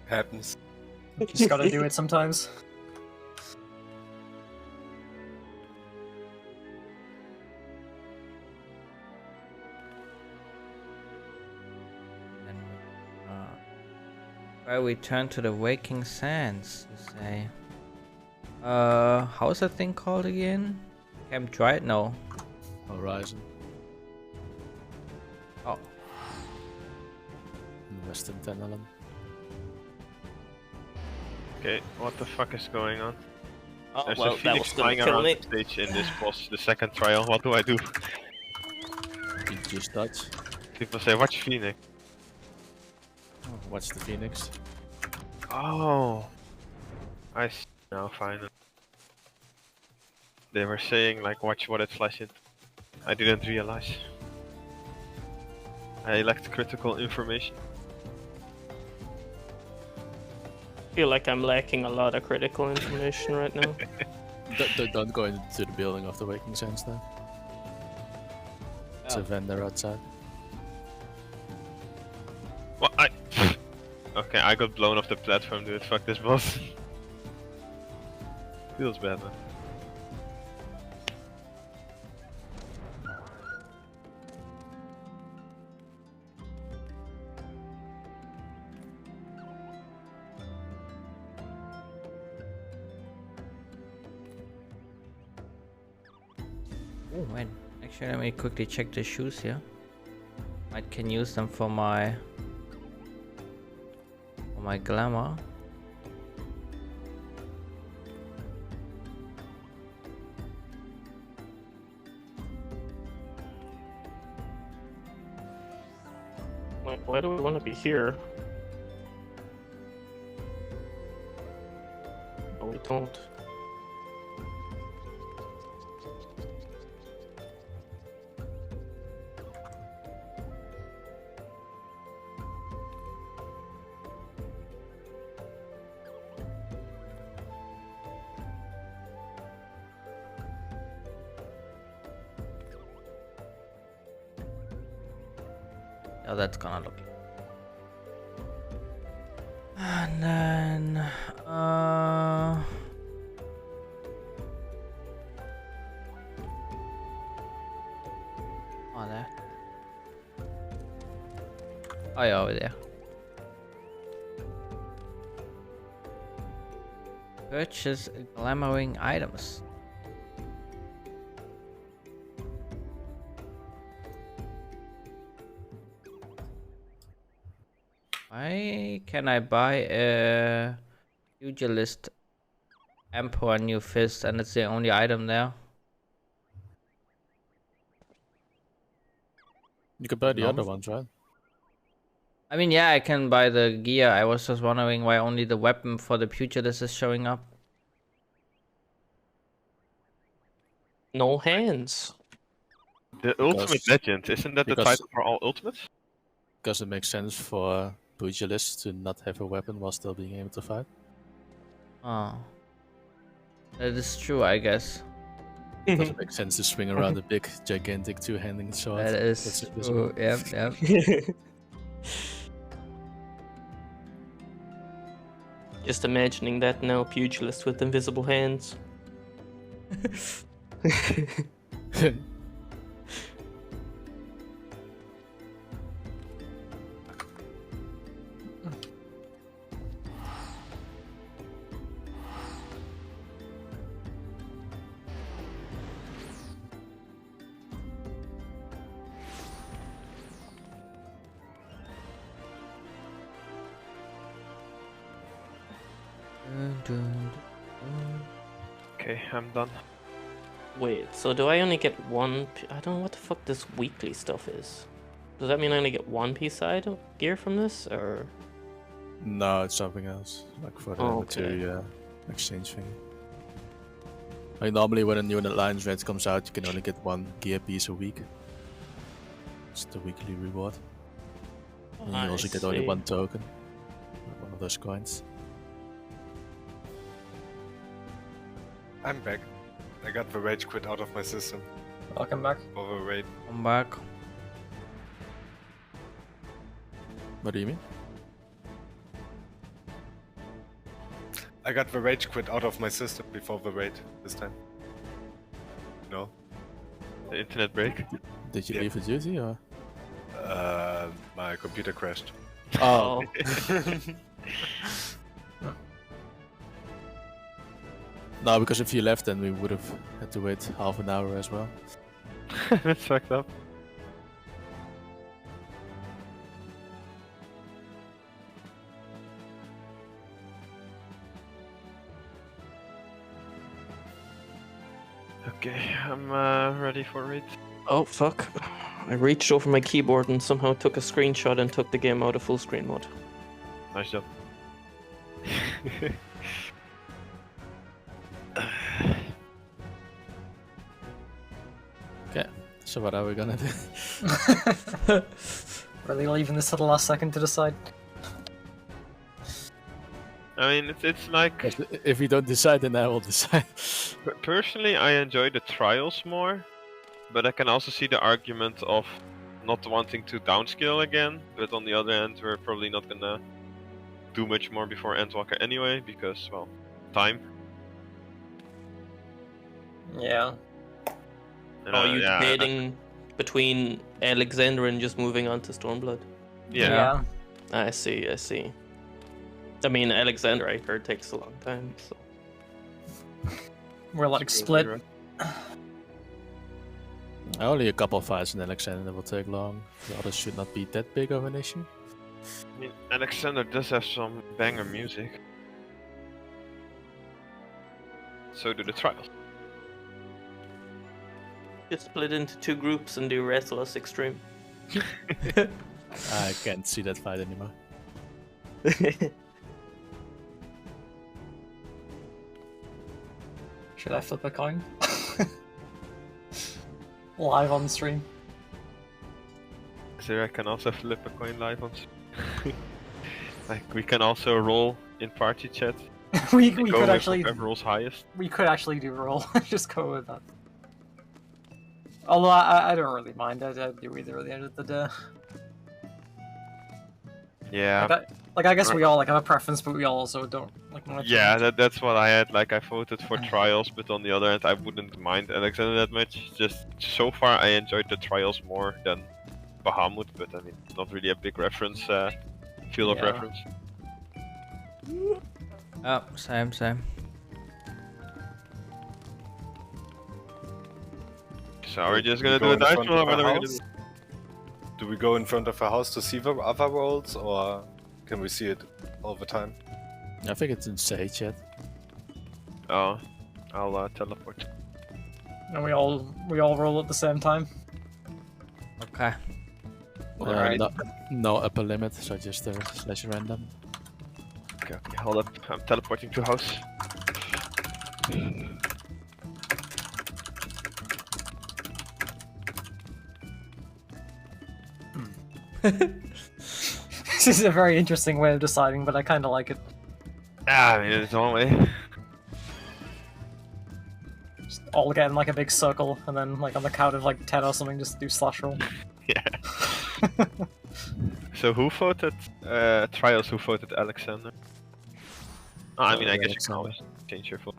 Happens. Just gotta do it sometimes. I return to the Waking Sands, you say. How's that thing called again? Camp Dryad? No. Horizon. Oh. In Western Tenelan. Okay, what the fuck is going on? Oh, There's well, a that phoenix was gonna flying kill around me. the stage in this boss, the second trial. What do I do? You just dodge. People say, watch Phoenix. Watch the Phoenix. Oh, I see now, finally. They were saying, like, watch what it flashes. I didn't realize. I lacked critical information. I feel like I'm lacking a lot of critical information right now. Don't go into the building of the Waking Sands though. It's a vendor outside. Well, okay, I got blown off the platform, dude. Fuck this boss. Feels bad, man. Oh man, actually let me quickly check the shoes here. I can use them for my glamour. Like, why do we want to be here? Oh, we don't. Oh, that's gonna look. And then, oh, there. Oh, yeah, over there. Purchase glamoring items. Why can I buy a pugilist emperor new fist and it's the only item there? You can buy the other ones, right? I mean, yeah, I can buy the gear. I was just wondering why only the weapon for the pugilist is showing up. No hands. The Ultimate Legend, isn't that the title for all Ultimates? Because it makes sense for pugilists to not have a weapon while still being able to fight. Oh. That is true, I guess. Because it makes sense to swing around a big, gigantic two-handed sword. That is that's true, yep, yep. Just imagining that now, pugilist with invisible hands. Okay, I'm done. Wait, so do I only get one? I don't know what the fuck this weekly stuff is. Does that mean I only get one piece of gear from this, or? No, it's something else. Like for the material exchange thing. Like normally when a new Alliance raid comes out, you can only get one gear piece a week. It's the weekly reward. And you also get only one token. One of those coins. I'm back. I got the rage quit out of my system. Welcome back. Over raid. Come back. What do you mean? I got the rage quit out of my system before the raid this time. No. The internet break. Did you Yeah. leave the duty or? My computer crashed. Oh. No, because if you left, then we would have had to wait half an hour as well. That's fucked up. Okay, I'm ready for it. Oh fuck. I reached over my keyboard and somehow took a screenshot and took the game out of full screen mode. Nice job. Okay, so what are we gonna do? Really leaving this to the last second to decide. I mean, it's like If we don't decide, then I will decide. personally, I enjoy the trials more, but I can also see the argument of not wanting to downscale again. But on the other hand, we're probably not gonna do much more before Endwalker anyway, because well, time. Yeah. And, Are you yeah, debating between Alexander and just moving on to Stormblood? yeah. I see, I see. I mean, Alexander, I heard, takes a long time, so... We're like split. Only a couple of fights in Alexander will take long. The others should not be that big of an issue. I mean, Alexander does have some banger music. So do the trials. Just split into two groups and do Restless Extreme. I can't see that fight anymore. Should I flip a coin? Live on stream. So I can also flip a coin live on stream. Like, we can also roll in party chat. we Go could with actually whoever rolls highest. we could actually do roll. Just go with that. Although I don't really mind. I'd do either at the end of the day. Yeah. Like I guess we all like have a preference, but we all also don't like. Want to Yeah, that's what I had. Like, I voted for trials, but on the other hand, I wouldn't mind Alexander that much. Just so far, I enjoyed the trials more than Bahamut, but I mean, it's not really a big reference, field of Yeah. reference. Oh, same. So are we just gonna Go do a in dice front roll, or of what a are we gonna house? do? Do we go in front of a house to see the other rolls, or can we see it all the time? I think it's in Sage chat. Oh, I'll teleport. And we all roll at the same time. Okay. Alright. No upper limit, so just slash random. Okay, hold up. I'm teleporting to house. This is a very interesting way of deciding, but I kind of like it. Ah, I mean, it's one way. Just all get in like a big circle, and then like on the count of like 10 or something, just do slash roll. Yeah. So who voted trials? Who voted Alexander? Oh, I mean, I guess you can always change your vote.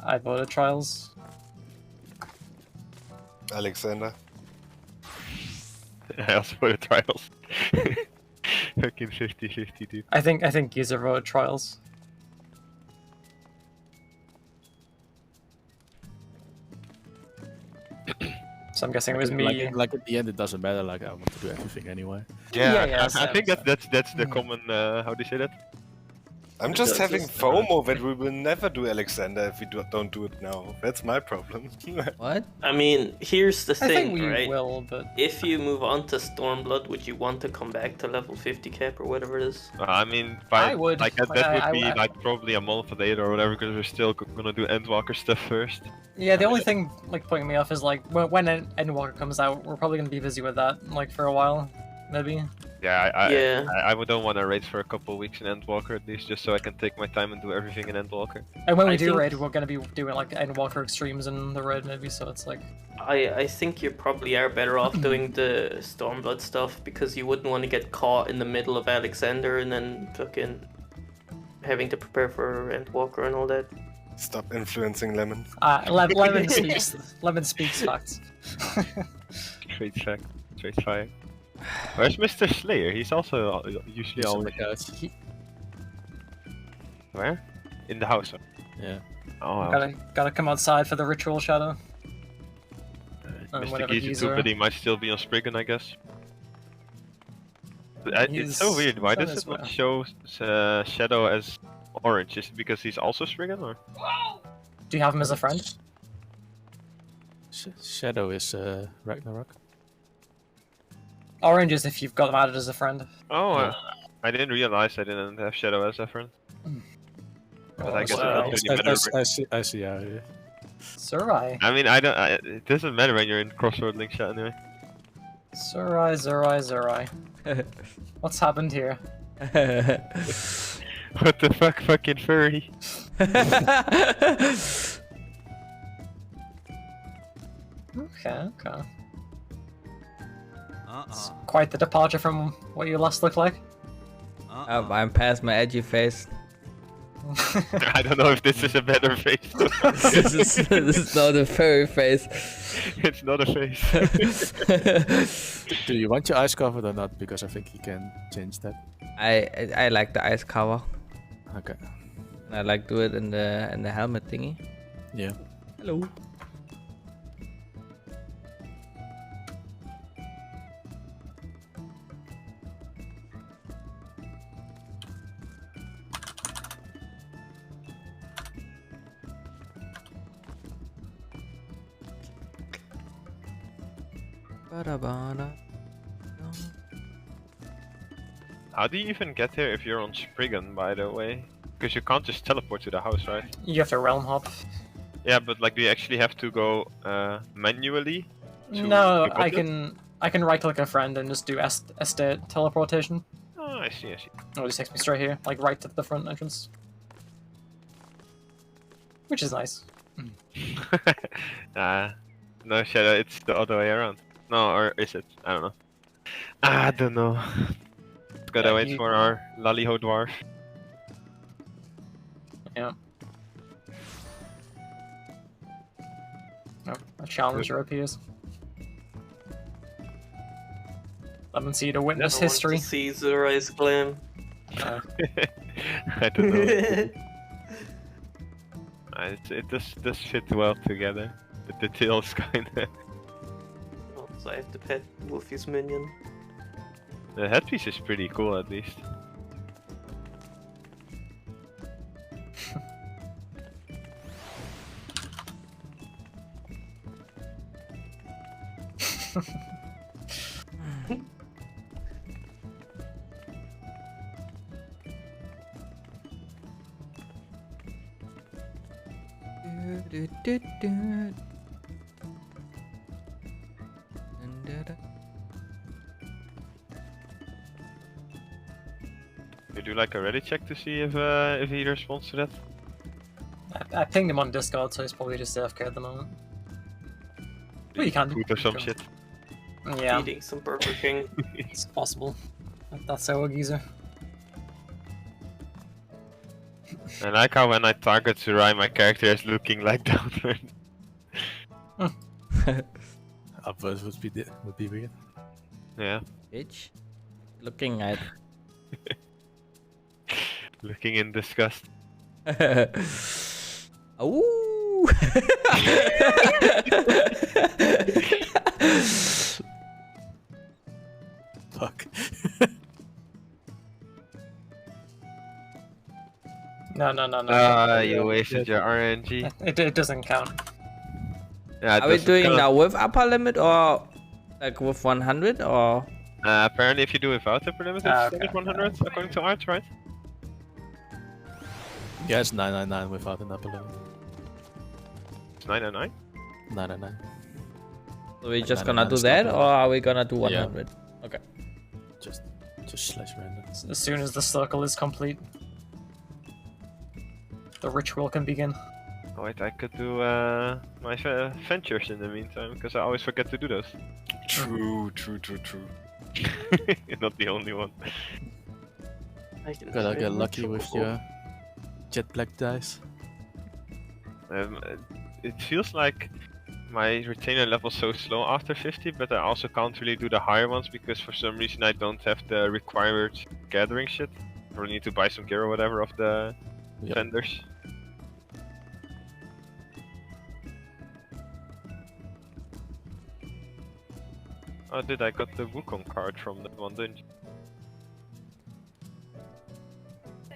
I voted trials. Alexander. I also voted trials. Fucking 50-50, dude. I think user voted trials. So I'm guessing it was me. Like at the end, it doesn't matter. Like I want to do everything anyway. Yeah, I think same. that's the common. How do you say that? I'm just does having this- FOMO that we will never do Alexander if we don't do it now. That's my problem. What? I mean, here's the I thing, think we right? will, but If you move on to Stormblood, would you want to come back to level 50 cap or whatever it is? I mean, I would. Like that, Like, that would I- be I- like probably a month later or whatever, because we're still gonna do Endwalker stuff first. yeah, the only thing like putting me off is like when Endwalker comes out, we're probably gonna be busy with that like for a while, maybe. Yeah, Yeah. I don't want to raid for a couple of weeks in Endwalker at least, just so I can take my time and do everything in Endwalker. And when we I do think- raid, we're gonna be doing like Endwalker extremes in the raid maybe, so it's like I think you probably are better off doing the Stormblood stuff because you wouldn't want to get caught in the middle of Alexander and then fucking having to prepare for Endwalker and all that. Stop influencing Lemon. Lemon speaks. Lemon speaks facts. Straight fact. Straight fire. Where's Mr. Slayer? He's also usually He's on always... the couch. Where? In the house. Yeah. Oh, wow. Gotta come outside for the ritual shadow. Mr. whatever Geezer geezer. too, but he might still be on Spriggan, I guess. But it's so He's weird. Why on does his it not way. show Shadow as orange? Is it because he's also Spriggan, or? Do you have him as a friend? Shadow is Ragnarok. Orange is if you've got them added as a friend. Oh, I didn't realize I didn't have Shadow as a friend. But I guess Well, it doesn't really matter. I see how yeah. Surai. I mean, it doesn't matter when you're in Crossroad Link shot anyway. Zurai. What's happened here? What the fuck, fucking furry? Okay. It's quite the departure from what you last looked like. I'm past my edgy face. I don't know if this is a better face. this is not a furry face. It's not a face. Do you want your eyes covered or not? Because I think you can change that. I like the ice cover. Okay. I like do it in the helmet thingy. Yeah. Hello. How do you even get here if you're on Spriggan, by the way? Because you can't just teleport to the house, right? You have to realm hop. Yeah, but like, do you actually have to go manually? No, to I get it? can right click a friend and just do estate teleportation. Oh, I see. It just takes me straight here, like right to the front entrance. Which is nice. No, Shadow, it's the other way around. No, or is it? I don't know. I don't know. Gotta Yeah, wait for our Laliho dwarf. Yeah. Oh, a challenger appears. Lemon Seed to witness Never want history. to see Zurai's glam. I don't know. It does fit well together. The tails kinda. Oh, so I have to pet Wolfie's minion. The headpiece is pretty cool, at least. You do like a Reddit check to see if he responds to that? I pinged him on Discord, so he's probably just AFK at the moment. Well, you can do. Food or some shit. Yeah, Eating some Burger King. it's possible. That's our geezer. I like how when I target Zurai, my character is looking like downward. Upwards would be weird. Yeah, Bitch. Looking at. looking in disgust. Ooh. Fuck. No. You wasted your RNG. It doesn't count. Yeah, Are we doing now with upper limit or like with 100 or? Apparently, if you do without the upper limit, it's Okay. 100 according to art, right? Yeah, it's 999 without an upper limit. It's 999. 999. Are we just Like gonna do 99 that stop or are we gonna do 100? Okay. Just slash random. As soon as the circle is complete, the ritual can begin. Oh, wait, I could do my ventures in the meantime, because I always forget to do those. True. You're not the only one. I can Gotta try get lucky ritual. with your jet black dice. It feels like my retainer level's so slow after 50, but I also can't really do the higher ones because for some reason I don't have the required gathering shit. I really need to buy some gear or whatever of the vendors. Oh, I got the Wukong card from that one dungeon.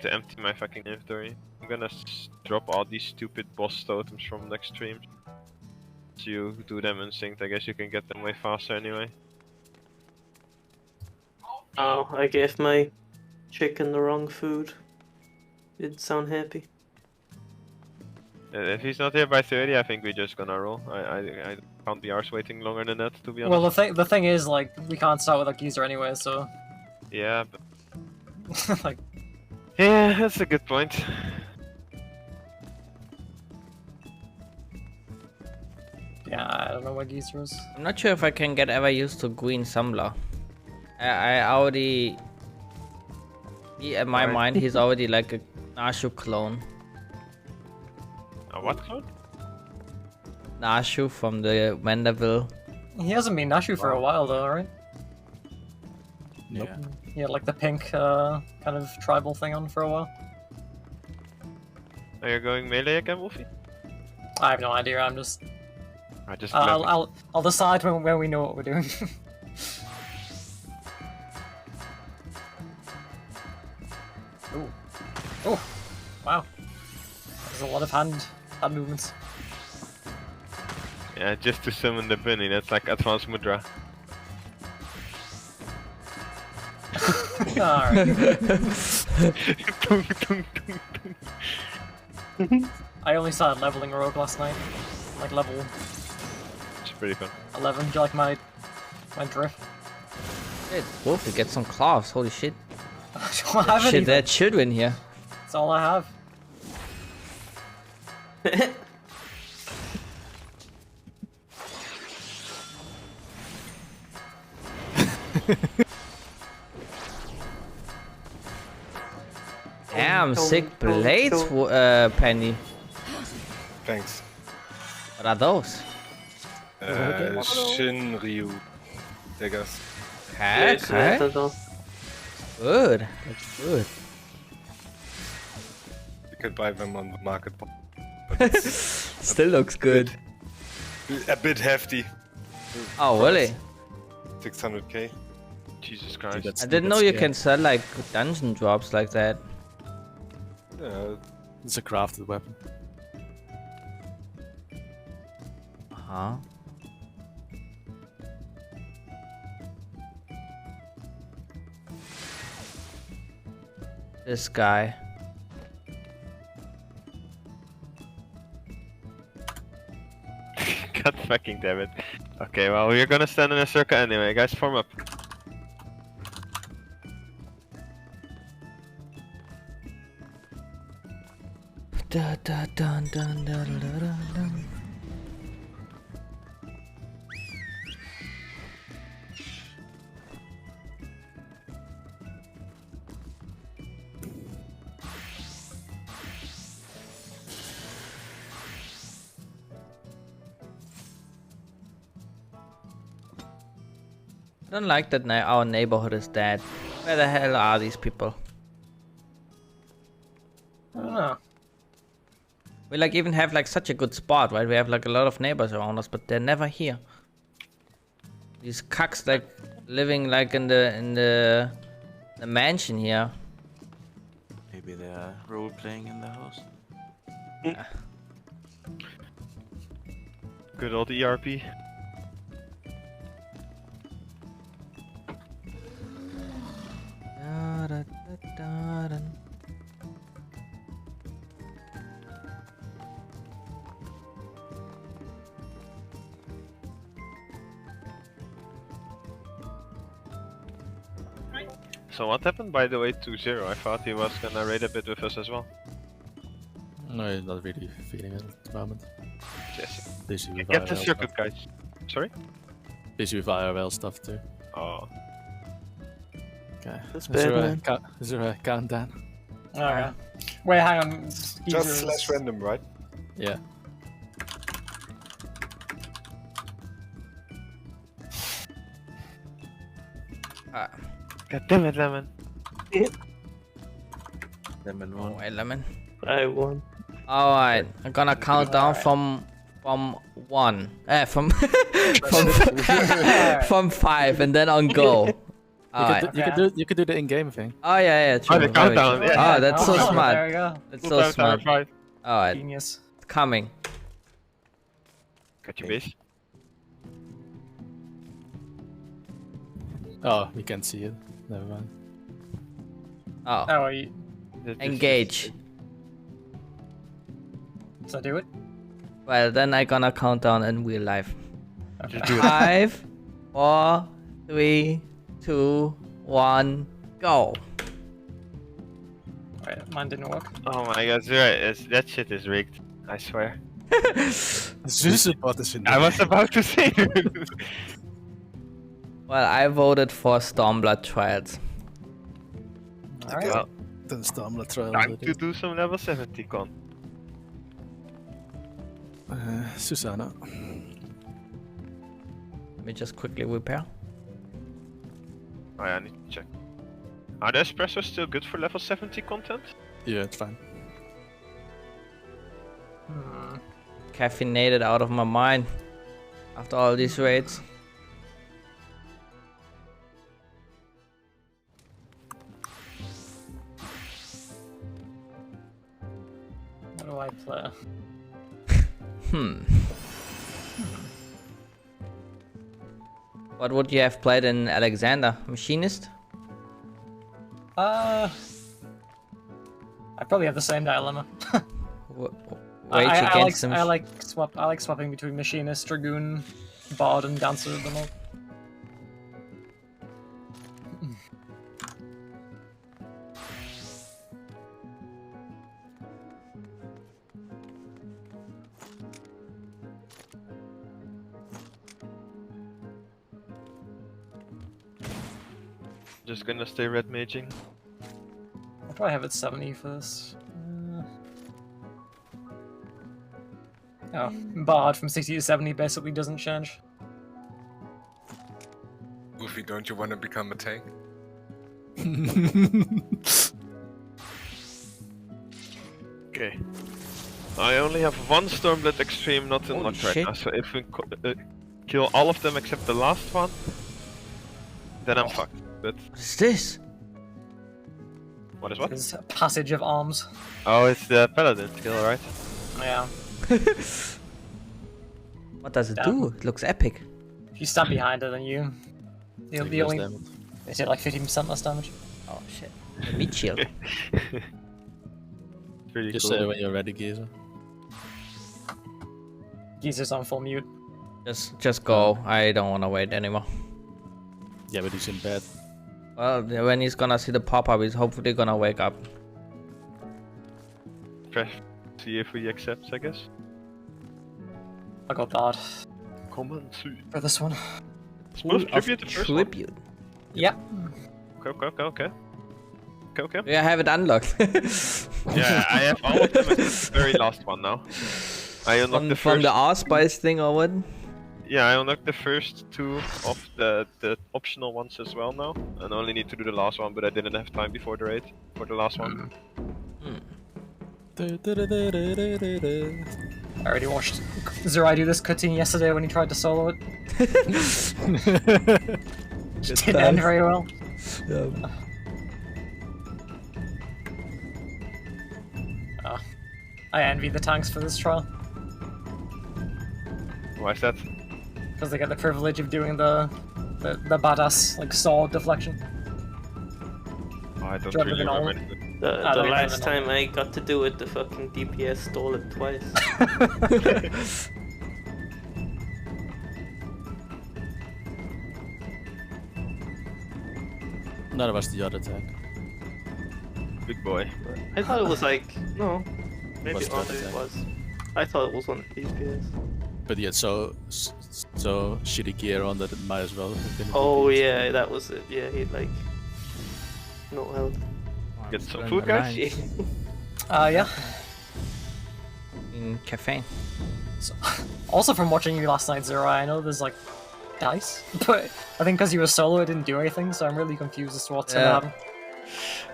To empty my fucking inventory. I'm gonna drop all these stupid boss totems from next stream. So you do them in sync, I guess you can get them way faster anyway. Oh, I gave my chicken the wrong food. Didn't sound happy. If he's not here by 30, I think we're just gonna roll. I can't be arsed waiting longer than that, to be honest. Well, the thing is, like, we can't start with a geezer anyway, so... Yeah, but... like... Yeah, that's a good point. Yeah, I don't know what geezer is. I'm not sure if I can get ever used to Green Sumbler. I already... in my mind, he's already like a Nashu clone. A what clone? Nashu from the Vanderbilt. He hasn't been Nashu for a while though, right? Nope. Yeah, like the pink kind of tribal thing on for a while. Are you going melee again, Wolfie? I have no idea. I'm just. I just. I'll decide when we know what we're doing. Ooh. Oh. Wow. There's a lot of hand movements. Yeah, just to summon the bunny. That's like advanced mudra. Alright. I only started leveling a rogue last night. Like level It's pretty fun. 11. Do you like my drift? Shit, Wolfie, get some cloths, holy shit. I don't have any. Shit, there are children here. That's all I have. Damn, sick blades, Penny. Thanks. What are those? Shinryu daggers. Okay, okay. Good, good. You can buy them on the market. But it's Still looks good. a bit hefty. Oh, really? 600k. Jesus Christ. I didn't know you can sell like dungeon drops like that. Yeah, It's a crafted weapon. Uh-huh. This guy. God fucking damn it. Okay, well, we're gonna stand in a circle anyway, guys. Form up. Da, da, dun, dun, dun, dun, dun, dun. I don't like that our neighborhood is dead. Where the hell are these people? I don't know. We like even have like such a good spot, right? We have like a lot of neighbors around us, but they're never here. These cucks like living like in the mansion here. Maybe they are role playing in the house. Good old ERP. Da, da, da, da, da. So what happened, by the way, to Zero? I thought he was gonna raid a bit with us as well. No, not really feeling it at the moment. Yes. Busy with Get the IRL circuit, stuff. guys. Sorry? Busy with IRL stuff too. Oh. Okay. That's Is there bad, a man. is there a countdown? Okay. Wait, hang on. Just Geezers. slash random, right? Yeah. God damn it, Lemon. Lemon Oh, one. wait, lemon. I won. Alright, I'm gonna count down Alright. from one. From 5 and then on go. Alright. You could do the in-game thing. Oh yeah, true. Oh, the Very countdown, true. yeah. Oh, that's so There smart. we go. That's Full so time smart. timer 5. Alright, Genius. it's coming. Got your base. Oh, we can't see it. Never mind. Oh, Oh, you, engage. does that do it? Well, then I gonna count down in real life. Okay. 5, 4, 3, 2, 1, go. Wait, mine didn't work. Oh my god, you're right. That shit is rigged. I swear. Zeus bot is in I was about to say. Well, I voted for Stormblood Trials. Alright. Well, the Stormlet trial. time to do some level 70 con. Susano. Let me just quickly repair. Oh yeah, I need to check. Are the espressos still good for level 70 content? Yeah, it's fine. Hmm. Caffeinated out of my mind after all these raids. What do I play? What would you have played in Alexander? Machinist? I probably have the same dilemma. Rage against him. I like swapping between Machinist, Dragoon, Bard, and Dancer at the moment. Just gonna stay red maging. I'll probably have it 70 for this. Oh, Bard from 60 to 70 basically doesn't change. Goofy, don't you want to become a tank? Okay. I only have one Stormblood Extreme not Holy unlocked right shit. now, so if we kill all of them except the last one, then I'm fucked. But What is this? what is what? There's Passage of Arms. Oh, it's the Paladin skill, right? Yeah. What does it Damn. do? It looks epic. If you stand behind it, then you... The only... damage. They did like 15% less damage. Oh shit. Meat shield. Pretty Just cool. say when you're ready, Geezer. Geezer's on full mute. Just go. I don't wanna wait anymore. Yeah, but he's in bed. Well, when he's gonna see the pop-up, he's hopefully gonna wake up. Press. See if he accepts, I guess. I got Bard Come on, see. for this one. Suppose Pool of tribute the first one. tribute. Yep. Okay. Yeah, I have it unlocked. Yeah, I have all of them except the very last one now. I unlocked the from first. the Allspice thing or what? Yeah, I unlocked the first two of the optional ones as well now, and only need to do the last one, but I didn't have time before the raid for the last one. I already watched Zerai do this cutscene yesterday when he tried to solo it. Didn't end very well. Oh. I envy the tanks for this trial, Why is that? because they get the privilege of doing the badass like sword deflection. Oh, I don't Drop it really in all. remember anything. The I don't last even know. time I got to do it, the fucking DPS stole it twice. None of us the other attack. Big boy. I thought it was like no, maybe Was oh, that maybe it attack? was. I thought it was on DPS. But yeah, so shitty gear on that it might as well have been. a Oh DPS. yeah, that was it. Yeah, he like no health. Get some Run food, the guys? line. Yeah. In caffeine. So, also from watching you last night, Zero, I know there's like dice, but I think because you were solo, it didn't do anything, so I'm really confused as to what's gonna happen.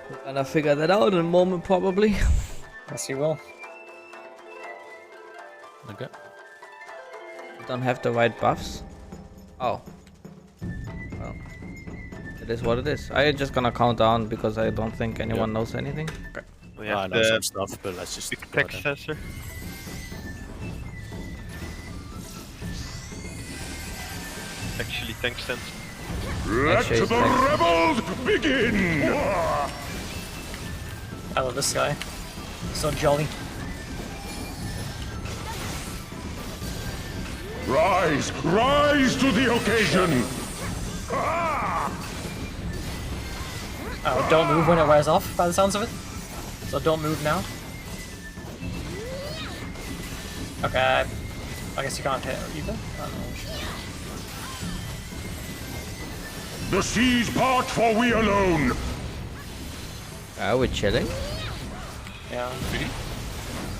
We're gonna figure that out in a moment, probably. Yes, you will. Okay. We don't have the right buffs. Oh. Well. It is what it is. I'm just gonna count down because I don't think anyone knows anything. Okay. We I have know some the stuff, but let's just big go text then. sensor. Actually, thanks sensor. Let the rebels begin! I love this guy. So jolly. Rise! Rise to the occasion! Oh, don't move when it wears off, by the sounds of it. So don't move now. Okay, I guess you can't hit either. I don't know. The seas part for we alone! Are we chilling? Yeah.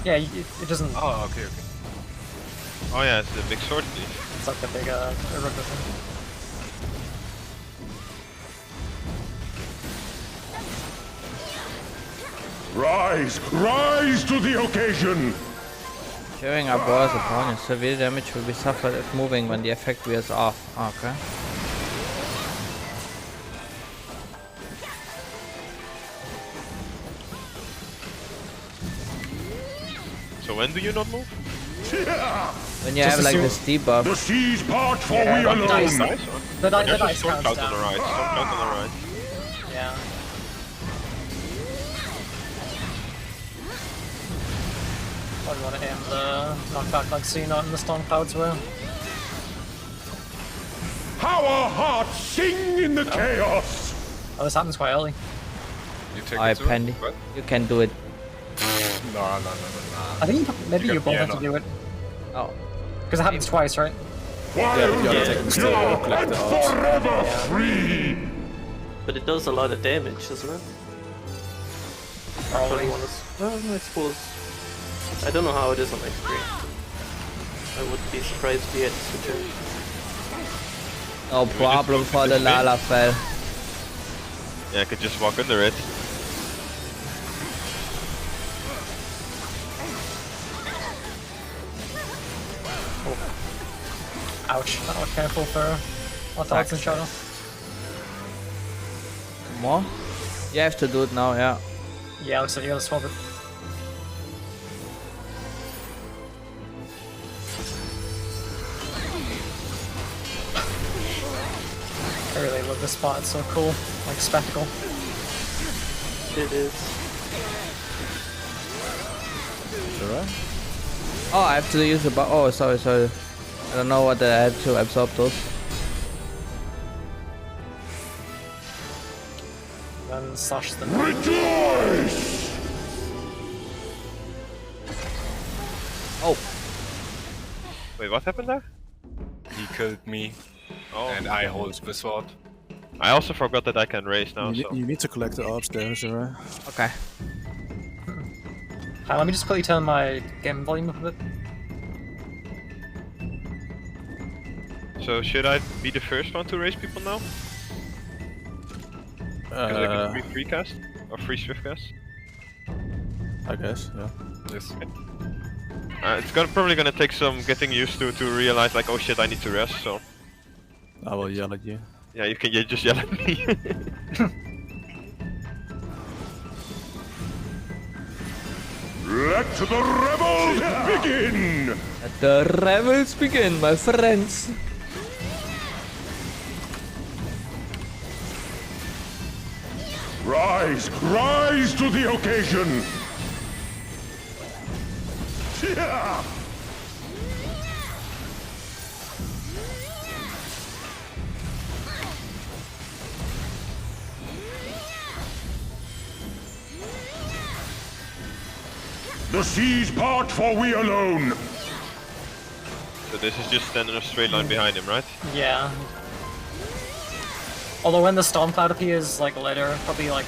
Yeah, it doesn't. Oh, okay. Oh yeah, it's the big sword thief. It's like the big Uruk thing. Rise! Rise to the occasion! During our boss opponent, severe damage will be suffered if moving when the effect wears off. Okay. So when do you not move? When you Just have like assume- this debuff, The seas part for Yeah, we but alone! dice- Nice one. The There's a dice storm counts cloud on down. the right. Storm cloud on the right. Yeah. Probably want to aim the knockback like Susano in the storm clouds were. How our hearts sing in the chaos! Oh, this happens quite early. You take I it too? Pendy. What? You can do it. No. I think maybe You you got both have to piano. do it. Oh. Because it happens twice, right? Yeah, but you gotta take them still or collect the orbs. Forever free! But it does a lot of damage, doesn't it? Probably. Well, I suppose. I don't know how it is on X3. I would be surprised if he had to switch out. No problem for the Lalafell. Yeah, I could just walk under it. Ouch. Oh, careful for Authorities and Shadow. More? You have to do it now, yeah. Yeah, looks like you gotta swap it. I really love this spot, it's so cool. Like spectacle. It is. Alright. Oh, I have to use the oh, sorry. I don't know what I had to absorb those. Then slash them. Rejoice! Oh, Wait, what happened there? He killed me, Oh, and I hold the sword. I also forgot that I can race now. So You need to collect the orbs there, Zara. okay. Hi, let me just quickly turn my game volume up a bit. So should I be the first one to race people now? Because I can free cast or free swift cast. I guess, yeah. Yes. It's probably gonna take some getting used to realize like, oh shit, I need to rest. So I will yell at you. yeah, you can just yell at me. Let the rebels begin! Let the rebels begin, my friends. Rise! Rise to the occasion! Yeah! The seas part for we alone! So this is just standing in a straight line behind him, right? Yeah. Although when the storm cloud appears like later, probably like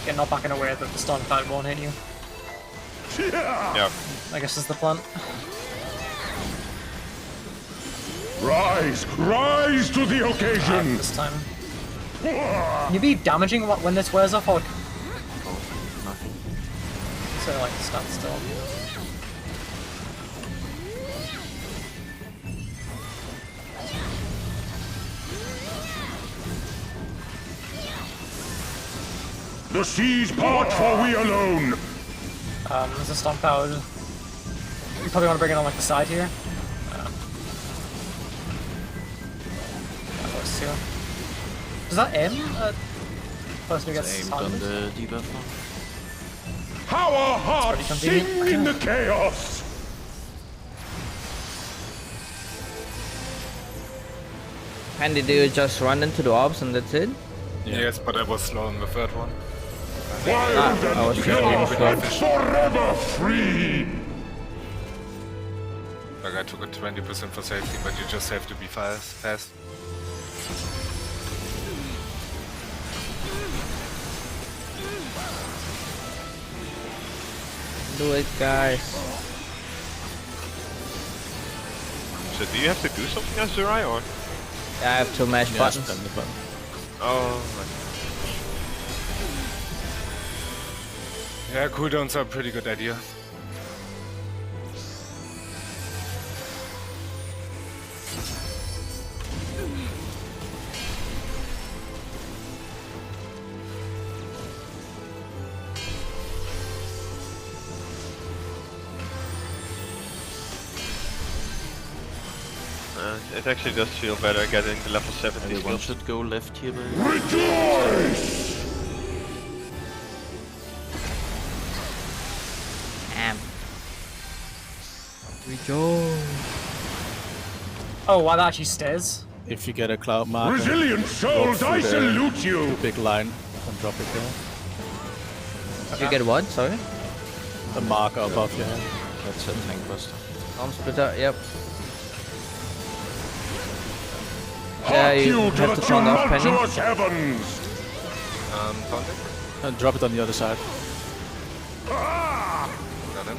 get knocked back in a way that the storm cloud won't hit you. Yeah. I guess is the plan. Rise, rise to the occasion. This time. Can you be damaging when this wears off, or Nothing. so like stand still? The seas part for we alone. There's a stomp out. You probably want to bring it on like the side here. That works too. Does that aim at person who gets Aimed on targeted? the debuff now. How our hearts pretty sing convenient. in the chaos. Andy, do you just run into the orbs and that's it? Yes, but I was slow on the third one. Wild I and was pure and forever free. Like I took a 20% for safety, but you just have to be fast. Do it, guys. So do you have to do something as Zurai or? Yeah, I have to mash Yeah, buttons. spam the button. Oh, right. Yeah, cooldowns are a pretty good idea. It actually does feel better getting the level 70 Everyone skills. should go left here, but Rejoice. Oh, wow, that actually stays. If you get a cloud marker, Resilient souls, I salute you. big line and drop it there. You get what? Sorry? A marker above your head. that's a tank buster. Arm splitter, yep. Hark Yeah, you you to have the to turn off penny. tumultuous heavens. Found it. And drop it on the other side. Ah! Got him.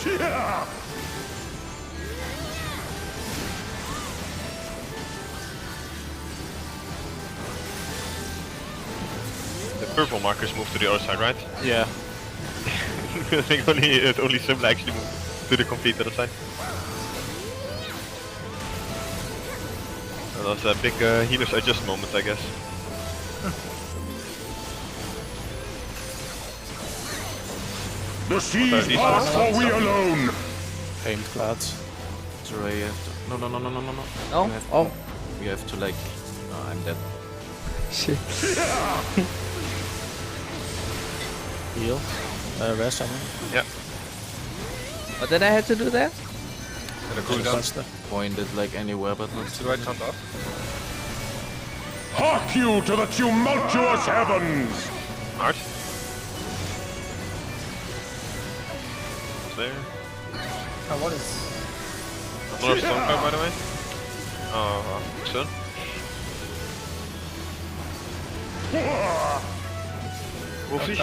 Yeah. The purple markers move to the other side, right? Yeah. I think only some actually move to the complete other side. That was a big healers adjust moment, I guess. The seas part for we alone. Paint clouds. Zurai, you have to... No. No? You have, Oh. you have to like... Oh, I'm dead. Shit. Heal. Rest, I mean. Yeah. What did I have to do there? And a cooldown. Buster. Point it like anywhere but not... Should I turn off? Hark you to the tumultuous heavens. Hard. There. Oh, what is... Another stone card, by the way. Oh, soon. Wolfie?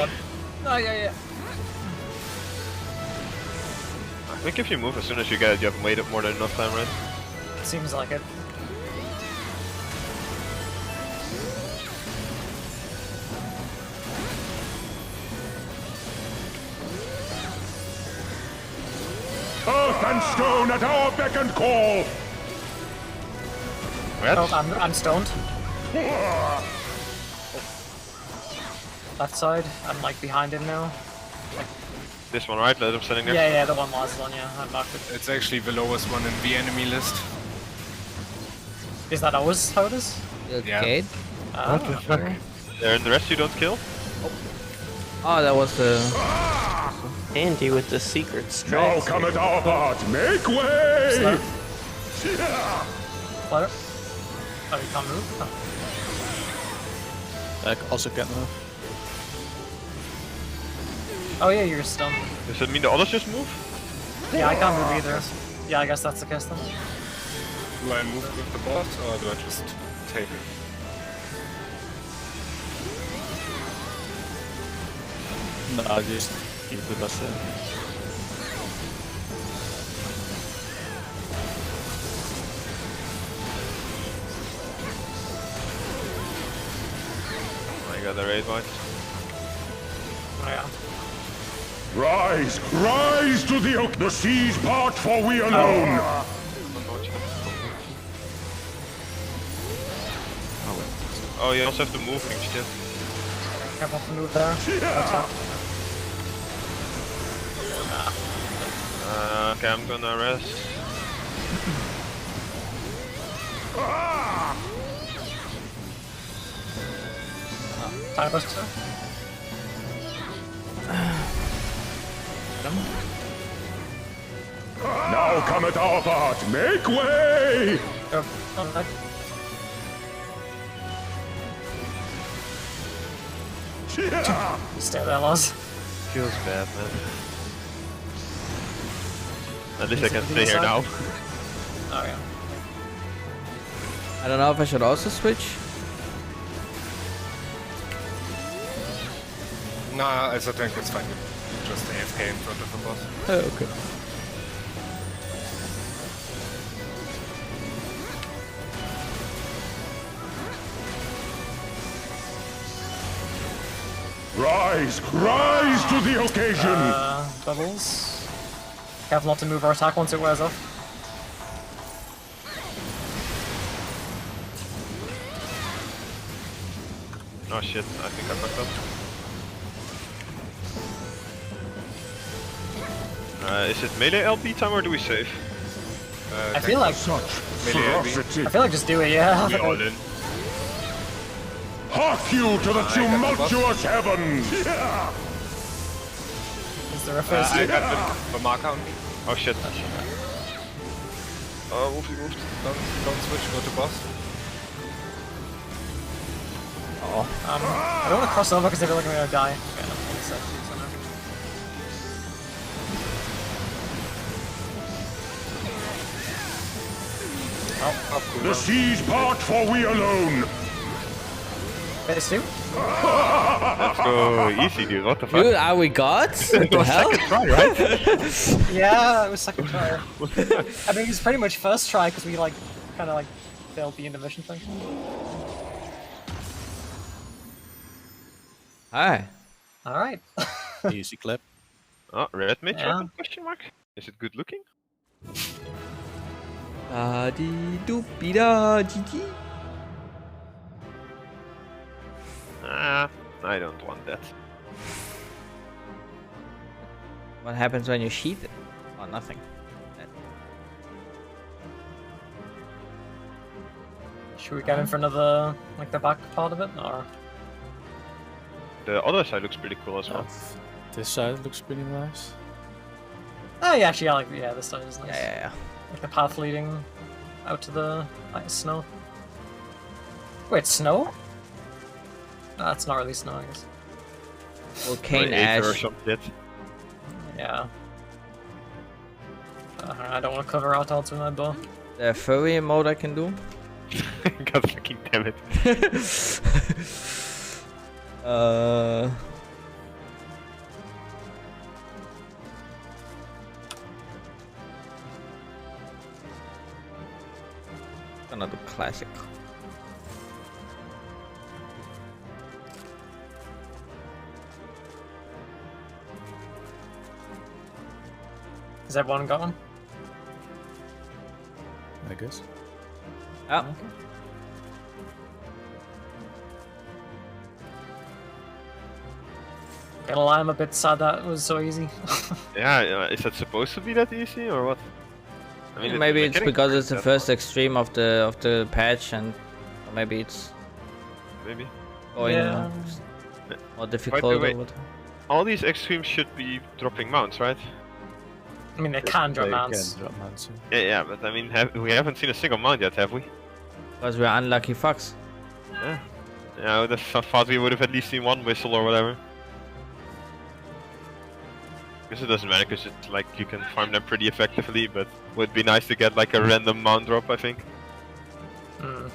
Oh, yeah. I think if you move as soon as you get it, you have waited more than enough time, right? Seems like it. Earth and stone at our beck and call. What? Oh, I'm stoned. Left side. I'm like behind him now. This one, right? Let him standing there. Yeah, the one last one, yeah. I marked it. It's actually the lowest one in the enemy list. Is that always how it is? Yeah. Okay. What the fuck? There, and the rest you don't kill? Oh, that was the... Andy with the secret Now strikes. come at our heart, make way. Flutter. Oh, you can't move? Oh. I also can't move. Oh yeah, you're stunned. Does that mean the others just move? Yeah, I can't move either. Yeah, I guess that's the case then. Do I move with the boss or do I just take it? No, just keep with us. I got the raid one. Oh, yeah. Rise, rise to the oak. The seas part, for we alone. Oh, you also have to move things, shit. Careful to move there. Okay, I'm gonna rest. Time buster. Now cometh our part. Make way. Go. Okay. Stay there, Lars. Feels bad, man. At least I can Easy stay here side. now. Oh yeah. I don't know if I should also switch. Nah, I think it's fine. Just AFK in front of the boss. Oh, okay. Rise, rise to the occasion. Bubbles. Careful not to move our attack once it wears off. Oh shit, I think I fucked up. Is it melee LP time or do we save? I feel like Ferocity. I feel like just do it, yeah. We all in. Hark you to the tumultuous heavens. Is there a first? I got the mark on. Oh shit. Oh, woofie woofed. Don't switch, go to boss. I don't want to cross over because I feel like I'm gonna die. Okay, no, it's set, The seas part, for we alone. Phase 2? Let's go easy, dude. What the fuck? Dude, are we gods? What the hell? Try, right? Yeah, it was second try. I mean, it's pretty much first try because we like kind of like failed the intermission thing. Hi. All right. Easy clap. Oh, red mage Yeah. weapon? Question mark? Is it good looking? Da dee doopy da GG. Ah, I don't want that. What happens when you sheath it? Oh, nothing. Should we get in for another like the back part of it, or? The other side looks pretty cool as well. This side looks pretty nice. Oh yeah, actually, I like this side is nice. Yeah. Like the path leading out to the snow. Wait, snow? No, that's not really snow, I guess. Volcano Or aether or ash. some shit. Yeah. I don't want to cover out odds with my bow. The furry mode I can do. God fucking damn it. Gonna do classic. Has everyone got one? I guess. Oh. Gonna lie, I'm a bit sad that it was so easy. Yeah, is that supposed to be that easy or what? I mean, Maybe the it's mechanics because aren't it's the that first hard. extreme of the patch, and or maybe it's Maybe. going Yeah. more difficult. way- Or what. All these extremes should be dropping mounts, right? I mean, they can drop mounts. Can drop mounts. Yeah, but I mean, we haven't seen a single mount yet, have we? Because we're unlucky fucks. Yeah. Yeah, I would have thought we would have at least seen one whistle or whatever. Guess it doesn't matter because it's like you can farm them pretty effectively, but would be nice to get like a random mount drop, I think. Hmm.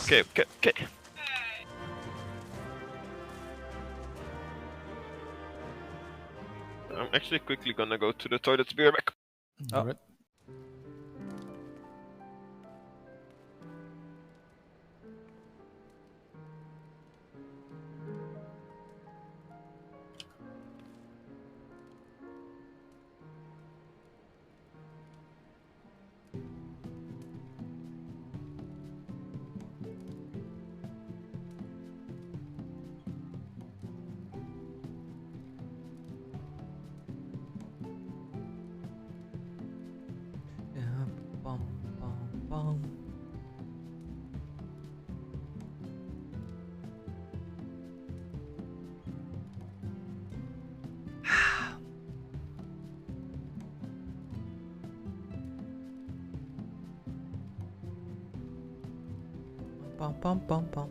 Okay. actually quickly gonna go to the toilet to be right back. Oh. Alright. Yeah, bum, bum, bum. Bum, bum, bum, bum.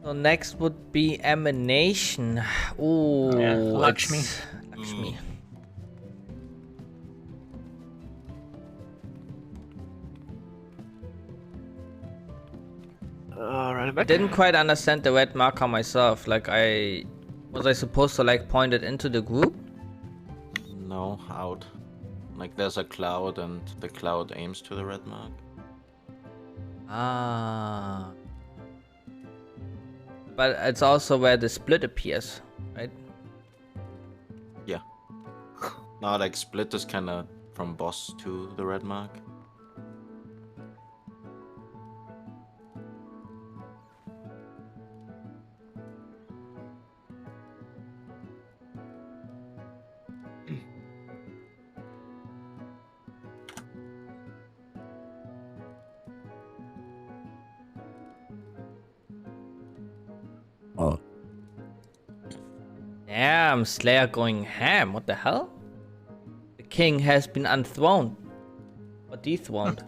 So next would be emanation. Ooh, Yeah, Lakshmi. it's Lakshmi. Alright, I'm I back. didn't quite understand the red marker myself. Like, was I supposed to like point it into the group? No, out. Like there's a cloud and the cloud aims to the red mark. Ah. But it's also where the split appears, right? Yeah. Now like split is kinda from boss to the red mark. Oh. Damn, Slayer going ham. What the hell? The king has been unthroned. Or dethroned.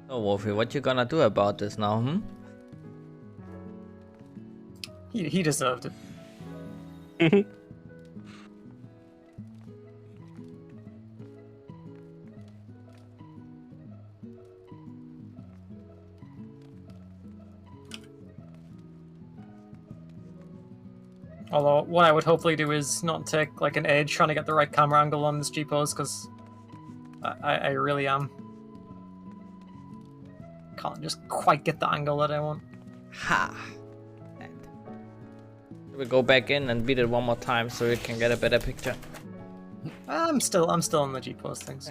So, Wolfie, what you gonna do about this now, hmm? He deserved it. Although, what I would hopefully do is not take like an age trying to get the right camera angle on this G-pose, because I really am. Can't just quite get the angle that I want. Ha! We go back in and beat it one more time so we can get a better picture. I'm still on the G-pose things.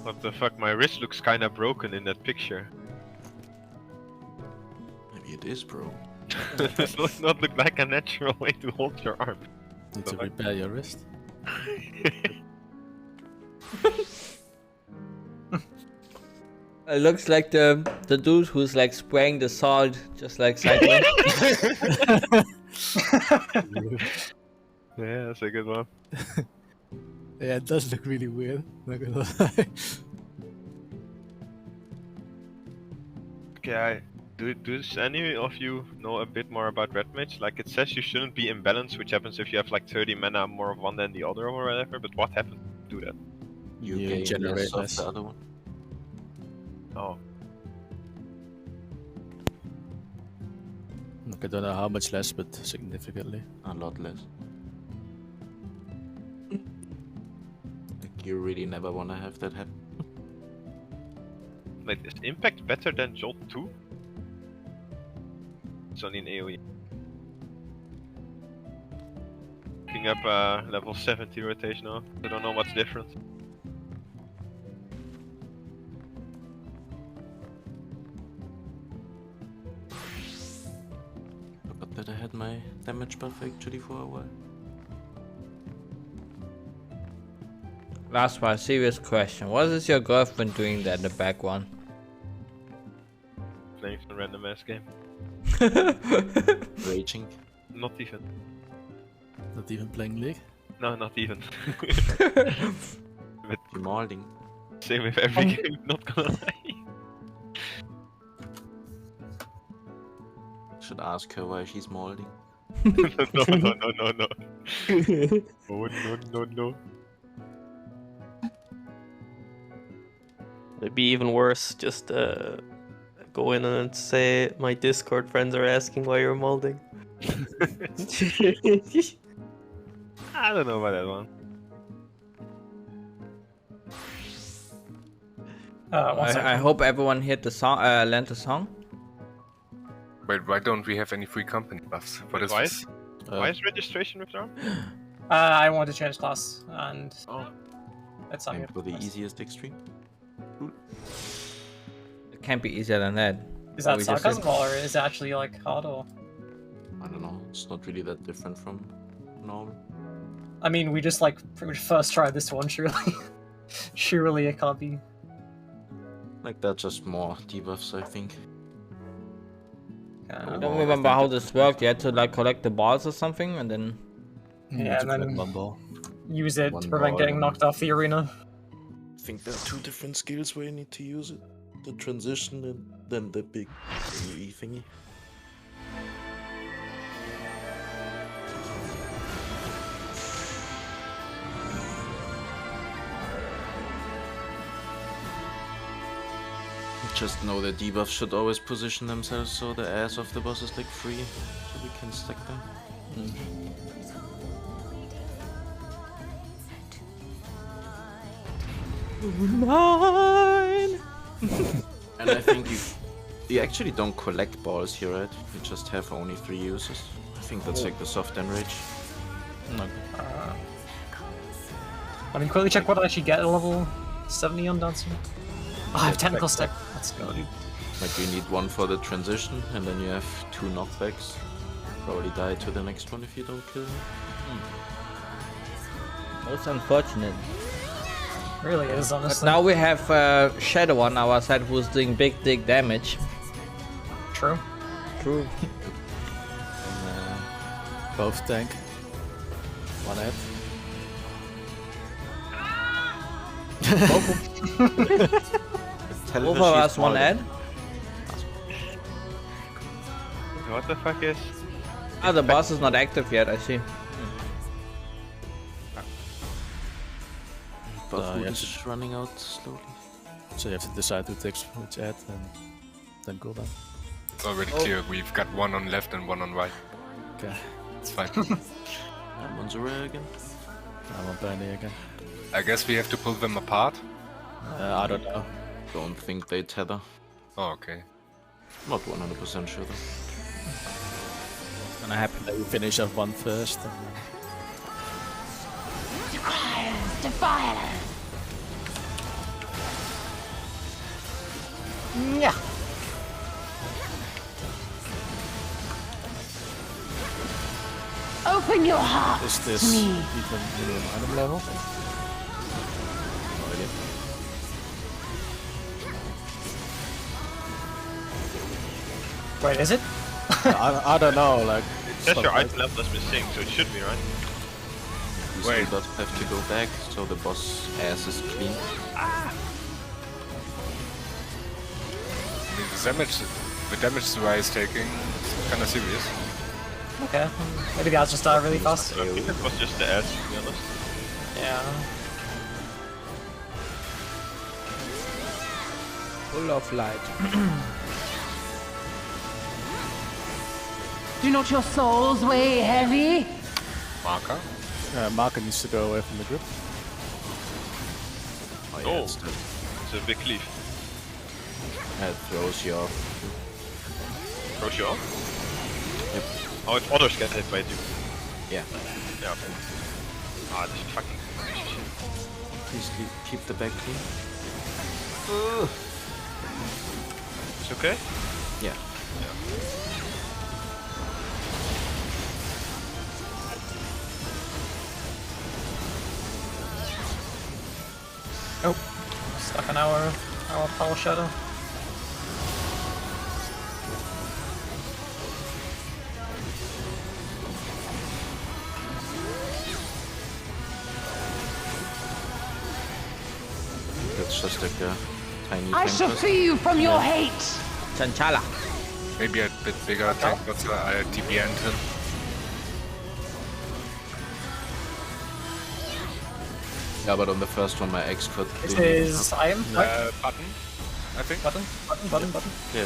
What the fuck, my wrist looks kinda broken in that picture. Maybe it is, bro. This does not look like a natural way to hold your arm. Need to repair your wrist. It looks like the dude who's like spraying the salt just like sideways. Yeah, that's a good one. Yeah, it does look really weird. Not gonna lie. Okay, does any of you know a bit more about red mage? Like, it says you shouldn't be imbalanced, which happens if you have like 30 mana more of one than the other or whatever, but what happens to that? You You gain generate less of less. the other one. Oh, Like, I don't know how much less, but significantly. A lot less. Like you really never wanna have that happen. wait, is impact better than Jolt 2? It's only an AoE. Picking up level 70 rotation now. I don't know what's different. Forgot that I had my damage buff actually for a while. Last one, serious question. What is your girlfriend doing there in the background? Playing some random ass game. Raging. Not even. Not even playing League. No, not even. But Mauling. same with every game, not gonna lie. Should ask her why she's molding. No. No. It'd be even worse. Just go in and say my Discord friends are asking why you're molding. I don't know about that one. One second. I hope everyone heard the song, learned the song. Wait, why don't we have any free company buffs? What is Why? this? Why is registration withdrawn? I wanted to change class, and it's not Aim good. for the easiest extreme. It can't be easier than that. Is that We just sarcasm said- or is it actually like hard or? I don't know. It's not really that different from normal. I mean, we just like pretty much first tried this one, surely. Surely it can't be. Like that's just more debuffs, I think. I don't remember how this worked. You had to like collect the balls or something, and then Yeah, and then one ball. use it One to prevent ball getting and- knocked off the arena. I think there are two different skills where you need to use it. The transition and then the big AoE thingy. Just know that debuffs should always position themselves so the ass of the boss is like free, so we can stack them. mine. And I think you actually don't collect balls here, right? You just have only 3 uses. I think that's like the soft enrage. I mean, quickly check what I actually get at level 70 on dancing. Oh, I have technical stick. Let's go, dude. Like you need 1 for the transition, and then you have 2 knockbacks. Probably die to the next one if you don't kill him. Most unfortunate. Really is, But honestly. now we have Shadow on our side who's doing big damage. True. True. Both tank. One head. Tell Both her of she's us one smaller. head. What the fuck is? Ah, the boss is not active yet, I see. Buff wood yes. is running out slowly. So you have to decide who takes which ad and then go down. It's already clear. We've got one on left and one on right. Okay. It's fine. I'm on the rare again. I'm on Bernie again. I guess we have to pull them apart. I don't know. Don't think they tether. Oh, okay. Not 100% sure though. What's gonna happen? Let you finish off one first. And Yeah. Open your heart is this to me. even minimum item level? No idea. Wait, is it? I don't know, like... It says your item level is missing, so it should be, right? You Wait. still does have to go back, so the boss ass is clean. I mean, the damage the Rai is taking is kind of serious. Okay. Maybe the odds just die really fast. I think it was just the ass, to be honest. Yeah. Full of light. Do not your souls weigh heavy? Marker. Marker needs to go away from the group. Oh, Oh. it's the It's a big cleave. head throws you off. Throws you off? Yep. Oh, if others get hit by it, you. Yeah. Yeah, okay. Ah, this fucking piece of shit. Please keep the back clean. It's okay? Yeah. Oh. Stuck an our power shadow. that's just like a tiny I tank shall buster. free you from your hate. Chanchala. Maybe a bit bigger tank, but I TPN'd him. Yeah, but on the first one my X could. This is Iron. Right? Button, I think. Button. Yeah.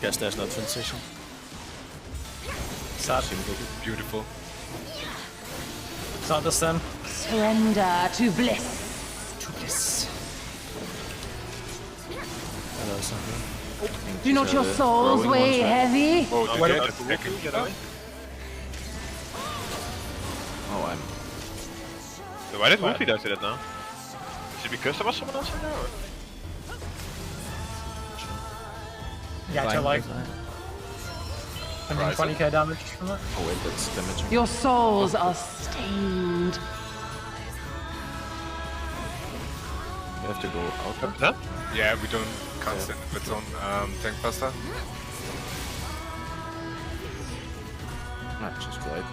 Guess there's no transition. Sad. Beautiful. It's not the same. Surrender to bliss. Hello, something. Do not your souls weigh heavy? Oh, Oh, did get you it. Get away. Oh, I'm. So why did Wolfie do that now? Is it because there was someone else in there? Or? You got to like 120k damage from that. Oh wait, that's damaging. Your souls are stained. You have to go out. Huh? Yeah, we can't stand with its own tank buster. Not just right.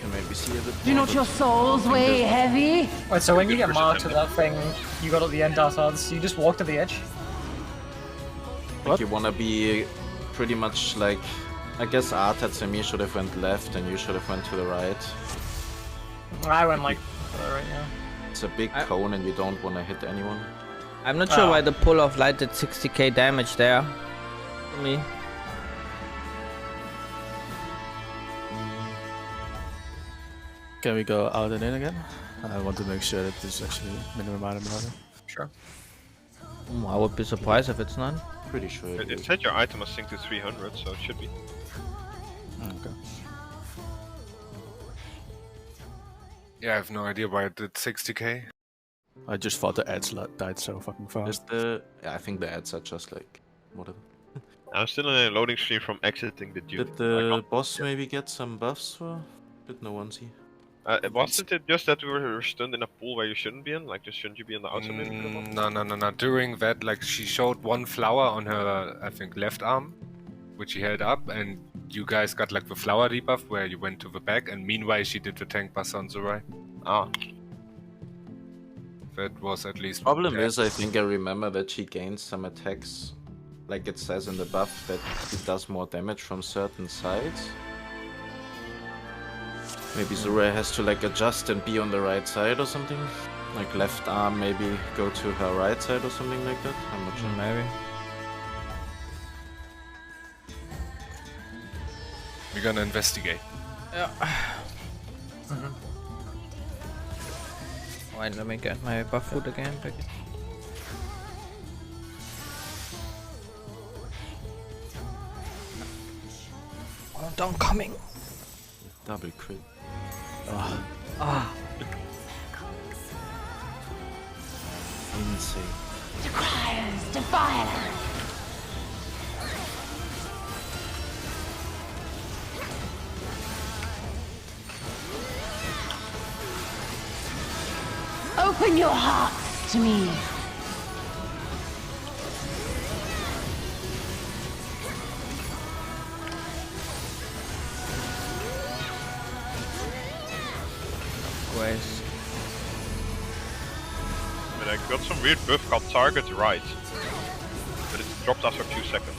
You maybe see a bit Do more, not your but souls I don't think weigh there's- heavy? Wait, so when you get marked to that thing you got at the end afterwards, you just walk to the edge? Like you wanna be pretty much like, I guess Artats and me should have went left and you should have went to the right. I went like right now. It's a big cone and you don't wanna hit anyone. I'm not sure why the pull of light did 60k damage there. To me. Can we go out and in again? I want to make sure that there's actually minimum item order. Sure. I would be surprised if it's not. Pretty sure it It is. said your item was synced to 300, so it should be. Okay. Yeah, I have no idea why it did 60k. I just thought the ads died so fucking fast. I think the ads are just like, whatever. I'm still in a loading screen from exiting the dude. Did the boss maybe get some buffs or did no one see? Wasn't it just that we were stunned in a pool where you shouldn't be in? Like, just shouldn't you be in the outside? No. During that, like, she showed one flower on her, I think, left arm, which she held up, and you guys got like the flower debuff where you went to the back, and meanwhile she did the tank buster on Zurai. Ah. That was at least. Problem is, I think I remember that she gains some attacks, like it says in the buff, that it does more damage from certain sides. Maybe Zurai has to like adjust and be on the right side or something. Like left arm maybe go to her right side or something like that. I'm not sure. Maybe. We're gonna investigate. Yeah. Wait, let me get my buff food again. Oh, don't coming. Double crit. Insane. Requires defiance. Open your hearts to me. Ways. But I got some weird buff called target right. But it dropped after a few seconds.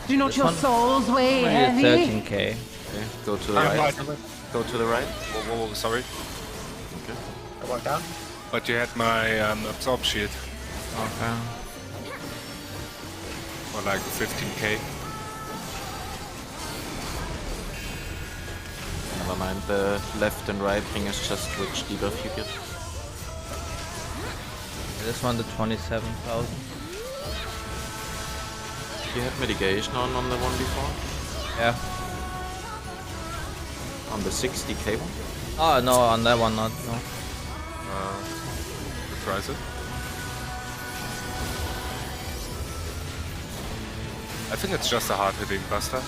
Do not your souls weigh Maybe heavy? 13k. Okay, go to the right. Go to the right. Whoa, sorry. Okay. I walked down. But you had my absorb shield Okay. for like 15k. Never mind, the left and right thing is just which debuff you get. This one, the 27,000. You had mitigation on the one before? Yeah. On the 60k one? Oh no, on that one not. No. Reprise it. I think it's just a hard-hitting buster.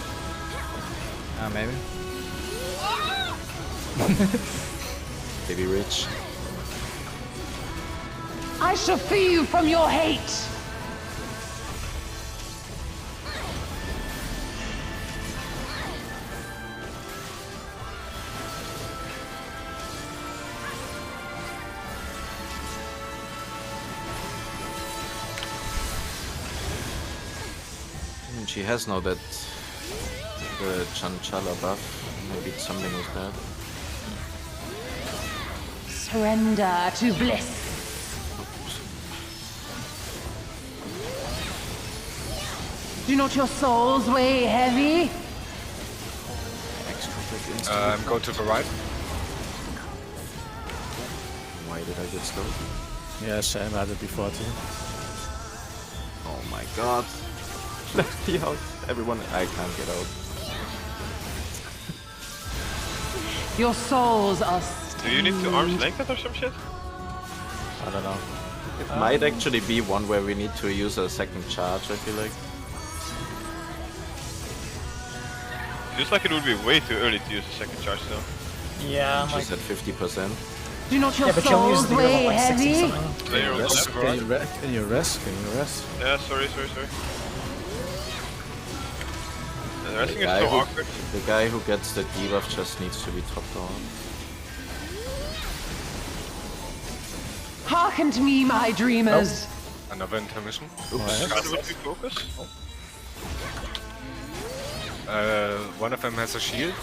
Maybe. Maybe rich. I shall free you from your hate. She has now that the Chanchala buff. Maybe it's something with that. Surrender to bliss. Do not your souls weigh heavy? Go to the right. Why did I get slowed? Yeah, Sam had it before too. Oh my god. Let me out. Everyone, I can't get out. Your souls are Do you need to arm's length it or some shit? I don't know. It might actually be one where we need to use a second charge, I feel like. Feels like it would be way too early to use a second charge though. Yeah, I'm like... She's at 50%. Do not your Yeah, but she only souls uses the gear weigh on like 60 heavy? something. Player on the left, Can right? you rest? Can you rest? Yeah, sorry. The resting is guy so who- awkward. The guy who gets the debuff just needs to be topped on. Hearken to me, my dreamers. Another intermission. How would we focus? One of them has a shield.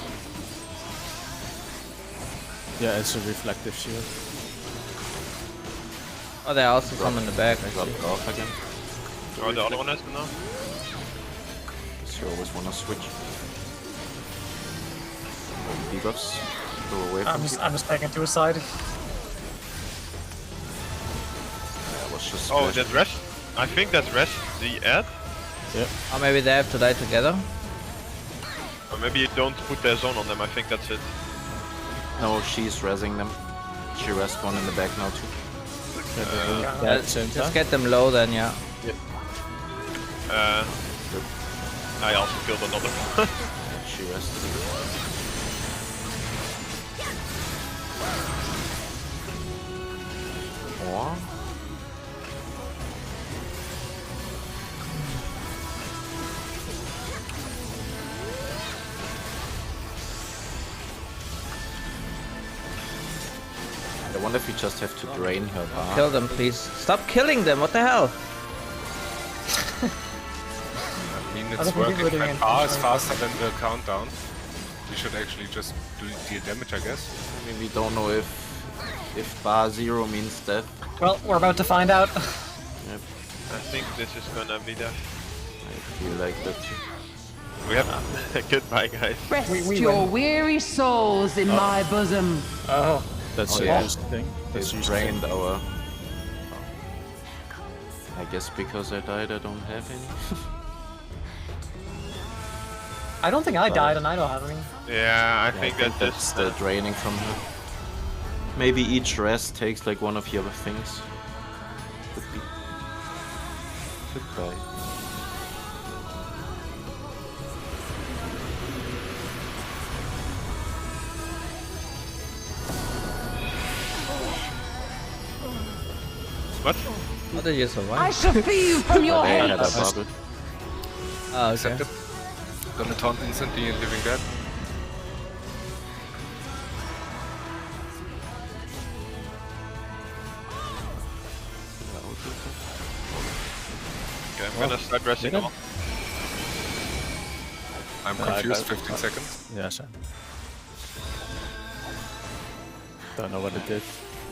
Yeah, it's a reflective shield. Oh, there are also some in the back. Drop Actually. it off again. Oh, the other one has them now. Because you always want to switch. Debuffs. Go away from I'm just taking to a side. was just Oh, splash. that rest. I think that rest the ad. Or maybe they have to die together. Or maybe you don't put the zone on them. I think that's it. No, she's rezzing them. She rests one in the back now too. Yeah, at the same time. Just get them low then, yeah. I also killed another one. She rested. Or I wonder if we just have to drain her bar. Kill them, please. Stop killing them, what the hell? I mean, I it's don't think working. we're doing My anything bar is right. faster than the countdown. We should actually just deal damage, I guess. I mean, we don't know if bar 0 means death. Well, we're about to find out. Yep, I think this is gonna be the. I feel like that too. We have goodbye, guys. Rest we your win. weary souls in my bosom. Oh. That's Oh, the yeah. used thing. That's They used drained thing. our... I guess because I died I don't have any. I don't think I died and I don't have any. Yeah, I think that that's this. the draining from her. Maybe each rest takes like one of the other things. Could be. Goodbye. What? How did you I survive? shall free you from your They had hate. a bubble. Oh, okay. Accept it. Gonna taunt instantly and living dead. Okay, I'm gonna start resting Did it? on. I'm I confused. got- 15 seconds. Yeah, Sam. Don't know what it did.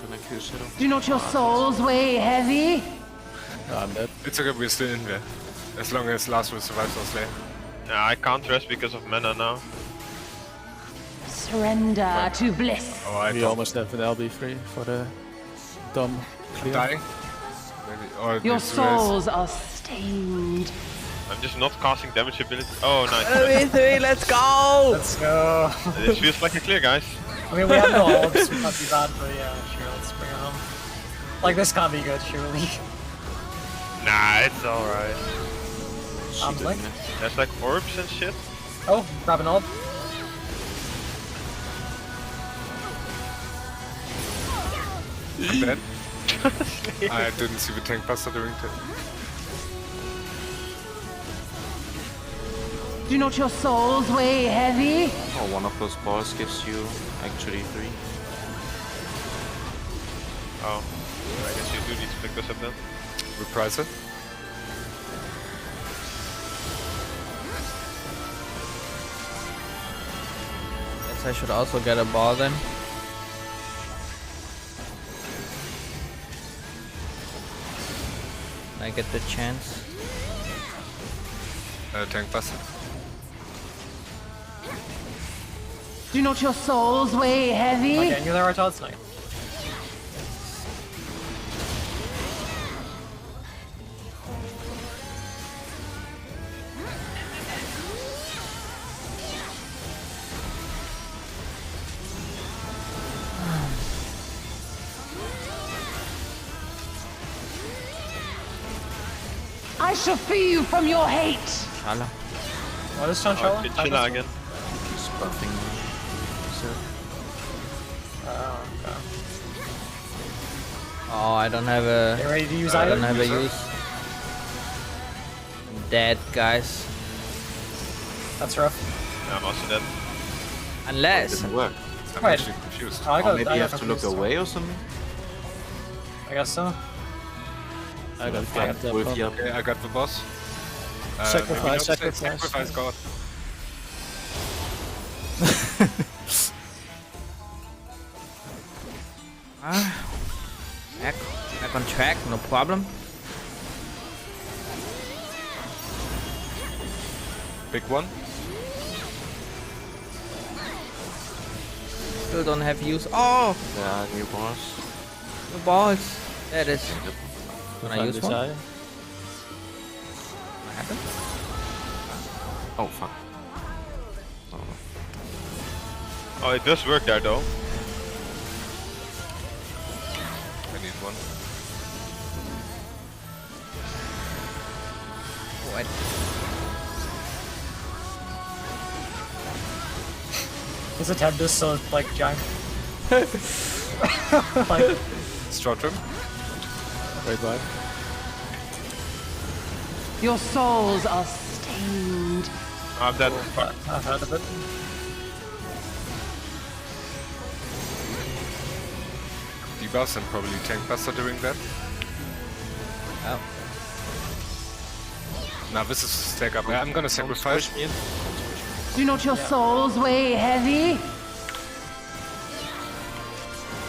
Gonna kill Shadow. Do not your souls weigh heavy? No, I'm dead. It's okay, we're still in there. As long as last one survives our slay. Yeah, I can't rest because of mana now. Surrender to bliss. Oh, I We thought almost have an LB3 for the dumb clear. dying. Maybe, or Your this souls are stained. I'm just not casting damage ability. Oh, nice. LB3, let's go! Let's go. This feels like a clear, guys. I mean, we have no orbs, we can't be bad, but yeah, sure, let's bring it home. Like, this can't be good, surely. Nah, it's alright. She Arms didn't length. it. There's like orbs and shit. Oh, grab an orb. I'm dead. I didn't see the tank buster doing it. Do not your souls weigh heavy? Oh, one of those balls gives you actually 3. Oh, I guess you do need to pick this up then. Reprise it. Guess I should also get a ball then. I get the chance. Tank buster. Do not your souls weigh heavy? Okay, you're there right towards tonight. I shall free you from your hate. Chala. What is Chanchella? Chinchilla again. He's buffing me. Oh, okay. Oh, I don't have a. You ready to use I item? don't have a use. I'm dead, guys. That's rough. Yeah, I'm also dead. Unless. Didn't work. I'm Wait. actually confused. Oh, I Or got, maybe I you got have to look confused. away or something? I guess so. I got I fucked got up. With your Okay, I got the boss. Sacrifice, maybe not sacrifice. Sacrifice God. Back on track, no problem. Big one. Still don't have use. Oh, Yeah, new boss. the balls. There it is. Can I Find use this one? eye. What happened? Oh, fuck. Oh, it does work there though. I need one. What? His attempt is so like jank. Like, Stratrum. Wait, why? Your souls are stained. I'm dead. Fuck. I've heard of it. Debuffs and probably tank buster doing that. Oh. Now this is stack up. I'm gonna sacrifice. Push me in. Do not your souls weigh heavy?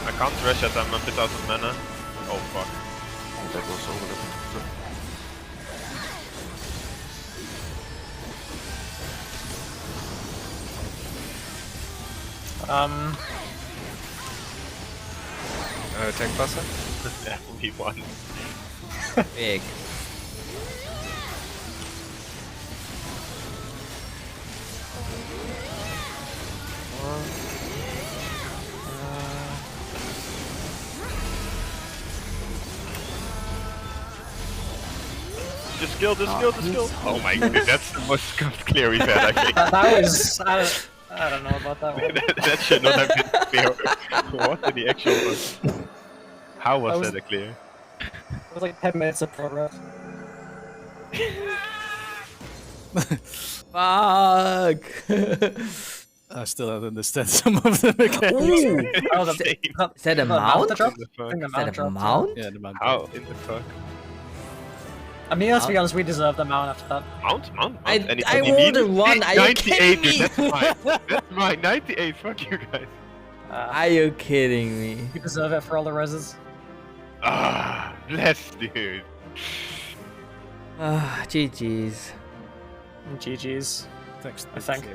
I can't rush it, I'm a bit out of mana. Oh fuck. Oh, that was over the... Tank buster. Definitely one. Big. The skill, the skill, the skill. Oh my god, that's the most scuffed clear we've had, I think. That was. I don't know about that one. that should not have been clear. What did the actual was? How was That was- that a clear? It was like 10 minutes of progress. Fuck. I still don't understand some of the mechanics. Oh, the, Same. Is that a the mount? that dropped? The I fuck? think the Is mount that a dropped. mount? Yeah, the mount. How in the fuck? I mean, let's be honest, we deserve the mount after that. Mount? I Anything you rolled need? a 1, are you 98, kidding me? dude, that's mine. That's mine, 98, fuck you guys. Are you kidding me? We deserve it for all the reses. Ah, bless, dude. Ah, GG's. GG's. Thanks. I think.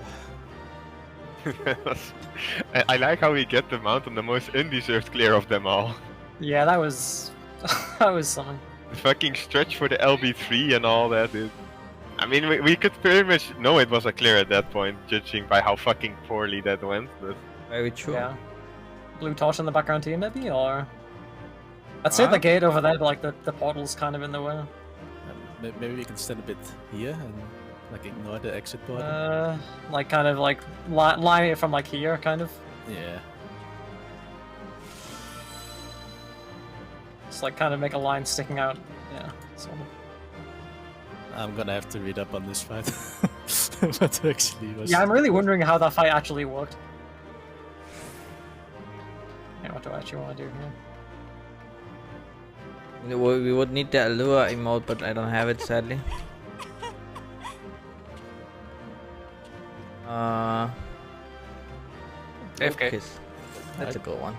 I like how we get the mount on the most undeserved clear of them all. Yeah, that was. That was something. The fucking stretch for the LB3 and all that, dude. I mean, we could pretty much know it was a clear at that point, judging by how fucking poorly that went, but... Very true. Yeah. Blue torch in the background team, maybe? Or. I'd say the gate over there, but like the portal's kind of in the way. Maybe we can stand a bit here and like ignore the exit board. Like kind of like line it from like here, kind of. Yeah. Just like kind of make a line sticking out. Yeah. Sort of. I'm gonna have to read up on this fight. What actually was. Yeah, I'm really wondering how that fight actually worked. Yeah, what do I actually want to do here? We would need the allure emote, but I don't have it sadly. AFK. Kiss. That's a good one.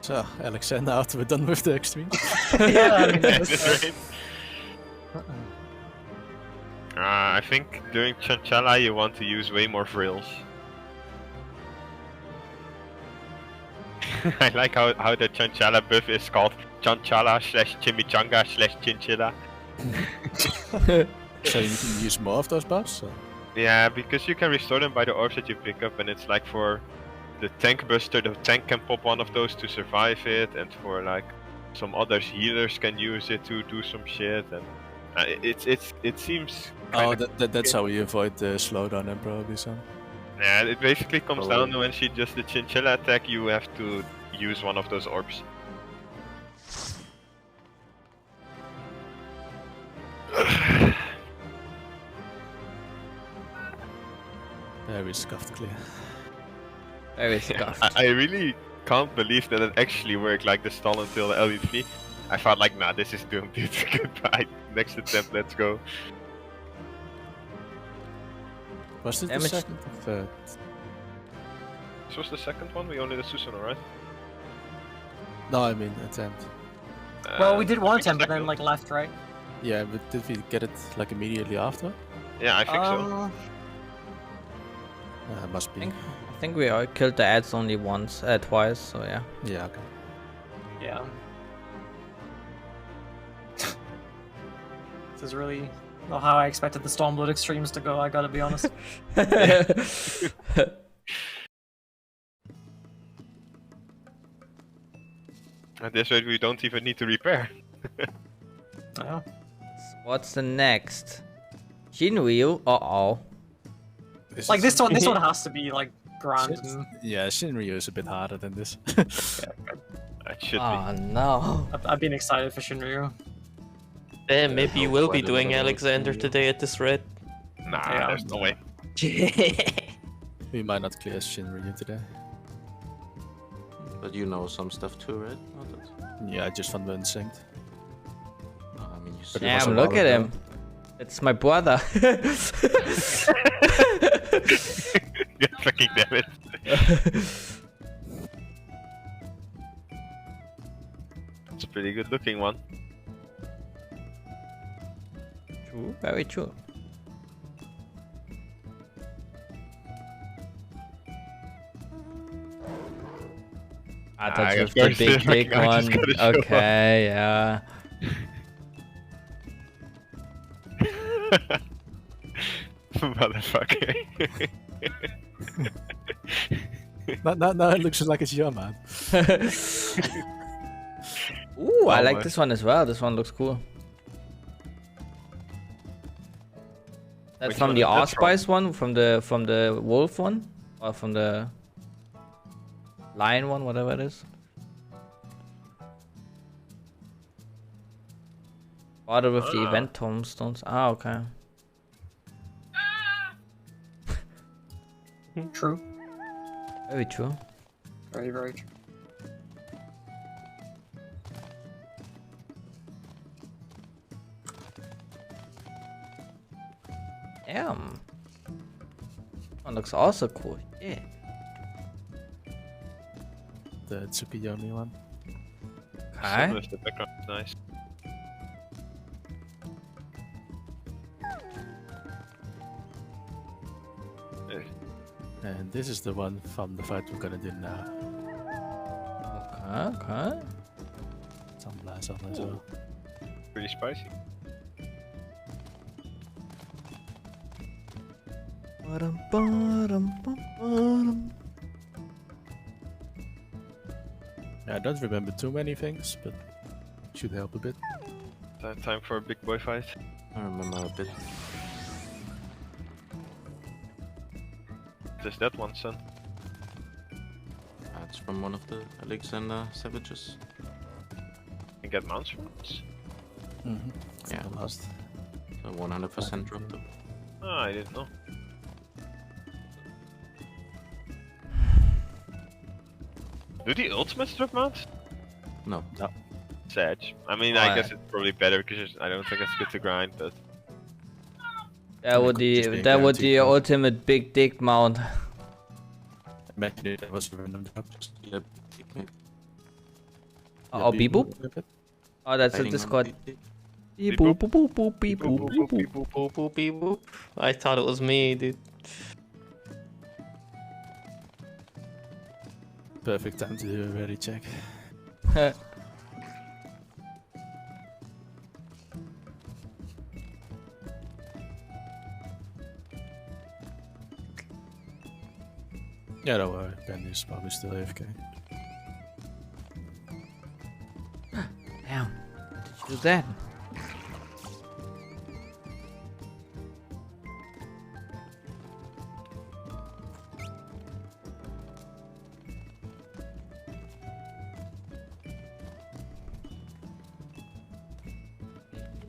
So, Alexander, after we're done with the extreme. Yeah, I mean, That's right. I think during Chanchala you want to use way more frills. I like how the Chanchala buff is called Chanchala / Chimichanga / Chinchilla. So you can use more of those buffs? Or? Yeah, because you can restore them by the orbs that you pick up, and it's like for the tank buster, the tank can pop one of those to survive it, and for like some other healers can use it to do some shit, and it seems. Oh, that's how we avoid the slowdown and probably some. Yeah, it basically comes down to when she does the chinchilla attack, you have to use one of those orbs. Very scuffed clear. Very scuffed. I really can't believe that it actually worked, like the stall until the LE3. I thought like, nah, this is doomed, dude. Goodbye. Next attempt, let's go. Was it the second or third? This was the second one, we only did Susano, right? No, I mean attempt. well, we did one attempt, but then like left, right? Yeah, but did we get it like immediately after? Yeah, I think so. Must be. I think we all killed the ads only once, twice, so yeah. Yeah, okay. Yeah. This is really not how I expected the Stormblood extremes to go, I gotta be honest. At this rate, we don't even need to repair. Yeah. What's the next? Shinryu? Uh-oh. Like this one has to be like grand. Yeah, Shinryu is a bit harder than this. That should Oh no. I've been excited for Shinryu. Maybe you will be doing Alexander today at this rate. Nah, Yeah. there's no way. We might not clear Shinryu today. But you know some stuff too, right? Yeah, I just found Unsynced. I mean, you But it was a Damn, while look at ago. him. It's my brother. God fucking damn it. It's a pretty good looking one. True, very true. I I thought you got the first big, in, big like, I one. just gotta show up. Okay, yeah. Motherfucker. Now it looks like it's your man. Ooh, I like my. this one as well. This one looks cool. That's Which from one the is that from? Allspice one, from the wolf one, or from the lion one, whatever it is. Order with the event tombstones. Ah, okay. True. Very true. Very, very true. Damn. One looks also cool. Yeah. The Tsukiyomi one. Okay. Some of the background is nice. And this is the one from the fight we're gonna do now. Okay. Some blast on as well. Pretty spicy. I don't remember too many things, but should help a bit. Time for a big boy fight. I remember a bit. Just that one, son. That's from one of the Alexander Savages. You get mounts from us? Yeah, The last. so 100% drop them. Ah, I didn't know. Do the ultimates drop mounts? No. Sad. I mean, I guess it's probably better because I don't think it's good to grind, but... That would the ultimate big dick mount. Imagine it was a random drop. Yep. Oh, beep boop? Oh, that's a Hiding on Discord. beep. Beep boop boop boop boop beep boop boop boop. Boop, boop, boop, beep, boop. I thought it was me, dude. Perfect time to do a ready check. Yeah, don't worry. Ben is probably still AFK. Damn. How did you do that?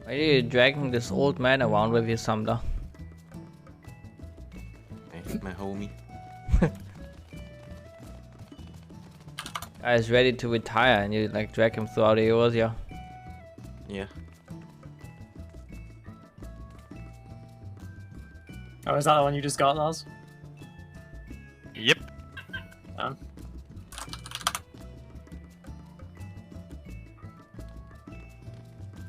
Why are you dragging this old man around with your Sumler? Hey, my homie. Guy is ready to retire and you like drag him throughout the Eurasia. Yeah. Oh, is that the one you just got, Lars? Yep. Damn.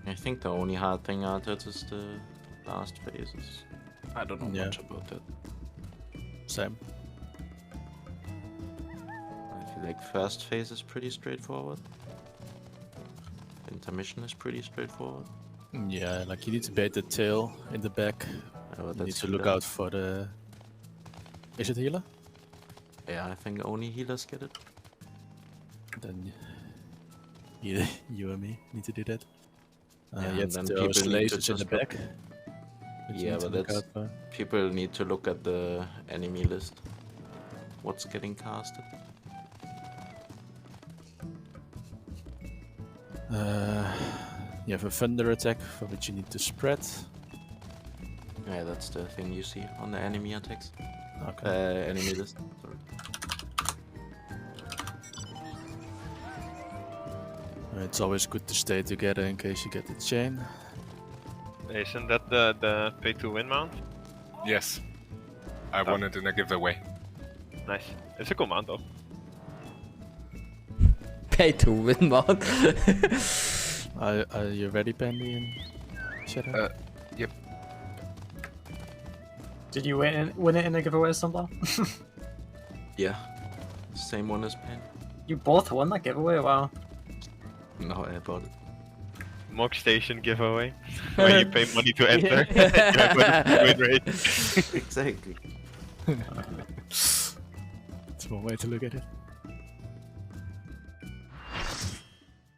I think the only hard thing out there is the last phases. I don't know Yeah. much about that. Same. I feel like first phase is pretty straightforward. Intermission is pretty straightforward. Yeah, like you need to bait the tail in the back. But You need that's to look healer. out for the... Is it healer? Yeah, I think only healers get it. Then you and me need to do that. Yeah, you have and then to people need to lasers in the just back. which you Yeah, need to but look that's out for. people need to look at the enemy list. What's getting casted? You have a thunder attack for which you need to spread. Yeah, that's the thing you see on the enemy attacks. Okay. Enemy list. Sorry. It's always good to stay together in case you get the chain. Isn't that the pay to win mount? Yes. I won it in a giveaway. Nice. It's a cool mount though. Pay to win mount. Are you ready, Pandy and Shadow? Yep. Did you win it in a giveaway or something? Yeah. Same one as Pen. You both won that giveaway? Wow. No, I bought it. Mock station giveaway. Where you pay money to enter. You have a win rate. Exactly. It's one way to look at it.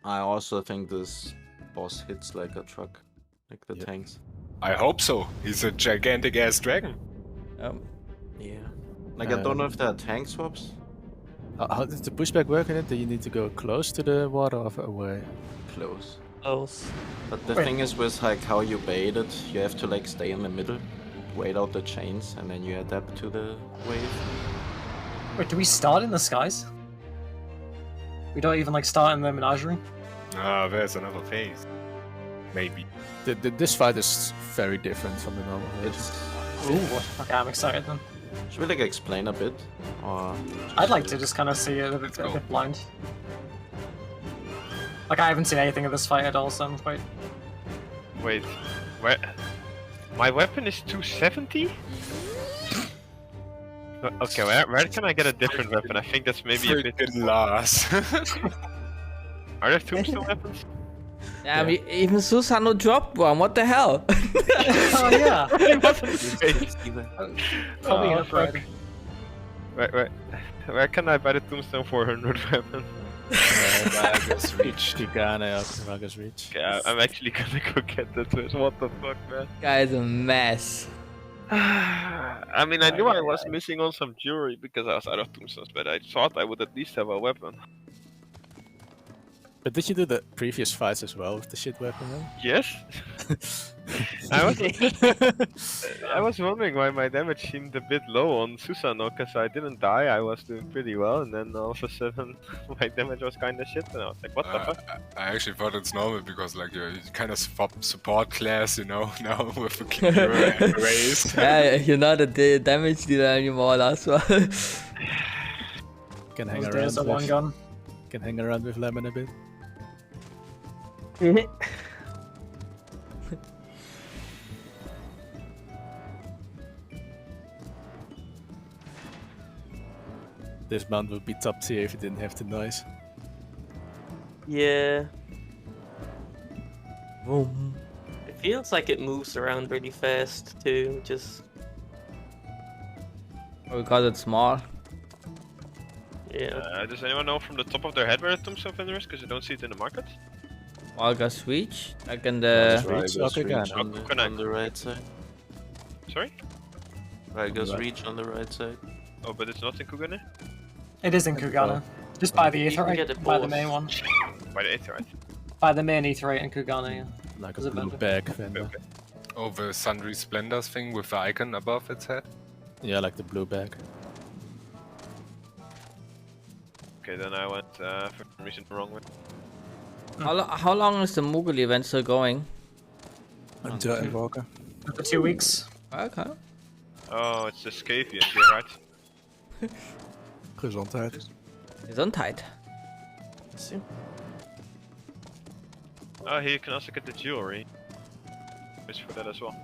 I also think this boss hits like a truck. Like the tanks. I hope so. He's a gigantic ass dragon. Yeah. Like I don't know if there are tank swaps. How does the pushback work in it? Do you need to go close to the water or away? Close. Close. But the Wait. thing is with like how you bait it, you have to like stay in the middle, wait out the chains, and then you adapt to the wave. Wait, do we start in the skies? We don't even like start in the menagerie? Ah, there's another phase. Maybe. This fight is very different from the normal version. It's Okay, I'm excited then. should we like explain a bit, or I'd like to just kind of see it a bit blind. Like, I haven't seen anything of this fight at all, so I'm quite... Wait, where? My weapon is 270? Okay, where can I get a different weapon? I think that's maybe a bit... Freaking Lars. Are there tombstone weapons? Yeah, I mean, even Susano dropped one. What the hell? Oh yeah. It wasn't great. Probably Oh, an upgrade. Wait. Where can I buy the Tombstone 400 weapon? Ragas reach. Kigane up Ragas reach. Okay, I'm actually gonna go get that. What the fuck, man? Guy's a mess. I mean, I knew I was missing on some jewelry because I was out of tombstones, but I thought I would at least have a weapon. But did you do the previous fights as well with the shit weapon then? Yes. I was wondering why my damage seemed a bit low on Susano, because I didn't die, I was doing pretty well, and then all of a sudden my damage was kinda shit, and I was like, what the fuck? I actually thought it's normal because like you kind of support class, you know, now with the Kira raised. Yeah, you're not a damage dealer anymore, that's why. Can hang Those around days are long with, gone. can hang around with Lemon a bit. This mount would be top tier if it didn't have the noise. Yeah. Boom. It feels like it moves around really fast too, just Because it's small. yeah. Does anyone know from the top of their head where the tombstone vendor is? Because I don't see it in the market. Walga's reach. Like in the. Reach, okay, reach gun. on the right side. Sorry? Ragas Right. reach on the right side. Oh, but it's not in Kugane? It is in Kugana. Just by the You can Aetherite, get it by the both. main one. By the Aetherite. By the main Aetherite in Kugana, yeah. Like Is a it blue vendor? bag vendor. Okay. Oh, the Sundry Splendors thing with the icon above its head. Yeah, like the blue bag. Okay, then I went for some reason the wrong way. How long is the Mughal event still going? Until Invoker. For 2 weeks. Okay. Oh, it's the Scavian here, right? Gezondheid. Gesundheit. See? Oh, here you can also get the jewelry. Wish for that as well.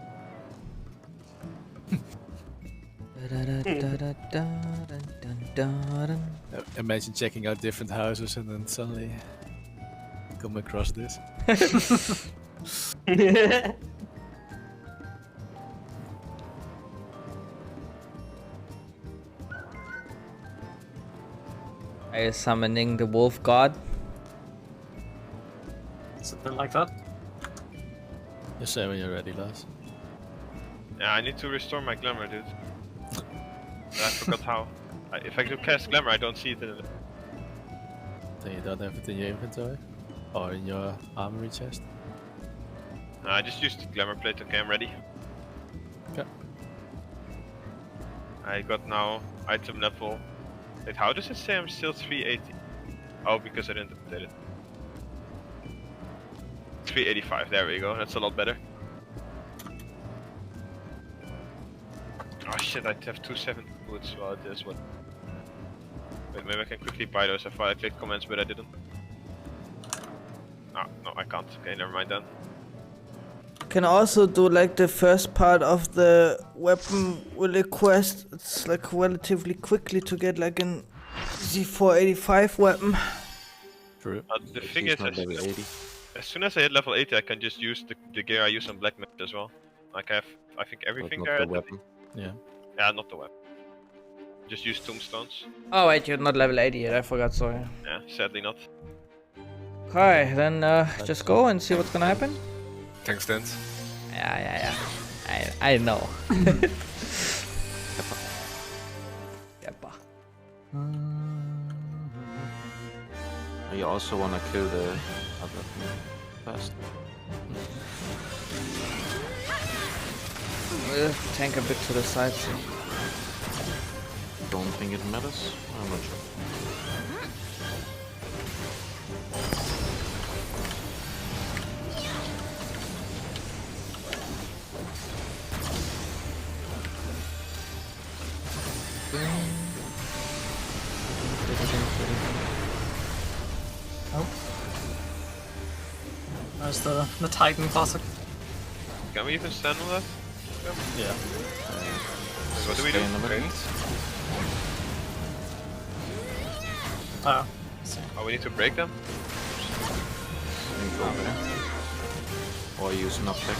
Imagine checking out different houses and then suddenly come across this. I is summoning the wolf god. Something like that. Just say when you're ready, Lars. Yeah, I need to restore my glamour, dude. I forgot how. If I do cast glamour, I don't see it in the... Then you don't have it in your inventory? Or in your armory chest? I just used the glamour plate, okay, I'm ready. Okay. I got now item level... Wait, how does it say I'm still 380? Oh, because I didn't update it. 385, there we go, that's a lot better. Oh shit, I have 270 boots, well it is what... Wait, maybe I can quickly buy those. I thought I clicked comments, but I didn't. Ah, no, I can't. Okay, never mind then. Can also do like the first part of the weapon with a quest. It's like relatively quickly to get like an Z485 weapon. True. The thing is, not level 80. as soon as I hit level 80, I can just use the gear I use on Black Mage as well. Like I have, I think But everything not there. the at the- weapon. Yeah. Yeah, not the weapon. Just use tombstones. Oh wait, you're not level 80 yet, I forgot, sorry. Yeah, sadly not. Okay, then just go and see what's gonna happen. Thanks, Dance. Yeah. I know. Yeppa. You also wanna kill the other first. Tank a bit to the side. So. Don't think it matters. I'm not sure. Oh. There's the Titan classic. Can we even stand on that? Yeah. What do we do? Stay in the middle. Oh. Oh, we need to break them? Okay. Or use knockback.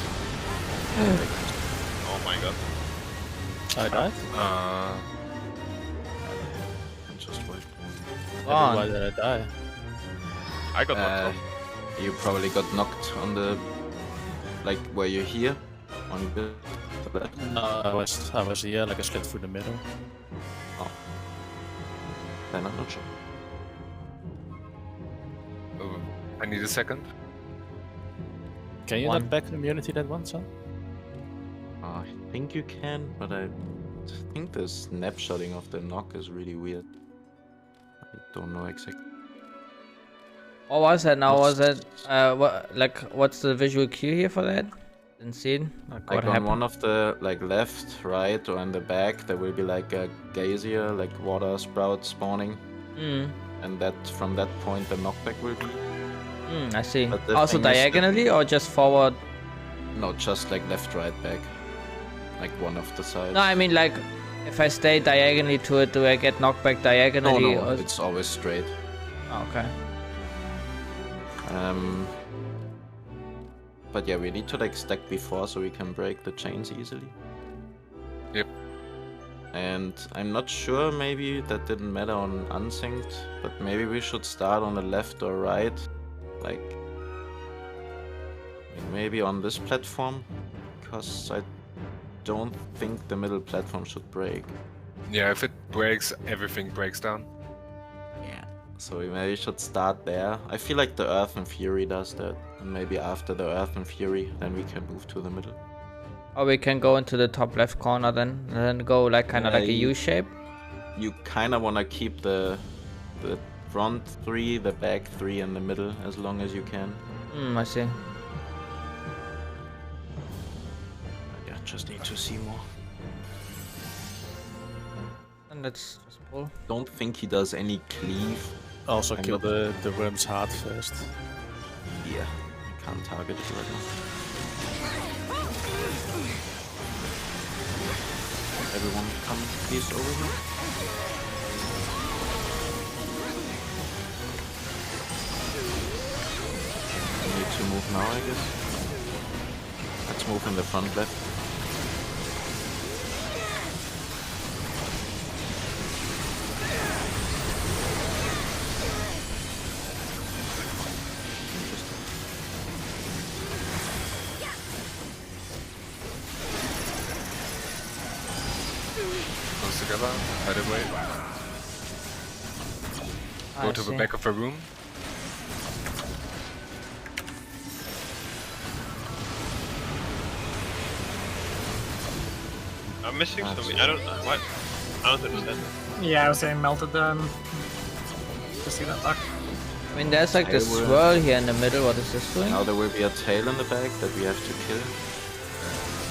Oh my god. I died? Just wait. Why did I die? I got knocked off. You probably got knocked on the... like where you're here. On the left. No, I was here, like I slid through the middle. Oh. Then I'm not sure. Oh, I need a second. Can you knock back immunity that once, huh? I think you can, but I think the snapshotting of the knock is really weird. I don't know exactly. What was that now? Was that what's the visual cue here for that? Didn't see it. Like what Like on happened? one of the like left, right, or in the back, there will be like a geyser, like water sprout spawning, and that from that point the knockback will be. I see. But the Also thing is that- diagonally or just forward? No, just like left, right, back, like one of the sides. No, I mean like if I stay diagonally to it, do I get knocked back diagonally? No, or... it's always straight. Oh, okay. But yeah, we need to like stack before so we can break the chains easily. Yep. And I'm not sure, maybe that didn't matter on unsynced, but maybe we should start on the left or right, like maybe on this platform, because I don't think the middle platform should break. Yeah, if it breaks, everything breaks down. Yeah. So we maybe should start there. I feel like the Earth and Fury does that, and maybe after the Earth and Fury, then we can move to the middle. Or we can go into the top left corner then, and then go like kind of like a U shape. You kind of want to keep the front 3, the back 3, and the middle as long as you can. I see. Yeah, just need to see more. And let's just pull. Don't think he does any cleave. Also I'm kill not- the worm's heart first. Yeah, I can't target it right now. Everyone come please over here. I need to move now, I guess. Let's move in the front left. Close together, by the way. Go to the back of the room. I'm missing something. I don't know what. I don't understand. Yeah, I was saying melted to see that back. I mean, there's like this I will- swirl here in the middle. What is this doing? Now there will be a tail in the back that we have to kill.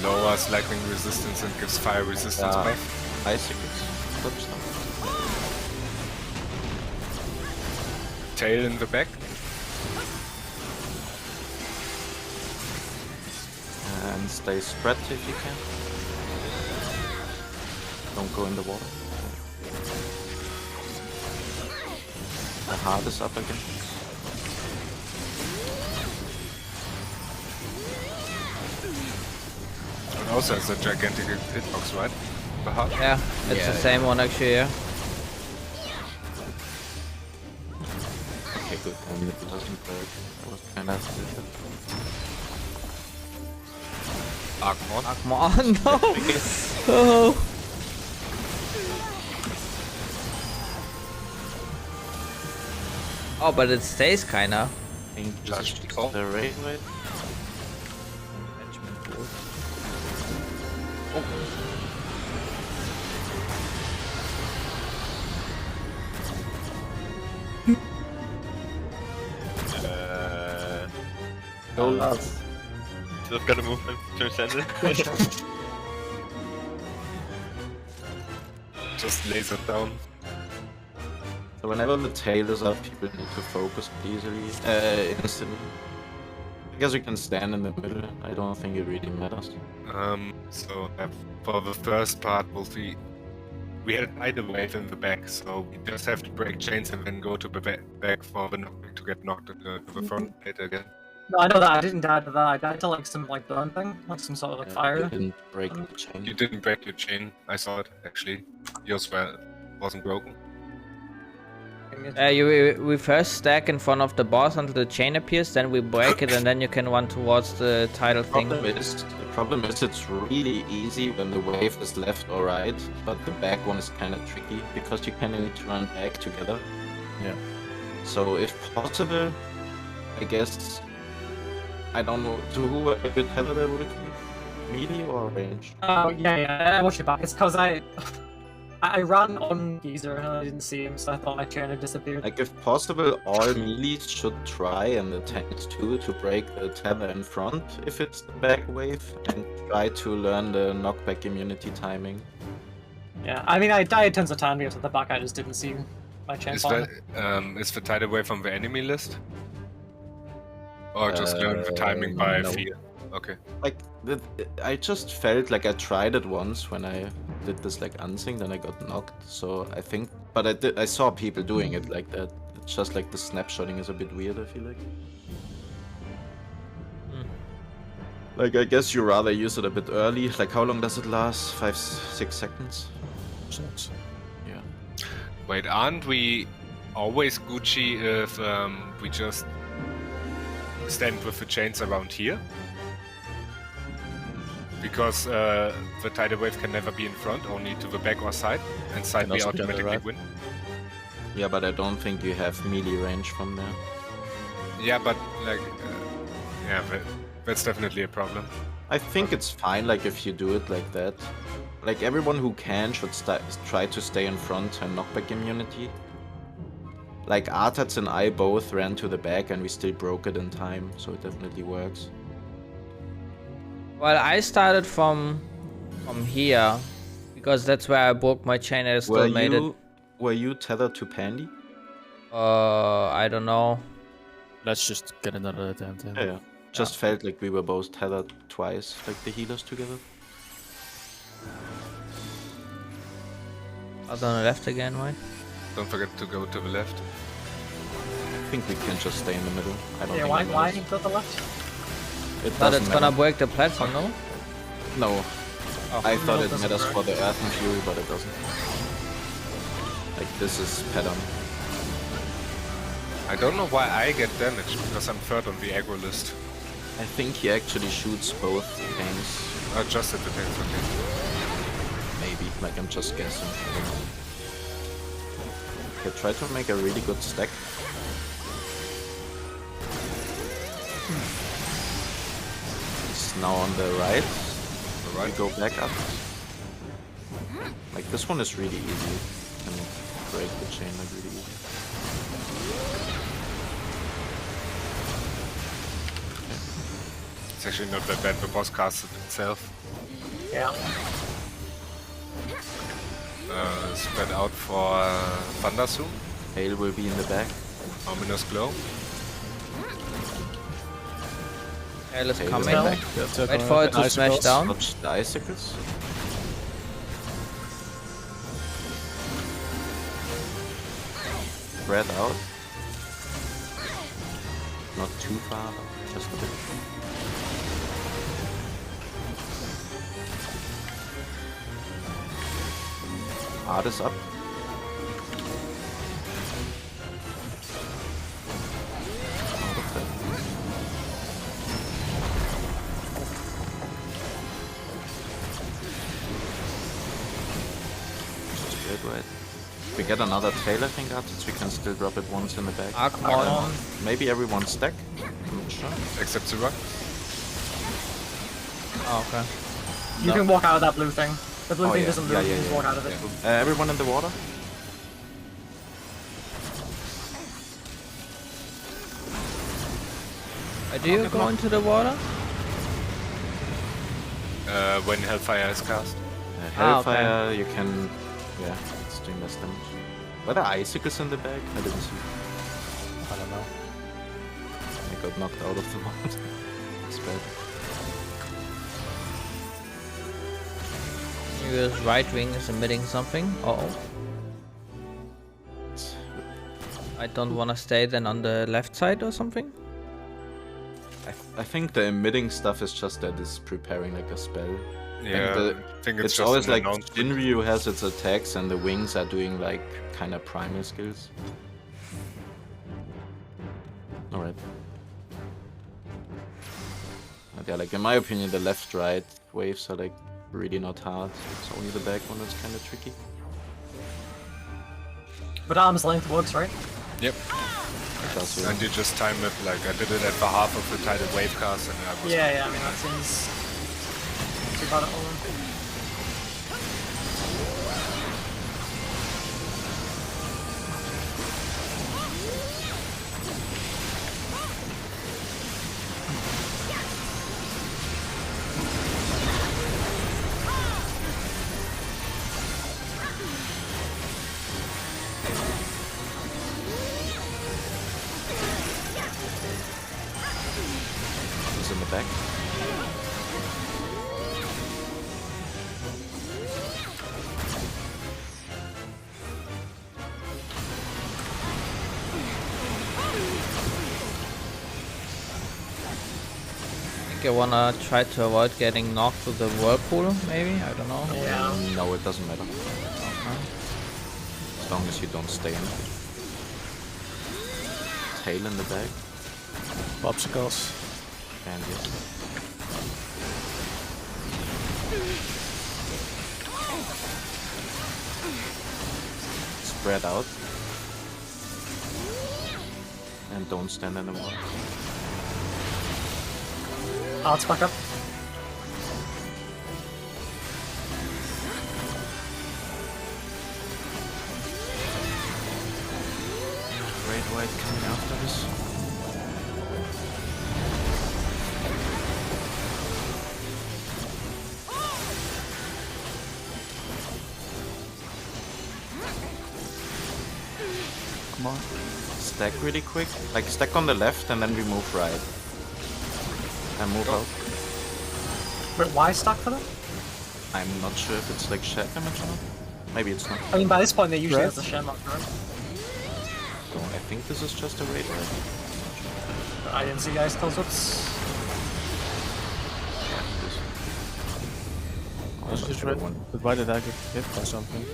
Lowers lightning resistance and gives fire resistance back. Icicles. Oops, no. Tail in the back. And stay spread if you can. Don't go in the water. The heart is up again. And also has a gigantic hitbox, right? The heart. Yeah, it's the same one actually. Yeah. Okay, good. And it doesn't break. That was kind of stupid. Archmon. Come on, no! Oh. Oh, but it stays kinda. I think Just just the raid rate. No love. Just got a movement. Transcend it. Just laser down. So whenever the tail is up, people need to focus easily, instantly. I guess we can stand in the middle. I don't think it really matters. So for the first part, we had either wave in the back, so we just have to break chains and then go to the back for the knockback to get knocked into the front plate again. No, I know that. I didn't die to that. I died to like some like burn thing, like some sort of like You fire. didn't break the chain. You didn't break your chain. I saw it actually. Yours wasn't broken. We first stack in front of the boss until the chain appears, then we break it, and then you can run towards the title thing. The problem is it's really easy when the wave is left or right, but the back one is kind of tricky because you kind of need to run back together. Yeah. So if possible, I guess, I don't know, to who a bit heavier there would it be? Melee or range? Oh yeah, I watched it back. It's because I ran on Geezer and I didn't see him, so I thought my chain had disappeared. Like, if possible, all melees should try, and the tanks too, to break the tether in front if it's the back wave, and try to learn the knockback immunity timing. Yeah, I mean, I died tons of times because at the back I just didn't see my chain Is falling. the tidal wave on the enemy list? Or just learn the timing by no. feel? Okay. Like, I just felt like I tried it once when I did this like unsynced and I got knocked, so I think, but I saw people doing it like that. It's just like the snapshotting is a bit weird, I feel like. Like, I guess you rather use it a bit early. Like, how long does it last? 5-6 seconds? 6. Yeah. Wait, aren't we always Gucci if we just stand with the chains around here? Because the tidal wave can never be in front, only to the back or side, and side And we also to the automatically right. win. Yeah, but I don't think you have melee range from there. Yeah, but like, yeah, that's definitely a problem. I think it's fine, like, if you do it like that. Like, everyone who can should try to stay in front and knockback immunity. Like, Artats and I both ran to the back and we still broke it in time, so it definitely works. Well, I started from here, because that's where I broke my chain and I still made it. Were you tethered to Pandy? I don't know. Let's just get another attempt in. Yeah. Just felt like we were both tethered twice, like the healers together. Out on the left again, right? Don't forget to go to the left. I think we can just stay in the middle. I don't Yeah, think why it why matters. to the left? It But doesn't it's gonna matter. break the platform, no? No. Oh. I thought No, it it doesn't matters work. for the Earth and Fury, but it doesn't. Like, this is pattern. I don't know why I get damaged, because I'm third on the aggro list. I think he actually shoots both tanks. Just at the tanks, okay. Maybe. Like, I'm just guessing. I don't know. Okay, try to make a really good stack. It's now on the right. We go back up. Like, this one is really easy. You can break the chain like really easy. It's actually not that bad, the boss casted itself. Yeah. Spread out for Thunder soon. Hail will be in the back. Ominous glow. Hail is Hail is coming. back. Wait for it to smash down. Touch the icicles. Spread out. Not too far, just a bit. Art is up. Out of that. Straight right. If we get another tail, I think, Artist, we can still drop it once in the back. Archmon. Maybe everyone stack. I'm not sure. Except Zura. Oh, okay. You can walk out of that blue thing. The blue Oh, thing yeah. doesn't move, Yeah, you yeah, just yeah. walk out of it. Everyone in the water? Do you go into the water? When Hellfire is cast. Hellfire, you can... Yeah, it's doing less damage. Were there icicles in the bag? I didn't see. I don't know. I got knocked out of the water. It's bad. Your right wing is emitting something. Uh-oh. I don't want to stay then on the left side or something. I think the emitting stuff is just that it's preparing like a spell. Yeah, I think it's just always an like announcement. Shinryu has its attacks and the wings are doing like kind of primal skills. Alright. But yeah, like in my opinion, the left-right waves are like really not hard. It's only the back one that's kind of tricky. But arm's length works, right? Yep. And you just time it like I did it at the half of the tidal wave cast and I was Yeah, I mean that seems too bad at all. In the back. I think I wanna try to avoid getting knocked to the whirlpool, maybe? I don't know. Yeah. No, it doesn't matter. As long as you don't stay in it. Tail in the back. Popsicles. And yes. Spread out. And don't stand in the wall. Art's back up. Great white coming after this. Come on. Stack really quick. Like stack on the left and then we move right. And move out. Wait, why stack for that? I'm not sure if it's like shed damage or not. Maybe it's not. I mean, by this point they usually have the share mark, right? So I think this is just a raid right? I didn't see guys close ups. Yeah, this. That's just red one. But why did I get hit by something?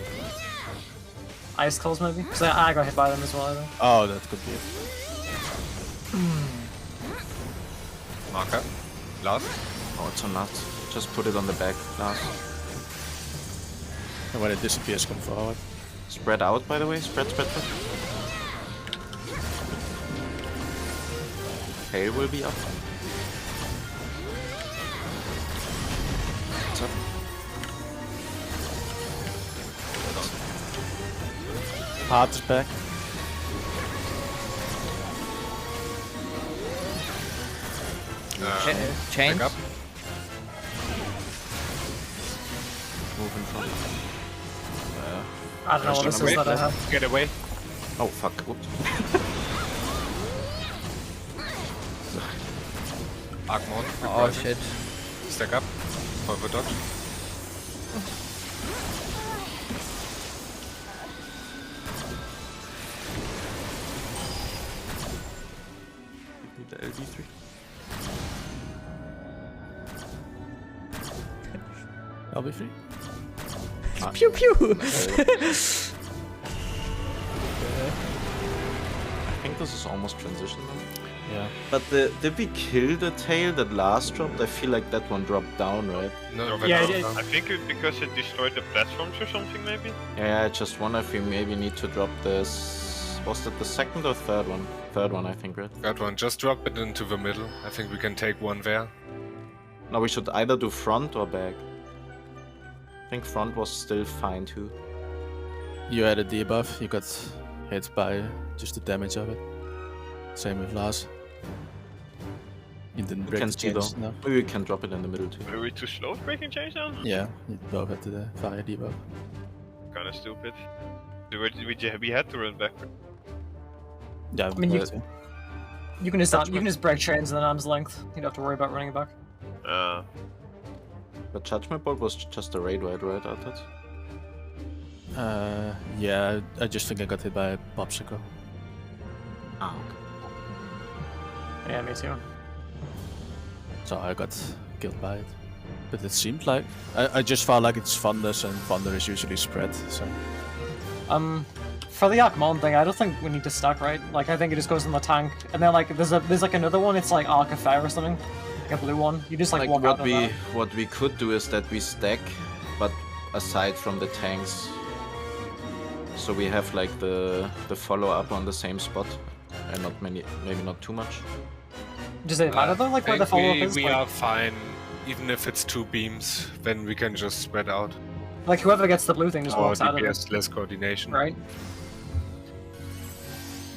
Ice close maybe? Because I got hit by them as well, I think. Oh, that could be it. marker. Last. Oh, it's a nut. Just put it on the back, last. And when it disappears, come forward. Spread out, by the way. Spread. Tail will be up. What's up? Heart is back. Change. Up. Move in front. I don't know what this is that I have. Get away. Oh, fuck. Whoops. Archmon. Oh shit. Stack up. Forward dodge. Need the LD3. I'll be free. Pew pew! I think this is almost transition now. Yeah. But did we kill the tail that last dropped? I feel like that one dropped down, right? No, Yeah, it did. I think it, because it destroyed the platforms or something, maybe? Yeah, I just wonder if we maybe need to drop this. Was it the second or third one? Third one, I think, right? That one. Just drop it into the middle. I think we can take one there. No, we should either do front or back. I think front was still fine too. You had a debuff, you got hit by just the damage of it. Same with Lars. You didn't break can the see though. chains enough. Maybe we can drop it in the middle too. Are we too slow with breaking chains down? Yeah, you both had the fire debuff. Kinda stupid. We had to run back. Yeah, I mean, you but- can just break chains and then arm's length. You don't have to worry about running it back. But Judgment Bolt was just a raid ride, right? I thought. yeah, I just think I got hit by a popsicle. Ah, okay. Yeah, me too. So I got killed by it. But it seemed like I just felt like it's Thunders, and Thunder is usually spread. So For the Akmon thing, I don't think we need to stack, right? Like, I think it just goes in the tank, and then like there's like another one. It's like Arc of Fire or something, like a blue one. You just like walk out of that. What we could do is that we stack, but aside from the tanks, so we have like the follow up on the same spot, and not maybe not too much. Does it matter though, like where the follow up is? We Like, are fine, even if it's 2 beams. Then we can just spread out. like whoever gets the blue thing just Or walks out of it, DPS, less coordination. right?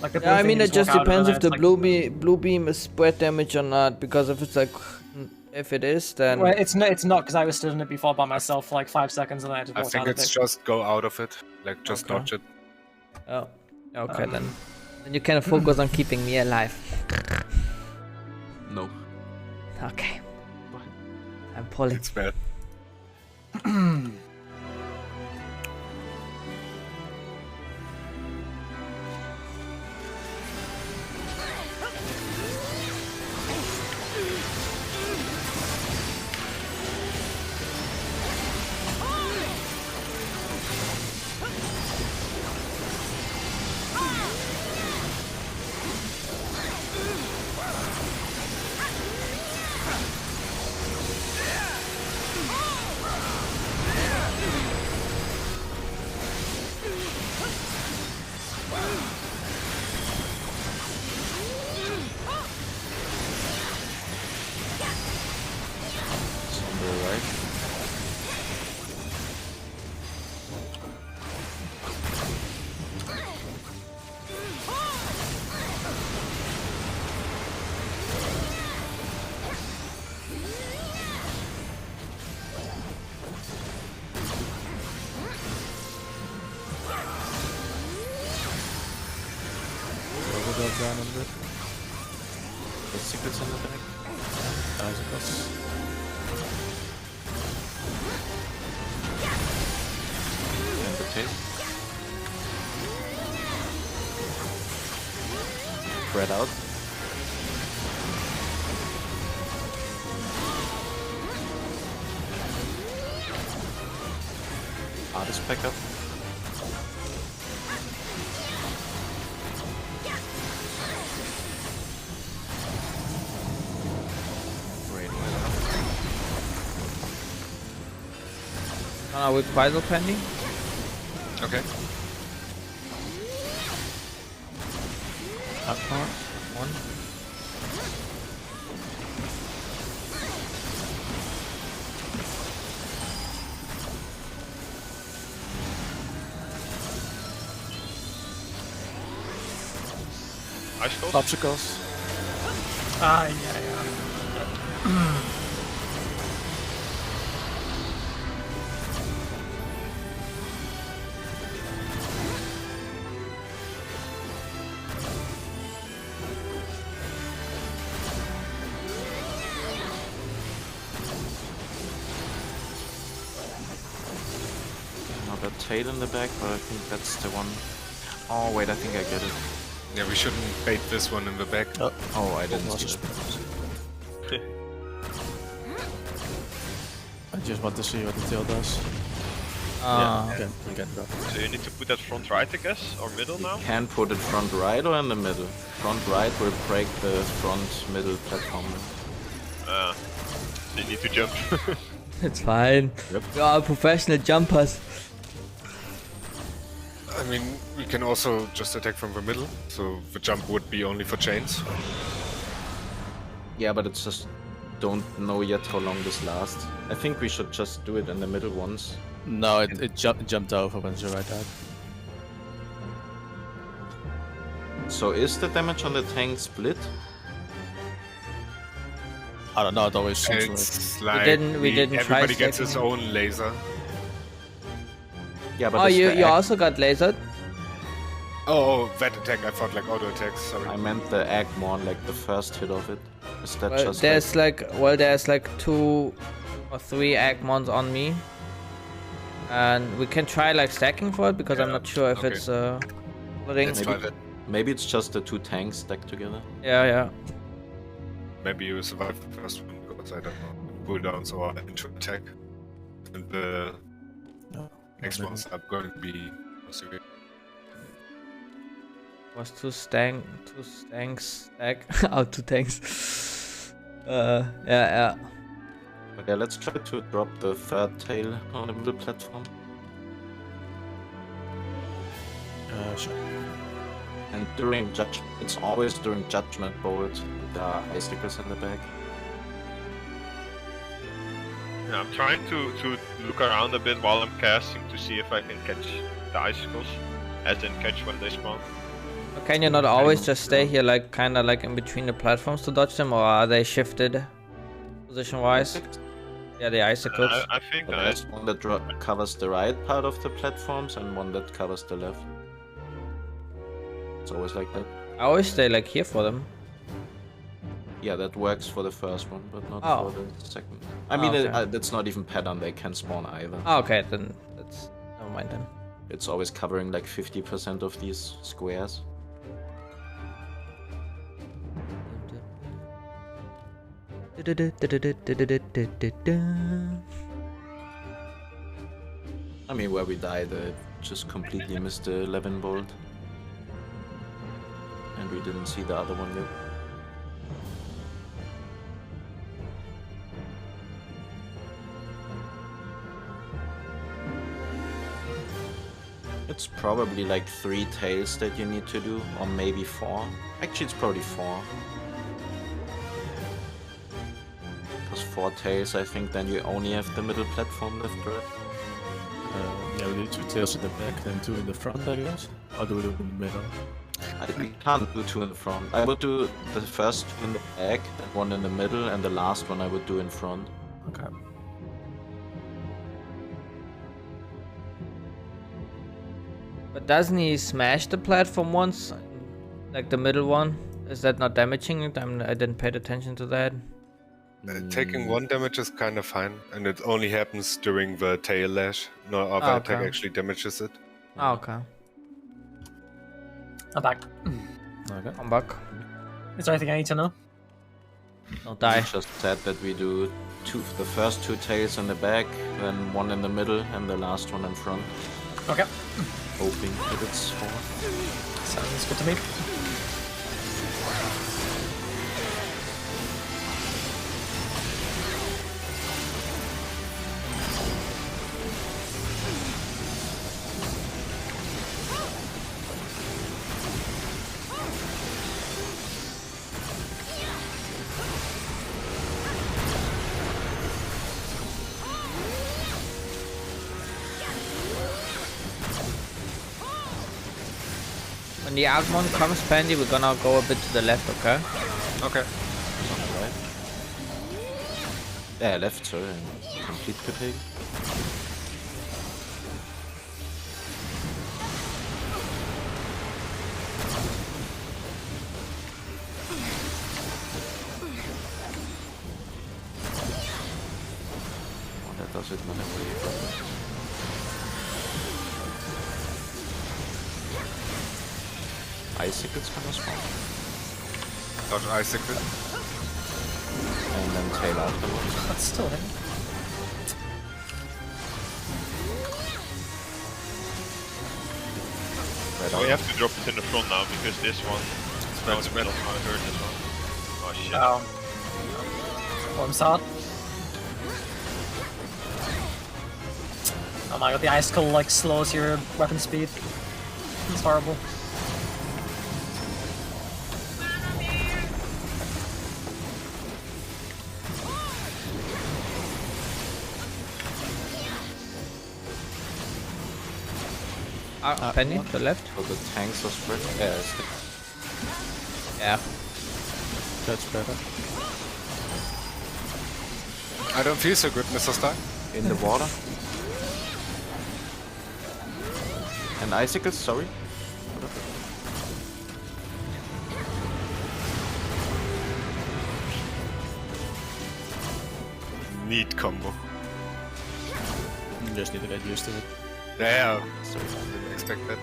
Like the blue Yeah, I thing, mean you it just walk out of depends it, if the it's like- blue beam is spread damage or not. Because if it's like, if it is, then Well, it's not because I was stood in it before by myself for like 5 seconds and then I just I walked think out of it's it. just go out of it, like just Okay. dodge it. oh, okay then you can focus on keeping me alive. No. Okay. I'm pulling. It's bad. Somewhere right. Overbuild down a bit. The secrets in the back. Icicles. And the tail. Spread out. Artist back up. Rain went up. Are we Quasar pending? Okay. Akmon. One. Icicles? Obstacles. Ah, yeah. Another tail in the back, but I think that's the one. Oh wait, I think I get it. Yeah, we shouldn't bait this one in the back. Oh, I didn't was see a it. I just want to see what the tail does. You can go. So you need to put that front right, I guess, or middle now? Can put it front right or in the middle. Front right will break the front middle platform. So you need to jump. It's fine. Yep. We are professional jumpers. I mean, we can also just attack from the middle, so the jump would be only for chains. Yeah, but it's just don't know yet how long this lasts. I think we should just do it in the middle once. No, it jumped over when you right out. So is the damage on the tank split? I don't know, it always seems like... It's like we didn't try everybody gets his stacking. own laser. Yeah, but Oh, it's you the also got lasered? Oh, that attack, I thought like auto attacks, sorry. I meant the Agmon, like the first hit of it. Is that Well, just there's there's like 2 or 3 Agmons on me. And we can try like stacking for it because I'm Yeah, not sure if okay. it's splitting. Let's try that. maybe it's just the two tanks stacked together? Yeah. Maybe you survive the first one because cooldowns, I don't know. Cooldowns or into attack. And the next ones are going to be more severe. Was two tanks stack. Oh, 2 tanks. Yeah. Okay, let's try to drop the third tail on the middle platform. Sure. And during it's always during Judgment Bolt, there are icicles in the back. Yeah, I'm trying to look around a bit while I'm casting to see if I can catch the icicles, as in catch when they spawn. Can you not always just stay here, like kind of like in between the platforms to dodge them, or are they shifted position-wise? Yeah, the icicles. I think there's one that covers the right part of the platforms and one that covers the left. It's always like that. I always stay like here for them. Yeah, that works for the first one, but not for the second. I mean, that's not even pattern, they can spawn either. Oh, okay, then that's... never mind then. It's always covering like 50% of these squares. I mean, where we died, just completely missed the 11 bolt. And we didn't see the other one yet. It's probably like 3 tails that you need to do, or maybe 4. Actually, it's probably 4. Because 4 tails, I think then you only have the middle platform left, right? Yeah, we do 2 tails in the back, then 2 in the front, I guess. Or do we do it in the middle? We can't do 2 in the front. I would do the first 2 in the back, then 1 in the middle, and the last one I would do in front. Okay. But doesn't he smash the platform once? Like the middle one? Is that not damaging it? I didn't pay attention to that. Taking 1 damage is kind of fine, and it only happens during the tail lash. No other attack actually damages it. Oh, okay. I'm back. Okay. I'm back. Is there anything I need to know? Don't die. I just said that we do the first 2 tails in the back, then 1 in the middle, and the last one in front. Okay. Hoping that it's 4. Sounds good to me. When the Agmon comes, Pandy, we're gonna go a bit to the left, okay? Okay. Right. Yeah, left, sorry. Complete fatigue. Oh, that does it not really. Icicles can spawn. Dodge icicle. And then tail afterwards. That's still him. So we have to drop it in the front now because this one is not gonna hurt this one. Oh shit. Worm's hard. Oh my god, the icicle like slows your weapon speed. It's horrible. Penny, to the left. So the tanks are spread. Yeah. That's better. I don't feel so good, Mr. Stark. In the water. And icicles, sorry. Neat combo. You just need to get used to it. Yeah, sorry, didn't expect that.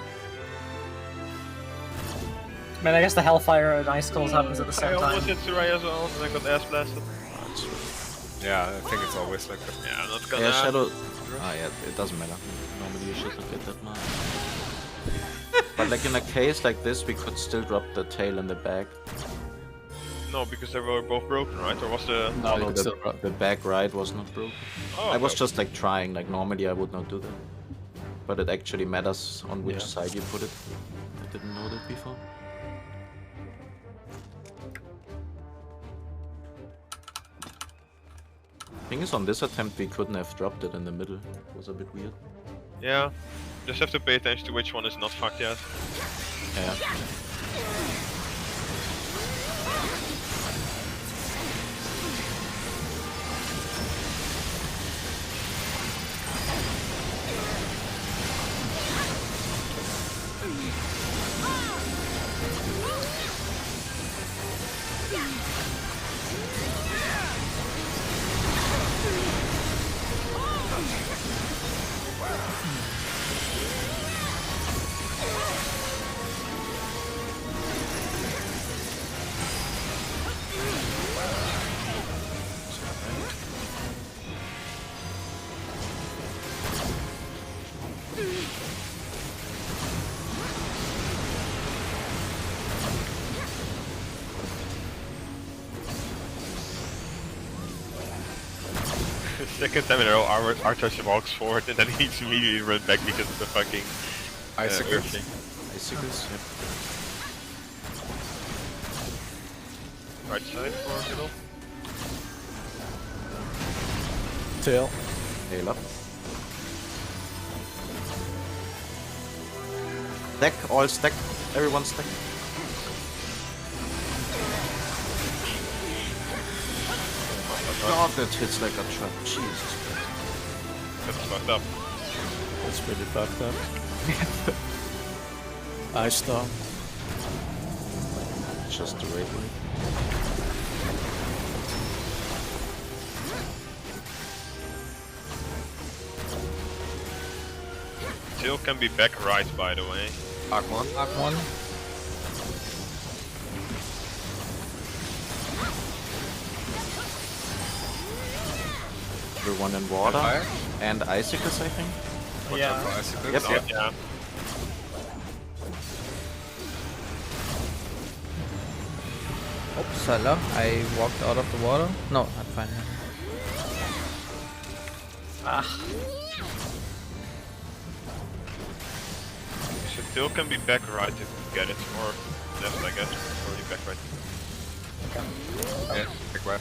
I mean, I guess the Hellfire and Icicles happens at the I same time. almost hit Soraya as well and I got ass blasted. Yeah, I think it's always like that. Yeah, I'm not gonna. Yeah, Shadow. Ah, yeah, it doesn't matter. Normally you shouldn't get that much. But like in a case like this, we could still drop the tail in the back. No, because they were both broken, right? Or was the... No, you No, can still run. the back right was not broken. Oh, I was okay. just like trying, like normally I would not do that. But it actually matters on which Yeah. side you put it. I didn't know that before. Thing is, on this attempt we couldn't have dropped it in the middle. It was a bit weird. Yeah. Just have to pay attention to which one is not fucked yet. Yeah. Second time in a row, Arthur walks forward and then he's immediately run back because of the fucking Icicle. earthing. Icicles, yep. Right side for middle. Tail. Tail up. Stack, all stack. Everyone stack. God, that hits like a trap. Jesus Christ. That's fucked up. That's pretty fucked up. Ice Storm. Just the right way. Tail can be back right, by the way. Arc 1. Arc 1. Everyone in water. Fire. And icicles, I think. Watch out for icicles. Yep, yep. Yeah. Oops, hello. I walked out of the water. No, I'm fine. Ah, So tail can be back right if you get it, or left, I guess. Or back right. Yeah, big web.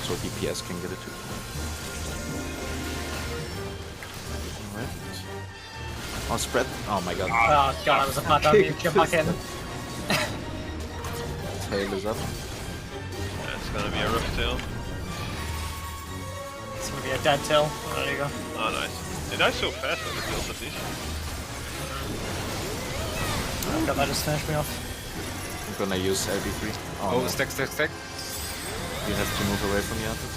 So DPS can get it too. Alright. Oh, spread. Oh my god. oh god, I was about to unmute. Get back in. Tail is up. Yeah, it's gonna be a rough tail. It's gonna be a dead tail. Oh, there you go. Oh, nice. It dies so fast on the tails at least. Oh god, that just finished me off. I'm gonna use LB3. Oh, no. stack, stack, stack. You have to move away from the other.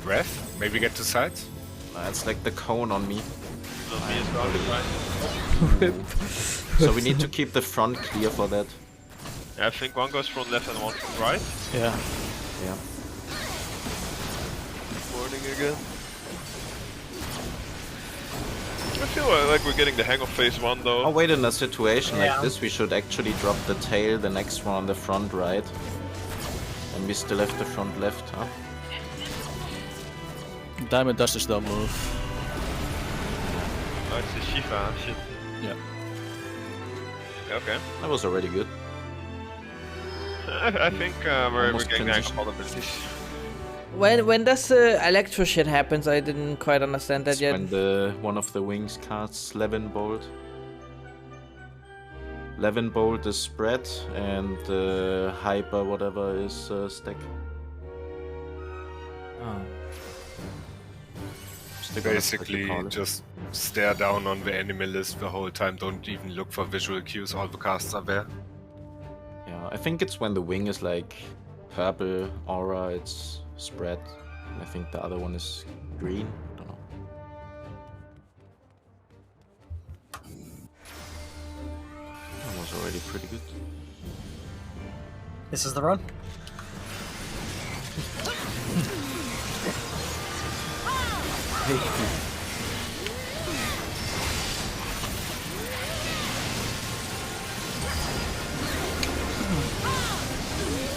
Ref. Maybe get to sides. It's like the cone on me. Not me as well, right? So we need to keep the front clear for that. Yeah, I think one goes from left and one from right. Yeah. Yeah. Warning again. I feel like we're getting the hang of phase 1 though. Oh wait, in a situation Yeah. like this, we should actually drop the tail, the next one on the front right. And we still have the front left, huh? Diamond does this dumb move. Oh, it's the Shiva, shit. Yeah. Okay. That was already good. I think we're Almost getting the hang of transition. all the abilities. When does electro shit happens? I didn't quite understand that It's yet. when the one of the wings casts Levin Bolt. Levin Bolt is spread and Hyper whatever is stack. Oh. Stick on it, what you Basically, call it. just stare down on the enemy list the whole time. Don't even look for visual cues. All the casts are there. Yeah, I think it's when the wing is like purple aura, it's spread. And I think the other one is green. I don't know. That was already pretty good. This is the run. I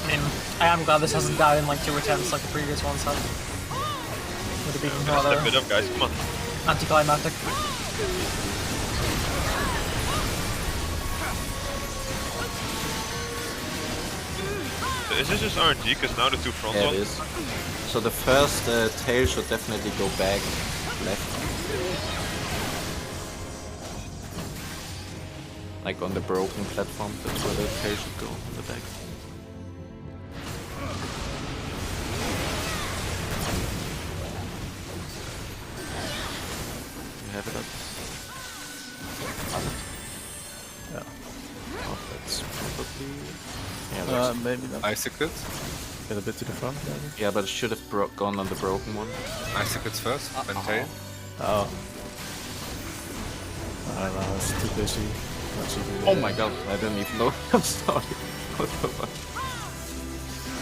mean, I am glad this hasn't died in like 2 attempts like the previous ones have. Would have been rather Step it up, guys. Come on. anticlimactic. So is this just RNG? Because now the two front Yeah, it ones. is. So the first tail should definitely go back left. Like on the broken platform, that's where the tail should go, in the back. You have it up? Yeah. Oh, that's probably... Yeah, that's... Maybe not. Icicles? Get a bit to the front, maybe? yeah, but it should have gone on the broken one. Icicles first, then tail. Oh. I don't know, it's too busy. Not even, Oh my god, I didn't even know. I'm sorry. What the fuck?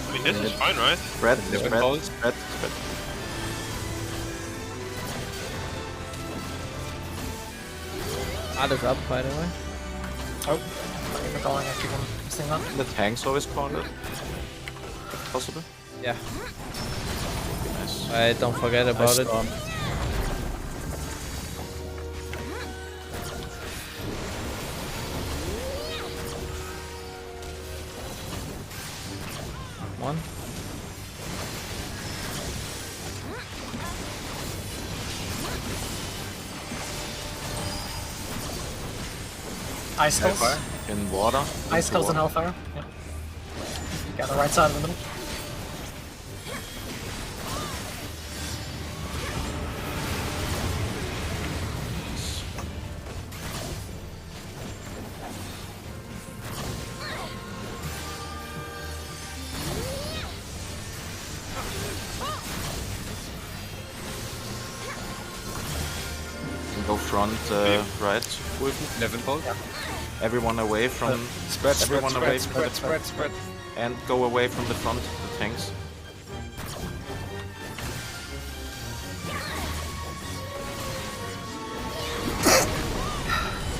I mean, this is fine, right? Spread, balls. spread. Art is up, by the way. Oh, I'm calling actually one thing up. The tank's always cornered. If possible. Yeah. Nice. Don't forget about it. Storm. One. Icicles. Hellfire. In water. Icicles and Hellfire. Yeah. Got the right side of the middle. Go front, right. With 11 bolt. everyone away from. Spread, spread, everyone away spread, from spread, spread, spread. and go away from the front, the tanks.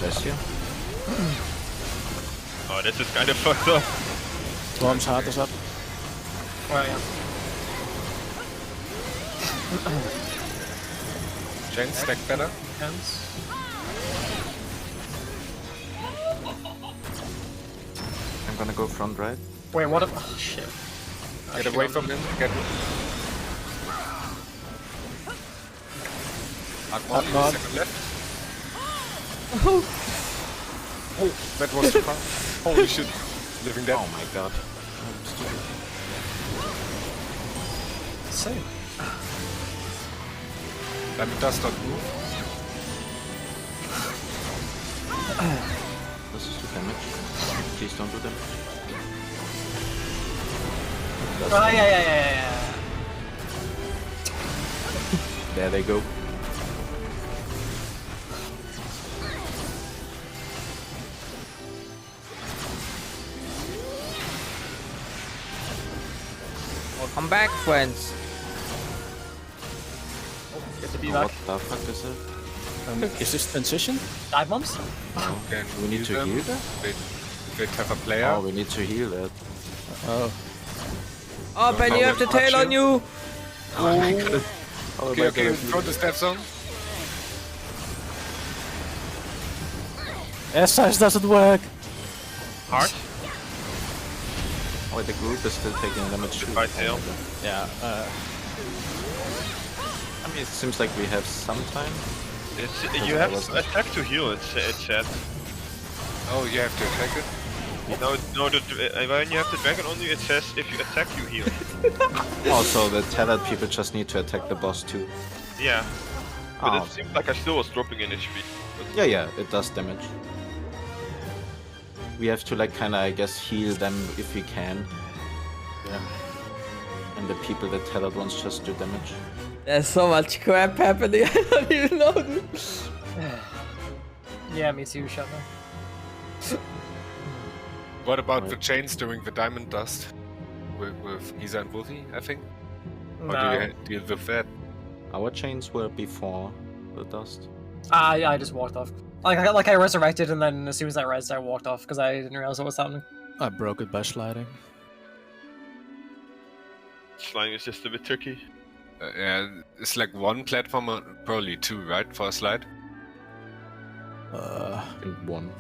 Bless you. Oh, this is kind of fucked up. Storm's heart is up. Well, yeah. Jen, stack better. Hands. I'm gonna go front right. Wait, what? Oh, shit. Get away from him. Get. Akmon, second left. Oh, that was too far. Holy shit. Living dead. Oh my god. Insane. Diamond does not move. This is 2 damage. Please don't do damage. Oh, yeah. There they go. Welcome back, friends. Get the Oh, B-back. what the fuck is it? Is this transition? Dive bombs? Can We need to them. heal that? They have a player. Oh, we need to heal that. Oh. Oh, Ben, you have the tail on you. Oh, Okay, okay, throw the step zone. S-size doesn't work. Hard. Oh, the group is still taking damage too. Goodbye, tail. Yeah. I mean, it seems like we have some time. It's, you have to attack to heal, it said. Oh, you have to attack it. No, when you have the dragon on you, it says if you attack, you heal. Also, the tethered people just need to attack the boss too. Yeah. But Oh. it seemed like I still was dropping in HP. But Yeah, it does damage. We have to like kinda, I guess, heal them if we can. Yeah. And the people, the tethered ones, just do damage. There's so much crap happening. I don't even know. Dude. Yeah, me too, Shadow. What about Right. the chains during the diamond dust with Giza and Wolfie, I think? Or do No. you deal with that? Our chains were before the dust. I just walked off. Like I resurrected, and then as soon as I rezzed, I walked off because I didn't realize what was happening. I broke it by sliding. Sliding is just a bit tricky. Yeah, it's like one platform, or probably two, right, for a slide? I think one.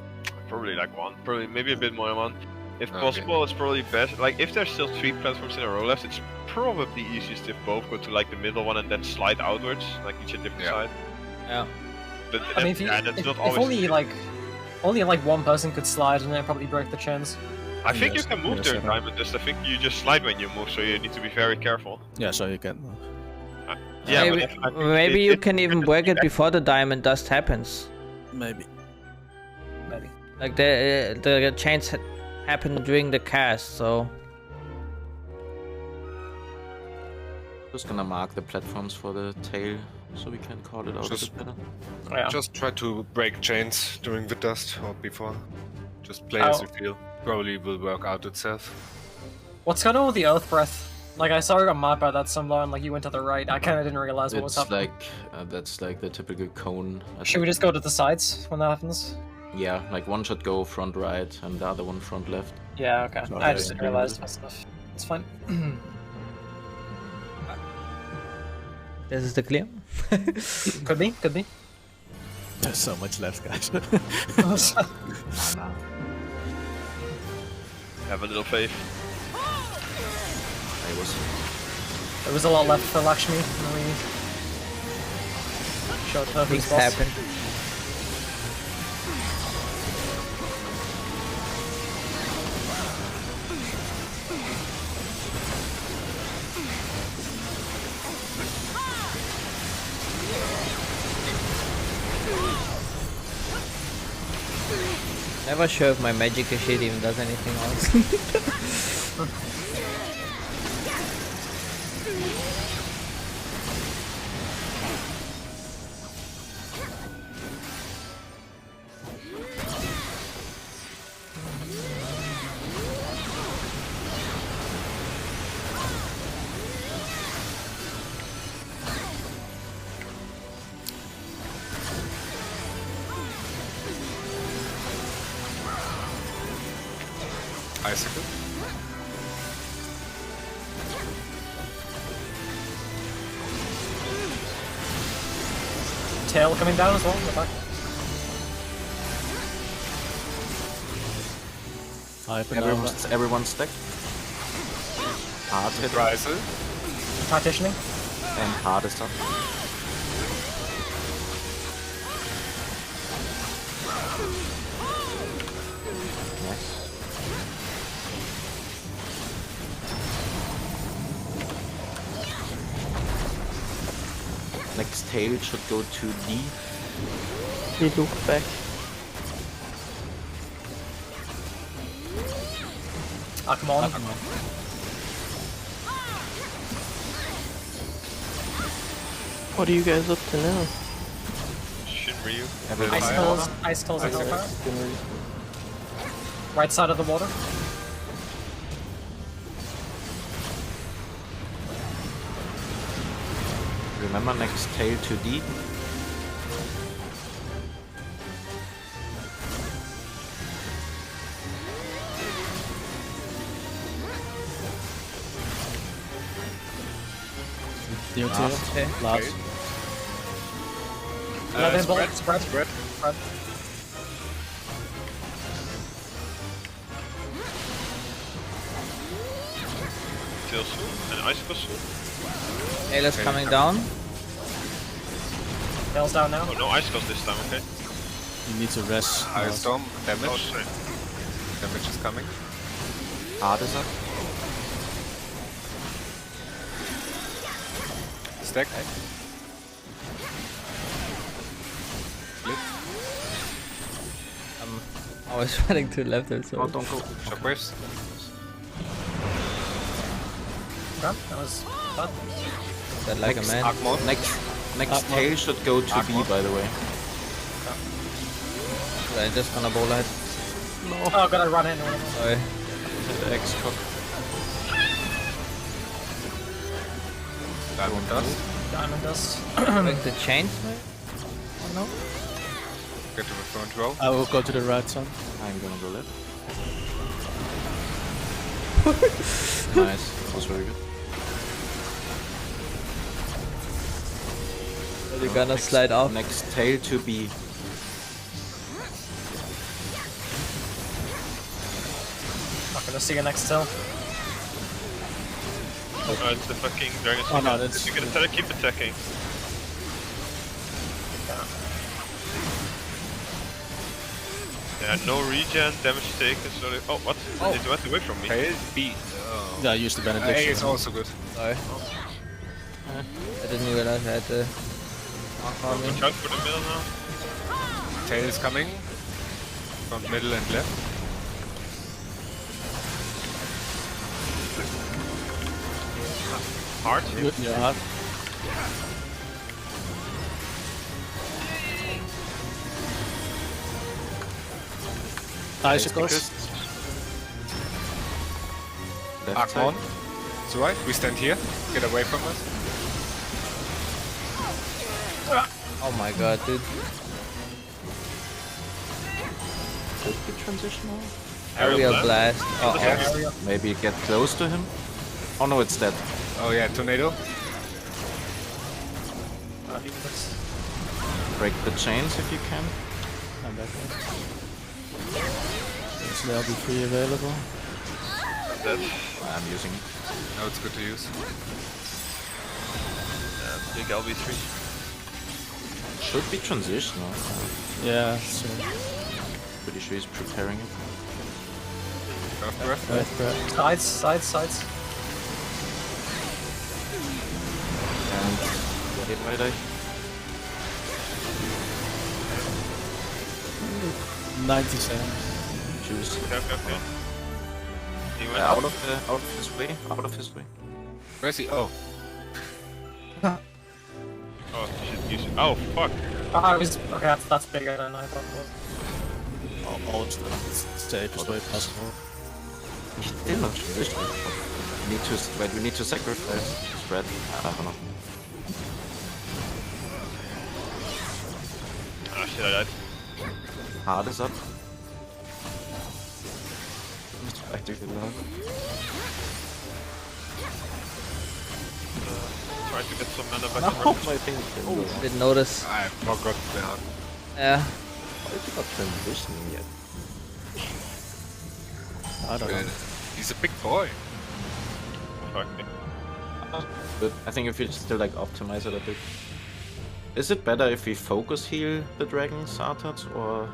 Probably like one. Probably maybe a bit more than one. If Okay. possible, it's probably best. Like if there's still 3 platforms in a row left, it's probably easiest if both go to like the middle one and then slide outwards, like each a different Yeah. side. Yeah. But I mean, if, you, that's if, not if always. only like one person could slide, and it probably broke the chains. I think Yes, you can move yes, during I know. diamond dust. I think you just slide when you move, so you need to be very careful. Yeah, so you can. Yeah, maybe but I think maybe it- you it- can even break it before the diamond dust happens. Maybe. Maybe. Like the chains happen during the cast, so Just gonna mark the platforms for the tail so we can call it out a Just- bit better. Yeah. Just try to break chains during the dust or before. Just play as Oh. you feel. Probably will work out itself. What's going on with the Earth Breath? Like I saw a map by that somewhere, and like you went to the right. I kind of didn't realize what was It's happening. like that's like the typical cone. Should we just go to the sides when that happens? Yeah, like one should go front right and the other one front left. Yeah. Okay. So I okay, just didn't yeah. realize my stuff. It's fine. this is the clear. Could be. Could be. There's so much left, guys. Have a little faith. I was There was a lot left for Lakshmi. And we showed her who's Things boss. happen. Never sure if my magic shit even does anything else. Icicle. Tail coming down as well in the back. everyone's stacked. Hard hit Riser. Partitioning. and hard is up. Nice. Next tail should go to D. We look back. Ah, come on. What are you guys up to now? Shinryu. Icicles. Icicles and hellfire. Right side of the water. Remember, next tail to D. New tail. Okay. Last. Let him bolt. Spread. Spread. Spread. Tail soon and icicle soon. Taylor's coming down. Tail's down now. Oh no, icicles this time, okay. You need to rest. Ice Storm. Oh, Damage. sorry. Damage is coming. Hard is up. Stack. I was running to left also. Oh, don't go. Shockwaves. Okay, that was fun. That like a Next man. Arcmod. Next tail should go to B, by the way. So I'm just gonna bowl ahead. Oh, gotta run in. Or Sorry. The X cock. Diamond dust. Diamond dust. Break the chains, maybe? Oh, no? Get to the front row. I will go to the right side. I'm gonna go left. Nice. That was very good. Are you gonna slide off? Next tail to be. Not gonna see you next till. Oh, it's the fucking dragon. Oh, no, that's- You're gonna try to keep attacking. Yeah, no regen, damage taken, so they... Oh, what? Oh. It went away from me. Tail B. Oh. Yeah, I used the A benediction. is also good. Sorry. I didn't realize I had to mark on me. Watch out for the middle now. Tail is coming from middle and left. Hard. Good, yeah, hard. Icicles. Left Arc side. on. It's alright. We stand here. Get away from us. Oh my god, dude. Could be transitional. Area blast. Oh, Yeah. Maybe get close to him. Oh no, it's dead. Oh yeah, tornado. Break the chains if you can. I'm back. Is the LB3 available? That's I'm using it. No, it's good to use. big LB3. Should be transitional. Yeah, so. Pretty sure he's preparing it. First breath. Right. Sides. And hit right eye. 97. Choose. Okay. He went Out of his way. Out of his way. Where is he? Oh. Oh shit, you should... Oh fuck. I was okay. That's bigger than I thought it was. All of the safest way possible. Still not transitional. We need to wait. We need to sacrifice spread. I don't know. Ah shit, I died. Hard is up. I took it now. Trying to get some mana back No, in my thing didn't go. Didn't notice. I forgot that. Yeah. Why is he not transitioning yet? I don't know. He's a big boy. Fuck me. But I think if you still like optimize it a bit. Is it better if we focus heal the dragons, Artats, or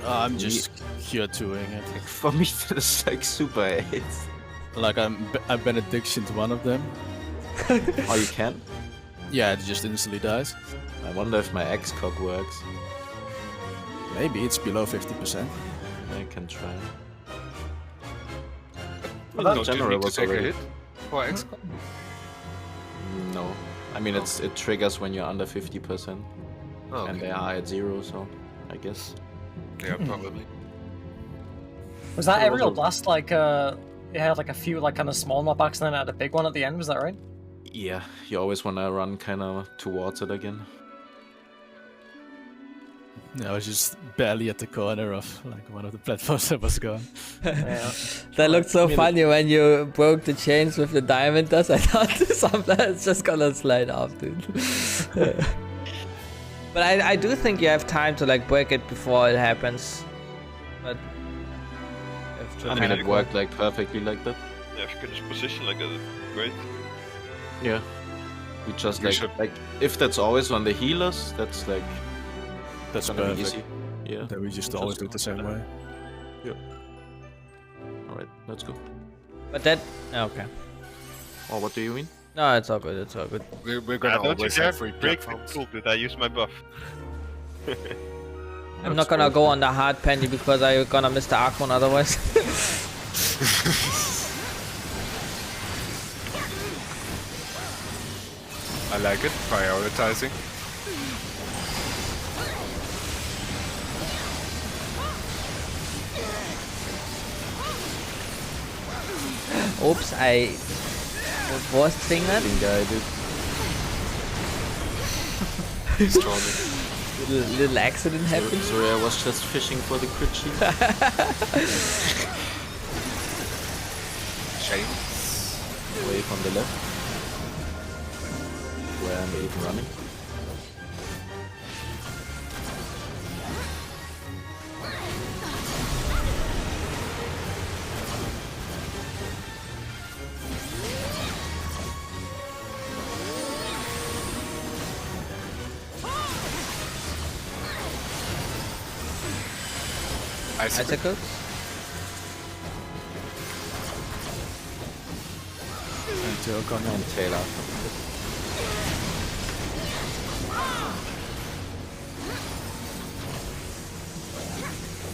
I'm just here doing it. for me it's like super 8? Like I'm benediction to one of them. Oh, you can? Yeah, it just instantly dies. I wonder if my X-Cog works. Maybe it's below 50%. I can try. Don't you general need to was take a already- hit for XCOM? No. I mean, it triggers when you're under 50%. Oh, And okay. they are at 0, so I guess. Yeah, probably. Was that It was aerial a- blast like it had like a few like kind of small knockbacks and then it had a big one at the end? Was that right? Yeah, you always want to run kind of towards it again. I was just barely at the corner of like one of the platforms that was gone. Yeah. That looked so funny when you broke the chains with the diamond dust. I thought sometimes it's just gonna slide off, dude. But I do think you have time to like break it before it happens. But you have to I mean, it worked like perfectly like that. Yeah, if you can just position like that, it'd be great. Yeah. We just We like, should- like if that's always on the healers, that's like That's gonna be perfect. easy. Yeah. Then we just always do it the same way. Alright, let's go. But that okay. Oh, what do you mean? No, it's all good. It's all good. We're gonna Don't you always dare have free break the platforms. tool, dude. I use my buff. I'm not gonna go on the hard penny because I'm gonna miss the Archon otherwise. I like it. Prioritizing. Oops, I was saying that. Guy, dude. Little accident happened. Sorry, I was just fishing for the crit sheet. Shame. Away from the left. Where I'm even running. Icicles. And Tail Gun. And tail out.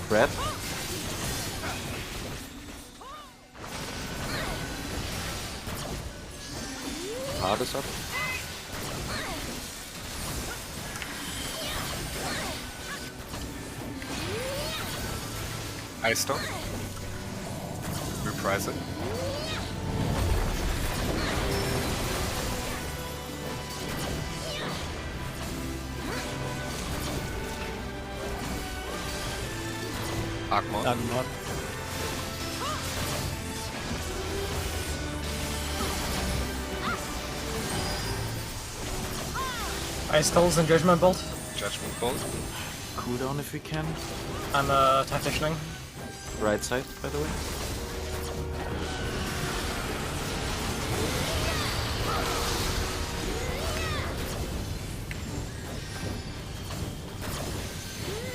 Grab. Hard is up. Ice Storm. Reprise it. Arcmon. Arcmon. Icicles and Judgment Bolt. Judgment Bolt. Cooldown if we can. I'm tacticianing. Right side, by the way.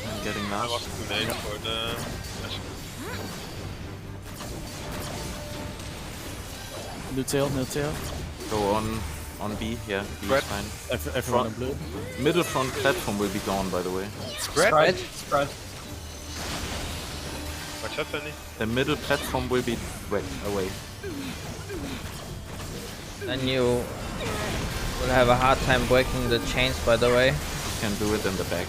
I'm getting I last. was too late for the... New tail. Go on B, yeah, B Spread. is fine. Everyone in blue. Middle front platform will be gone, by the way. Spread. Spread. Watch out, Tony. The middle platform will be away. Then you will have a hard time breaking the chains, by the way. Can do it in the back.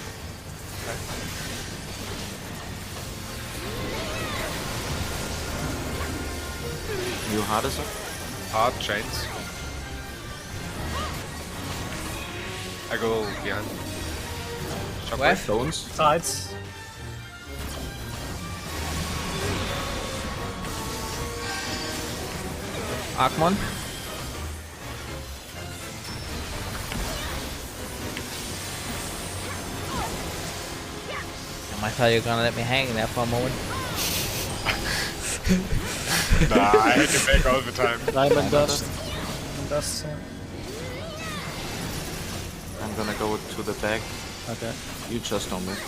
New hard is up. Hard chains. I go behind. Where? Shockwave. Stones. Sides. Arcmon. I thought you were gonna let me hang there for a moment. Nah, I hit it back all the time. Diamond Dust. Dust. I'm gonna go to the back. Okay. You just don't move.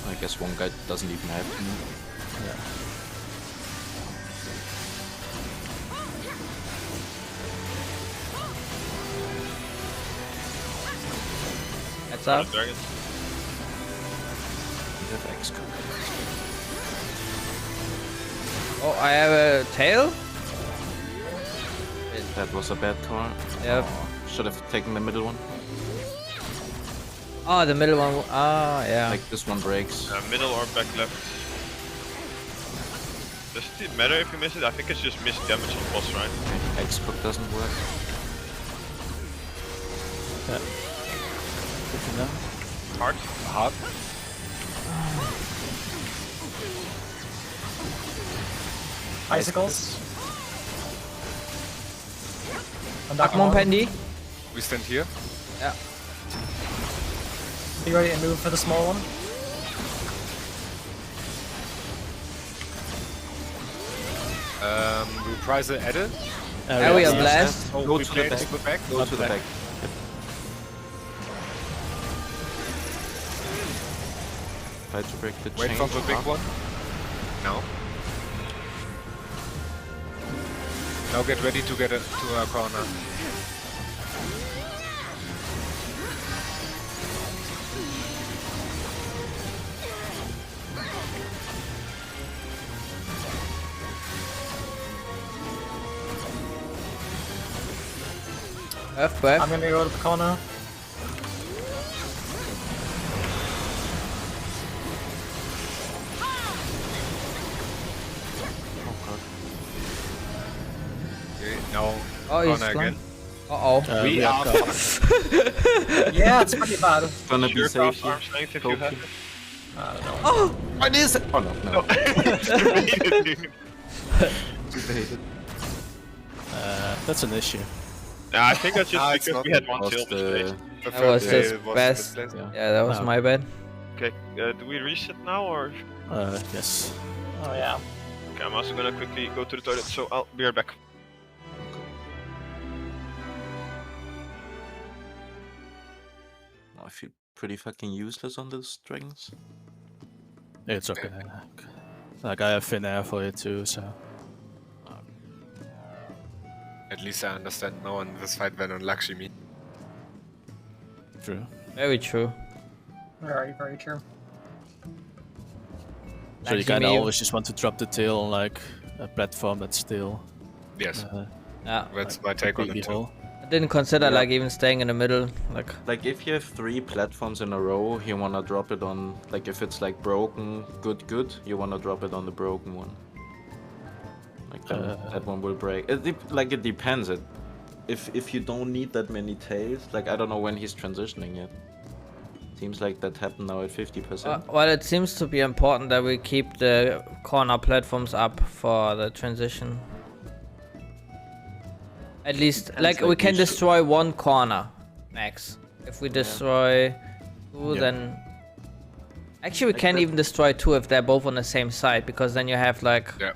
I guess one guy doesn't even have to move. Yeah. Heads up. Dragon. You have X code. Oh, I have a tail? That was a bad call. Yep. Should have taken the middle one. Oh, the middle one. Ah, yeah. Like this one breaks. Middle or back left. Does it matter if you miss it? I think it's just missed damage on boss, right? Okay. X code doesn't work. Yeah. Good to know. Hard. Hard. Icicles. I'm Arcmon on. Pendy. We stand here. Yeah. Be ready to move for the small one. Reprise it added. Area yes, blast. Oh, Go we to the play back. to the back. Go to the back. Try to break the Wait chain. for the big up. one. Now. Now get ready to get it to our corner. Earth breath. I'm gonna go to the corner. No. Oh, he's Corner flying. again. Uh-oh. We are. Yeah, it's pretty bad. Gonna be Sure, safe cross arms here. length if you have it. I don't know. Oh! What is it? Oh no, no. That's an issue. Yeah, I think that's just it's because not we had one Was tail misplaced. That was Yeah, just it was best. misplaced. Yeah, that was No. my bad. Okay, do we reset now or? Yes. Oh yeah. Okay, I'm also gonna quickly go to the toilet, so I'll be right back. I feel pretty fucking useless on these dragons. It's okay. Like I have thin air for it too, so. At least I understand now in this fight when on Lakshmi. True. Very true. Very, very true. So you Lakshmi- kinda always just want to drop the tail on like a platform that's still Yes, Yeah. that's my take on completely it too. whole. I didn't consider Yeah. like even staying in the middle. Like, Like if you have 3 platforms in a row, you wanna drop it on, like if it's like broken, good, you wanna drop it on the broken one. Like that one will break. It depends. If you don't need that many tails, like I don't know when he's transitioning yet. Seems like that happened now at 50%. well, it seems to be important that we keep the corner platforms up for the transition. At least, like we like can we should- destroy one corner, max. If we destroy 2, Yeah. then actually we Like can't that- even destroy 2 if they're both on the same side, because then you have like Yeah.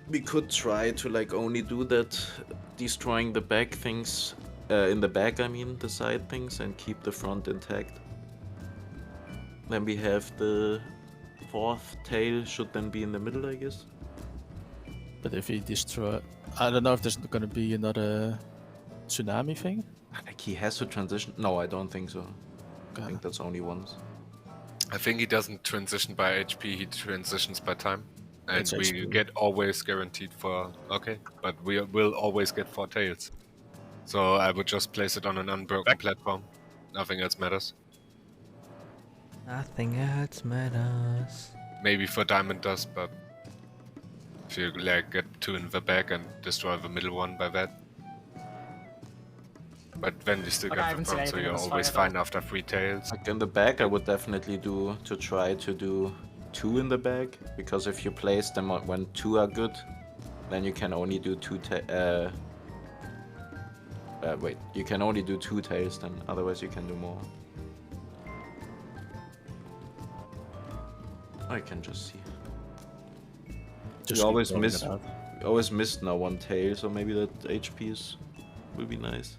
We could try to like only do that, destroying the back things, in the back I mean, the side things, and keep the front intact. Then we have the 4th tail should then be in the middle, I guess. But if he destroy, I don't know if there's gonna be another tsunami thing. Like he has to transition. No, I don't think so. I think that's only once. I think he doesn't transition by HP, he transitions by time. And That's we HP. get always guaranteed for... Okay, but we will always get 4 tails. So I would just place it on an unbroken platform. Nothing else matters. nothing else matters. Maybe for Diamond does, but... If you like get 2 in the back and destroy the middle one by that. But then you still Like, I get the haven't seen front, so anything in you're this always fight at all. fine after 3 tails. Like in the back, I would definitely try to do 2 in the back, because if you place them when 2 are good, then you can only do 2 wait, you can only do 2 tails then, otherwise you can do more. I can just see. Just We always keep rolling miss. it out. We always missed now 1 tail, so maybe that HPs will be nice.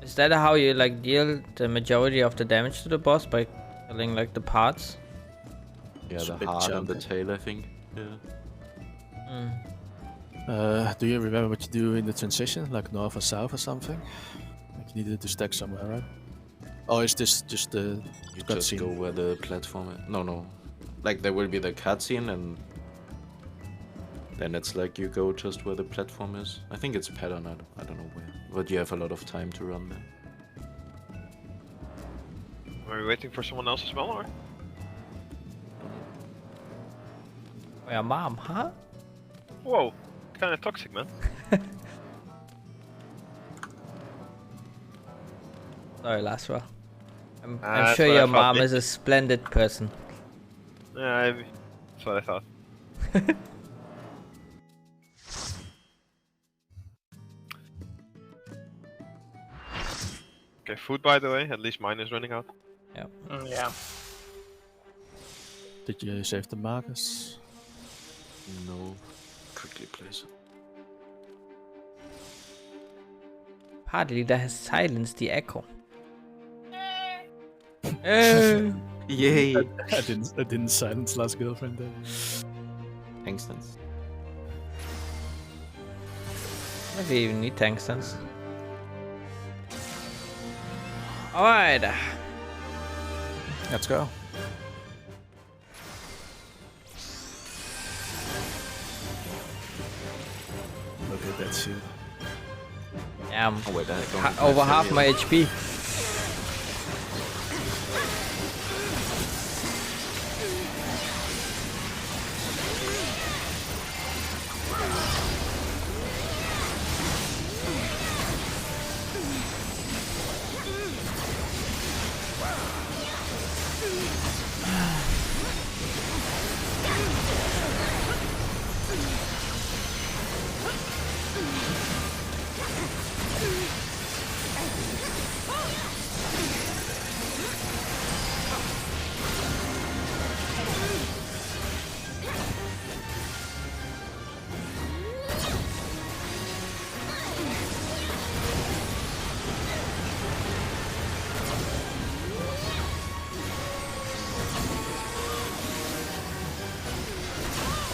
Is that how you like deal the majority of the damage to the boss, by killing like the parts? Yeah, It's a the bit heart and the chunky. tail, I think. Yeah. Do you remember what you do in the transition, like north or south or something? Like you needed to stack somewhere, right? Or is this just the You just go cutscene? where the platform is. No. Like there will be the cutscene and then it's like you go just where the platform is. I think it's pattern, I don't know where. But you have a lot of time to run there. Are we waiting for someone else as well, or? Oh, yeah, mom, huh? Whoa, kinda toxic, man. Sorry, Lasra. I'm That's sure what I your thought, mom mate. is a splendid person. Yeah, that's what I thought. Okay, food by the way, at least mine is running out. Yeah. Did you save the markers? No. Quickly place it. Party that has silenced the echo. Eh. Yay! I didn't silence last girlfriend there. Tungstens. Maybe you need tungstens. Alright. Let's go. Look at that shit. Yeah, I'm Oh wait, I don't have over half carry my on. HP.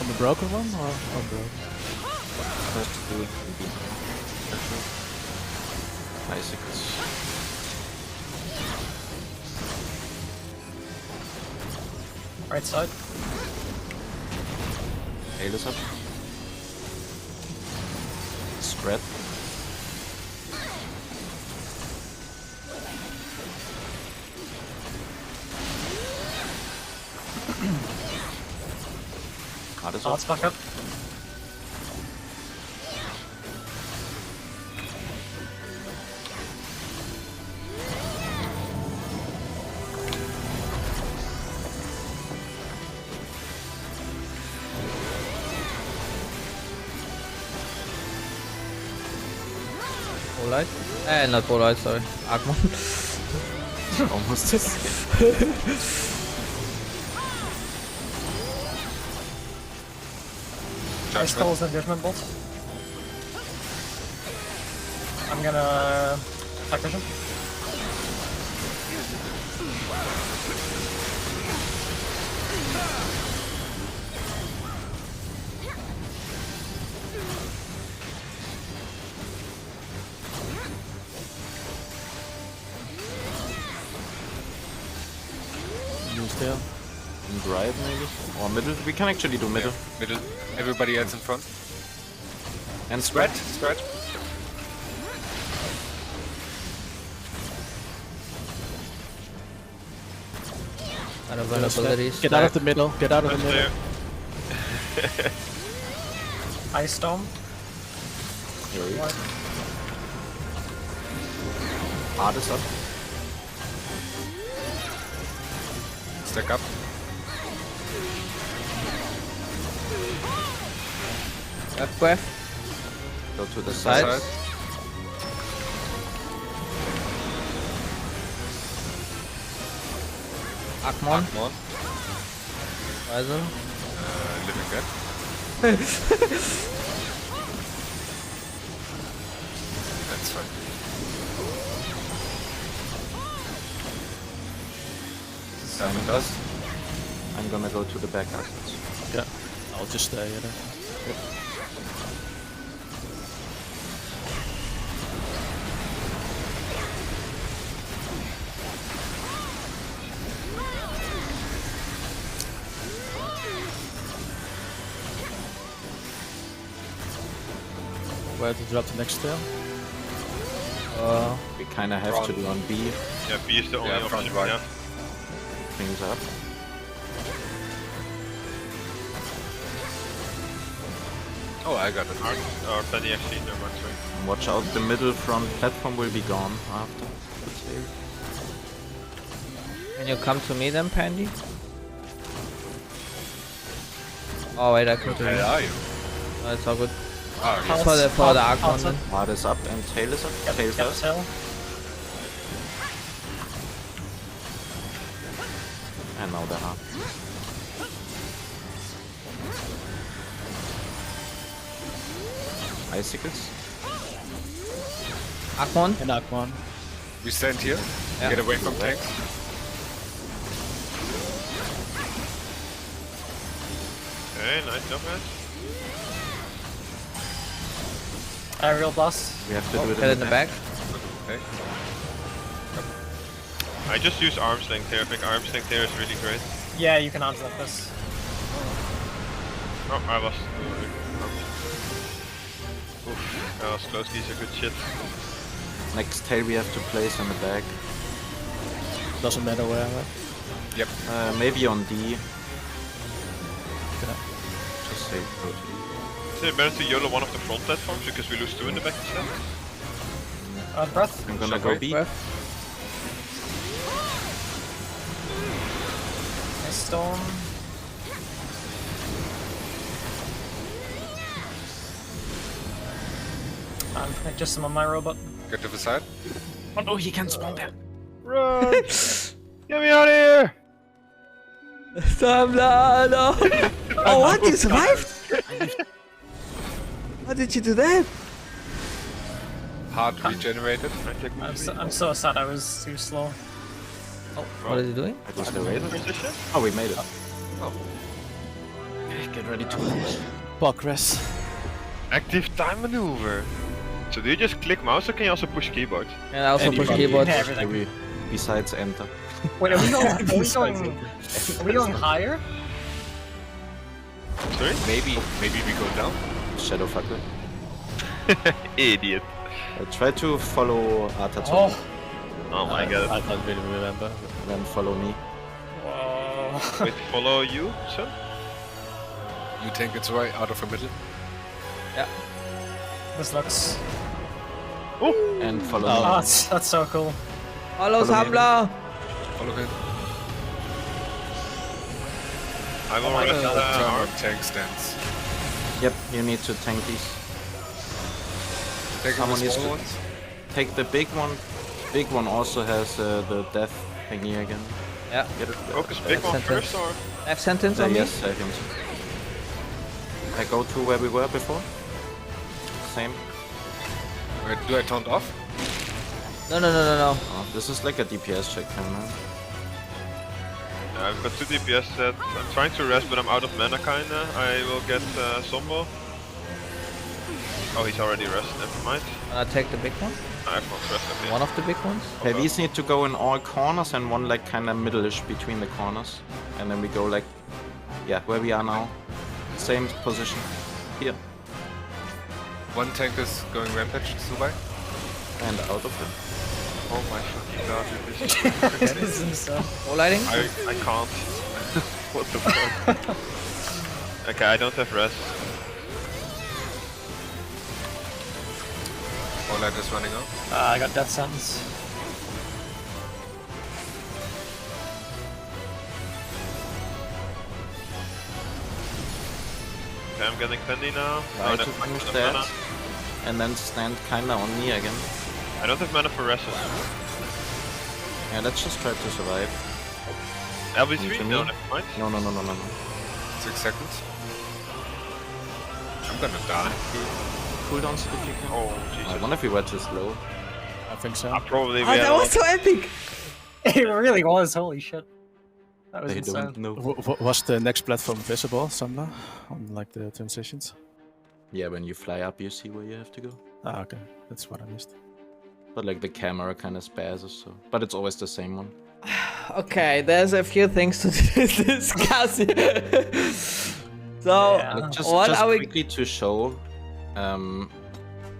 On the broken one or unbroken? First two, maybe. Bicycles. Right side. Tail is up. Spread. Card is up. Hearts back up. Polite? Not Polite, sorry. Agmon. Almost the same. Ice Cold and Judgment Bolt. I'm gonna attack vision. Use tail. And right maybe? Or middle? We can actually do middle. Middle. Everybody else in front. And Spread. spread. Spread. Unavailabilities. Get out of the middle. Get out of the That's middle. there. Ice Storm. Right. Hard is up. Stack up. F-Graph. Go to the Side. side. Agmon. Come on. Riser. Living dead. That's fine. Diamond dust. I'm gonna go to the back assets. Yeah. I'll just stay here. Where to drop the next tail? We kinda have to do on B. Yeah, B is the only Yeah, option front we right. have. Things up. Oh, I got it. Or Penny FC, no more, sorry. Watch out, the middle front platform will be gone after the tail. Can you come to me then, Pandy? Oh wait, I could do Where it. are you? No, it's all good. Oh, yes. For the Agmon then. Hard is up and tail is up. Tail Get first. tail. And now the heart. Icicles. Agmon. And Aquan. We stand here. Yeah. Get away from tanks. Okay, nice job, guys. Aerial Blast. We have to do it Get in the back. Okay. I just use arm's length here. I think arm's length here is really great. Yeah, you can answer like this. Oh, I was. Oof, that was close. These are good shit. Next tail we have to place on the back. Doesn't matter where, right? Yep. Maybe on D. Yeah. Just say go to D. Is it better to YOLO one of the front platforms because we lose two in the back instead? Breath. I'm gonna go B. Breath. Ice Storm. Just some on my robot. Get to the side. Oh no, he can spawn there. Run! Get me out of here! No. Oh, what? You survived? How did you do that? Heart regenerated. I'm so sad I was too slow. What is he doing? It was the raid. Position? Oh, we made it. Oh. Get ready to push. Progress. Active time maneuver. So do you just click mouse or can you also push keyboard? And I also push Anybody keyboard. Yeah, everything. Besides enter. Wait, are we going higher? Sorry? Maybe we go down. Shadow fucker. Idiot. Try to follow Arta too. Oh my god. I can't really remember. Then follow me. Wait, follow you, son? You think it's right out of the middle? This looks. And follow Oh, me. that's so cool. Follow Follow me. Samla! Follow him. I will rest Turn arm. on tank stance. Yep, you need to tank these. Take Someone the needs small to ones. take the big one. Big one also has the death thingy again. Yeah. Get it? Focus big one Sentence. first or? Left sentence on me? Yes, I think so. I go to where we were before. Same. Wait, do I turn it off? No. Oh, this is like a DPS check time, man. I've got 2 DPS set. I'm trying to rest, but I'm out of mana kinda. I will get Sombo. Oh, he's already rested, never mind. I take the big one. I've not rested yet. One of the big ones. Okay, these need to go in all corners and one like kind of middle-ish between the corners. And then we go like, yeah, where we are now. Same position. Here. One tank is going rampage to Subai. And out of it. Oh my fucking god, this is... This is insane. All lighting? I can't. What the fuck? Okay, I don't have rest. All light is running out. I got death sentence. Okay, I'm getting Fendi now. Try to never mind, finish I don't that. have mana. And then stand kinda on me again. I don't have mana for rest. Yeah, let's just try to survive. LB3? To No, me? never mind. No. 6 seconds. I'm gonna die. Cooldowns if you can. Oh, I Jesus. wonder if we were too slow. I think so. Probably we Oh, had that was so epic! It really was. Holy shit. That was They insane. don't know. Was the next platform visible, Samla? On like the transitions? Yeah, when you fly up, you see where you have to go. Ah, okay. That's what I missed. But like the camera kind of spazzes, so. But it's always the same one. Okay, there's a few things to discuss here. So, Yeah. Like, just what are we... quickly to show.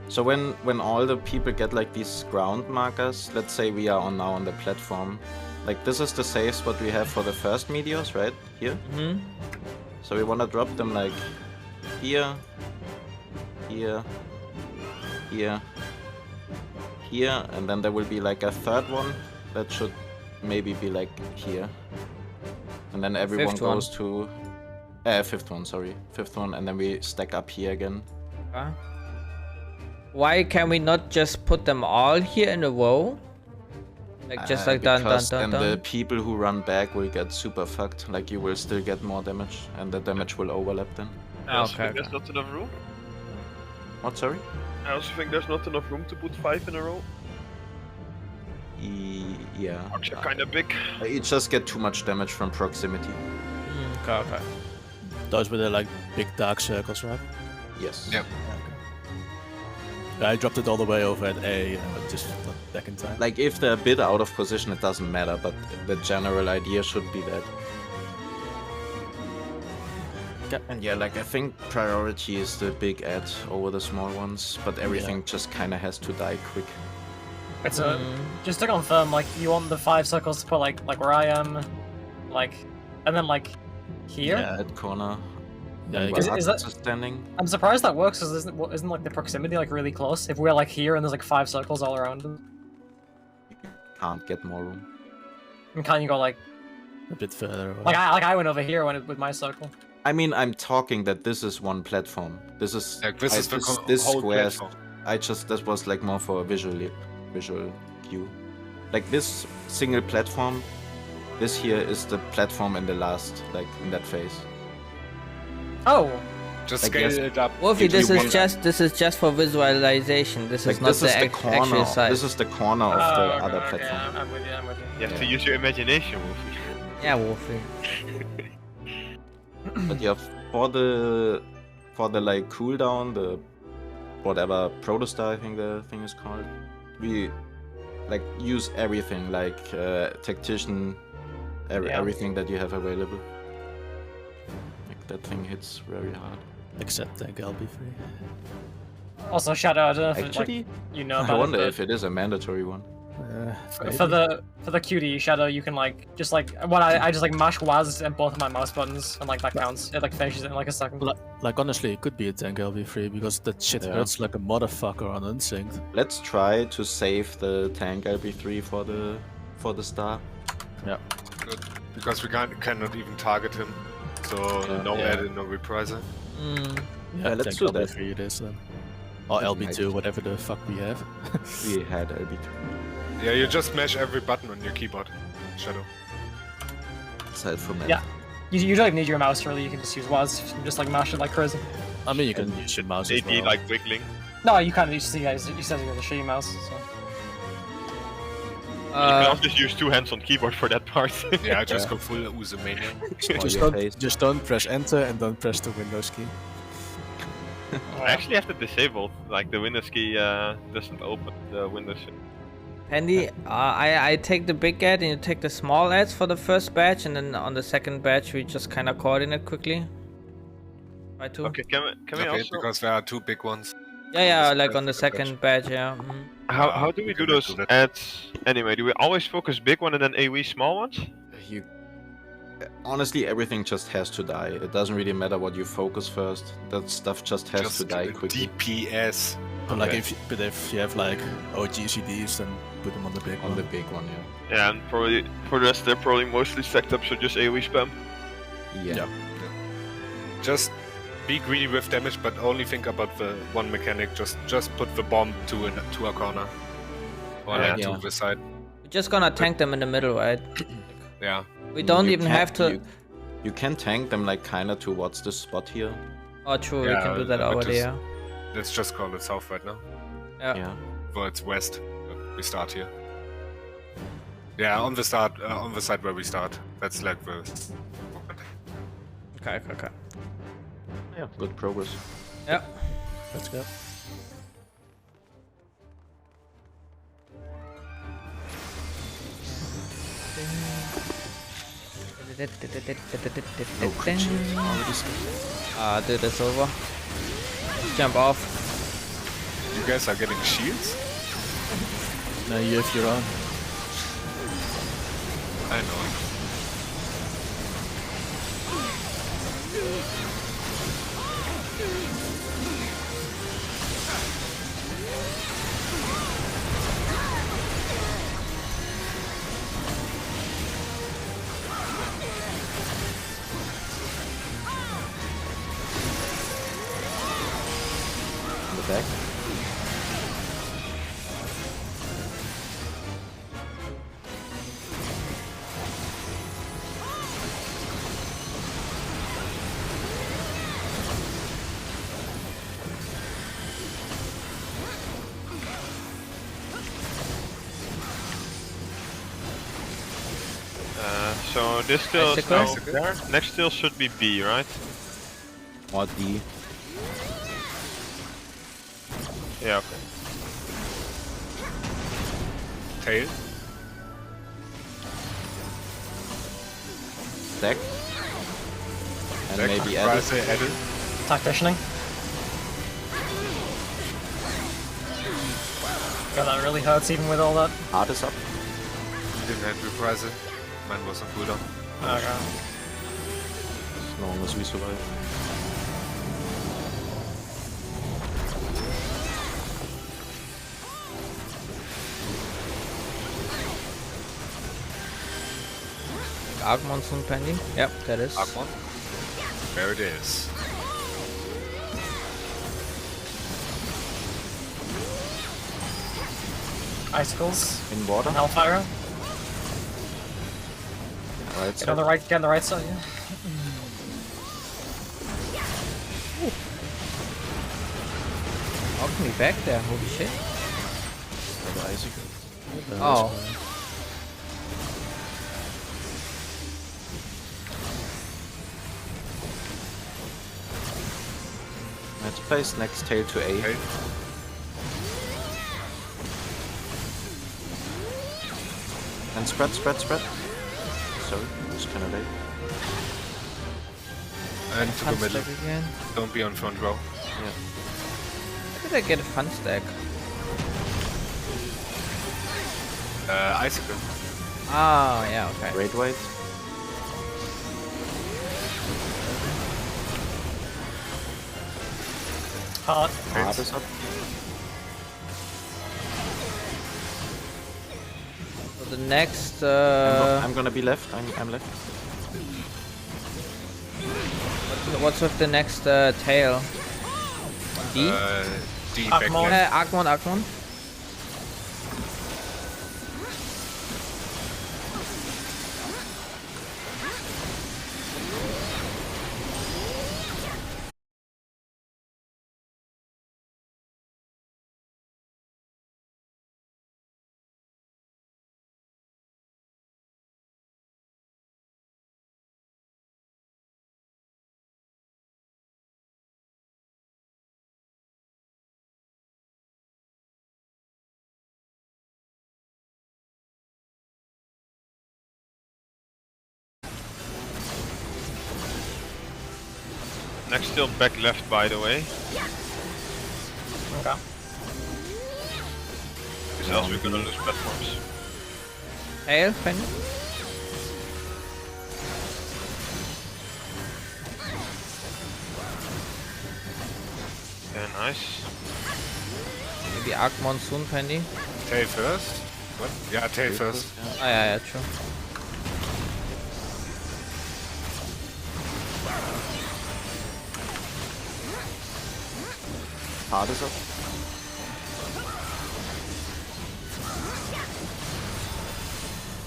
So when all the people get like these ground markers, let's say we are now on the platform. Like this is the safe spot we have for the first meteors, right? Here. Mhm. So we wanna drop them like here, here, here, here, and then there will be like a third one that should maybe be like here. And then everyone Fifth one. goes to fifth one, sorry. Fifth one, and then we stack up here again. Okay. Why can we not just put them all here in a row? Like just like dun dun Because dun then the dun. people who run back will get super fucked. Like you will still get more damage, and the damage will overlap then. I also Okay, think there's not enough room. What, sorry? I also think there's not enough room to put 5 in a row. Yeah. Arcs are kinda big. You just get too much damage from proximity. Okay. Those were the like big dark circles, right? Yes. Yep. I dropped it all the way over at A, just not back in time. Like if they're a bit out of position, it doesn't matter, but the general idea should be that. And yeah, like I think priority is the big ad over the small ones, but everything just kind of has to die quick. It's a just to confirm, like you want the 5 circles to put like where I am, like, and then like here. Yeah, at corner. Yeah, Where you Is can- that- Arts standing. I'm surprised that works, because isn't like the proximity like really close? If we're like here and there's like 5 circles all around them, Can't get more room. and can you go like a bit further away. I went over here with my circle. I mean, I'm talking that this is one platform. This is Like this is the this whole square. platform. This was like more for a visual cue. Like this single platform. This here is the platform in the last, like in that phase. Oh, Just Like, scale yes. it up. Wolfie, If you this is just for visualization. This is Like not this the, is the actual corner. size. This is the corner of the okay, other okay, platform. I'm with you. I'm with you. You have to use your imagination, Wolfie. Yeah, Wolfie. But yeah, for the like cooldown, the whatever protostar I think the thing is called, we like use everything like tactician, everything that you have available. Like that thing hits very hard. Except tank LB3. Also, Shadow, I don't know if Actually, you know I about wonder it, if it is a mandatory one. but for the QD Shadow, you can like just like I just like mash WAS and both of my mouse buttons, and like that counts. It like finishes it in like a second. Like honestly, it could be a tank LB3 because that shit hurts like a motherfucker on unsynced. Let's try to save the tank LB3 for the star. Yeah. Good. Because we cannot even target him. So no edit, no reprisal. Yeah, let's tank do that. LB3 it is then. Or LB2, whatever the fuck we have. We had LB2. Yeah, you just mash every button on your keyboard. Shadow. Aside from that. Yeah, you don't need your mouse really. You can just use WAS. You can just like mash it like crazy. I mean, you can use your mouse as AD well. like wiggling. No, you kind of just see guys. You said you have a shitty mouse. So. You can also just use 2 hands on keyboard for that part. Yeah, I just go full Uzumania. Just don't press enter and don't press the Windows key. I actually have to disable, like the Windows key doesn't open the Windows. Andy, I take the big ad and you take the small ads for the first batch, and then on the second batch we just kind of coordinate quickly. Right, too? Okay, can we Okay, also... because there are 2 big ones. Yeah, like on the second batch, yeah. How do we do those ads anyway? Do we always focus big one and then AoE small ones? Honestly, everything just has to die. It doesn't really matter what you focus first. That stuff just has to die quickly. DPS. But like if you have like OGCDs, then put them on the big one. On the big one, yeah. Yeah, and probably for the rest they're probably mostly stacked up, so just AoE spam. Yeah. Just be greedy with damage, but only think about the one mechanic. Just put the bomb to a corner. Or like to the side. We're just gonna tank them in the middle, right? Yeah. We don't even have to... You can tank them like kinda towards this spot here. Oh, true, we can do that already, yeah. Let's just call it south right now. Yeah. Well, it's west. We start here. Yeah, on the side where we start. That's like the... Okay. Yeah, good progress. Yeah. Let's go. No creature. Dude, it's over. Jump off. You guys are getting shields? No, you have your own. I know. Back. So this still is no there. Next still should be B, right? Or D. Yeah, okay. Tail. Stack. And Stack. maybe edit. Tacticianing. God, that really hurts even with all that. Art is up. You didn't have reprisal. Mine was on cooldown. Okay. As long as we survive. Agmon soon pending. Yep, that is. Agmon. There it is. Icicles. In water. Hellfire. Right. Get on the right side, yeah. Knocked me back there, holy shit. The icicle. Oh. Let's place next tail to A. Okay. And spread. Sorry, it's kind of late. And to the Fun middle. stack again. Don't be on front row. Yeah. How did I get a fun stack? Icicle. Ah, yeah, okay. Great white. Hard. Hard is up. So the next, I'm gonna be left. I'm left. what's with the next tail? D? D back Agmon. left. Agmon. Next still back left, by the way. Okay. Because else we're gonna lose platforms. Tail, Penny. Yeah, nice. Maybe Agmon soon, Penny. Tail first. What? Yeah, tail first. Ah, yeah, true. Hard is up.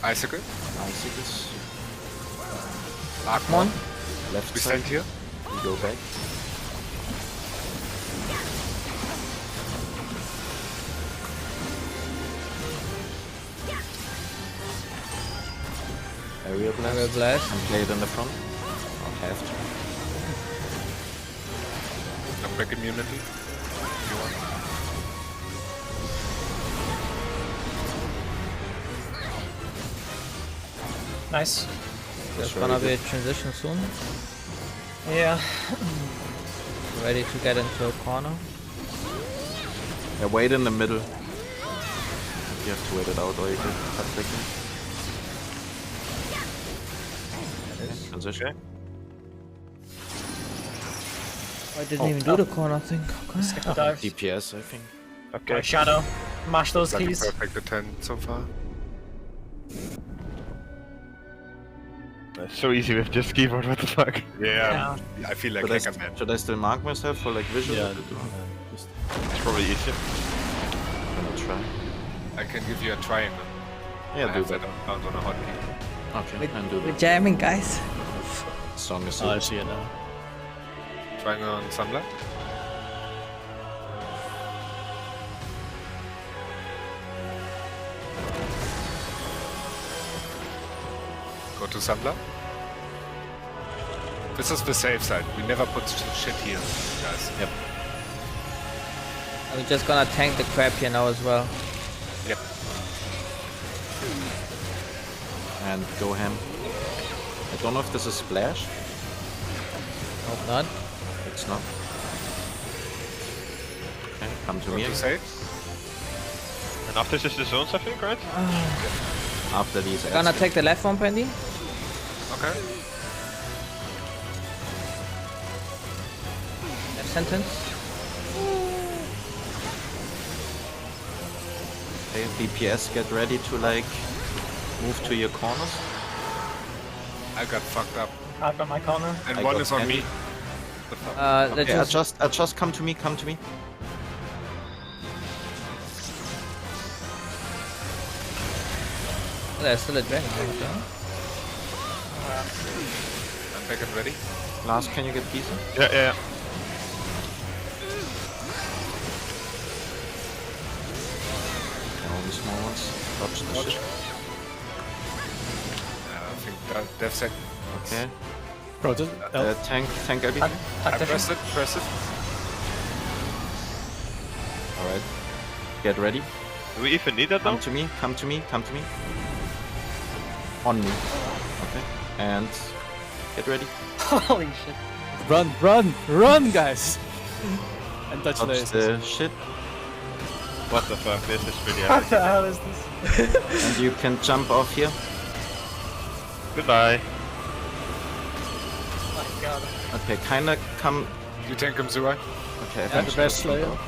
Icicle. Icicles. Agmon. Left We side. stand here. We go back. Area blast. Area blast. And play it in the front. I'll have to. Knockback immunity. If you want. Nice. There's very gonna be a good. transition soon. Yeah. Ready to get into a corner. Yeah, wait in the middle. You have to wait it out or you can cut quickly. Transition. I didn't even do the corner thing. Okay. Skip the dive. DPS, I think. Okay. Right, Shadow. Mash those Like a keys. perfect attend so far. It's so easy with just keyboard, what the fuck? Yeah. I feel like Hacker Man. Should I still mark myself for like visual? Yeah, Just It's probably easier. gonna try. I can give you a triangle. Yeah, I do have that. that found on a hotkey. Okay, and do We're that. jamming, guys. Song is Oh, I over. see it now. Triangle on Sunlight. Go to Sunlight. This is the safe side. We never put shit here, guys. Yep. We're just gonna tank the crab here now as well. Yep. And go ham. I don't know if this is splash. Hope not. It's not. Okay, come to Go me to again. safe. And after this is the zones, I think, right? After these Gonna ads. take the left one, Pendy. Okay. Left sentence. Okay, DPS, get ready to like move to your corners. I got fucked up. I've got my corner. And I one got is on Penny. me. The fuck? Let's Okay, just adjust, come to me, come to me. there's still a dragon. Okay. I'm back and ready. Last, can you get pieces? Yeah. All the small ones. Dodge the shit. I think that dev set. Okay. Bro, just Tank everything. I press it. Alright. Get ready. Do we even need that though? Come to me, come to me, come to me. On me. Okay. And get ready. Holy shit. Run, run, run, guys! And touch Touch the the shit. What the fuck? This is pretty What epic. the hell is this? And you can jump off here. Goodbye. Oh my god. Okay, kinda come. You tank him, Zurai? Okay, I and think the she best doesn't Slayer. go.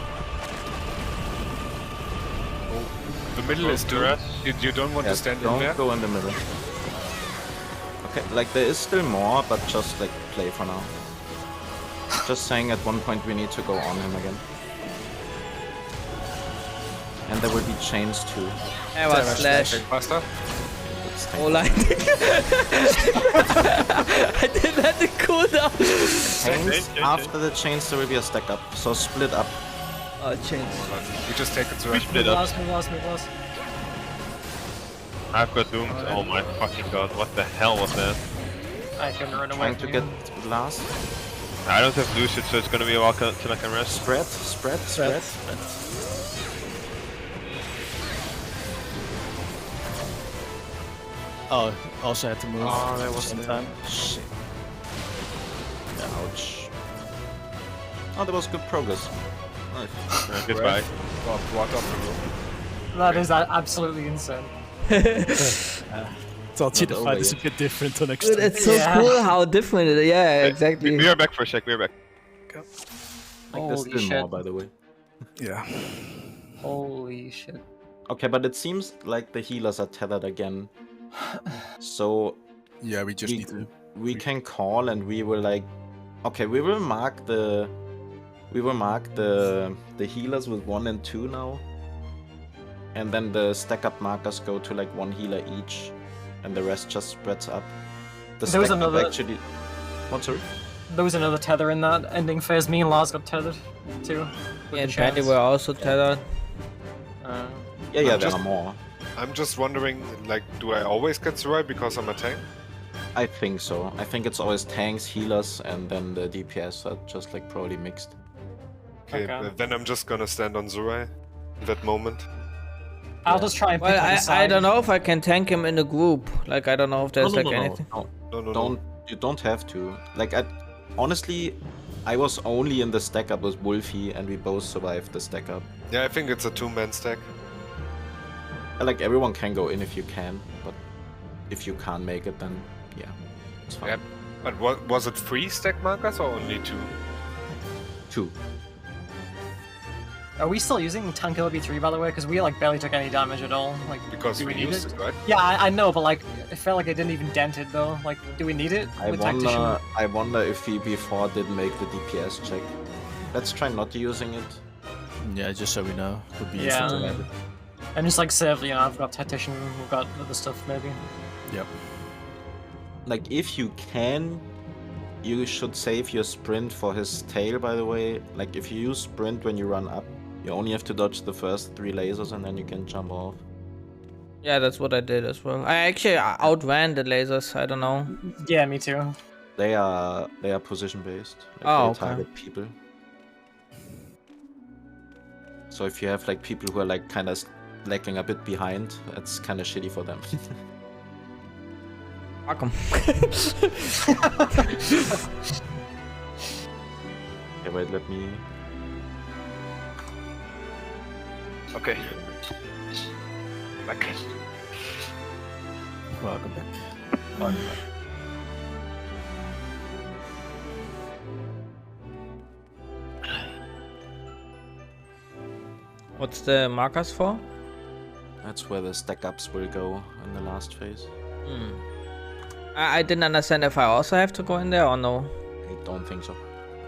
The middle is too. Duress. You don't want Yeah, to stand in don't there? go in the middle. Okay, like there is still more, but just like play for now. Just saying at one point we need to go on him again. And there will be chains too. I was slash. Tank Buster? It's Oh, like. I did that to cool down. chains. After the chains there will be a stack up. So split up. Oh, change. You just take it, We Zurai. split up. Lost me. I've got doomed. Oh my fucking god, what the hell was that? I can run away Trying to from get you. last. I don't have lucid, so it's gonna be a while till I can rest. Spread. Oh, also had to move. Oh, that at the was same the time. shit. Ouch. Oh, there was good progress. Nice. Goodbye. What up? That is absolutely insane. Thought you Not fight over is a yet. bit different on next Dude, time. it's so Yeah. cool how different it is. Yeah, exactly. We are back for a sec, we are back. Like, there's Holy still shit. more, by the way. Yeah. Holy shit. Okay, but it seems like the healers are tethered again. So Yeah, we just we, need to. we can call and we will like. Okay, we will mark the. We will mark the healers with 1 and 2 now. And then the stack up markers go to like 1 healer each, and the rest just spreads up. The There was stack up another- actually. What, sorry? There was another tether in that ending phase. Me and Lars got tethered too. with Me the and Patty chains. were also tethered. Yeah, there just- are more. I'm just wondering, like, do I always get Zurai because I'm a tank? I think so. I think it's always tanks, healers, and then the DPS are just like probably mixed. Okay, Okay. then I'm just gonna stand on Zurai in that moment. I'll just try and pick Well, up the I side. don't know if I can tank him in a group. Like, I don't know if there's like anything. No, No. don't. You don't have to. Like, honestly, I was only in the stack up with Wolfie, and we both survived the stack up. Yeah, I think it's a 2-man stack. Like, everyone can go in if you can, but if you can't make it, then yeah, it's fine. Yeah. But was it 3 stack markers or only 2? 2. Are we still using tank LB3 by the way? Because we like barely took any damage at all. Like, Because do we need used it? it, right? Yeah, I know, but like, it felt like it didn't even dent it though. Like, do we need it? With Tactician? I wonder if he before did make the DPS check. Let's try not using it. Yeah, just so we know. Could be Yeah. useful to have it. And just like save, you know, I've got Tactician, we've got other stuff maybe. Yep. Like, if you can, you should save your sprint for his tail, by the way. Like, if you use sprint when you run up, you only have to dodge the first 3 lasers and then you can jump off. Yeah, that's what I did as well. I actually outran the lasers. I don't know. Yeah, me too. They are position based. Like, Oh, they okay. target people. So if you have like people who are like kind of lagging a bit behind, it's kind of shitty for them. Fuck 'em. Okay, wait, let me. Okay. Back. Welcome back. What's the markers for? That's where the stack ups will go in the last phase. I didn't understand if I also have to go in there or no. I don't think so.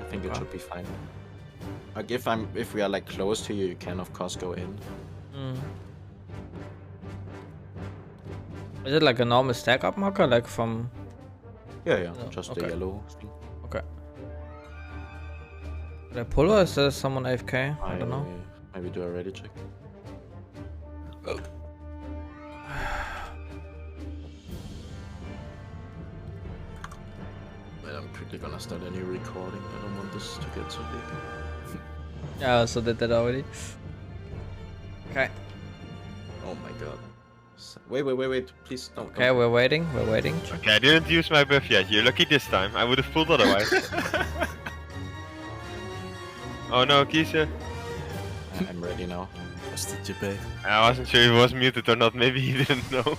I think it Okay. should be fine. Like if we are like close to you, you can of course go in. Is it like a normal stack up marker, like from? Yeah, No, just okay. the yellow thing. Okay. Did I pull or is there someone AFK? I don't know. Maybe do a ready check. Wait, I'm quickly gonna start a new recording. I don't want this to get so big. Yeah, I also did that already. Okay. Oh my god. Wait, please don't. Okay, we're waiting. We're waiting. Okay, I didn't use my buff yet. You're lucky this time. I would have pulled otherwise. Oh no, Keisha. I'm ready now. What's the JP? I wasn't sure if he was muted or not. Maybe he didn't know.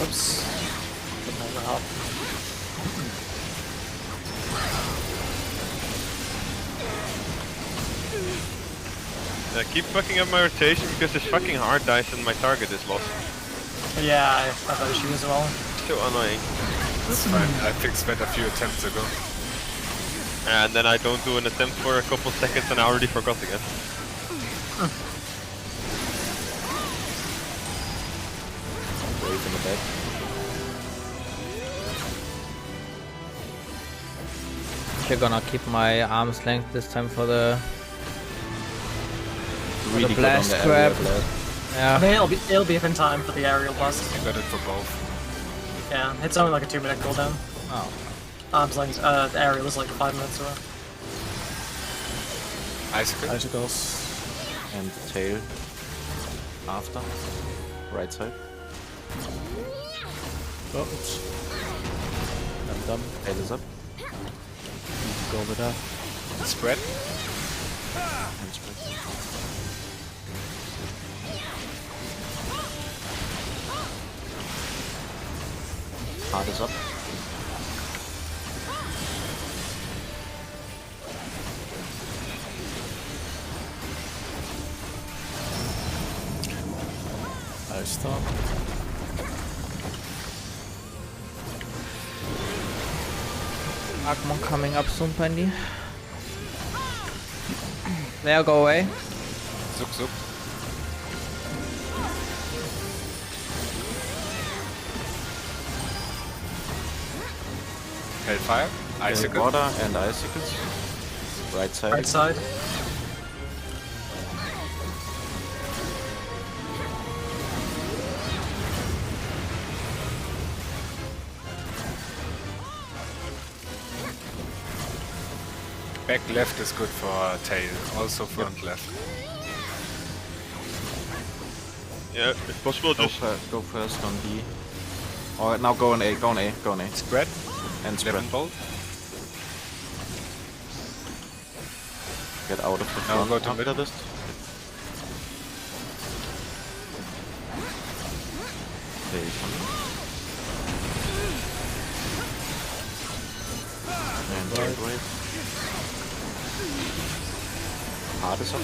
Oops. Didn't have the help. Keep fucking up my rotation because this fucking hard dice and my target is lost. Yeah, I have that issue as well. So annoying. That's fine. I fixed that a few attempts ago. And then I don't do an attempt for a couple seconds and I already forgot again. Wave in the back. Actually gonna keep my arm's length this time for the Really good on blast the grab. area blast. I yeah. mean, it'll be up in time for the aerial blast. You got it for both. Yeah, it's only like a 2-minute cooldown. Oh. Arms length, the aerial is like 5 minutes away. Icicle? Icicles. And tail. After. Right side. Oh, oops. I'm done. Tail is up. Go with that. Spread? And spread. Heart is up. I stop. Agmon coming up soon, Pendy. There, go away. Zuk zuk. Hellfire? Icicle? Water and icicles. Right side. Right side. Back left is good for tail. Also front left. Yeah, if possible, just Go first on B. Or now go on A. Go on A. Go on A. Spread? And spread. Lemon bolt? Get out of the Now front go to after middle. this. There you come. And right. Hard is up.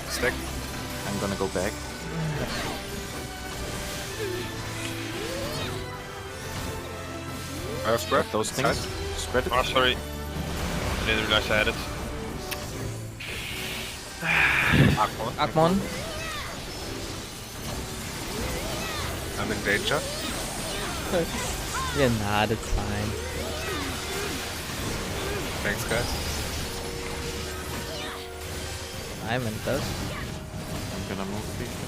Stack? I'm gonna go back. Spread? Those things. Side? Spread it. oh sorry. I didn't realize I had it. Agmon. Agmon. I'm in danger. Yeah, nah, that's fine. Thanks, guys. I'm in this. I'm gonna move people.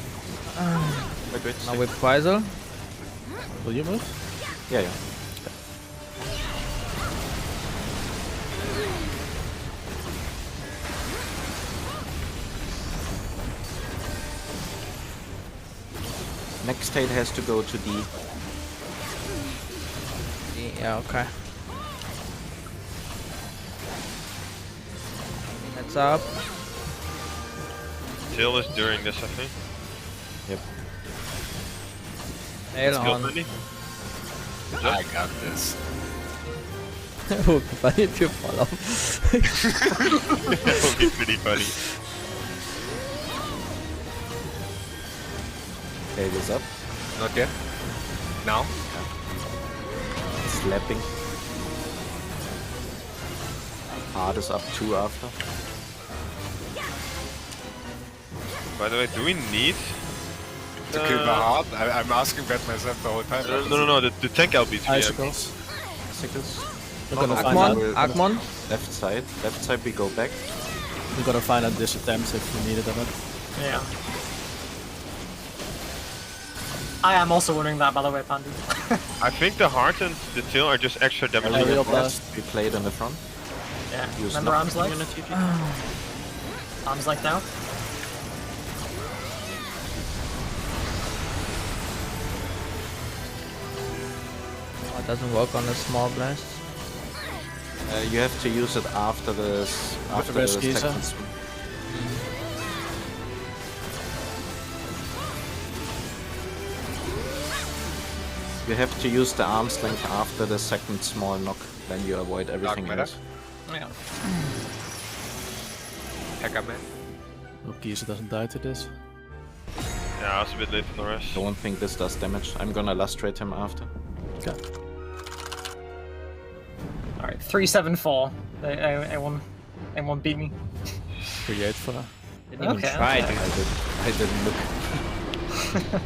Wait. Now Stick. with Pfizer. Will you move? Yeah. Next tail has to go to D. Yeah, okay. Heads up. Tail is during this, I think. Yep. Nail Skill on. 20. I got this. Why did you follow? That would be pretty funny. Tail is up. Not yet. Now? Slapping. Hard is up 2 after. By the way, do we need To kill my heart? I'm asking that myself the whole time. no, the tank LB3. Icicles. Icicles. We're gonna find Agmon. out. We're Agmon. Left side we go back. We gotta find out this attempt if we need it or not. Yeah. I am also wondering that, by the way, Pandu. I think the heart and the tail are just extra damage. Aerial blast. We played in the front. Yeah. Use Remember knock arms like? immunity. Arms like now? Oh, it doesn't work on the small blast. You have to use it after the rest geezer. second swing. You have to use the arm length after the second small knock, then you avoid everything matter? else. Yeah. Hacker man. Hope Geezer doesn't die to this. Yeah, I was a bit late for the rest. Don't think this does damage. I'm gonna lustrate him after. Okay. Alright, 3-7-4. A1 beat me. Create for her. Didn't even Okay, try, okay. dude. I didn't look.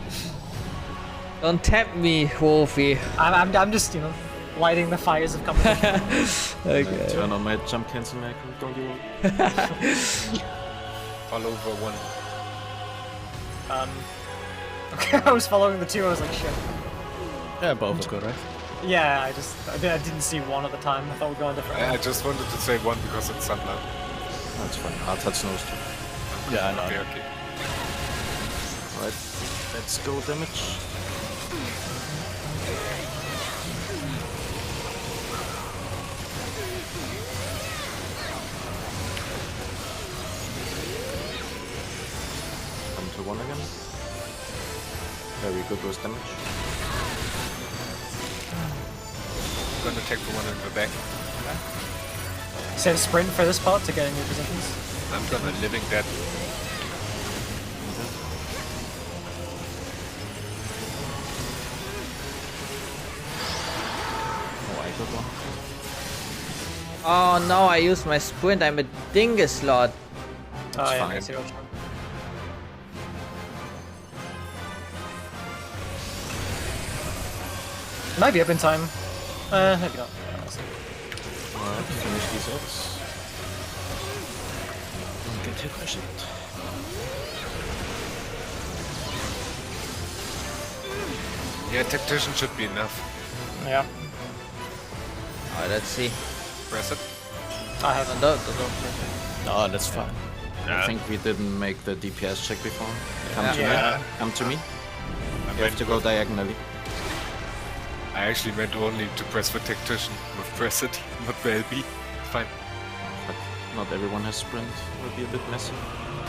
Don't tap me, Wolfie. I'm just, you know, lighting the fires of competition. Okay. Turn on my jump cancel icon. Don't you? All over one. Okay, I was following the two, I was like, shit. Yeah, both are good, right? Yeah, I didn't see one at the time. I thought we'd go a different I way. just wanted to say one because it's sunlight. That's fine. I'll touch those two. Yeah, I know. Okay. Alright. Let's go damage. Come to one again. Very good with damage. Gonna take the one in the back. Save sprint for this part to get in your positions. I'm gonna living dead. Oh, I got one. Oh no, I used my sprint. I'm a dingus slot. Oh yeah, I fine. see what you're doing. Might be up in time. Maybe not. Alright, finish these hits. Don't get hit by shit. Yeah, tactician should be enough. Yeah, Alright, let's see. Press it. I haven't. No, that's fine. I think we didn't make the DPS check before. Come to Yeah. me. Come to me. I You have to go diagonally. I actually meant only to press for tactician with press it, not the LB. Fine. But not everyone has sprint. Will be a bit messy.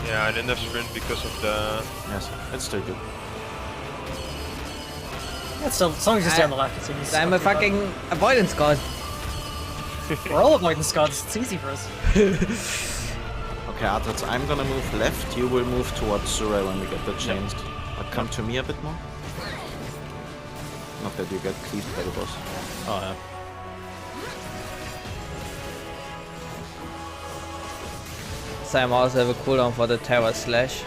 Yeah, I didn't have sprint because of the... Yes, it's still good. It's still, as long as you stay on the left, it's easy. I'm a fucking avoidance god. We're all avoidance gods. It's easy for us. Okay, Artats, I'm gonna move left. You will move towards Surrey when we get that changed. But come to me a bit more. Not that you get cleaved by the boss. Oh, yeah. So I'm also have a cooldown for the Terror Slash.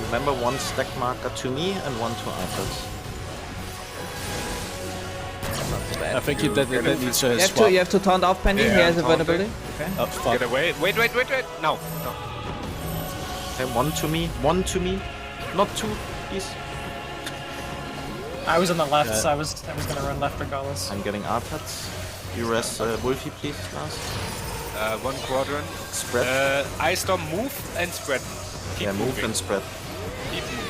Remember one stack marker to me and one to Artats. I think that needs a You have swap. to, you have to taunt off Penny. Yeah, He has a taunt vulnerability. it. Oh, fuck. Get away. Wait. No. Okay, one to me. Not two, please. I was on the left, Yeah. so I was gonna run left regardless. I'm getting Artats. You rest Wolfie, please, last. One quadrant. Spread. Ice Storm, move and spread. Keep Yeah, move moving. and spread. Keep moving.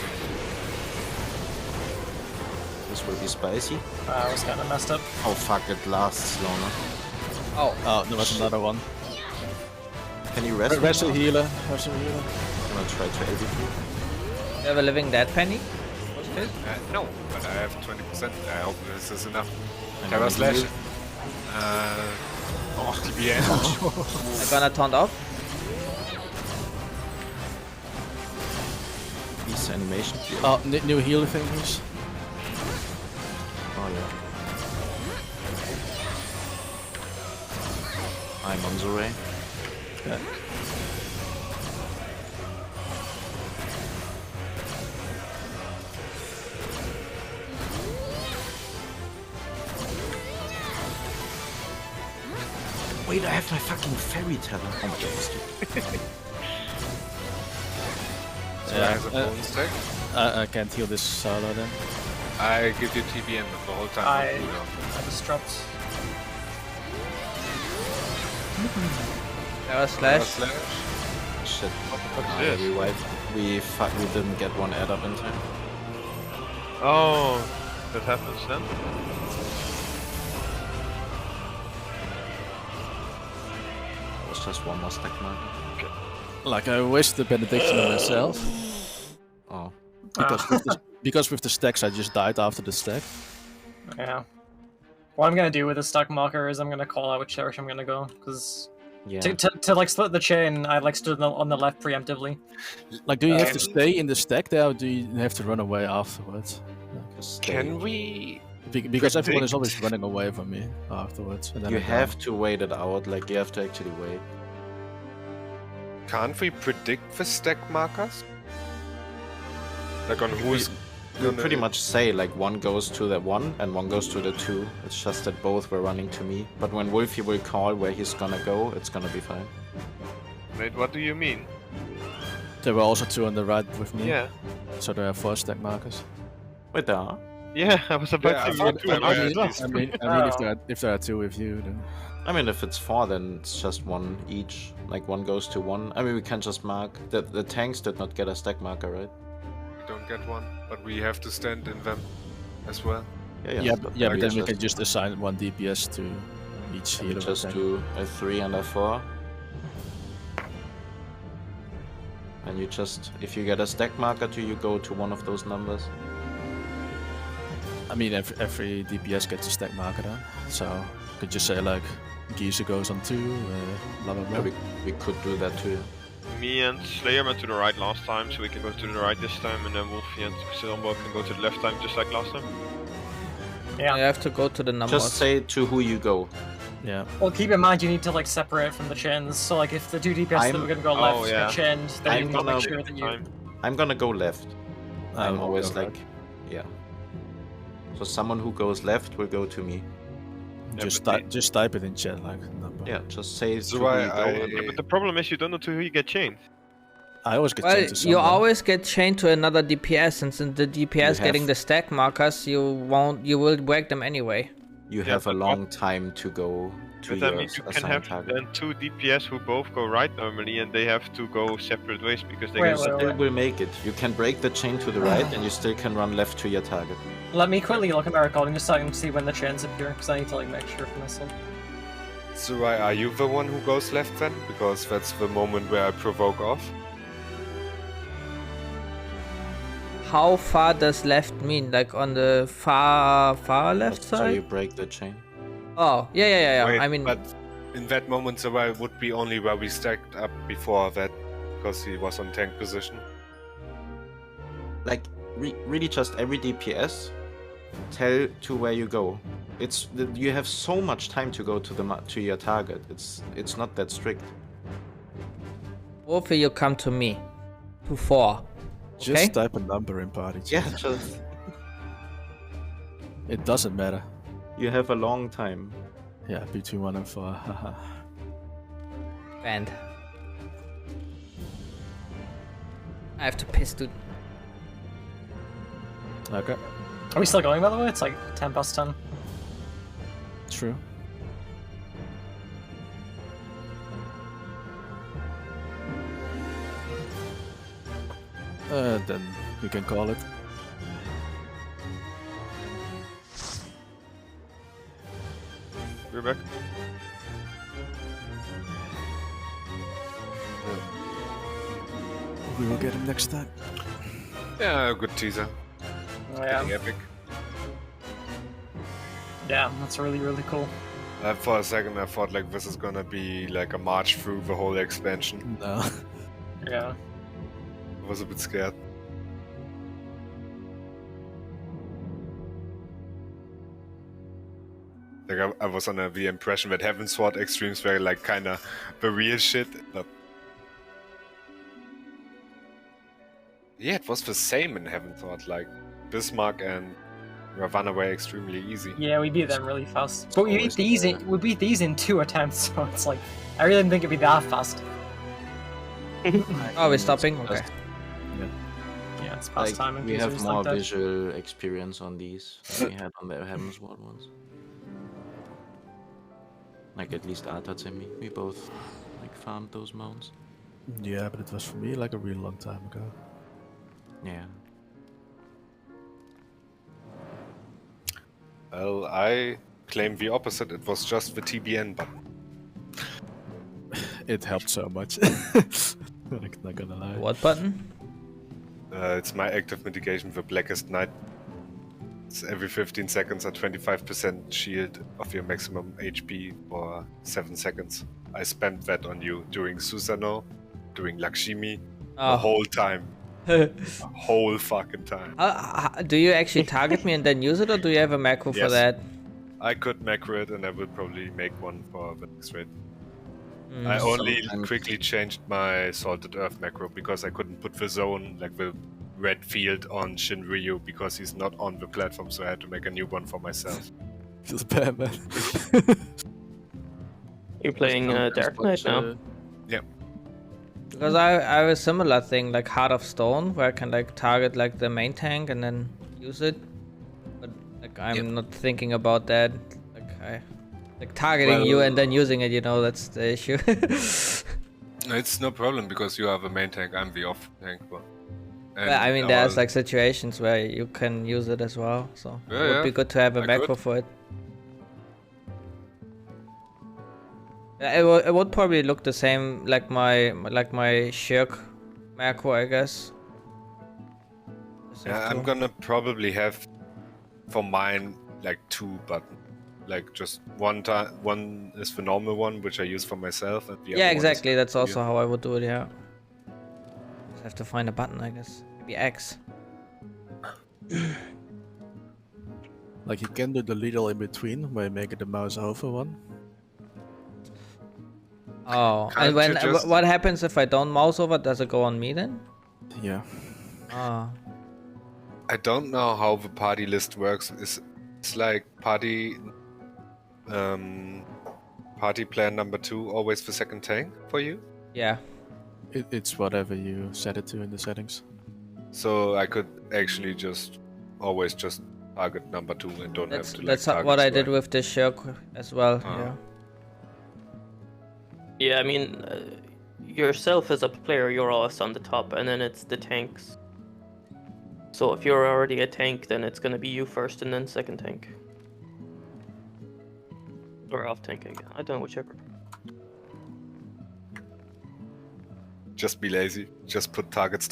This will be spicy. I was kinda messed up. Oh fuck, it lasts longer. Oh, Oh, there was another one. Can you rest? Wrestle me? healer. Wrestle healer. I'm gonna try to LB you. you have a living dead Penny. What's this? No, but I have 20%. I hope this is enough. I'm Terror gonna Slash. heal. TBN. I'm gonna taunt off. These animation. Oh, new healer thing, please. Oh yeah. I'm on the way. Yeah. Wait, I have my fucking fairy talent. Oh my god, stupid. So I have a bone stack. I can't heal this solo then. I give you TBN the whole time. I just dropped. There was slash. Shit. What's this? We wiped. We didn't get one add up in time. Oh, that happens then? It was just one more stack marker. Like I wish the benediction on myself. Oh. Because with the stacks I just died after the stack. Yeah. What I'm gonna do with the stack marker is I'm gonna call out which direction I'm gonna go, because Yeah. to like split the chain, I like stood on the left preemptively. Like, do you have to stay in the stack there, or do you have to run away afterwards? Can we? Because everyone is always running away from me afterwards. And then You I die. have to wait it out. Like you have to actually wait. Can't we predict the stack markers? Like on who's You pretty much say like one goes to the 1 and one goes to the 2. It's just that both were running to me. But when Wolfie will call where he's gonna go, it's gonna be fine. Wait, what do you mean? There were also 2 on the right with me. Yeah. So there are 4 stack markers. Wait, there are? Yeah, I was about to say two. If there are 2 with you, then I mean, if it's 4, then it's just 1 each. Like one goes to 1. I mean, we can just mark. The tanks did not get a stack marker, right? We don't get one, but we have to stand in them as well. but then we can just assign 1 DPS to each We healer. just do a 3 and a 4. And you just, if you get a stack marker, do you go to one of those numbers? I mean, every DPS gets a stack marker then. So you could just say like, Giza goes on 2, blah blah blah. Yeah, we could do that too. Me and Slayer went to the right last time, so we can go to the right this time, and then Wolfie and Silbo can go to the left time, just like last time. Yeah. You have to go to the numbers. Just say to who you go. Yeah. Well, keep in mind you need to like separate from the chains. So like if the 2 DPS that were gonna go left get chained, then you need to make sure that you. I'm gonna go left. I'm always go like, yeah. So someone who goes left will go to me. Just type it in chat like number. Yeah, just say So to who you Yeah, go. but the problem is you don't know to who you get chained. I always get Well, chained to you someone. always get chained to another DPS, and since the DPS getting the stack markers, you will break them anyway. You have a long time to go to But your that means you can assigned have target. then 2 DPS who both go right normally, and they have to go separate ways because they Wait, get wait, Still will make it. You can break the chain to the right, and you still can run left to your target. Let me quickly look at my recording just so I can see when the chains appear, because I need to like make sure for myself. So are you the one who goes left then? Because that's the moment where I provoke off. How far does left mean? Like on the far left So side? you break the chain. Oh, yeah. Wait, I mean, but in that moment, so I would be only where we stacked up before that, because he was on tank position. Like really, just every DPS, tell to where you go. You have so much time to go to your target. It's not that strict. Wolfie, you come to me. To 4. Just Okay? type a number in party chat. Yeah, just It doesn't matter. you have a long time. Yeah, between 1 and 4. Haha. Banned. I have to piss, dude. Okay, Are we still going, by the way? It's like 10 past 10. true. Then we can call it. We're back. We will get him next time. Yeah, good teaser. Yeah. Getting epic. Yeah, that's really, really cool. For a second, I thought like this is gonna be like a march through the whole expansion. No. Yeah. I was a bit scared. Like I was under the impression that Heaven Sword extremes were like kinda the real shit, but yeah, it was the same in Heaven Sword. Like Bismarck and Ravana were extremely easy. Yeah, we beat them really fast. But we beat these in 2 attempts, so it's like I really didn't think it'd be that fast. Oh, we're stopping? Okay. Yeah. Yeah, it's past time. Like, in we case have there's, more like, that. visual experience on these than we had on the Heaven's Ward ones. Like, at least Artats and me, we both like farmed those mounts. Yeah, but it was for me like a real long time ago. Yeah. Well, I claim the opposite. It was just the TBN button. It helped so much. Like, not gonna lie. What button? It's my active mitigation, the Blackest Night. It's every 15 seconds a 25% shield of your maximum HP for 7 seconds. I spent that on you during Susano, during Lakshmi, the whole time. The whole fucking time. Do you actually target me and then use it, or do you have a macro for Yes. that? I could macro it and I will probably make one for the next raid. I only quickly changed my Salted Earth macro because I couldn't put the zone, like the red field, on Shinryu because he's not on the platform, so I had to make a new one for myself. Feels bad, man. You're playing Dark Knight now? Yeah. Because I have a similar thing, like Heart of Stone, where I can like target like the main tank and then use it. But like I'm not thinking about that. Like targeting you and then using it, you know, that's the issue. It's no problem because you are the main tank, I'm the off tank. But I mean, there's like situations where you can use it as well, so it would be good to have a macro for it. It would probably look the same like my Shirk macro, I guess. Yeah, I'm gonna probably have for mine like 2 buttons. Like just one is the normal one, which I use for myself, and the other exactly. one That's also how I would do it. Yeah. Just have to find a button, I guess. Maybe X. Like, you can do the little in between where you make it the mouse over one. Oh, and when what happens if I don't mouse over? Does it go on me then? Yeah. Oh. I don't know how the party list works. It's like party player number 2 always the second tank for you? Yeah. It's whatever you set it to in the settings. So I could actually always just target number 2 and don't have to. That's like, what I did with the Shirk as well. Yeah. Yeah, I mean, yourself as a player, you're always on the top, and then it's the tanks. So if you're already a tank, then it's gonna be you first and then second tank. Or off tank again. I don't know, whichever. Just be lazy. Just put target.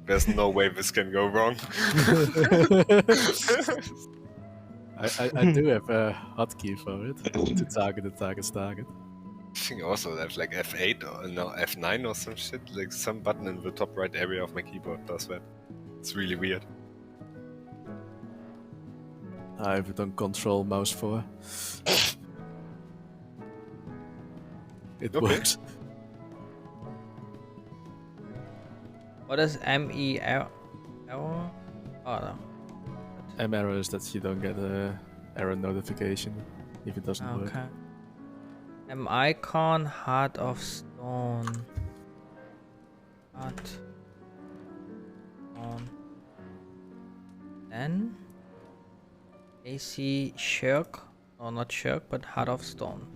There's no way this can go wrong. I do have a hotkey for it to target the target. I think also there's like F8 or no F9 or some shit. Like some button in the top right area of my keyboard does that. It's really weird. I've done Control Mouse 4. It works. What is MER? Oh no. M error is that you don't get a error notification if it doesn't work. Okay. M icon, Heart of Stone. Heart. Stone. Then AC Shirk. No, not Shirk, but Heart of Stone.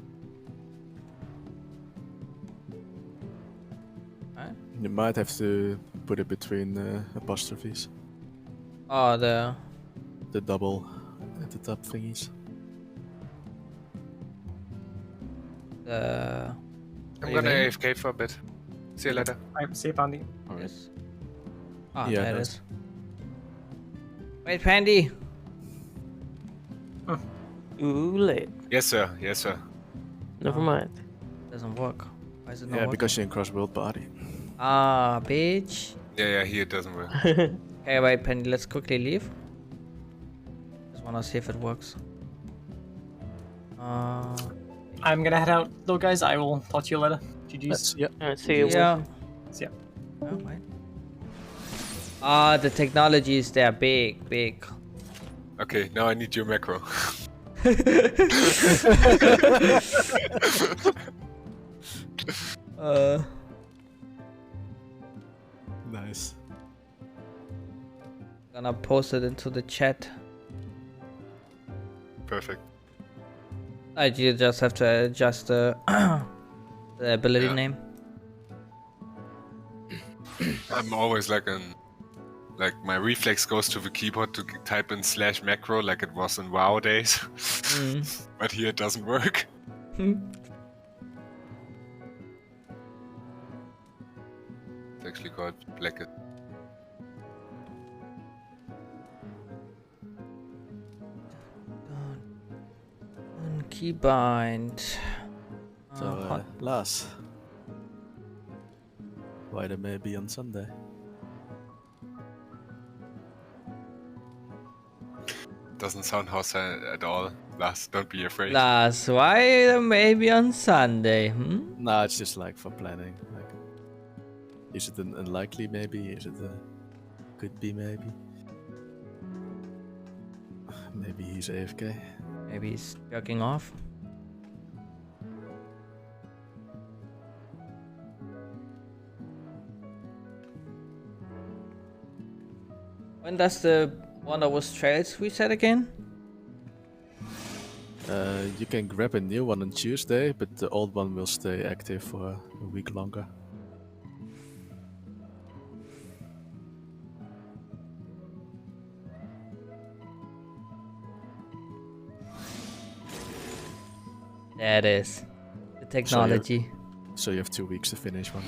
Okay. You might have to put it between apostrophes. Oh, the double at the top thingies. I'm gonna AFK for a bit. See you later. Alright, see you, Pandy. Yes. Ah, Yeah, there it that's- is. Wait, Pandy. Ooh, late. Yes, sir. Yes, sir. Never mind. Doesn't work. Why is it not Yeah, working? because you're in cross world party. Ah, bitch. Yeah, here it doesn't work. Okay, wait, Penny, let's quickly leave. Just wanna see if it works. I'm gonna head out though, guys. I will talk to you later. GG's. Yeah. Alright, see you. Yeah. See ya. Oh, wait. Ah, the technologies, they're big. Okay, now I need your macro. Nice. Gonna post it into the chat. Perfect. You just have to adjust the, the ability name. I'm always like my reflex goes to the keyboard to type in /macro like it was in WoW days. But here it doesn't work. It's actually called Black. Keybind. So, Lars. Why there may be on Sunday? Doesn't sound hostile at all. Lars, don't be afraid. Lars, why maybe on Sunday? Nah, it's just like for planning. Like, is it an unlikely maybe? Is it a could be maybe? Maybe he's AFK. Maybe he's jerking off. When does the Wonderwood Trails reset again? You can grab a new one on Tuesday, but the old one will stay active for a week longer. There it is. The technology. So you have 2 weeks to finish one.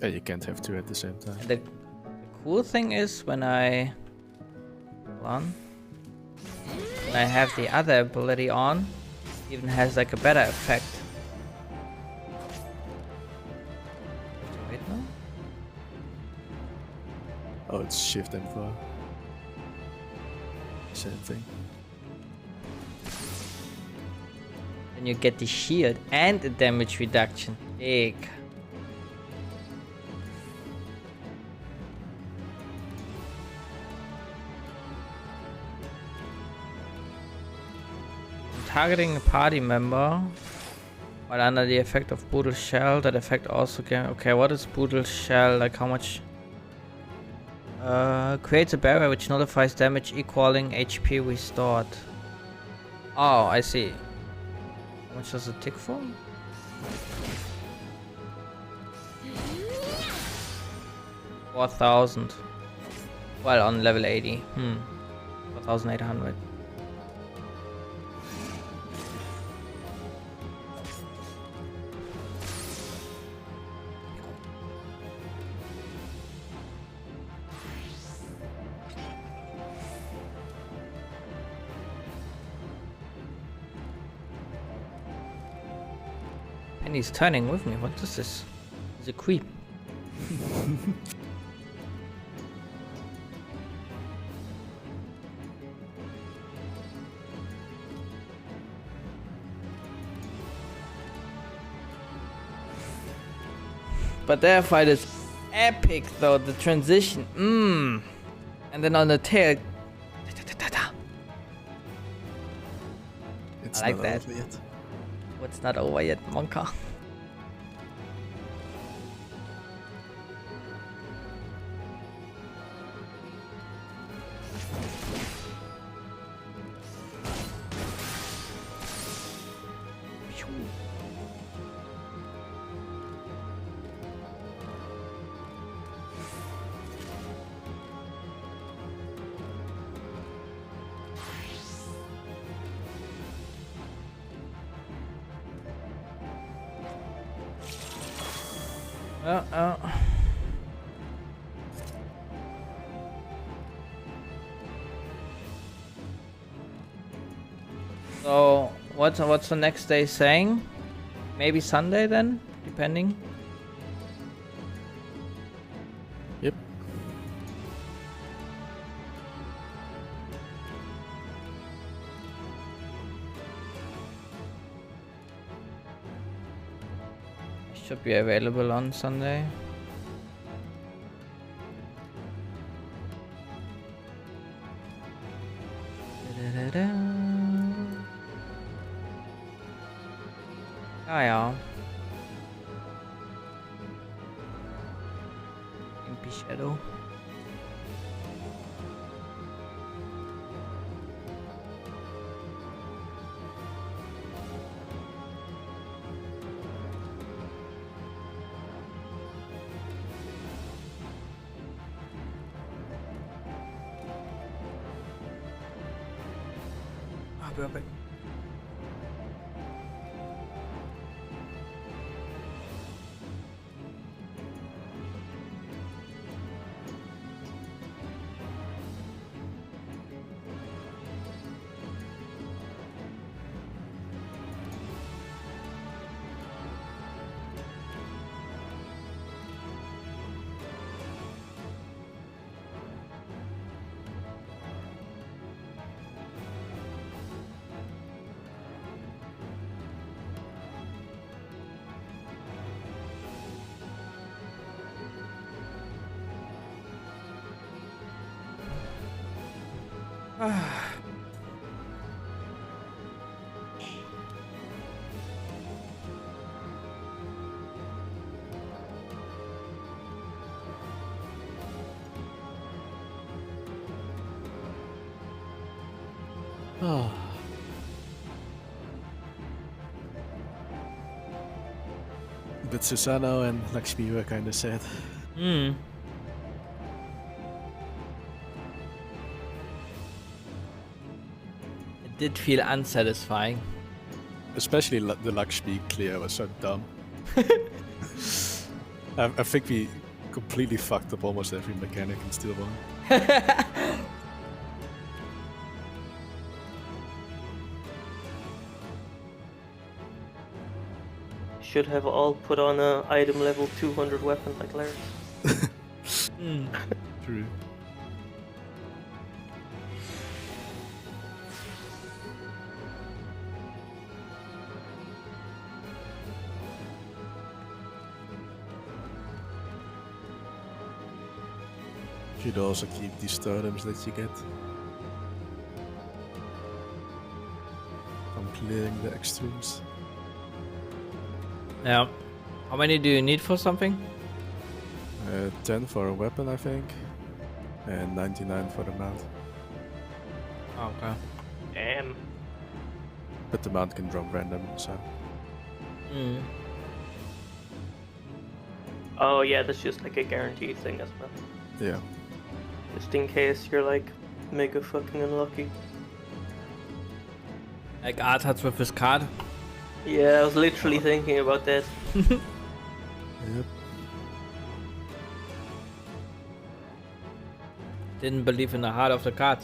And you can't have two at the same time. The cool thing is when I have the other ability on, it even has like a better effect. Wait, no? Oh, it's Shift and 4. Same thing. Then you get the shield and the damage reduction. Big. Targeting a party member while under the effect of brutal shell. That effect also can. Okay, what is brutal shell? Like how much? Creates a barrier which nullifies damage equaling HP restored. Oh, I see. How much does it tick for? $4,000. Well, on level 80. 4,800. And he's turning with me. What is this? He's a creep. But their fight is epic though, the transition. And then on the tail. It's I like not that. over yet. It's not over yet, Monka. So what's the next day saying? Maybe Sunday then, depending. Yep. Should be available on Sunday. Ja. Impy Shadow. be right back. Oh. But Susano and Lakshmi were kind of sad. Hmm. It did feel unsatisfying. Especially the Lakshmi clear was so dumb. I think we completely fucked up almost every mechanic and still won. Should have all put on a item level 200 weapon like Larry. True. Should also keep these totems that you get from clearing the extremes. Yeah. How many do you need for something? 10 for a weapon, I think, and 99 for the mount. Oh, okay. Damn. But the mount can drop random, so. Hmm. Oh yeah, that's just like a guaranteed thing as well. Yeah. Just in case you're like mega fucking unlucky. Like Artats with his card. Yeah, I was literally thinking about that. Yep. Didn't believe in the heart of the card.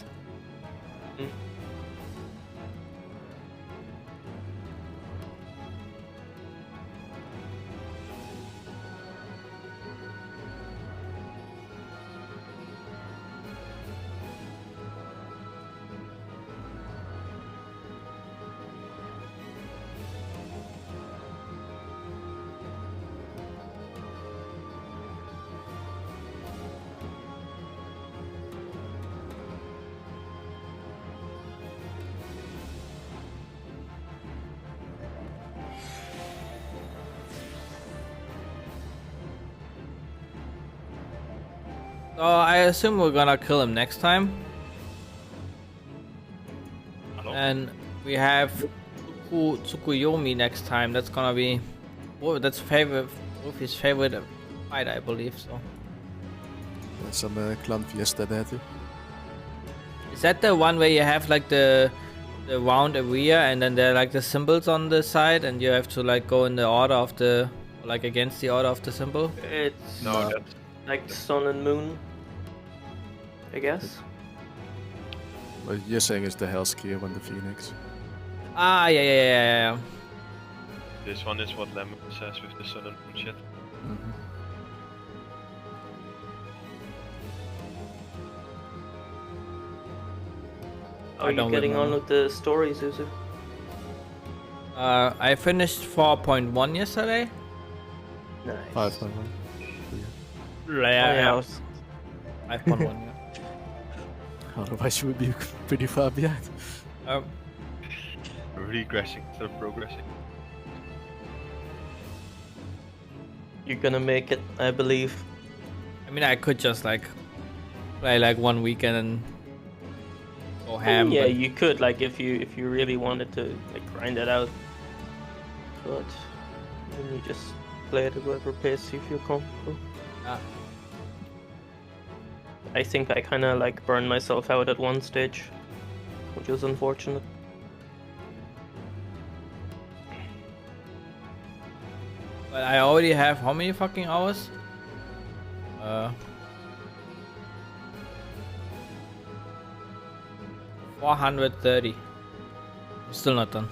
So I assume we're gonna kill him next time. Hello? And we have Tsukuyomi next time. That's gonna be that's favorite Wolfie's favorite fight, I believe so. And some clan fiesta there too. Is that the one where you have like the round area and then there are like the symbols on the side and you have to like go in the order of the like against the order of the symbol? It's No, that's like sun and moon, I guess. What you're saying is the Hell's Gear when the Phoenix. Ah, yeah. this one is what Lemon says with the sun and moon shit. Mm-hmm. How are you getting on with the story, Suzu? I finished 4.1 yesterday. Nice. 5.1. Yeah. 5.1, yeah. Otherwise you would be pretty far behind. Regressing instead of progressing. You're gonna make it, I believe. I mean, I could just like play like one weekend and go ham. Yeah, but you could, like, if you really wanted to like grind it out. But then you just play it at whatever pace you feel comfortable. Ah. I think I kind of like burned myself out at one stage, which was unfortunate. But I already have how many fucking hours? 430. I'm still not done.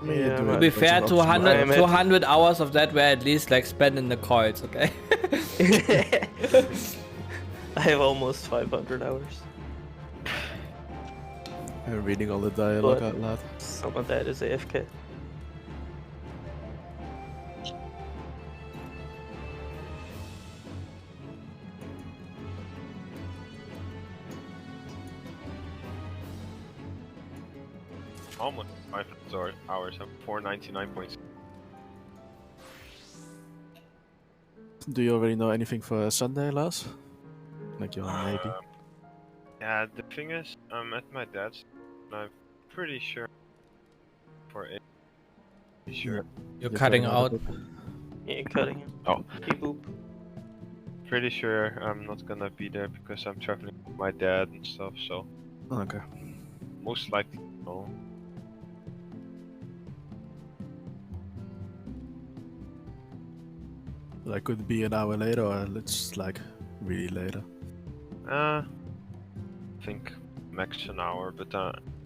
Yeah, To be fair, 200 hours of that were at least like spent in the coils, okay? I have almost 500 hours. I'm reading all the dialogue But out loud. some of that is AFK. Almost 500 hours. I'm 499.6. Do you already know anything for Sunday, Lars? Like your maybe? Yeah, the thing is, I'm at my dad's, and I'm pretty sure for it. Sure. You're cutting out. Yeah, cutting it. Oh. Keep boop. Pretty sure I'm not gonna be there because I'm traveling with my dad and stuff, so Okay. most likely no. Like could it be an hour later or it's like really later? I think max an hour, but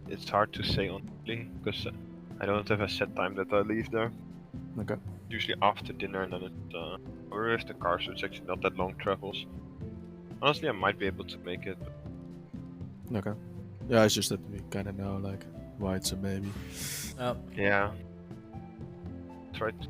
it's hard to say honestly because I don't have a set time that I leave there. Okay. Usually after dinner, and then it's or if the car, so it's actually not that long travels. Honestly, I might be able to make it. Okay. Yeah, it's just that we kind of know like why it's a maybe. Yeah. Try to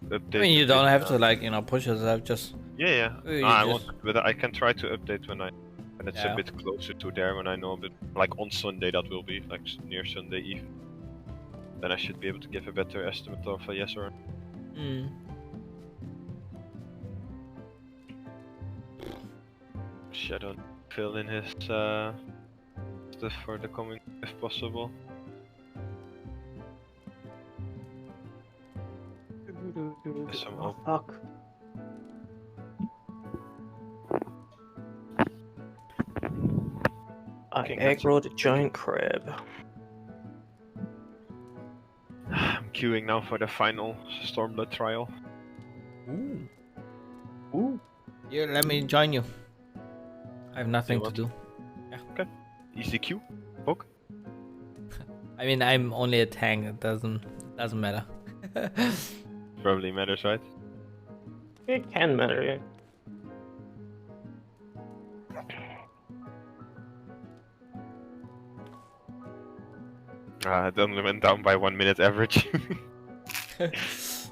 update. I mean, you the don't bit, have to like, you know, push yourself, just... Yeah. You I just- want, but I can try to update when it's Yeah. a bit closer to there, when I know a bit. Like on Sunday, that will be like near Sunday evening. Then I should be able to give a better estimate of a yes or. Mm. Shadow fill in his stuff for the coming if possible. Some Oh, fuck. I Okay, that's- aggroed a giant crab. I'm queuing now for the final Stormblood trial. Ooh. Yeah, let me join you. I have nothing to want- do. Easy queue. Poke. I mean, I'm only a tank. It doesn't matter. Probably matters, right? It can matter, yeah. It only went down by 1 minute average. It's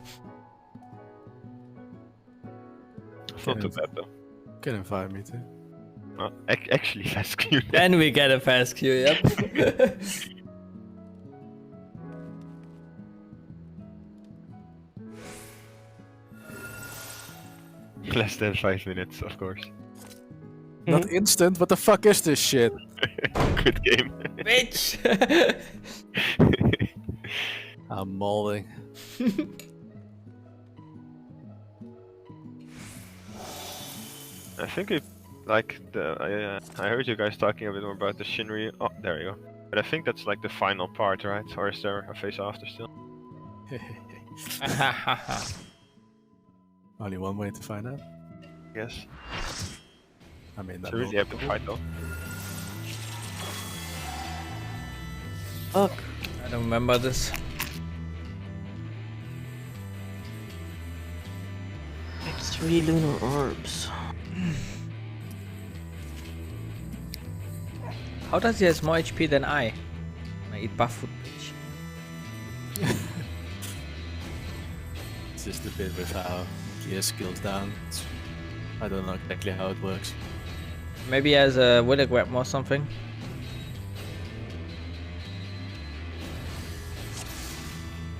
not too bad though. Can invite me too. Actually, that's cute. Then we get a fast queue. Yep. Less than 5 minutes, of course. Not instant. What the fuck is this shit? Good game. Bitch. I'm mauling. I think it, like the I heard you guys talking a bit more about the Shinryu. Oh, there you go. But I think that's like the final part, right? Or is there a phase after still? Only one way to find out. Yes. I mean, It's that a really epic fight though. Fuck. I don't remember this. It's 3 lunar orbs. How does he has more HP than I? I eat buff food, bitch. It's just a bit with how gear skills down. I don't know exactly how it works. Maybe he has a Willy grab or something.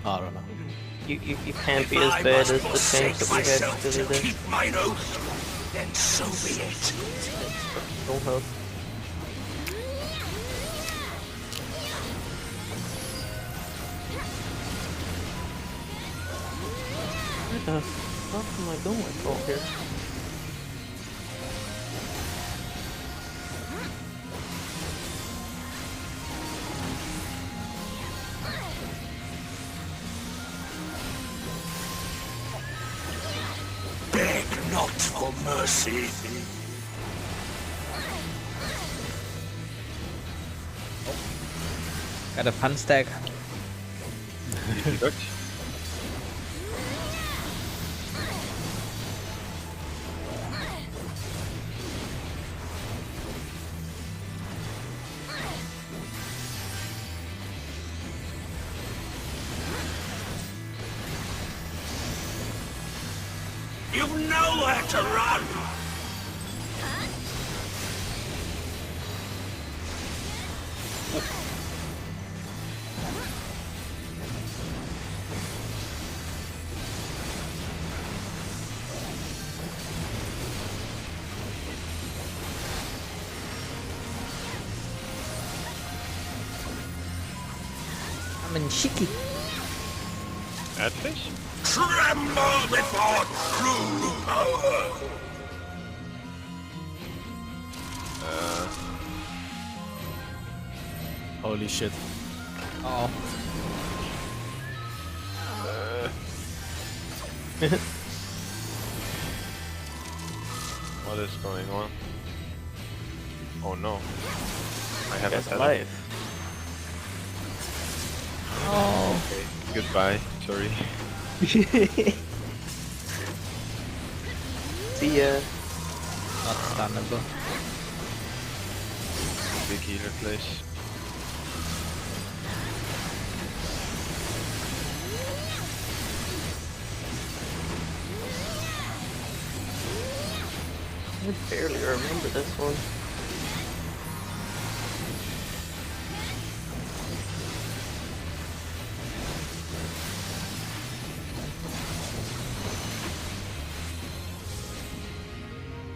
I don't know. You can't be as bad as the tanks that we had the other day. Mine oath, then so be it. Don't help. Where the fuck am I going for here? for mercy. Got a fun stack. Easy dodge. You've nowhere to run! I'm in Shiki. Adfish? Tremble before true power! Holy shit. Oh. What is going on? Oh no. I have Guys a alive. Oh. Okay. Goodbye. Sorry. See ya. Not stunnable. Big healer place. I barely remember this one.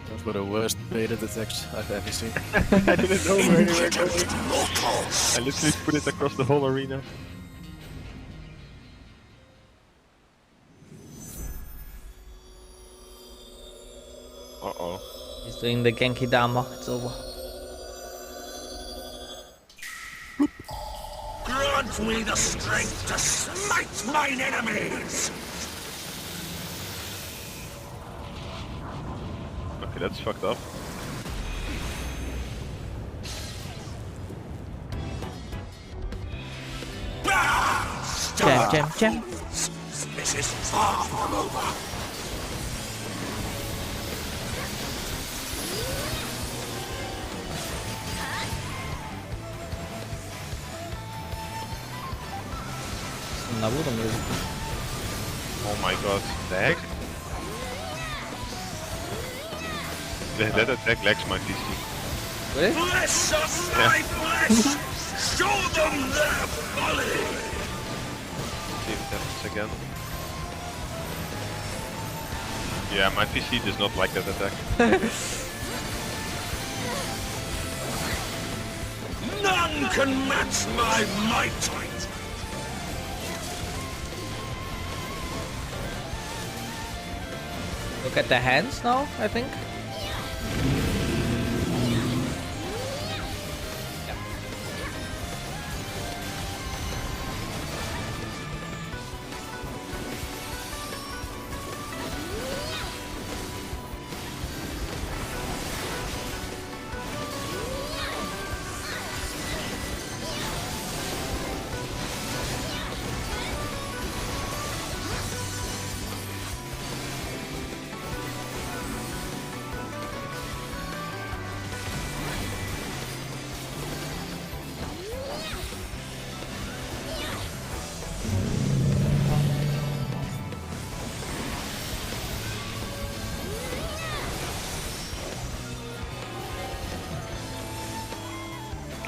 Those were the worst baited attacks I've ever seen. I didn't know where they were going. I literally put it across the whole arena. Uh-oh. He's doing the Genki Dama. It's over. Grant me the strength to smite mine enemies! Okay, that's fucked up. Jam. This is far from over. Naruto music. Oh my god, the heck? That attack lags my PC. Really? Flesh of my flesh! Show them their folly! See if it happens again. Yeah, my PC does not like that attack. None can match my might! Look at the hands now, I think.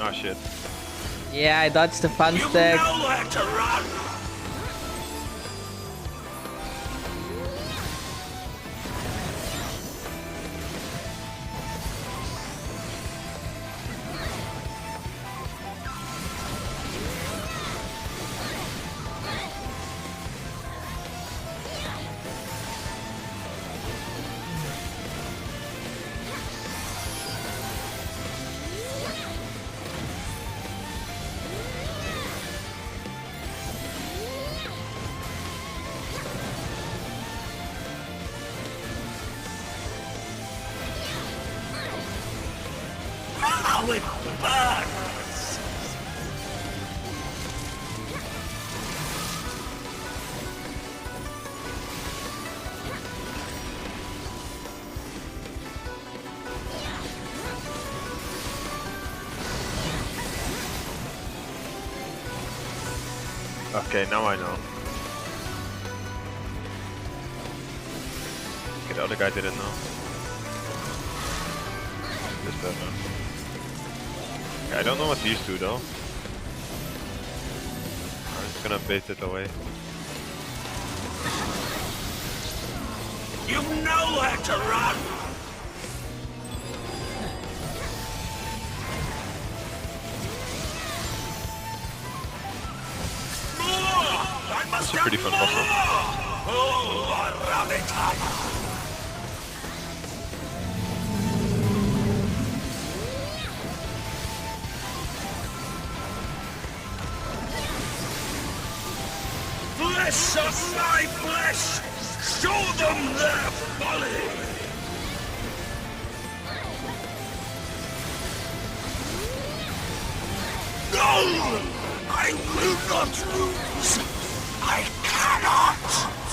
Oh shit. Yeah, I dodged the fun You've stack. nowhere to run! how it burns! Okay, now I know. Okay, the other guy didn't know. This doesn't. Okay, I don't know what these do though. I'm just gonna bait it away. You know where to run! I must It's a pretty fun puzzle. Oh, rabbit! Flesh of my flesh! Show them their folly! No! I will not lose! I cannot!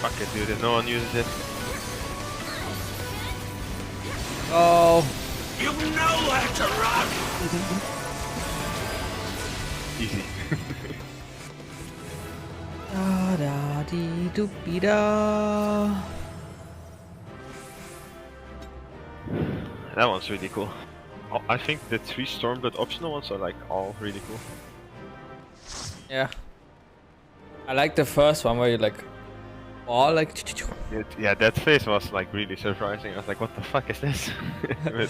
Fuck it, dude. No one uses it. Oh. You know where to run! Easy. Da da dee doopy da. That one's really cool. Oh, I think the 3 Stormblood optional ones are like all really cool. Yeah. I like the first one where you like all like Yeah, that phase was like really surprising. I was like, what the fuck is this? But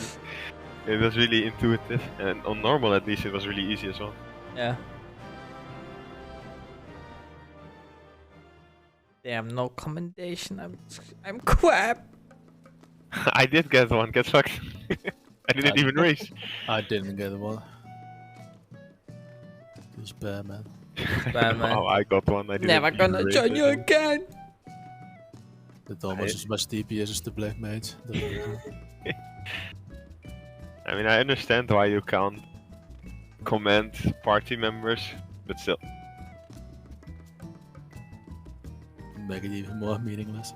it was really intuitive, and on normal at least it was really easy as well. yeah. Damn, no commendation. I'm crap. I did get one, get fucked. I didn't even race. I didn't get one. It's bad, man. Bad, man. Oh, I got one. I didn't Never even gonna race join you it. again. It's almost as much DPS as the Black Mage. I mean, I understand why you can't command party members, but still. Make it even more meaningless.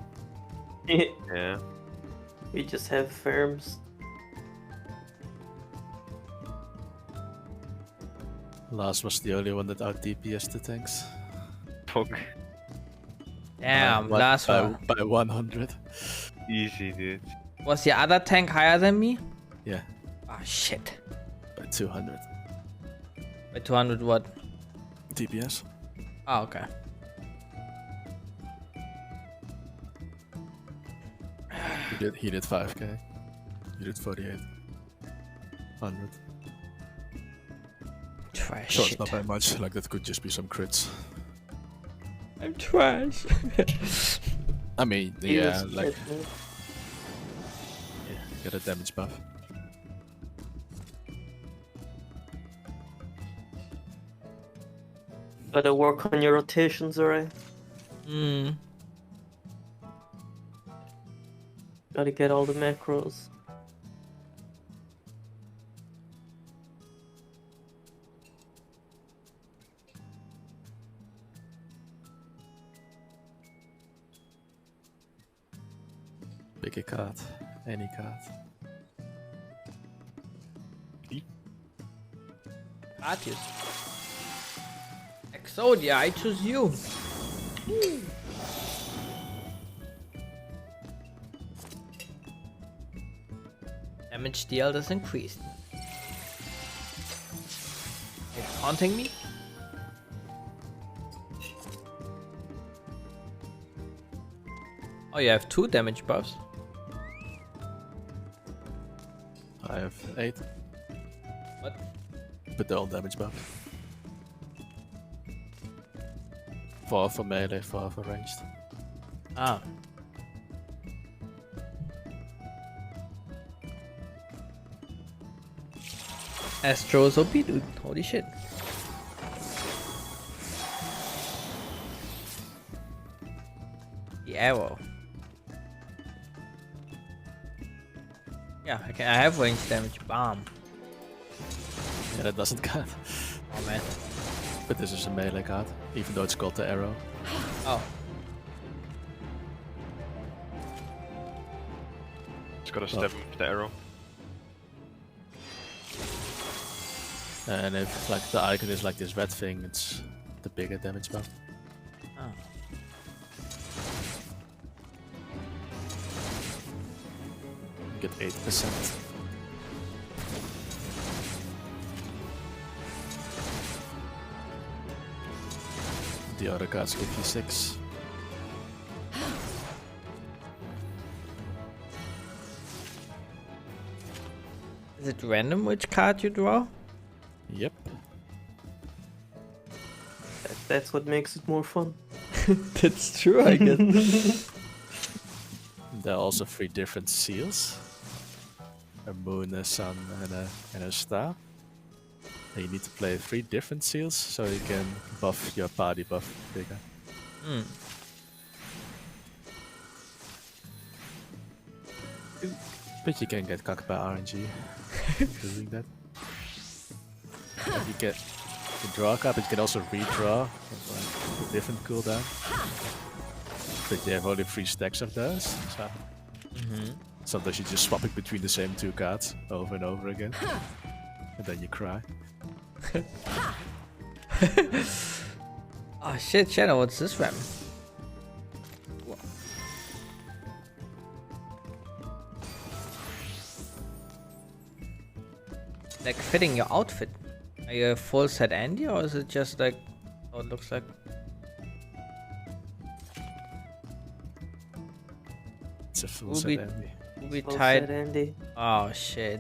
Yeah. We just have farms. Last was the only one that out DPS the tanks. Fuck. Damn, By- last by, one. by 100. Easy, dude. Was the other tank higher than me? Yeah, Oh shit. by 200 By 200 what? DPS. Oh, okay. He did 5k. You did 48. 100. Trash So it's shit. not that much, like that could just be some crits. I'm trash. I mean, He yeah, was like, shit, man. yeah, get a damage buff. Gotta work on your rotations, alright? Hmm. Gotta get all the macros. Pick a card. Any card. Gratis. Exodia, I choose you. Damage dealt is increased. It's haunting me? Oh, you have 2 damage buffs. I have 8, What? but they're all damage buff. 4 for melee, 4 for ranged. Ah. Astro's OP, dude. Holy shit. The arrow. Yeah, I have range damage. Bam. Yeah, that doesn't count. Oh man. But this is a melee card, even though it's called the arrow. Oh. Just gotta stab him with the arrow. And if like the icon is like this red thing, it's the bigger damage buff. Oh. You get 8%. The other cards give you 6. Is it random which card you draw? Yep. That's what makes it more fun. That's true, I guess. There are also 3 different seals. A moon, a sun, and a star. And you need to play 3 different seals so you can buff your party buff bigger. Hmm. But you can get cucked by RNG doing that. And you can draw a card, but you can also redraw with a different cooldown. But you have only 3 stacks of those, so sometimes you just swap it between the same 2 cards over and over again. And then you cry. Oh shit, Shadow, what's this RAM? Like fitting your outfit. Are you a full set Andy or is it just like how it looks like? It's a full Will set be- Andy. Will be Well tied. said, Andy. Oh shit.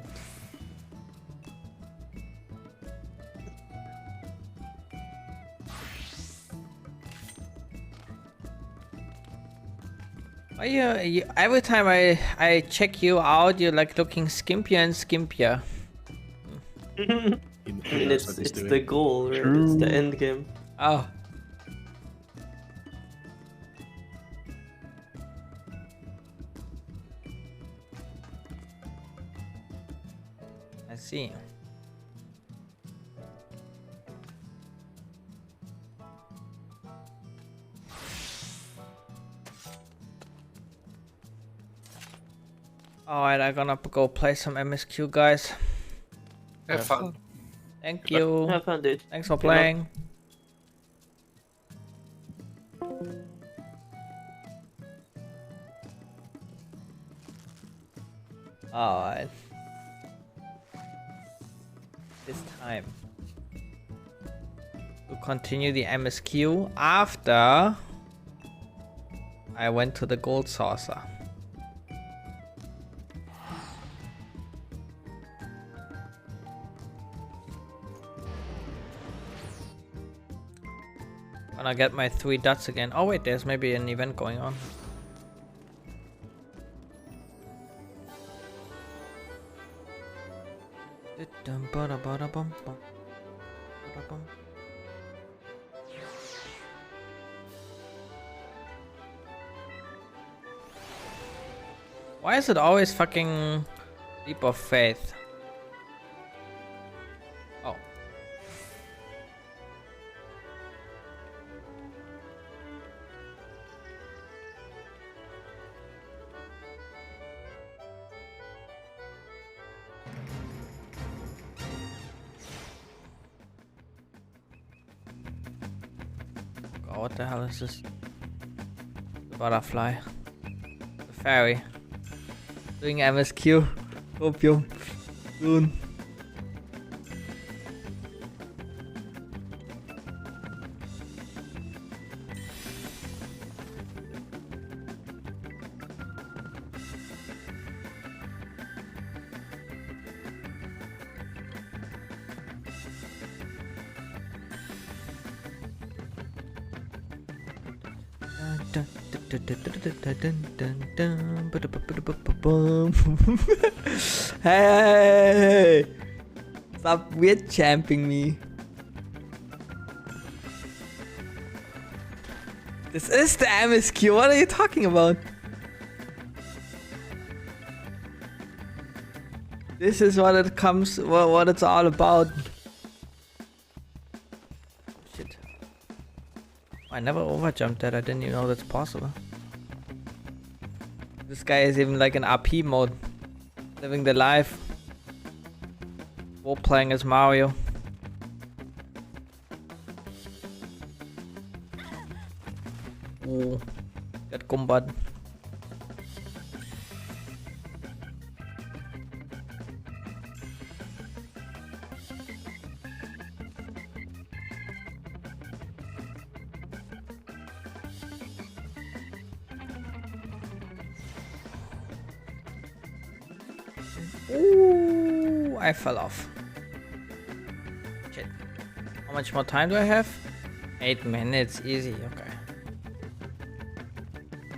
Why you every time I check you out, you're like looking skimpier and skimpier. I mean, it's the goal, right? It's the end game. Oh. I see. Alright, I'm gonna go play some MSQ, guys. Have fun. Thank you. Have fun, dude. Thanks for Good luck. playing. Alright. This time. To continue the MSQ after I went to the gold saucer. Gonna get my 3 dots again. Oh wait, there's maybe an event going on. Why is it always fucking leap of faith? Oh. Oh, what the hell is this? The butterfly. The fairy. Doing MSQ. Opium. Soon. Hey! Stop weird champing me. This is the MSQ. What are you talking about? This is what it comes. What it's all about. Shit. I never overjumped that. I didn't even know that's possible. This guy is even like in RP mode, living the life. Role playing as Mario. Ooh, got gumbad. Ooh, I fell off. Shit. How much more time do I have? 8 minutes, easy, okay.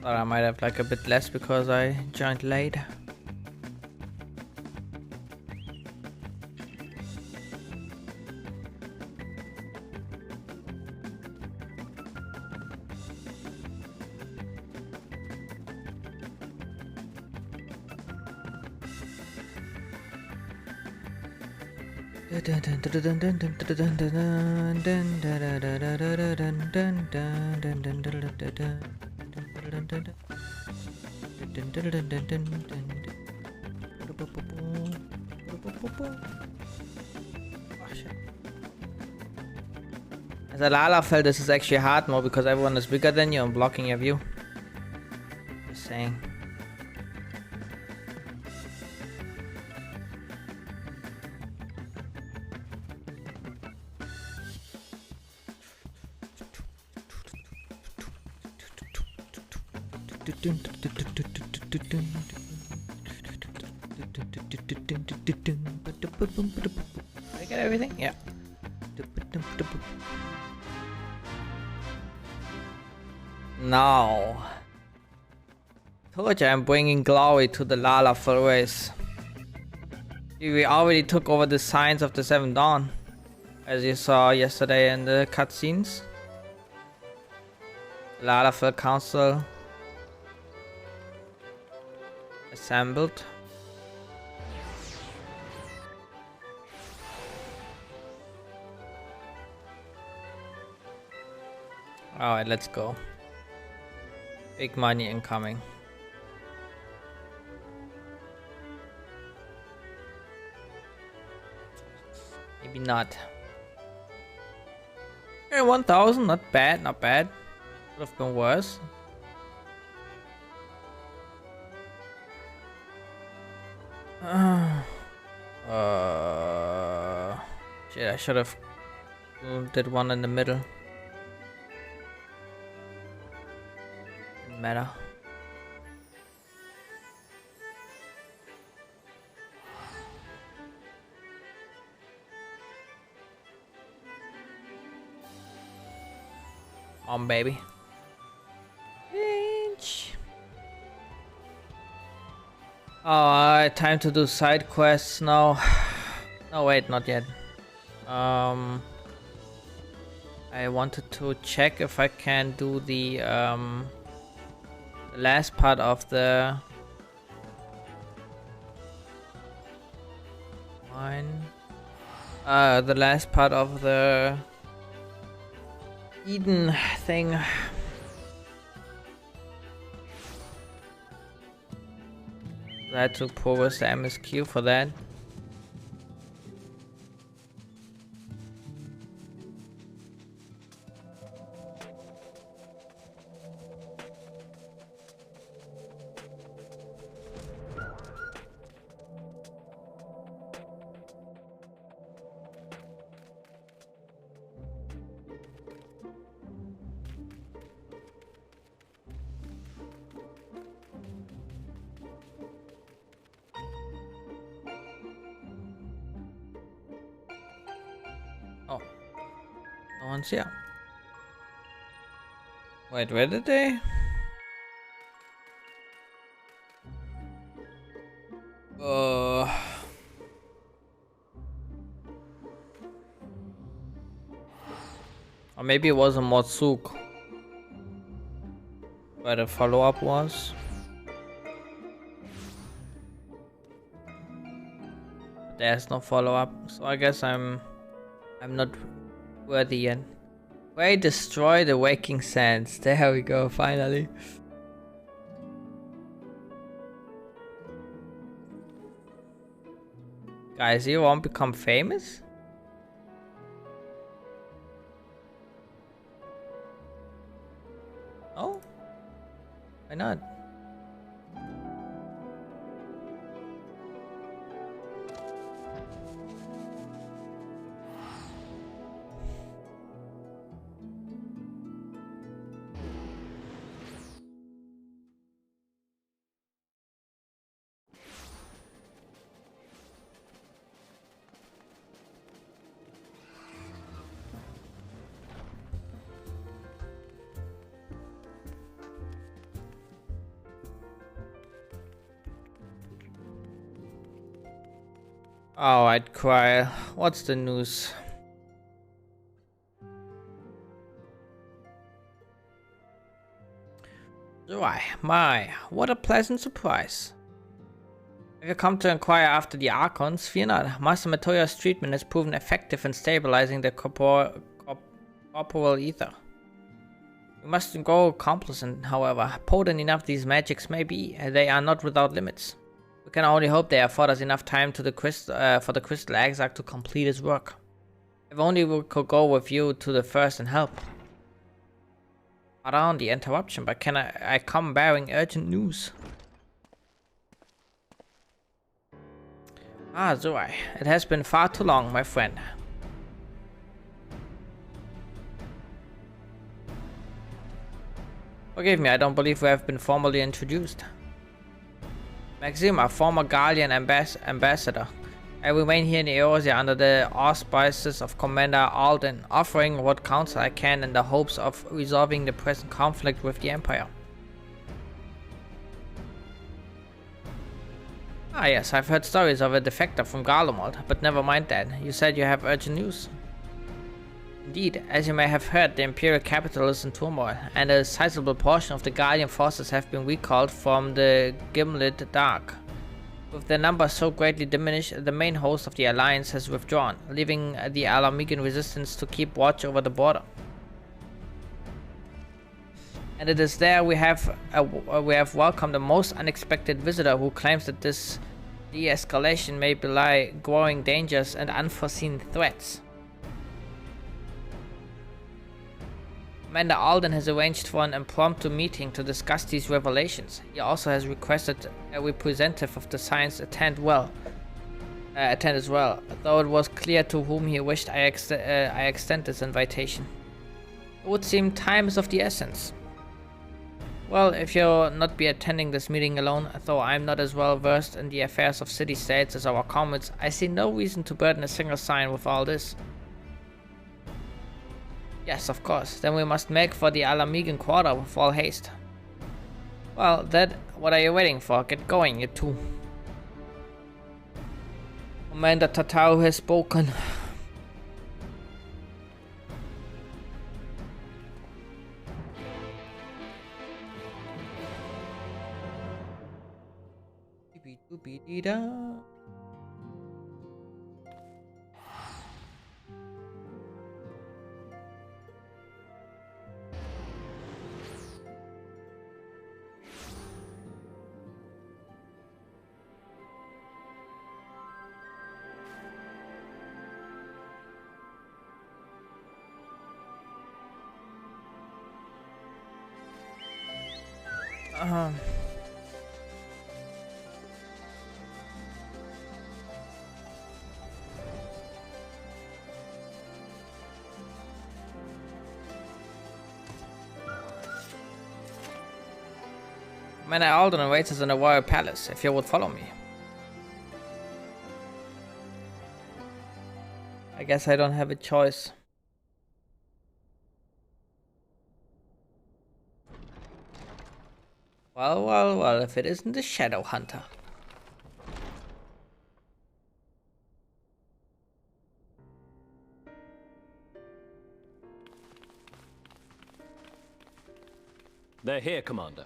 Thought I might have like a bit less because I joined late. As a iLvL, this is actually hard mode because everyone is bigger than you and blocking your view. Just saying. Did I get everything? Yeah. Now, told you I'm bringing glory to the iLvL race. We already took over the signs of the 7th Dawn, as you saw yesterday in the cutscenes. The iLvL Council assembled. Alright, let's go. Big money incoming. Maybe not. Okay, 1,000, not bad, not bad. Could have been worse. Shit, I should have did one in the middle. Didn't matter. On baby. Alright, time to do side quests now. No, wait, not yet. I wanted to check if I can do the last part of the the last part of the Eden thing. I had to progress the MSQ for that. Oh, no one's here. Wait, where did they? Or maybe it was a Motsuk. Where the follow-up was. There's no follow-up, so I guess I'm not worthy yet. Way destroy the waking sands. There we go, finally. Guys, you won't become famous? Oh? Why not? Oh, I'd cry. What's the news? Why, my, what a pleasant surprise. If you come to inquire after the Archons, fear not. Master Matoya's treatment has proven effective in stabilizing the corporal ether. We must go complacent, however. Potent enough these magics may be, they are not without limits. We can only hope they afford us enough time to the for the Crystal Exarch to complete his work. If only we could go with you to the first and help. Pardon the interruption, but can I come bearing urgent news? Ah, Zoai, it has been far too long, my friend. Forgive me, I don't believe we have been formally introduced. Maxima, former Gallian ambassador. I remain here in Eorzea under the auspices of Commander Alden, offering what counsel I can in the hopes of resolving the present conflict with the Empire. Ah yes, I've heard stories of a defector from Garlemald, but never mind that. You said you have urgent news. Indeed, as you may have heard, the Imperial capital is in turmoil, and a sizable portion of the Guardian forces have been recalled from the Gimlet Dark. With their numbers so greatly diminished, the main host of the Alliance has withdrawn, leaving the Alarmigan resistance to keep watch over the border. And it is there we have welcomed a most unexpected visitor who claims that this de-escalation may belie growing dangers and unforeseen threats. Commander Alden has arranged for an impromptu meeting to discuss these revelations. He also has requested a representative of the science attend as well, though it was clear to whom he wished I extend this invitation. It would seem time is of the essence. Well, if you'll not be attending this meeting alone, though I'm not as well versed in the affairs of city-states as our comrades, I see no reason to burden a single sign with all this. Yes, of course. Then we must make for the Alarmigan quarter with all haste. Well, what are you waiting for? Get going, you two. Commander Tataru has spoken. Doobie-doobie-dee-da. Commander Alden awaits us in the Royal Palace, if you would follow me. I guess I don't have a choice. Well, if it isn't the Shadow Hunter. They're here, Commander.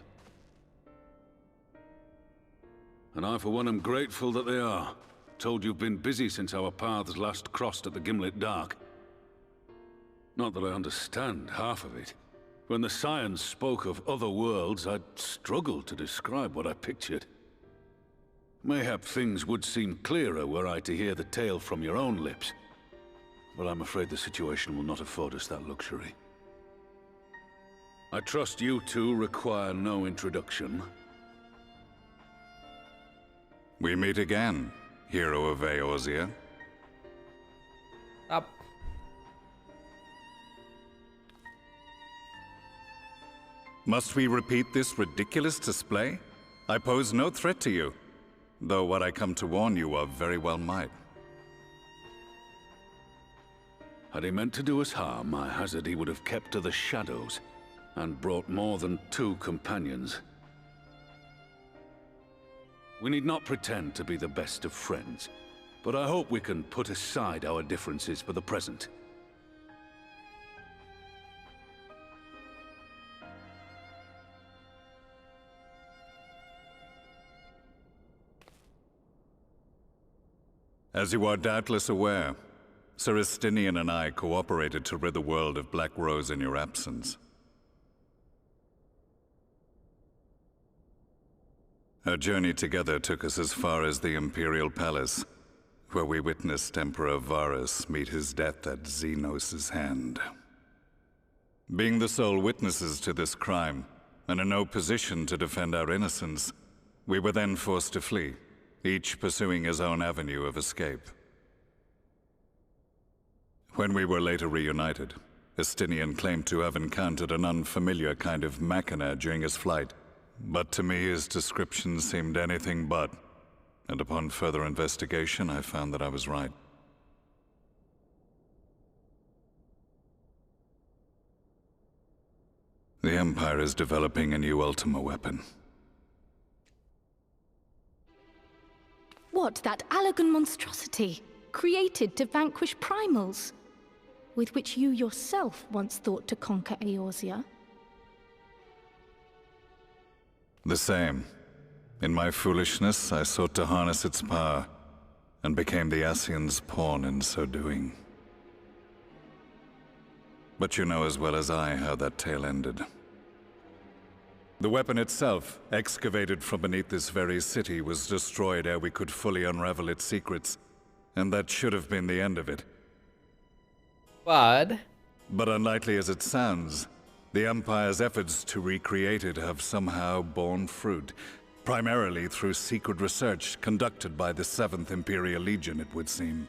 And I, for one, am grateful that they are. Told you've been busy since our paths last crossed at the Gimlet Dark. Not that I understand half of it. When the Scions spoke of other worlds, I'd struggled to describe what I pictured. Mayhap things would seem clearer were I to hear the tale from your own lips. But I'm afraid the situation will not afford us that luxury. I trust you two require no introduction. We meet again, hero of Eorzea. Up. Must we repeat this ridiculous display? I pose no threat to you, though what I come to warn you of very well might. Had he meant to do us harm, I hazard he would have kept to the shadows, and brought more than 2 companions. We need not pretend to be the best of friends, but I hope we can put aside our differences for the present. As you are doubtless aware, Sir Estinian and I cooperated to rid the world of Black Rose in your absence. Our journey together took us as far as the Imperial Palace, where we witnessed Emperor Varus meet his death at Xenos' hand. Being the sole witnesses to this crime, and in no position to defend our innocence, we were then forced to flee, each pursuing his own avenue of escape. When we were later reunited, Estinian claimed to have encountered an unfamiliar kind of machina during his flight, but to me his description seemed anything but, and upon further investigation I found that I was right. The Empire is developing a new Ultima weapon. What, that Allagan monstrosity, created to vanquish primals, with which you yourself once thought to conquer Eorzea? The same. In my foolishness, I sought to harness its power, and became the Ascian's pawn in so doing. But you know as well as I how that tale ended. The weapon itself, excavated from beneath this very city, was destroyed ere we could fully unravel its secrets, and that should have been the end of it. But unlikely as it sounds, the Empire's efforts to recreate it have somehow borne fruit, primarily through secret research conducted by the 7th Imperial Legion, it would seem.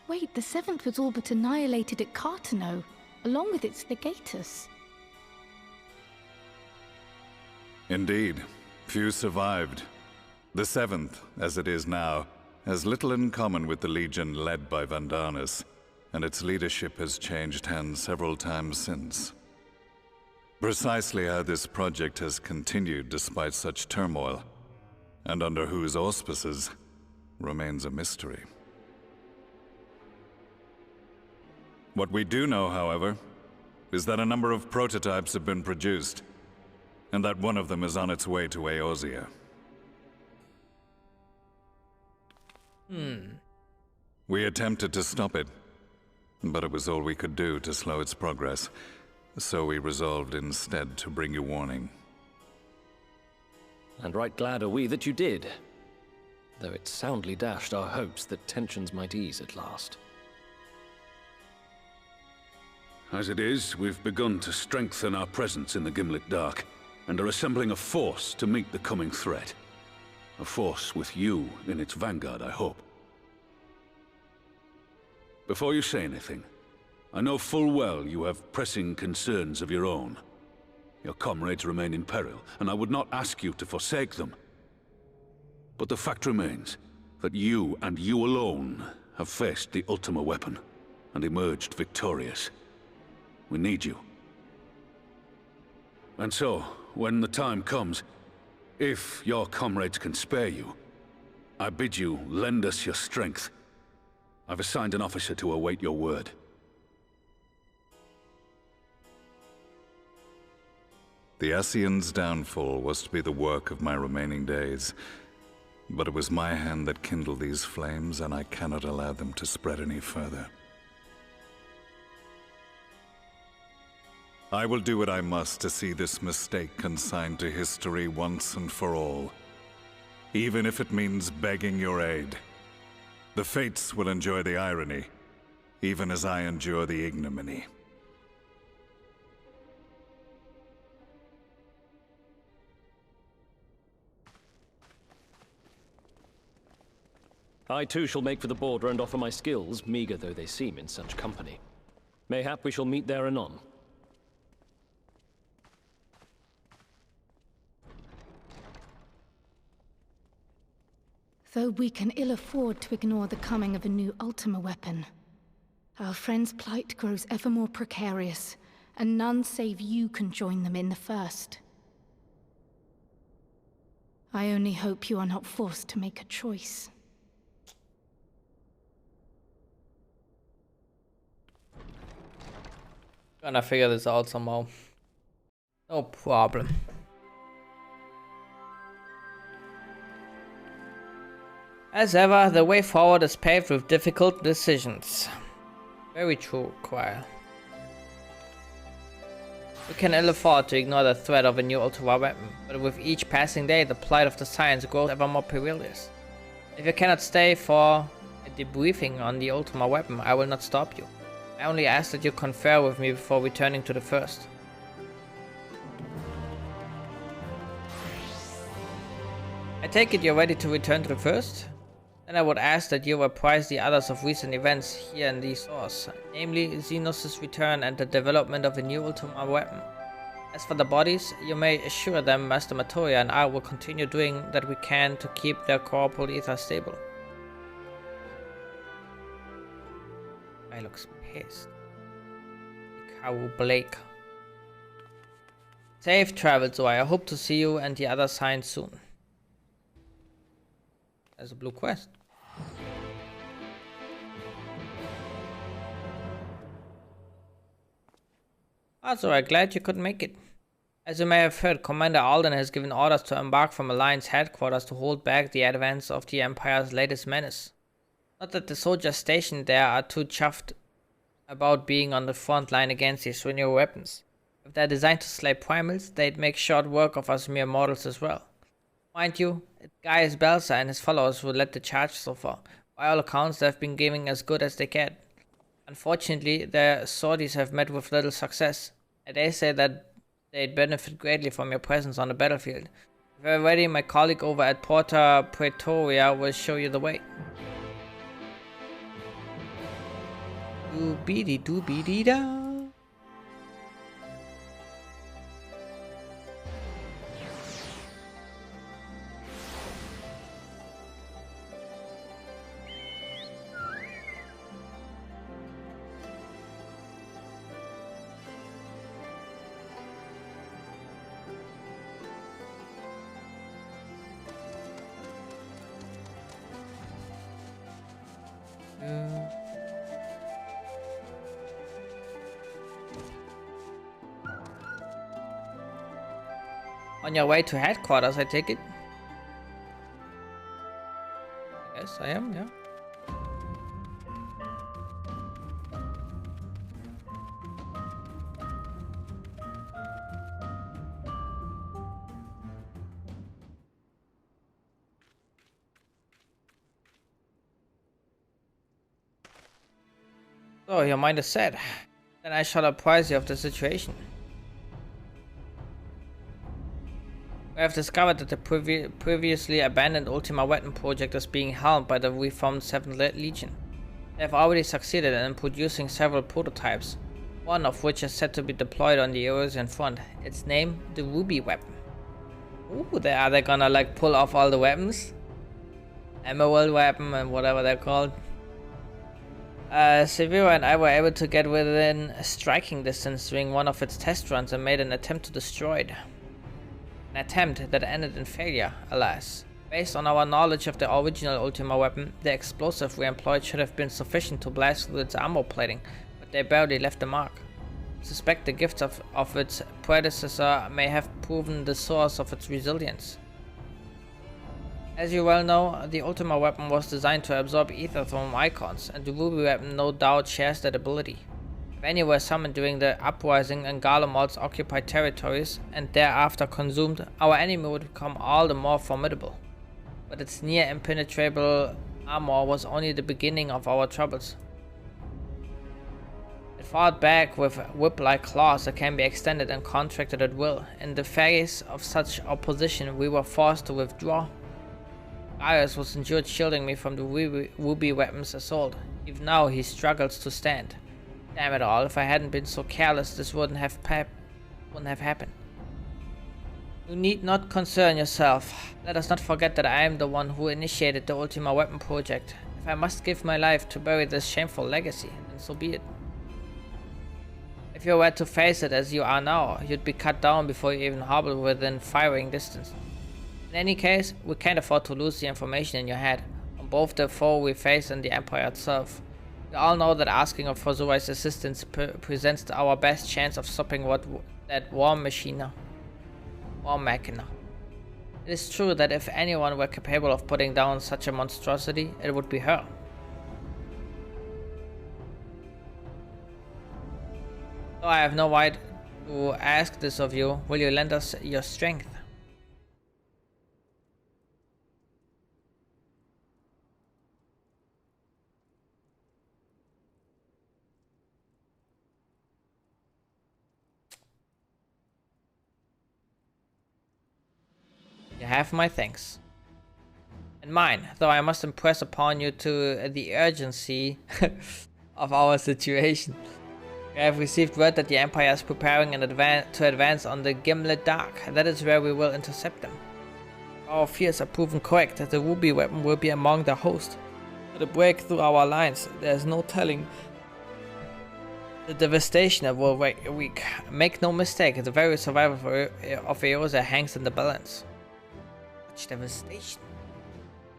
Wait, the 7th was all but annihilated at Cartano, along with its legatus. Indeed, few survived. The 7th, as it is now, has little in common with the Legion led by Vandanis, and its leadership has changed hands several times since. Precisely how this project has continued despite such turmoil, and under whose auspices, remains a mystery. What we do know, however, is that a number of prototypes have been produced, and that one of them is on its way to Eorzea. We attempted to stop it, but it was all we could do to slow its progress, so we resolved instead to bring you warning. And right glad are we that you did, though it soundly dashed our hopes that tensions might ease at last. As it is, we've begun to strengthen our presence in the Gimlet Dark, and are assembling a force to meet the coming threat. A force with you in its vanguard, I hope. Before you say anything, I know full well you have pressing concerns of your own. Your comrades remain in peril, and I would not ask you to forsake them. But the fact remains that you, and you alone, have faced the Ultima weapon, and emerged victorious. We need you. And so, when the time comes, if your comrades can spare you, I bid you lend us your strength. I've assigned an officer to await your word. The Ascian's downfall was to be the work of my remaining days. But it was my hand that kindled these flames, and I cannot allow them to spread any further. I will do what I must to see this mistake consigned to history once and for all. Even if it means begging your aid. The fates will enjoy the irony, even as I endure the ignominy. I too shall make for the border and offer my skills, meager though they seem in such company. Mayhap we shall meet there anon. Though we can ill afford to ignore the coming of a new Ultima weapon, our friend's plight grows ever more precarious, and none save you can join them in the first. I only hope you are not forced to make a choice. Gonna figure this out somehow. No problem. As ever, the way forward is paved with difficult decisions. Very true, Choir. We can ill afford to ignore the threat of a new Ultima weapon, but with each passing day, the plight of the science grows ever more perilous. If you cannot stay for a debriefing on the Ultima weapon, I will not stop you. I only ask that you confer with me before returning to the first. I take it you're ready to return to the first? Then I would ask that you apprise the others of recent events here in these source, namely Xenos' return and the development of a new Ultima weapon. As for the bodies, you may assure them Master Matoria and I will continue doing that we can to keep their corporal ether stable. I looks pissed. Ikaru Blake. Safe travel, Zoe. I hope to see you and the other signs soon. There's a blue quest. Also, I'm glad you could make it. As you may have heard, Commander Alden has given orders to embark from Alliance headquarters to hold back the advance of the Empire's latest menace. Not that the soldiers stationed there are too chuffed about being on the front line against these Shinryu weapons. If they're designed to slay primals, they'd make short work of us mere mortals as well. Mind you, Gaius Belsa and his followers who led the charge so far. By all accounts, they've been giving as good as they can. Unfortunately, their sorties have met with little success, and they say that they'd benefit greatly from your presence on the battlefield. If you're ready, my colleague over at Porta Praetoria will show you the way. Doobity-doobity-da. On your way to headquarters, I take it? Yes, I am, yeah. So, your mind is set. Then I shall apprise you of the situation. We have discovered that the previously abandoned Ultima weapon project is being helmed by the reformed 7th Legion. They have already succeeded in producing several prototypes, one of which is set to be deployed on the Eurasian front. Its name, the Ruby weapon. Ooh, are they gonna like pull off all the weapons? Emerald weapon and whatever they're called. Severo and I were able to get within striking distance during one of its test runs and made an attempt to destroy it. An attempt that ended in failure, alas. Based on our knowledge of the original Ultima weapon, the explosive we employed should have been sufficient to blast through its armor plating, but they barely left the mark. suspect the gifts of its predecessor may have proven the source of its resilience. As you well know, the Ultima weapon was designed to absorb ether from icons, and the Ruby weapon no doubt shares that ability. If any were summoned during the uprising and Garlemald's occupied territories, and thereafter consumed, our enemy would become all the more formidable. But its near impenetrable armor was only the beginning of our troubles. It fought back with whip-like claws that can be extended and contracted at will. In the face of such opposition, we were forced to withdraw. Gaius was endured shielding me from the Ruby weapon's assault. Even now, he struggles to stand. Damn it all, if I hadn't been so careless, this wouldn't have happened. You need not concern yourself. Let us not forget that I am the one who initiated the Ultima Weapon project. If I must give my life to bury this shameful legacy, then so be it. If you were to face it as you are now, you'd be cut down before you even hobble within firing distance. In any case, we can't afford to lose the information in your head, on both the foe we face and the Empire itself. We all know that asking for Zurai's assistance presents our best chance of stopping that war machina. It is true that if anyone were capable of putting down such a monstrosity, it would be her. Though I have no right to ask this of you, will you lend us your strength? You have my thanks. And mine, though I must impress upon you the urgency of our situation. We have received word that the Empire is preparing to advance on the Gimlet Dark. That is where we will intercept them. Our fears are proven correct, that the Ruby weapon will be among the host. To break through our lines, there is no telling the devastation that will wreak. Make no mistake, the very survival of Eosa hangs in the balance. Such devastation.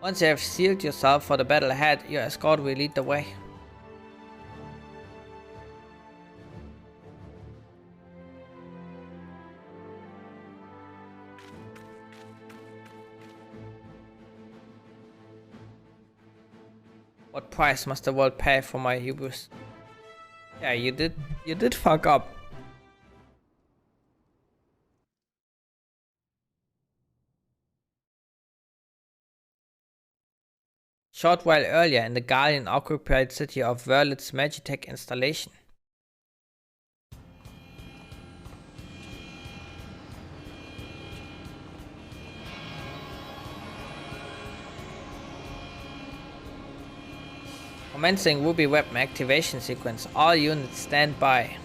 Once you have sealed yourself for the battle ahead, your escort will lead the way. What price must the world pay for my hubris? Yeah, you did fuck up. Short while earlier in the Gallian-occupied city of Verlit's Magitech installation. Commencing Ruby weapon activation sequence. All units stand by.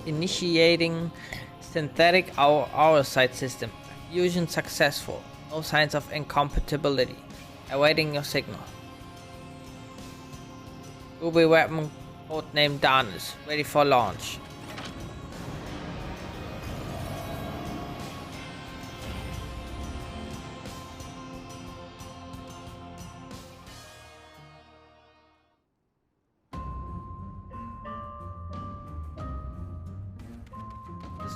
Initiating synthetic aura sight system. Fusion successful. No signs of incompatibility. Awaiting your signal. Ruby weapon codenamed Darnus. Ready for launch.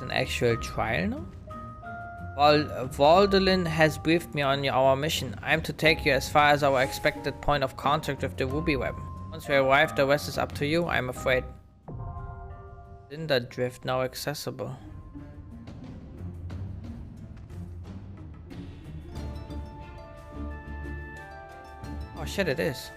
An actual trial now? Valdolin has briefed me on our mission. I am to take you as far as our expected point of contact with the Ruby weapon. Once we arrive, the rest is up to you, I am afraid. Cinder Drift now accessible. Oh shit, it is.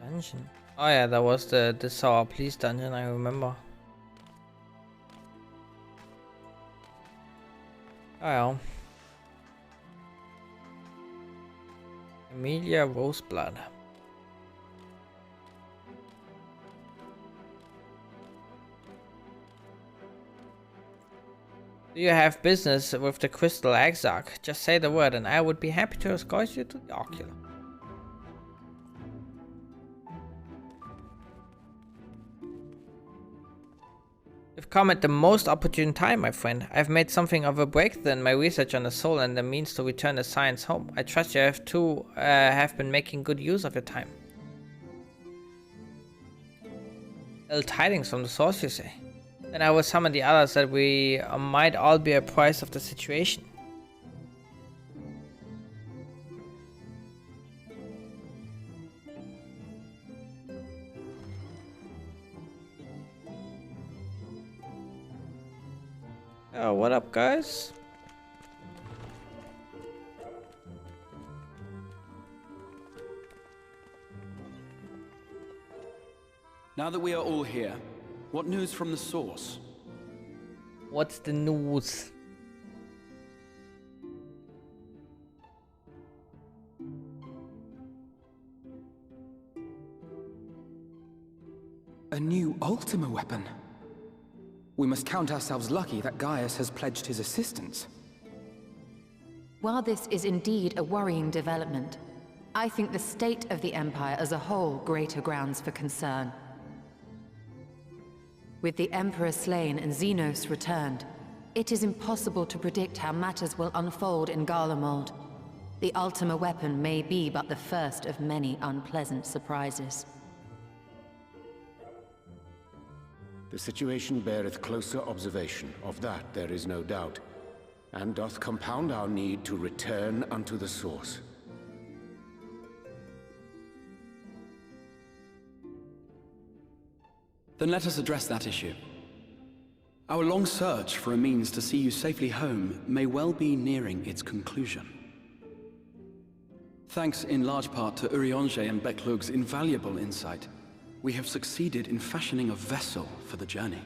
Dungeon. Oh yeah, that was the Sour Please dungeon, I remember. Well. Emilia Roseblood. Do you have business with the Crystal Exarch? Just say the word and I would be happy to escort you to the Ocular. You've come at the most opportune time, my friend. I've made something of a breakthrough in my research on the soul and the means to return the science home. I trust you have been making good use of your time. Ill tidings from the source, you say? Then I will summon the others that we might all be apprised of the situation. Oh, what up, guys? Now that we are all here, what news from the source? What's the news? A new Ultima weapon. We must count ourselves lucky that Gaius has pledged his assistance. While this is indeed a worrying development, I think the state of the Empire as a whole greater grounds for concern. With the Emperor slain and Xenos returned, it is impossible to predict how matters will unfold in Garlemald. The Ultima weapon may be but the first of many unpleasant surprises. The situation beareth closer observation, of that there is no doubt, and doth compound our need to return unto the source. Then let us address that issue. Our long search for a means to see you safely home may well be nearing its conclusion. Thanks in large part to Urianger and Beklug's invaluable insight, we have succeeded in fashioning a vessel for the journey.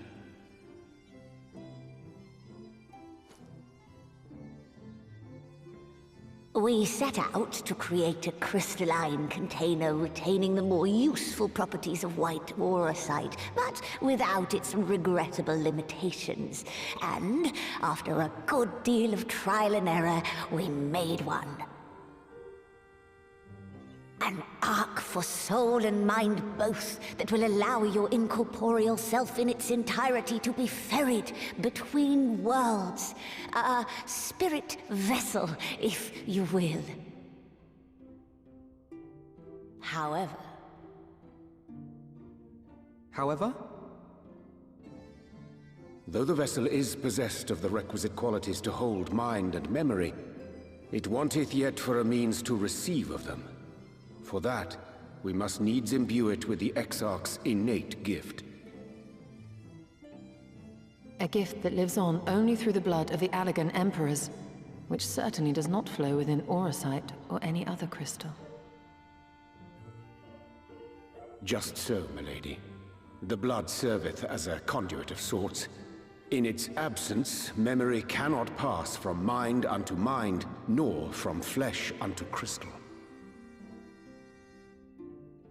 We set out to create a crystalline container retaining the more useful properties of white aurosite, but without its regrettable limitations. And after a good deal of trial and error, we made one. An ark for soul and mind both that will allow your incorporeal self in its entirety to be ferried between worlds. A spirit vessel, if you will. However... Though the vessel is possessed of the requisite qualities to hold mind and memory, it wanteth yet for a means to receive of them. For that, we must needs imbue it with the Exarch's innate gift. A gift that lives on only through the blood of the Allagan Emperors, which certainly does not flow within aurosite or any other crystal. Just so, milady. The blood serveth as a conduit of sorts. In its absence, memory cannot pass from mind unto mind, nor from flesh unto crystal.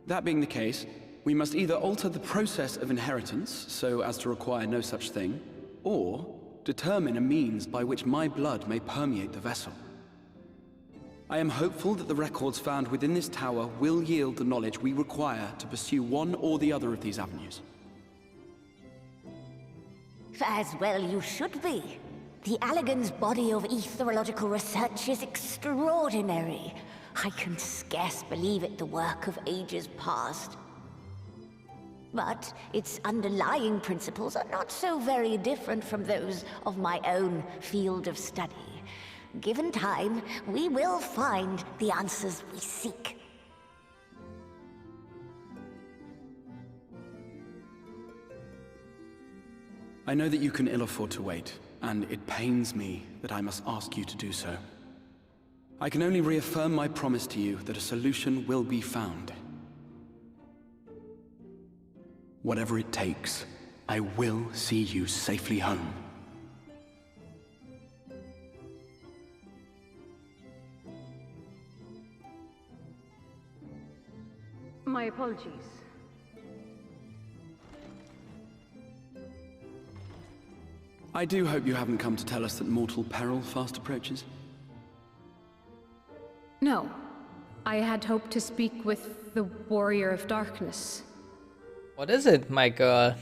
That being the case, we must either alter the process of inheritance so as to require no such thing, or determine a means by which my blood may permeate the vessel. I am hopeful that the records found within this tower will yield the knowledge we require to pursue one or the other of these avenues. As well you should be. The Allagan's body of etherological research is extraordinary. I can scarce believe it the work of ages past. But its underlying principles are not so very different from those of my own field of study. Given time, we will find the answers we seek. I know that you can ill afford to wait, and it pains me that I must ask you to do so. I can only reaffirm my promise to you that a solution will be found. Whatever it takes, I will see you safely home. My apologies. I do hope you haven't come to tell us that mortal peril fast approaches. No. I had hoped to speak with the Warrior of Darkness. What is it, my girl?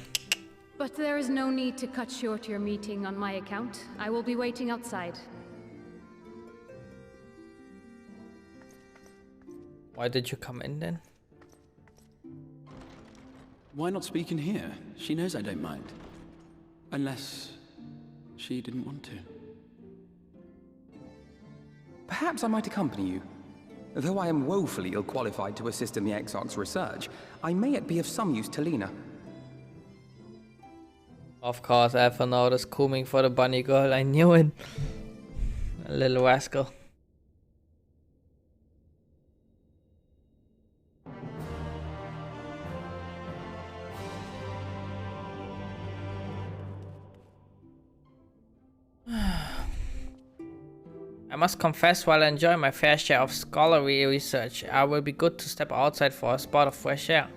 But there is no need to cut short your meeting on my account. I will be waiting outside. Why did you come in then? Why not speak in here? She knows I don't mind. Unless she didn't want to. Perhaps I might accompany you. Though I am woefully ill-qualified to assist in the Exarch's research, I may yet be of some use to Lena. Of course, Alpha noticed combing for the bunny girl. I knew it. A little rascal. I must confess, while I enjoy my fair share of scholarly research, I will be good to step outside for a spot of fresh air.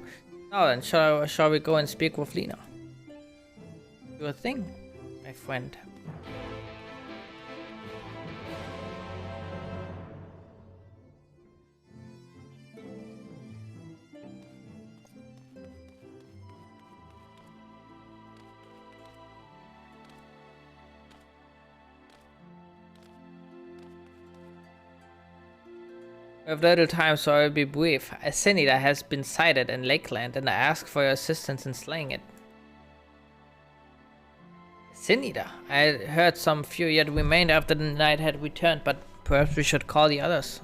Now then, shall we go and speak with Lena? Do a thing, my friend. We have little time, so I will be brief. A Sinida has been sighted in Lakeland, and I ask for your assistance in slaying it. Sinida? I had heard some few yet remained after the night had returned, but perhaps we should call the others.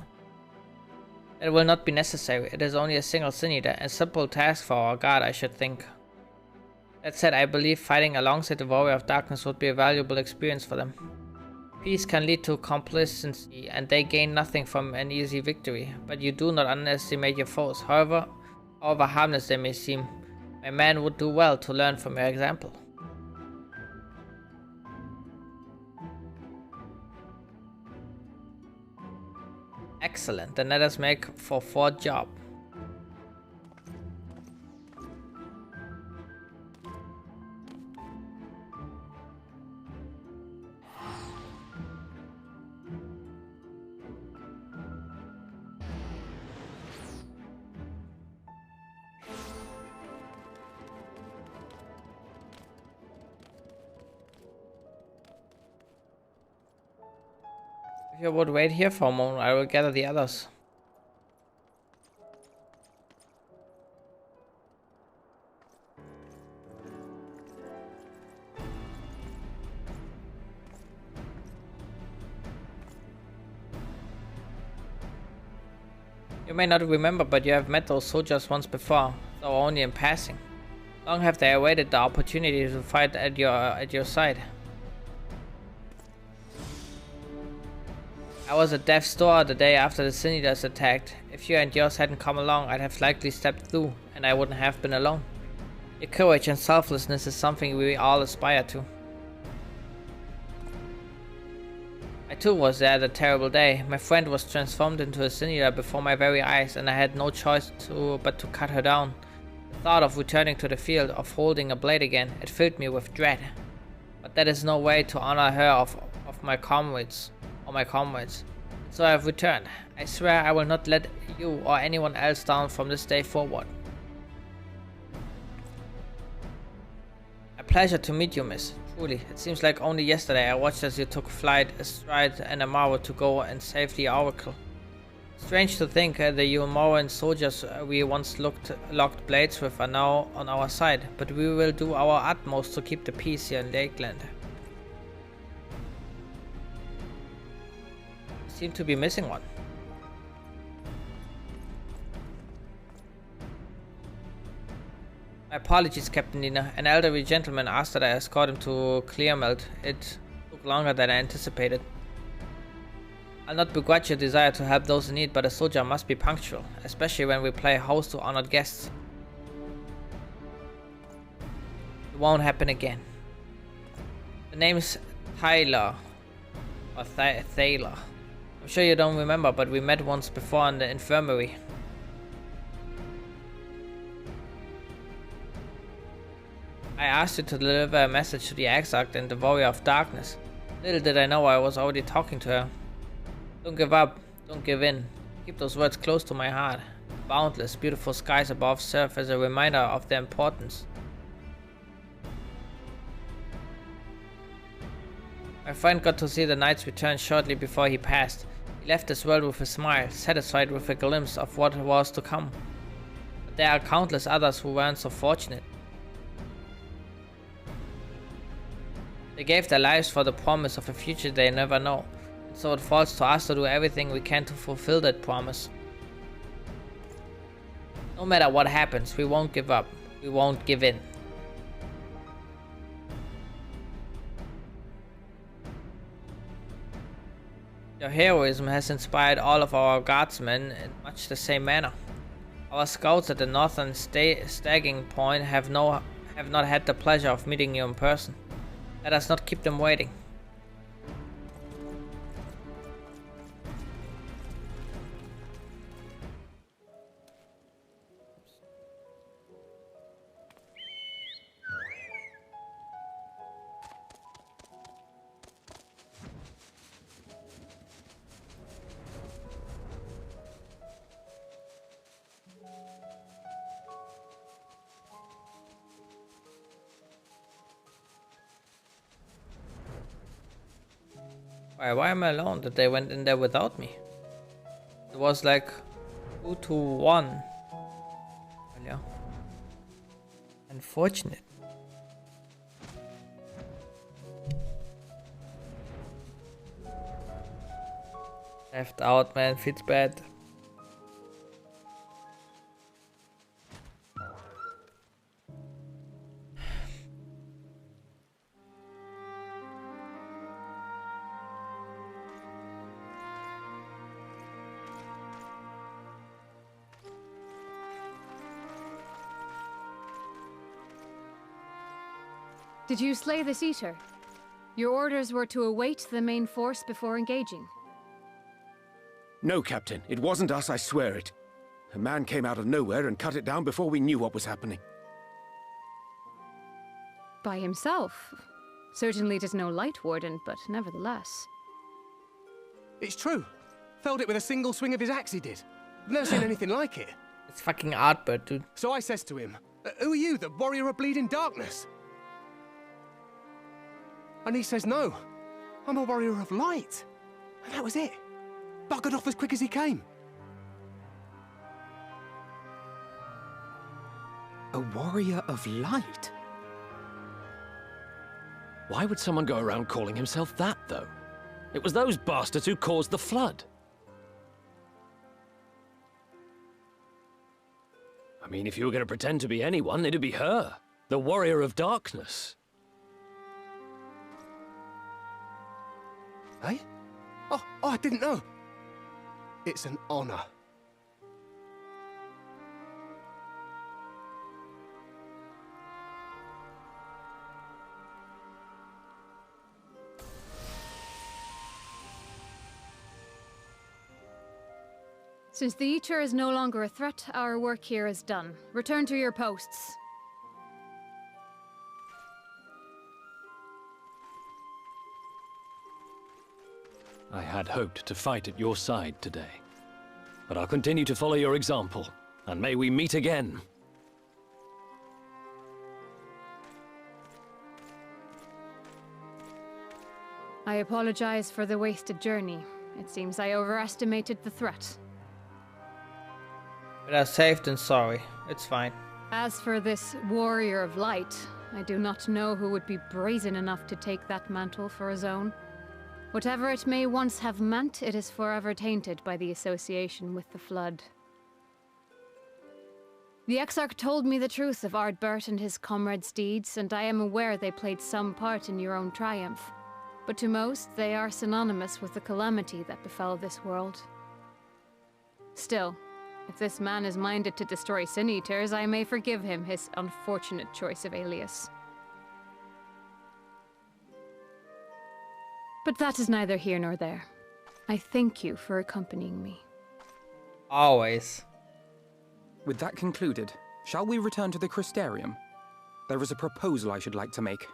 It will not be necessary. It is only a single Sinida, a simple task for our guard, I should think. That said, I believe fighting alongside the Warrior of Darkness would be a valuable experience for them. Peace can lead to complacency, and they gain nothing from an easy victory, but you do not underestimate your foes. However harmless they may seem, my man would do well to learn from your example. Excellent, then let us make for 4th job. If you would wait here for a moment, I will gather the others. You may not remember, but you have met those soldiers once before, though only in passing. Long have they awaited the opportunity to fight at your side. I was at death's door the day after the Sinidas attacked. If you and yours hadn't come along, I'd have likely stepped through, and I wouldn't have been alone. Your courage and selflessness is something we all aspire to. I too was there that terrible day. My friend was transformed into a Sinida before my very eyes, and I had no choice but to cut her down. The thought of returning to the field, of holding a blade again, it filled me with dread. But that is no way to honor her of my comrades. So I have returned. I swear I will not let you or anyone else down from this day forward. A pleasure to meet you, miss. Truly, it seems like only yesterday I watched as you took flight astride an Amaro to go and save the Oracle. Strange to think the Umaran soldiers we once locked blades with are now on our side, but we will do our utmost to keep the peace here in Lakeland. Seem to be missing one. My apologies, Captain Lena. An elderly gentleman asked that I escort him to Clearmelt. It took longer than I anticipated. I'll not begrudge your desire to help those in need, but a soldier must be punctual, especially when we play host to honored guests. It won't happen again. The name's Tyler, or Thaler. I'm sure you don't remember, but we met once before in the infirmary. I asked you to deliver a message to the Exarch and the Warrior of Darkness. Little did I know I was already talking to her. Don't give up, don't give in. Keep those words close to my heart. Boundless, beautiful skies above serve as a reminder of their importance. My friend got to see the knight's return shortly before he passed. He left this world with a smile, satisfied with a glimpse of what was to come. But there are countless others who weren't so fortunate. They gave their lives for the promise of a future they never know, and so it falls to us to do everything we can to fulfill that promise. No matter what happens, we won't give up, we won't give in. Your heroism has inspired all of our guardsmen in much the same manner. Our scouts at the northern staging point have not had the pleasure of meeting you in person. Let us not keep them waiting. Why am I alone that they went in there without me? It was like 2 to 1. Well, yeah. Unfortunate. Left out, man, feels bad. Did you slay this eater? Your orders were to await the main force before engaging. No, Captain. It wasn't us, I swear it. A man came out of nowhere and cut it down before we knew what was happening. By himself? Certainly it is no light warden, but nevertheless. It's true. Felled it with a single swing of his axe, he did. I've never seen anything like it. It's fucking Artbird, dude. So I says to him, who are you, the warrior of bleeding darkness? And he says, no, I'm a warrior of light. And that was it. Buggered off as quick as he came. A warrior of light? Why would someone go around calling himself that, though? It was those bastards who caused the flood. I mean, if you were going to pretend to be anyone, it'd be her. The warrior of darkness. Eh? Oh, I didn't know. It's an honor. Since the Eater is no longer a threat, our work here is done. Return to your posts. I had hoped to fight at your side today. But I'll continue to follow your example, and may we meet again. I apologize for the wasted journey. It seems I overestimated the threat. Better safe than sorry. It's fine. As for this warrior of light, I do not know who would be brazen enough to take that mantle for his own. Whatever it may once have meant, it is forever tainted by the association with the Flood. The Exarch told me the truth of Ardbert and his comrades' deeds, and I am aware they played some part in your own triumph. But to most, they are synonymous with the calamity that befell this world. Still, if this man is minded to destroy Sin Eaters, I may forgive him his unfortunate choice of alias. But that is neither here nor there. I thank you for accompanying me. Always. With that concluded, shall we return to the Crystarium? There is a proposal I should like to make.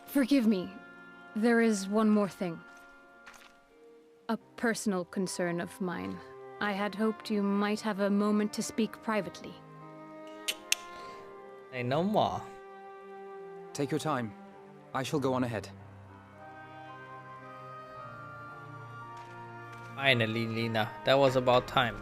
Forgive me. There is one more thing. A personal concern of mine. I had hoped you might have a moment to speak privately. Say no more. Take your time. I shall go on ahead. Finally, Lena. That was about time.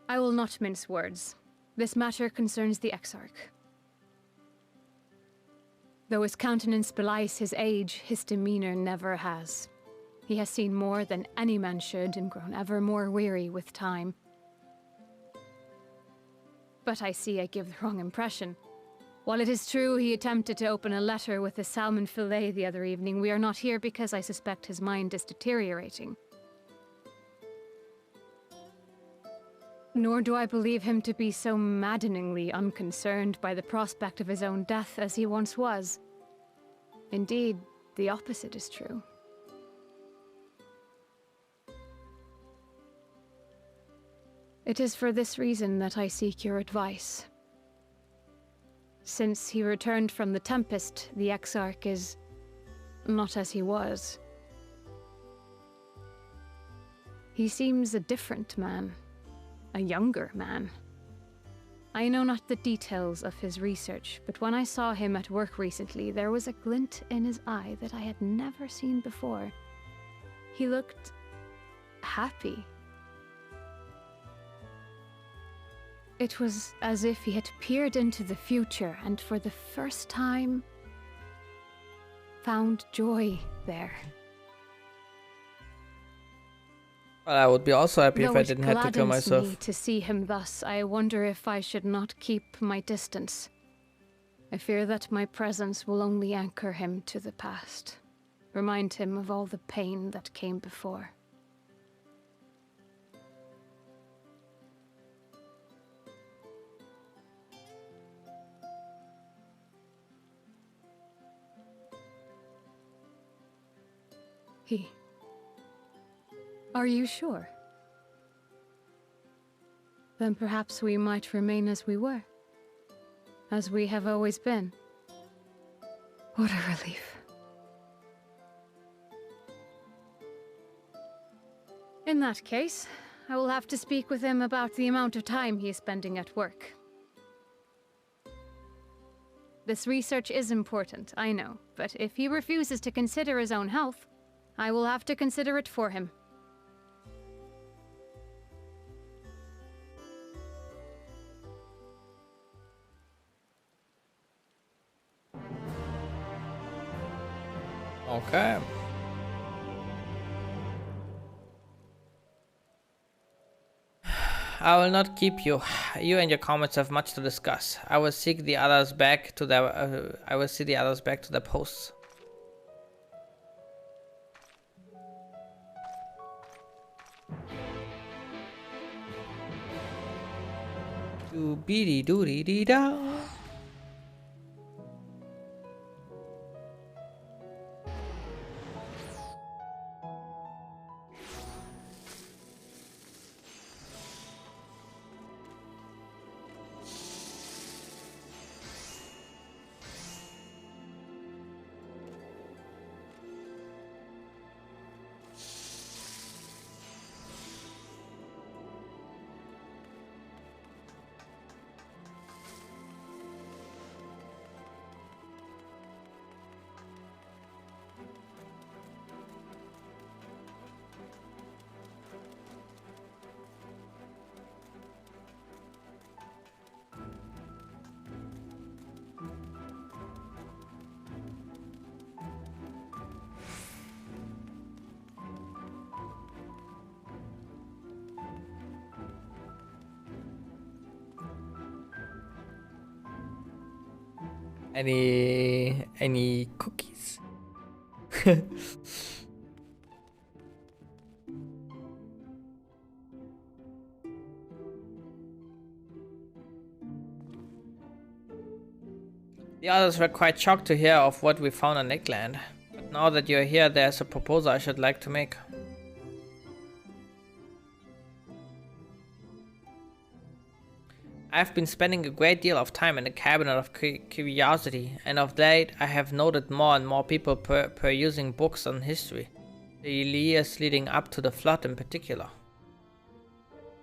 I will not mince words. This matter concerns the Exarch. Though his countenance belies his age, his demeanor never has. He has seen more than any man should and grown ever more weary with time. But I see I give the wrong impression. While it is true he attempted to open a letter with a salmon fillet the other evening, we are not here because I suspect his mind is deteriorating. Nor do I believe him to be so maddeningly unconcerned by the prospect of his own death as he once was. Indeed, the opposite is true. It is for this reason that I seek your advice. Since he returned from the Tempest, the Exarch is not as he was. He seems a different man. A younger man. I know not the details of his research, but when I saw him at work recently, there was a glint in his eye that I had never seen before. He looked happy. It was as if he had peered into the future and for the first time found joy there. Well, I would be also happy Though if I didn't have to kill gladdens myself. me to see him thus, I wonder if I should not keep my distance. I fear that my presence will only anchor him to the past, remind him of all the pain that came before. Are you sure? Then perhaps we might remain as we were. As we have always been. What a relief. In that case, I will have to speak with him about the amount of time he is spending at work. This research is important, I know, but if he refuses to consider his own health, I will have to consider it for him. Okay. I will not keep you. You and your comments have much to discuss. I will seek the others back to their. I will see the others back to their posts. Doobity doody dee da. Any cookies? The others were quite shocked to hear of what we found on Nickland. But now that you're here, there's a proposal I should like to make. I've been spending a great deal of time in the Cabinet of Curiosity, and of late I have noted more and more people perusing books on history, the years leading up to the Flood in particular.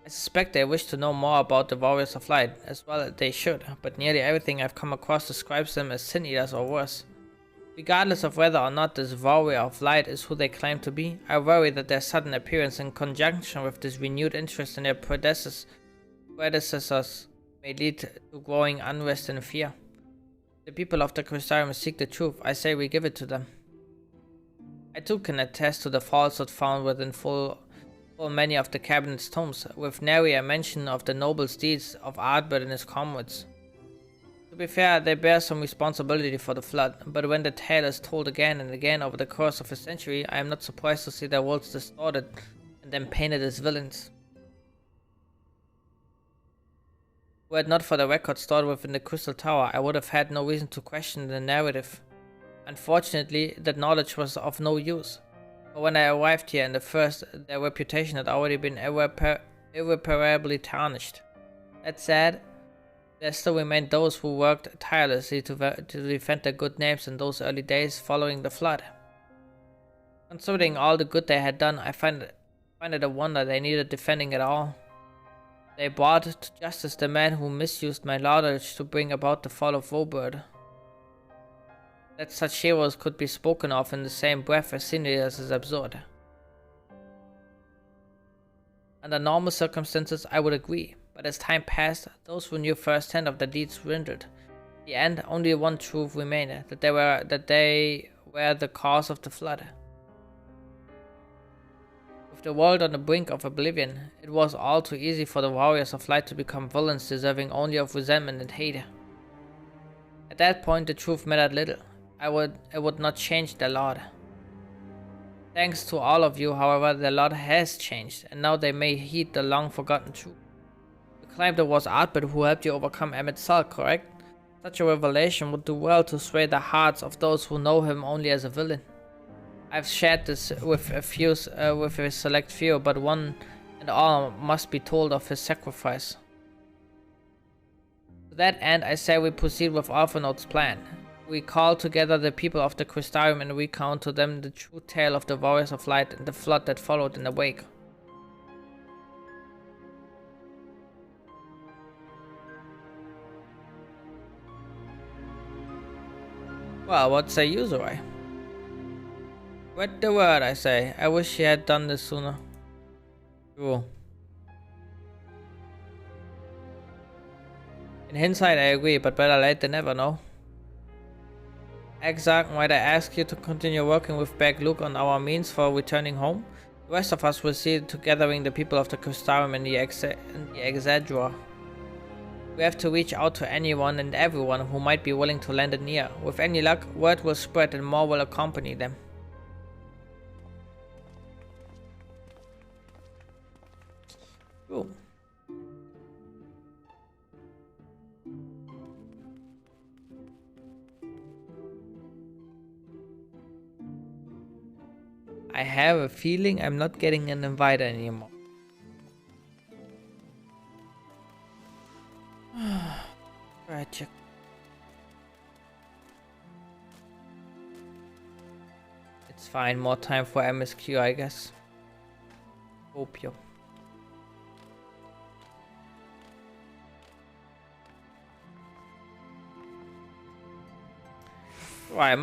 I suspect they wish to know more about the Warriors of Light, as well as they should, but nearly everything I've come across describes them as sin eaters or worse. Regardless of whether or not this Warrior of Light is who they claim to be, I worry that their sudden appearance in conjunction with this renewed interest in their predecessors may lead to growing unrest and fear. The people of the Crystarium seek the truth. I say we give it to them. I too can attest to the falsehood found within full many of the cabinet's tomes, with nary a mention of the noble deeds of Ardbert and his comrades. To be fair, they bear some responsibility for the Flood, but when the tale is told again and again over the course of a century, I am not surprised to see their worlds distorted and then painted as villains. Were it not for the record stored within the Crystal Tower, I would have had no reason to question the narrative. Unfortunately, that knowledge was of no use. But when I arrived here in the first, their reputation had already been irreparably tarnished. That said, there still remained those who worked tirelessly to defend their good names in those early days following the Flood. Considering all the good they had done, I find it a wonder they needed defending at all. They brought to justice the man who misused my knowledge to bring about the fall of Vobert. That such heroes could be spoken of in the same breath as sin eaters is absurd. Under normal circumstances, I would agree, but as time passed, those who knew firsthand of the deeds dwindled. In the end, only one truth remained, that they were the cause of the Flood. With the world on the brink of oblivion, it was all too easy for the Warriors of Light to become villains deserving only of resentment and hate. At that point, the truth mattered little. It would not change their lot. Thanks to all of you, however, their lot has changed, and now they may heed the long-forgotten truth. You claimed it was Ardbert who helped you overcome Emmet Salk, correct? Such a revelation would do well to sway the hearts of those who know him only as a villain. I've shared this with a select few, but one and all must be told of his sacrifice. To that end, I say we proceed with Orphanote's plan. We call together the people of the Crystarium and recount to them the true tale of the Warriors of Light and the Flood that followed in the wake. Well, what say you, Zorai? Spread the word, I say. I wish she had done this sooner. True. In hindsight, I agree, but better late than never, no? Exarch, might I ask you to continue working with Bag Luke on our means for returning home? The rest of us will see to gathering the people of the Crystarium in the Exedra. We have to reach out to anyone and everyone who might be willing to lend an ear. With any luck, word will spread and more will accompany them. Cool. I have a feeling I'm not getting an invite anymore. Tragic. It's fine, more time for MSQ, I guess. Hope you. Why,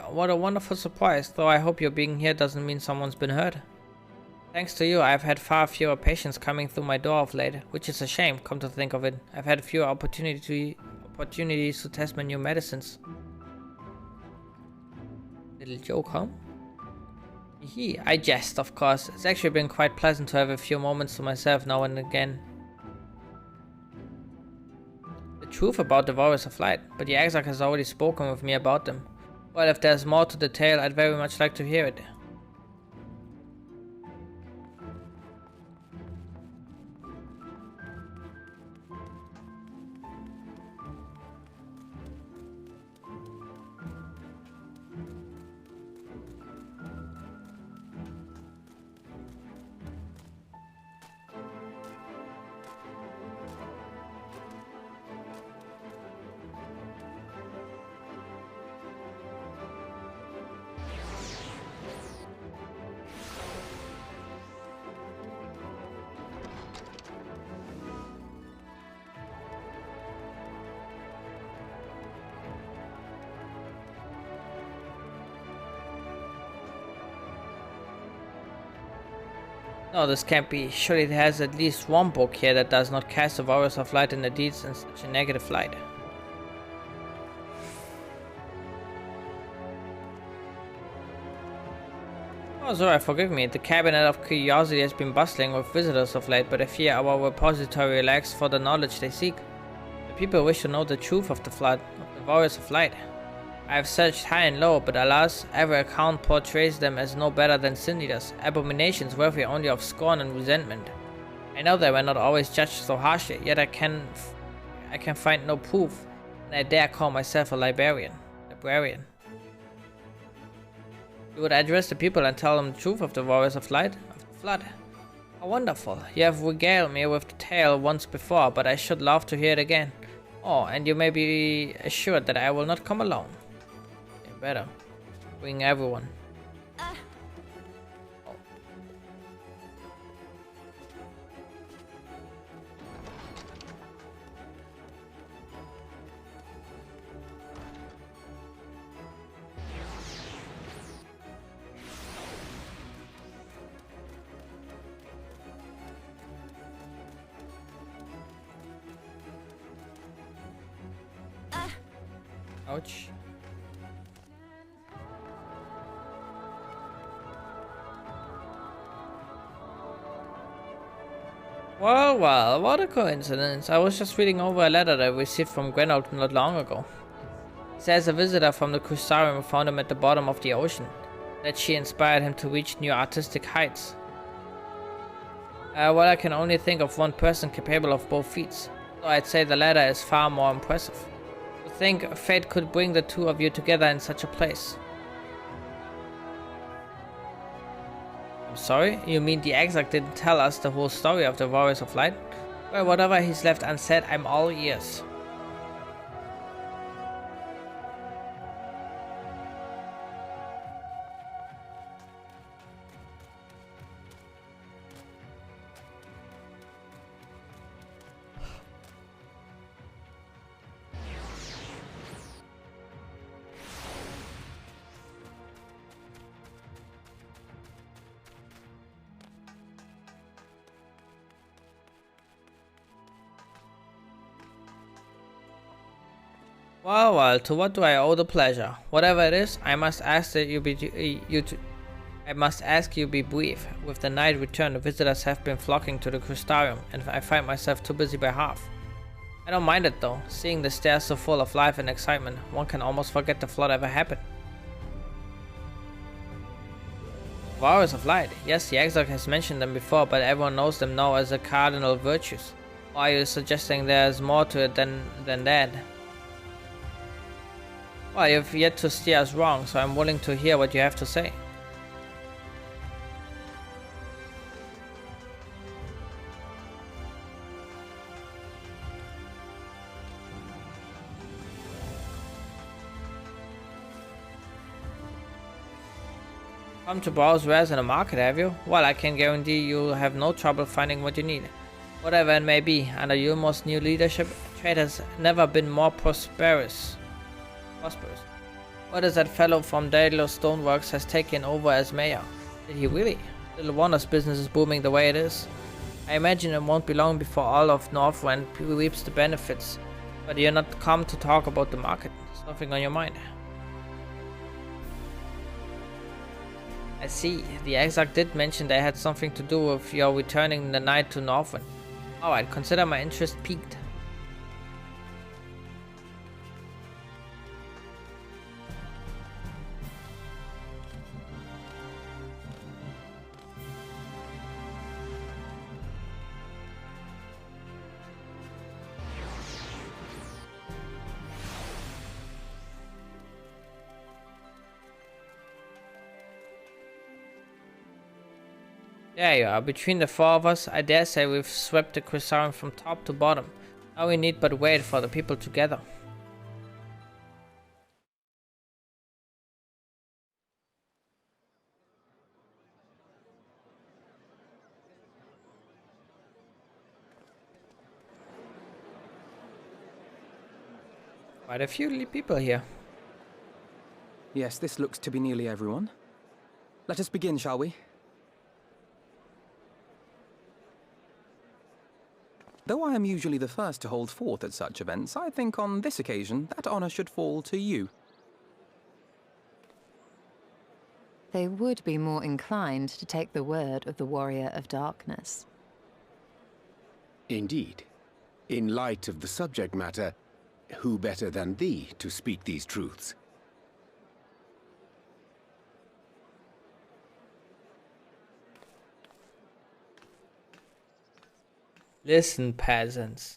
what a wonderful surprise, though I hope your being here doesn't mean someone's been hurt. Thanks to you, I've had far fewer patients coming through my door of late, which is a shame, come to think of it. I've had fewer opportunities to test my new medicines. Little joke, huh? I jest, of course. It's actually been quite pleasant to have a few moments to myself now and again. The truth about the Warriors of Light, but the Exarch has already spoken with me about them. Well, if there's more to the tale, I'd very much like to hear it. No, this can't be. Surely there has at least one book here that does not cast the Warriors of Light in the deeds in such a negative light. Oh, Zora, forgive me. The Cabinet of Curiosity has been bustling with visitors of late, but I fear our repository lacks for the knowledge they seek. The people wish to know the truth of the flood, of the Warriors of Light. I have searched high and low, but alas, every account portrays them as no better than sin eaters, abominations worthy only of scorn and resentment. I know they were not always judged so harshly, yet I can find no proof, and I dare call myself a librarian. You would address the people and tell them the truth of the Warriors of Light, of the flood. How wonderful. You have regaled me with the tale once before, but I should love to hear it again. Oh, and you may be assured that I will not come alone. You better. Bring everyone. Ouch. Well, what a coincidence. I was just reading over a letter that I received from Grenoble not long ago. It says a visitor from the Crustarium found him at the bottom of the ocean, that she inspired him to reach new artistic heights. Well, I can only think of one person capable of both feats, so I'd say the latter is far more impressive. To think fate could bring the two of you together in such a place. I'm sorry? You mean the exarch didn't tell us the whole story of the Warriors of Light? Well, whatever he's left unsaid, I'm all ears. Well, to what do I owe the pleasure? Whatever it is, I must ask that you be brief. With the night return, the visitors have been flocking to the Crustarium, and I find myself too busy by half. I don't mind it though. Seeing the stairs so full of life and excitement, one can almost forget the flood ever happened. Warriors of Light. Yes, the exarch has mentioned them before, but everyone knows them now as the cardinal virtues. Or are you suggesting there's more to it than that? Well, you've yet to steer us wrong, so I'm willing to hear what you have to say. Come to browse wares in the market, have you? Well, I can guarantee you'll have no trouble finding what you need. Whatever it may be, under Yulmo's new leadership, trade has never been more prosperous. What is that fellow from Daedalus Stoneworks has taken over as mayor? Did he really? Little wonders business is booming the way it is. I imagine it won't be long before all of Northrend reaps the benefits. But you're not come to talk about the market. There's nothing on your mind. I see. The exarch did mention they had something to do with your returning the night to Northrend. Alright, consider my interest piqued. There you are. Between the four of us, I dare say we've swept the Crustarium from top to bottom. Now we need but wait for the people to gather. Quite a few people here. Yes, this looks to be nearly everyone. Let us begin, shall we? Though I am usually the first to hold forth at such events, I think on this occasion that honor should fall to you. They would be more inclined to take the word of the Warrior of Darkness. Indeed. In light of the subject matter, who better than thee to speak these truths? Listen, peasants.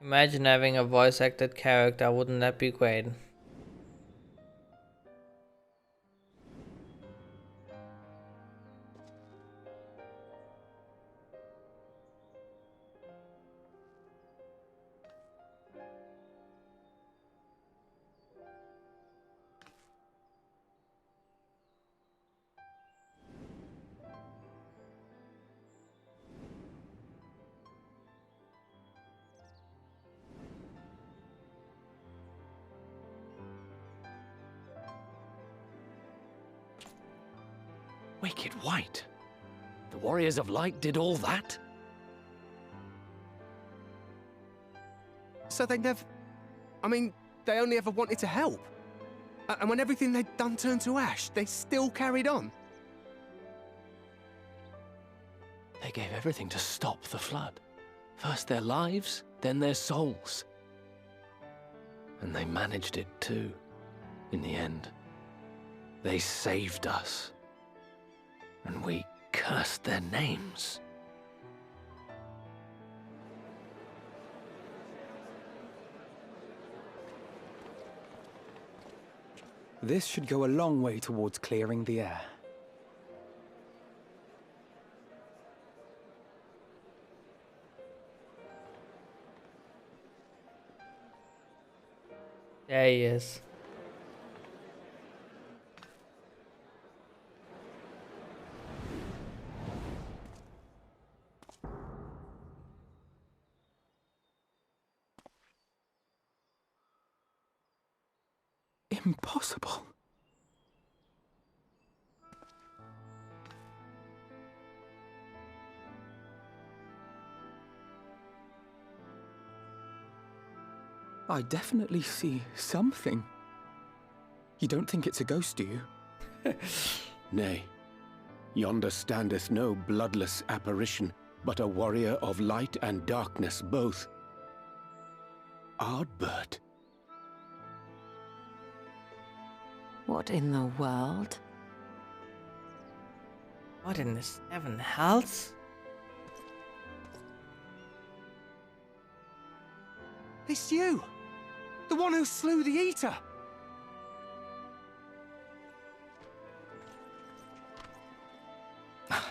Imagine having a voice acted character, wouldn't that be great? Wicked White? The Warriors of Light did all that? So they never... I mean, they only ever wanted to help. And when everything they'd done turned to ash, they still carried on. They gave everything to stop the flood. First their lives, then their souls. And they managed it too, in the end. They saved us. And we cursed their names. This should go a long way towards clearing the air. There he is. Impossible. I definitely see something. You don't think it's a ghost, do you? Nay, yonder standeth no bloodless apparition, but a warrior of light and darkness both. Ardbert. What in the world? What in the seven hells? It's you! The one who slew the Eater!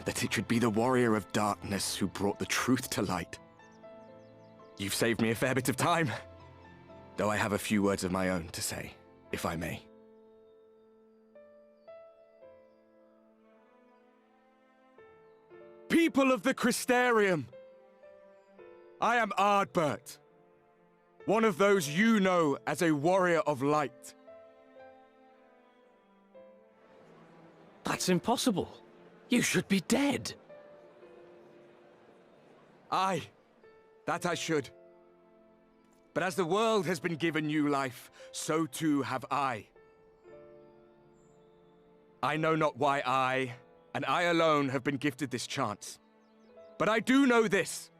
That it should be the Warrior of Darkness who brought the truth to light. You've saved me a fair bit of time, though I have a few words of my own to say, if I may. People of the Crystarium! I am Ardbert, one of those you know as a warrior of light. That's impossible. You should be dead. Aye, that I should. But as the world has been given new life, so too have I. I know not why I, and I alone, have been gifted this chance. But I do know this.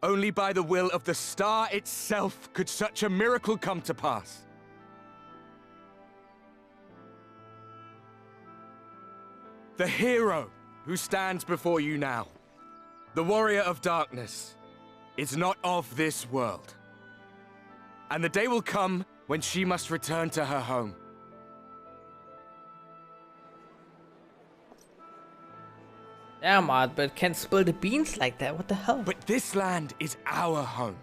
Only by the will of the star itself could such a miracle come to pass. The hero who stands before you now, the Warrior of Darkness, is not of this world. And the day will come when she must return to her home. Damn, Ardbert can't spill the beans like that. What the hell? But this land is our home.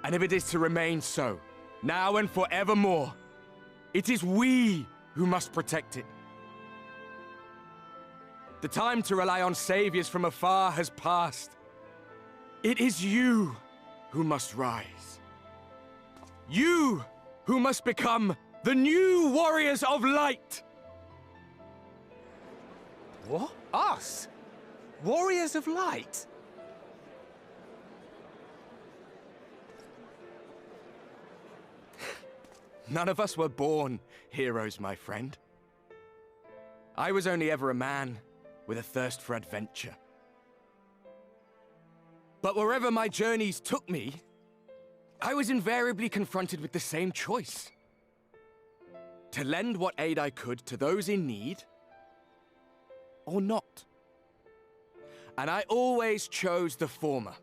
And if it is to remain so, now and forevermore, it is we who must protect it. The time to rely on saviors from afar has passed. It is you who must rise. You who must become the new warriors of light. What? Us? Warriors of light? None of us were born heroes, my friend. I was only ever a man with a thirst for adventure. But wherever my journeys took me, I was invariably confronted with the same choice. To lend what aid I could to those in need, or not. And I always chose the former.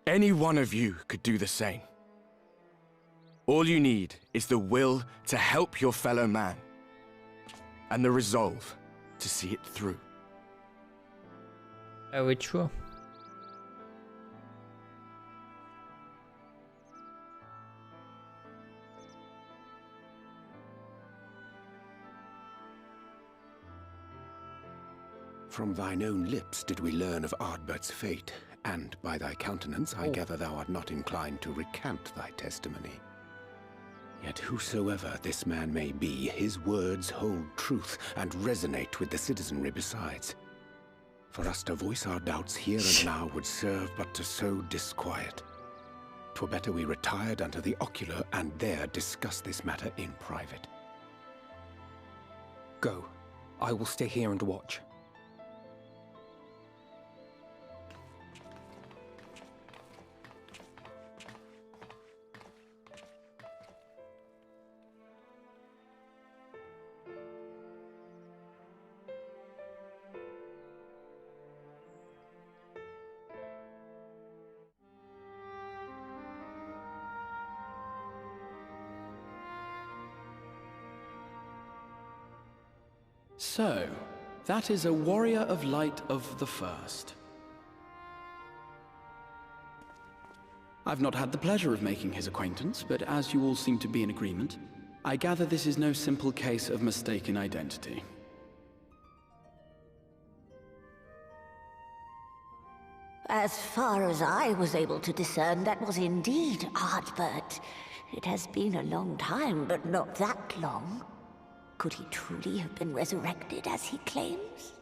Any one of you could do the same. All you need is the will to help your fellow man, and the resolve to see it through. Very true. From thine own lips did we learn of Ardbert's fate, and by thy countenance I gather thou art not inclined to recant thy testimony. Yet whosoever this man may be, his words hold truth and resonate with the citizenry besides. For us to voice our doubts here and now would serve but to sow disquiet. 'Twere better we retired unto the ocular and there discuss this matter in private. Go. I will stay here and watch. So, that is a warrior of light of the first. I've not had the pleasure of making his acquaintance, but as you all seem to be in agreement, I gather this is no simple case of mistaken identity. As far as I was able to discern, that was indeed Ardbert. It has been a long time, but not that long. Could he truly have been resurrected as he claims?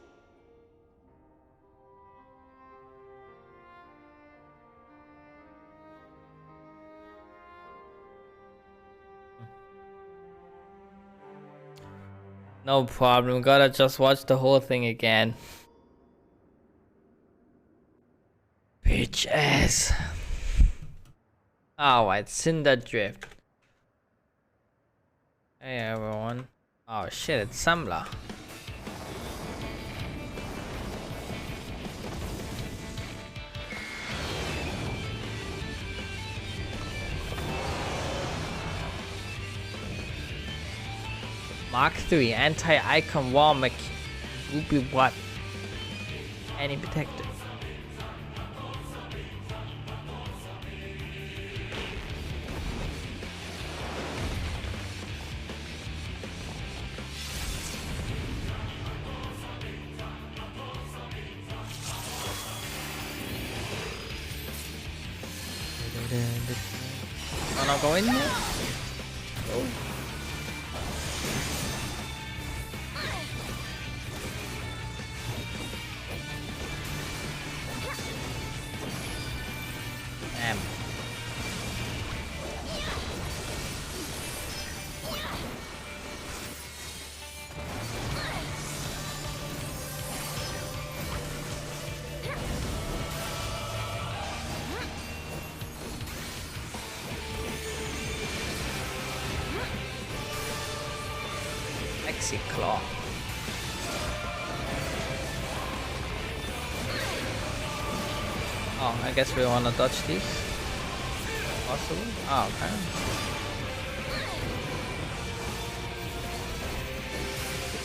No problem, gotta just watch the whole thing again. Bitch ass. Alright, Cinder Drift. Hey everyone. Oh shit, it's Samla. Mark 3 anti-icon wall mech Goopy what? Any protector. Wanna go in there? Go. Damn. Claw. Oh, I guess we wanna dodge these. Possible? Oh, okay.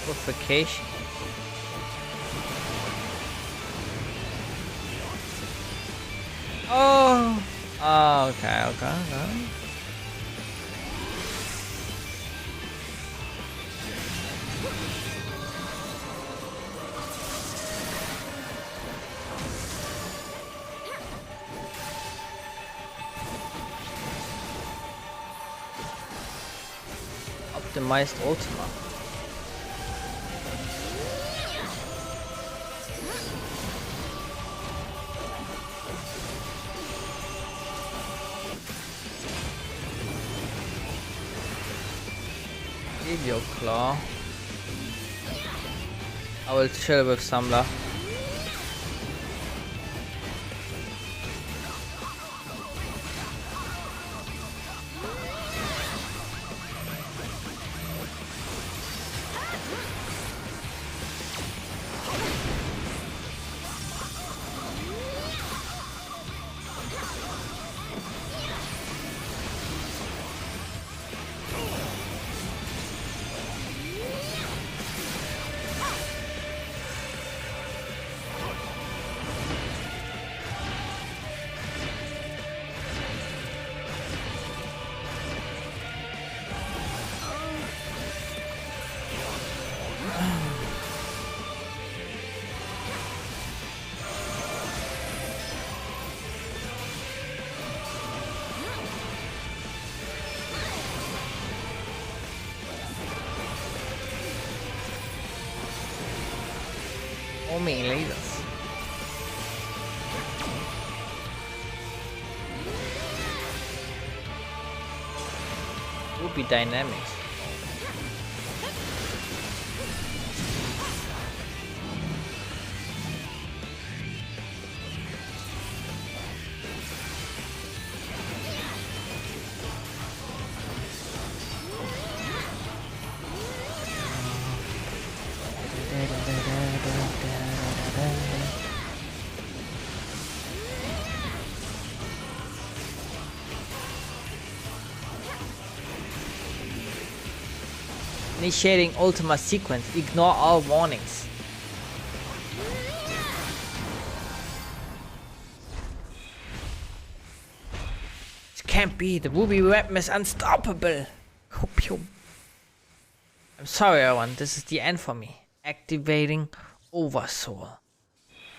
Purification. Oh! Oh, okay. optimized Ultima. Video Claw. I will chill with Samla. Oh, me leaders. Would be dynamics. Initiating Ultima sequence. Ignore all warnings. This can't be. The ruby weapon is unstoppable. Opium. I'm sorry, everyone. This is the end for me. Activating Oversoul.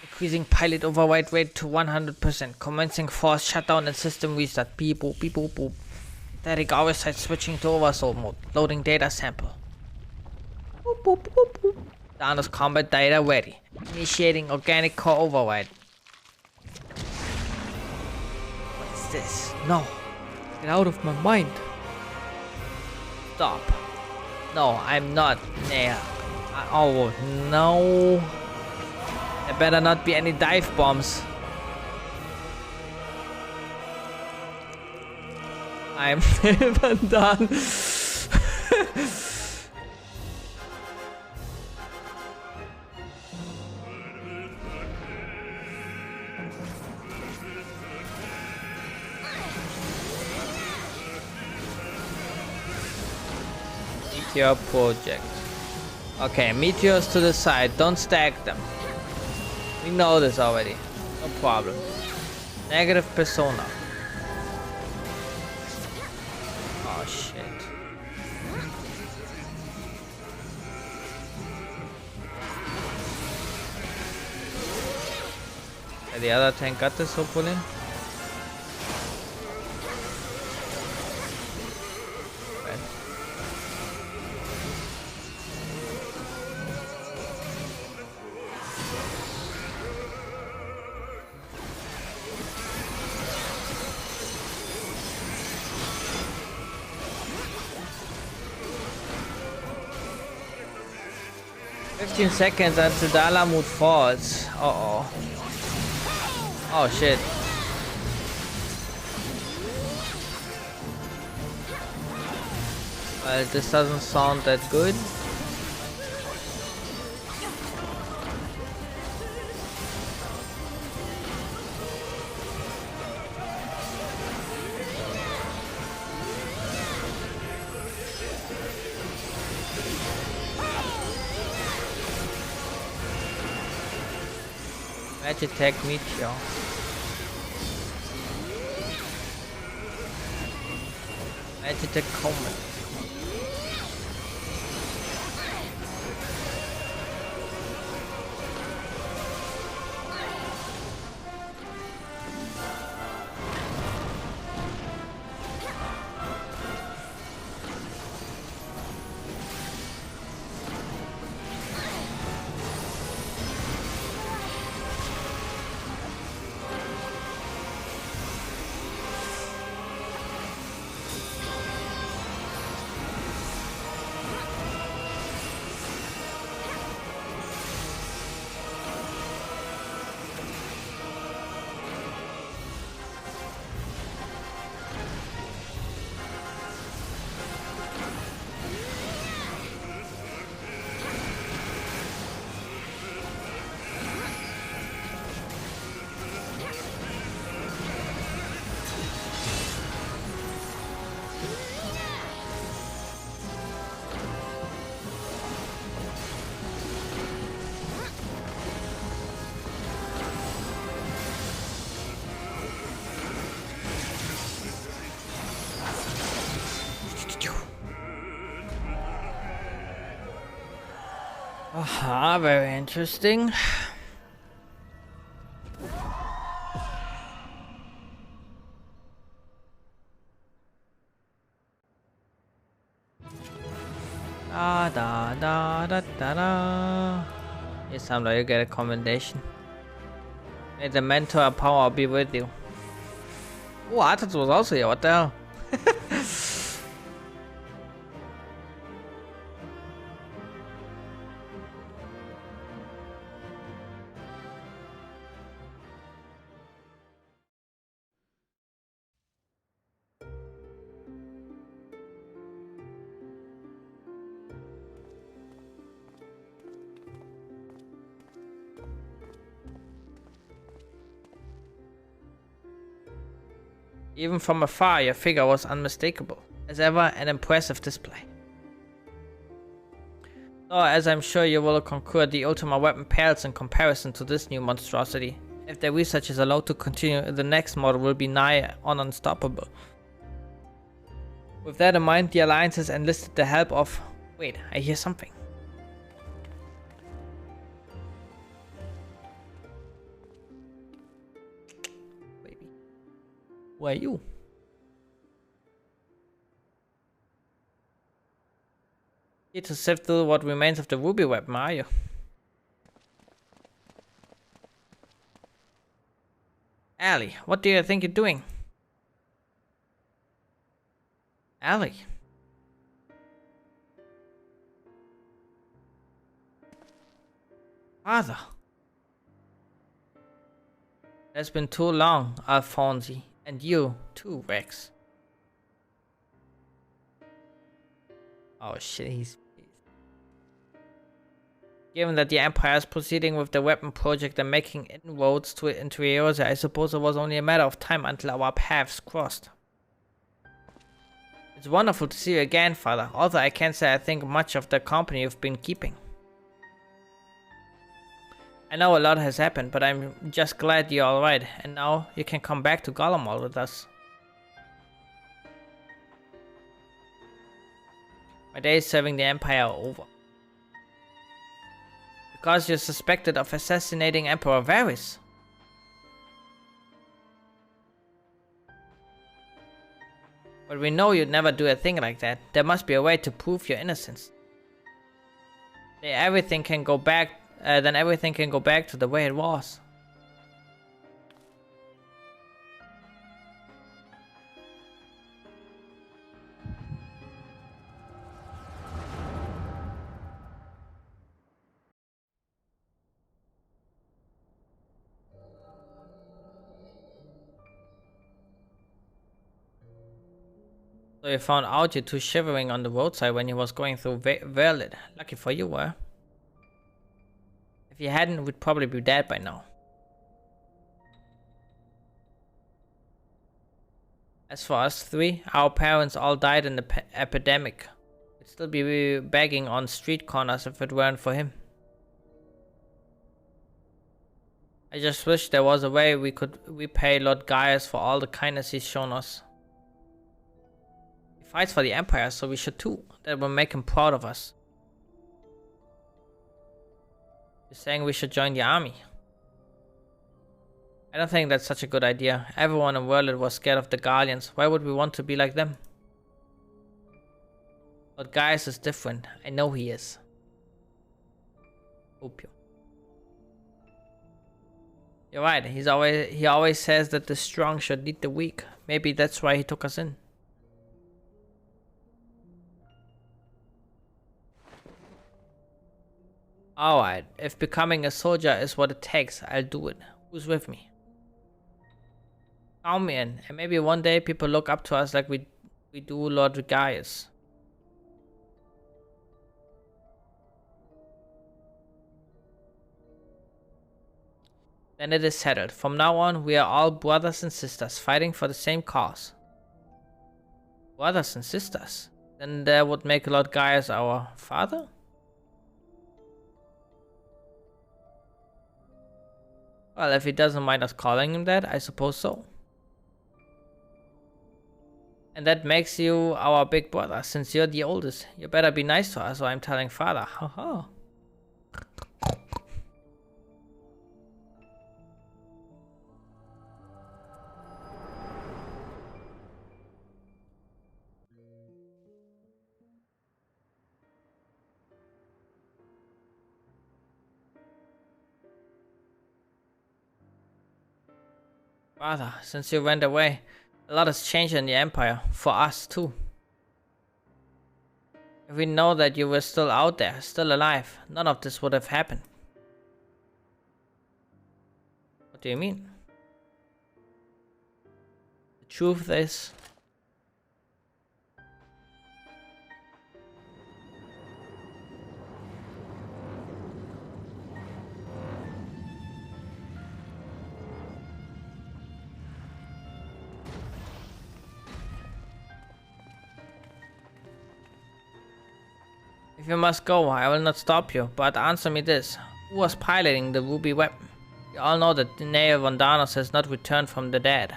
Increasing pilot override rate to 100%. Commencing force shutdown and system restart. Beep boop, beep boop, boop. Static oversight switching to Oversoul mode. Loading data sample. Boop, boop, boop, boop. Thanos combat data ready. Initiating organic core override. What is this? No. Get out of my mind. Stop. No, I'm not there. Oh no. There better not be any dive bombs. I'm never done. Meteor project. Okay, meteors to the side. Don't stack them. We know this already. No problem. Negative persona. Oh shit. The other tank got this hopefully. 15 seconds until the Alamut falls. Uh-oh. Oh shit. Well, this doesn't sound that good. Attack Meteor. Attack Comet. Ah, very interesting. Da da da da da da. It sounds like you get a commendation. May the mentor power be with you. Oh, I thought it was also here. What the hell? Even from afar, your figure was unmistakable. As ever, an impressive display. So, as I'm sure you will concur, the Ultima weapon pales in comparison to this new monstrosity. If the research is allowed to continue, the next model will be nigh on unstoppable. With that in mind, the Alliance has enlisted the help of... Wait, I hear something. Who are you? Here to sift through what remains of the ruby weapon, are you? Allie, what do you think you're doing? Allie. Father. It's been too long, Alphonse. And you, too, Rex. Oh shit, he's... Given that the Empire is proceeding with the weapon project and making inroads into Eorzea, I suppose it was only a matter of time until our paths crossed. It's wonderful to see you again, Father, although I can't say I think much of the company you've been keeping. I know a lot has happened, but I'm just glad you're alright, and now you can come back to Garlemald with us. My days serving the Empire are over. Because you're suspected of assassinating Emperor Varys. But we know you'd never do a thing like that. There must be a way to prove your innocence. Then everything can go back to the way it was. So you found out you two shivering on the roadside when he was going through Verlet. Lucky for you, were? If you hadn't, we'd probably be dead by now. As for us three, our parents all died in the epidemic. We'd still be begging on street corners if it weren't for him. I just wish there was a way we could repay Lord Gaius for all the kindness he's shown us. He fights for the Empire, so we should too. That will make him proud of us. You're saying we should join the army? I don't think that's such a good idea. Everyone in Verlet was scared of the Guardians. Why would we want to be like them? But Gaius is different. I know he is. Hope you. You're right. He always says that the strong should lead the weak. Maybe that's why he took us in. Alright, if becoming a soldier is what it takes, I'll do it. Who's with me? Count me in, and maybe one day people look up to us like we do Lord Gaius. Then it is settled. From now on, we are all brothers and sisters fighting for the same cause. Brothers and sisters? Then that would make Lord Gaius our father? Well, if he doesn't mind us calling him that, I suppose so. And that makes you our big brother, since you're the oldest. You better be nice to us, or I'm telling father. Haha. Father, since you went away, a lot has changed in the Empire. For us, too. If we know that you were still out there, still alive, none of this would have happened. What do you mean? The truth is... If you must go, I will not stop you, but answer me this. Who was piloting the ruby weapon? You all know that Nea Vandanos has not returned from the dead.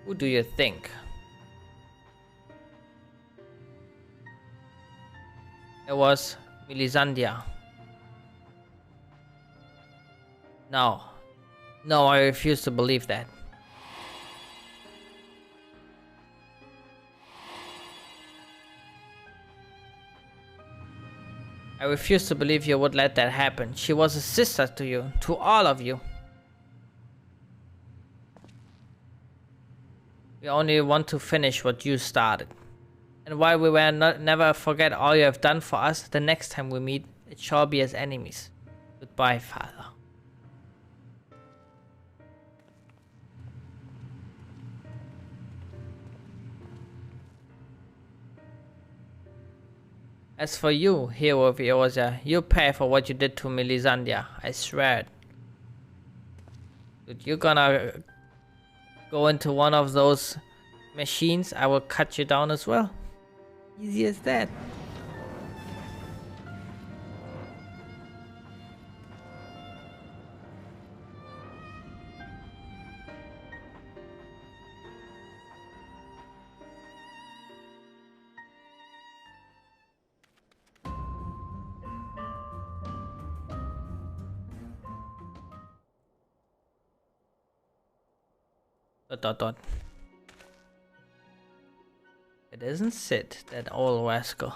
Who do you think? It was Melisandre. No. No, I refuse to believe that. I refuse to believe you would let that happen. She was a sister to you, to all of you. We only want to finish what you started. And while we will never forget all you have done for us, the next time we meet, it shall be as enemies. Goodbye, Father. As for you, hero of Eorzea, you pay for what you did to Melisandre, I swear it. Dude, you're gonna go into one of those machines, I will cut you down as well. Easy as that. Dot. It isn't Sid, that old rascal.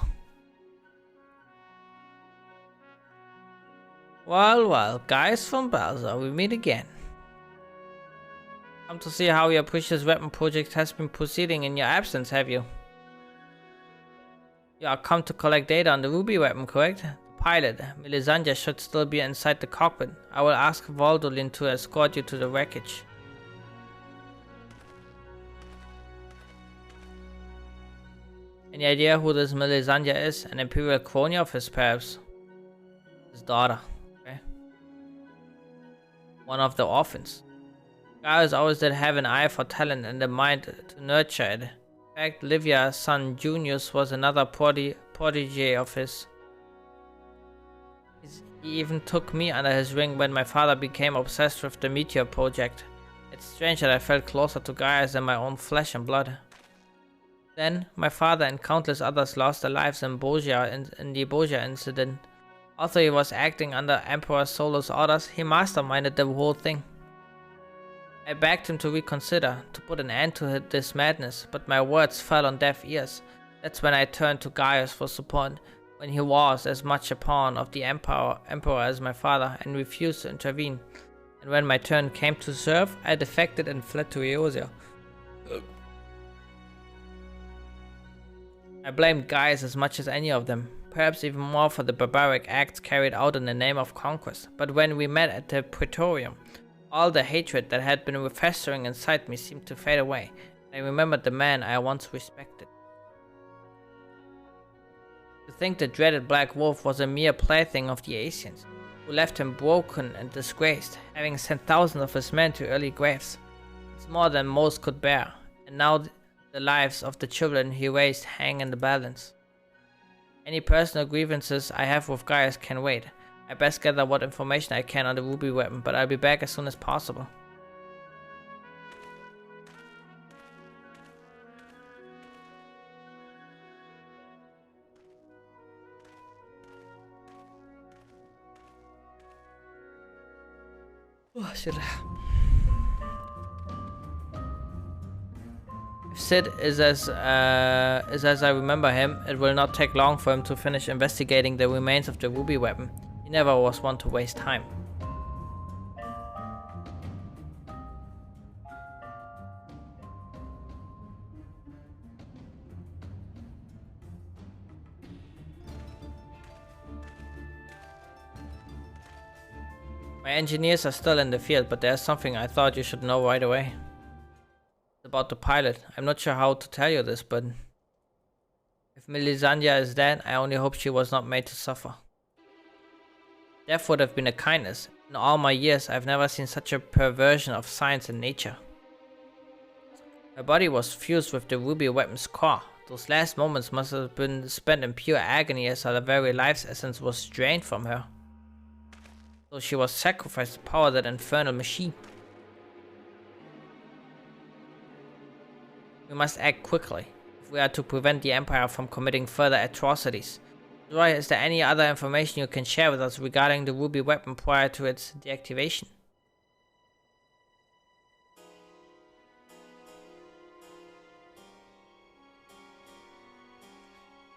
Well, guys from Balza, we meet again. Come to see how your precious weapon project has been proceeding in your absence, have you? You are come to collect data on the ruby weapon, correct? The pilot, Melisandre, should still be inside the cockpit. I will ask Valdolin to escort you to the wreckage. Any idea who this Melisandre is? An imperial crony of his, perhaps? His daughter. Okay. One of the orphans. Guys always did have an eye for talent and the mind to nurture it. In fact, Livia's son Junius was another protege of his. He even took me under his wing when my father became obsessed with the Meteor project. It's strange that I felt closer to Gaius than my own flesh and blood. Then, my father and countless others lost their lives in the Bogia incident. Although he was acting under Emperor Solo's orders, he masterminded the whole thing. I begged him to reconsider, to put an end to this madness, but my words fell on deaf ears. That's when I turned to Gaius for support, when he was as much a pawn of the Emperor as my father, and refused to intervene. And when my turn came to serve, I defected and fled to Eorzea. I blamed Gaius as much as any of them, perhaps even more for the barbaric acts carried out in the name of conquest. But when we met at the Praetorium, all the hatred that had been festering inside me seemed to fade away. I remembered the man I once respected. To think the dreaded Black Wolf was a mere plaything of the Asians, who left him broken and disgraced, having sent thousands of his men to early graves. It's more than most could bear, and now the lives of the children he raised hang in the balance. Any personal grievances I have with Gaius can wait. I best gather what information I can on the ruby weapon, but I'll be back as soon as possible. Oh, shit. If Sid is as I remember him, it will not take long for him to finish investigating the remains of the ruby weapon. He never was one to waste time. My engineers are still in the field, but there's something I thought you should know right away. It's about the pilot. I'm not sure how to tell you this, but if Melisandre is dead, I only hope she was not made to suffer. Death would have been a kindness. In all my years, I've never seen such a perversion of science and nature. Her body was fused with the ruby weapon's core. Those last moments must have been spent in pure agony as her very life's essence was drained from her. So she was sacrificed to power that infernal machine. We must act quickly if we are to prevent the Empire from committing further atrocities. Roy, is there any other information you can share with us regarding the ruby weapon prior to its deactivation?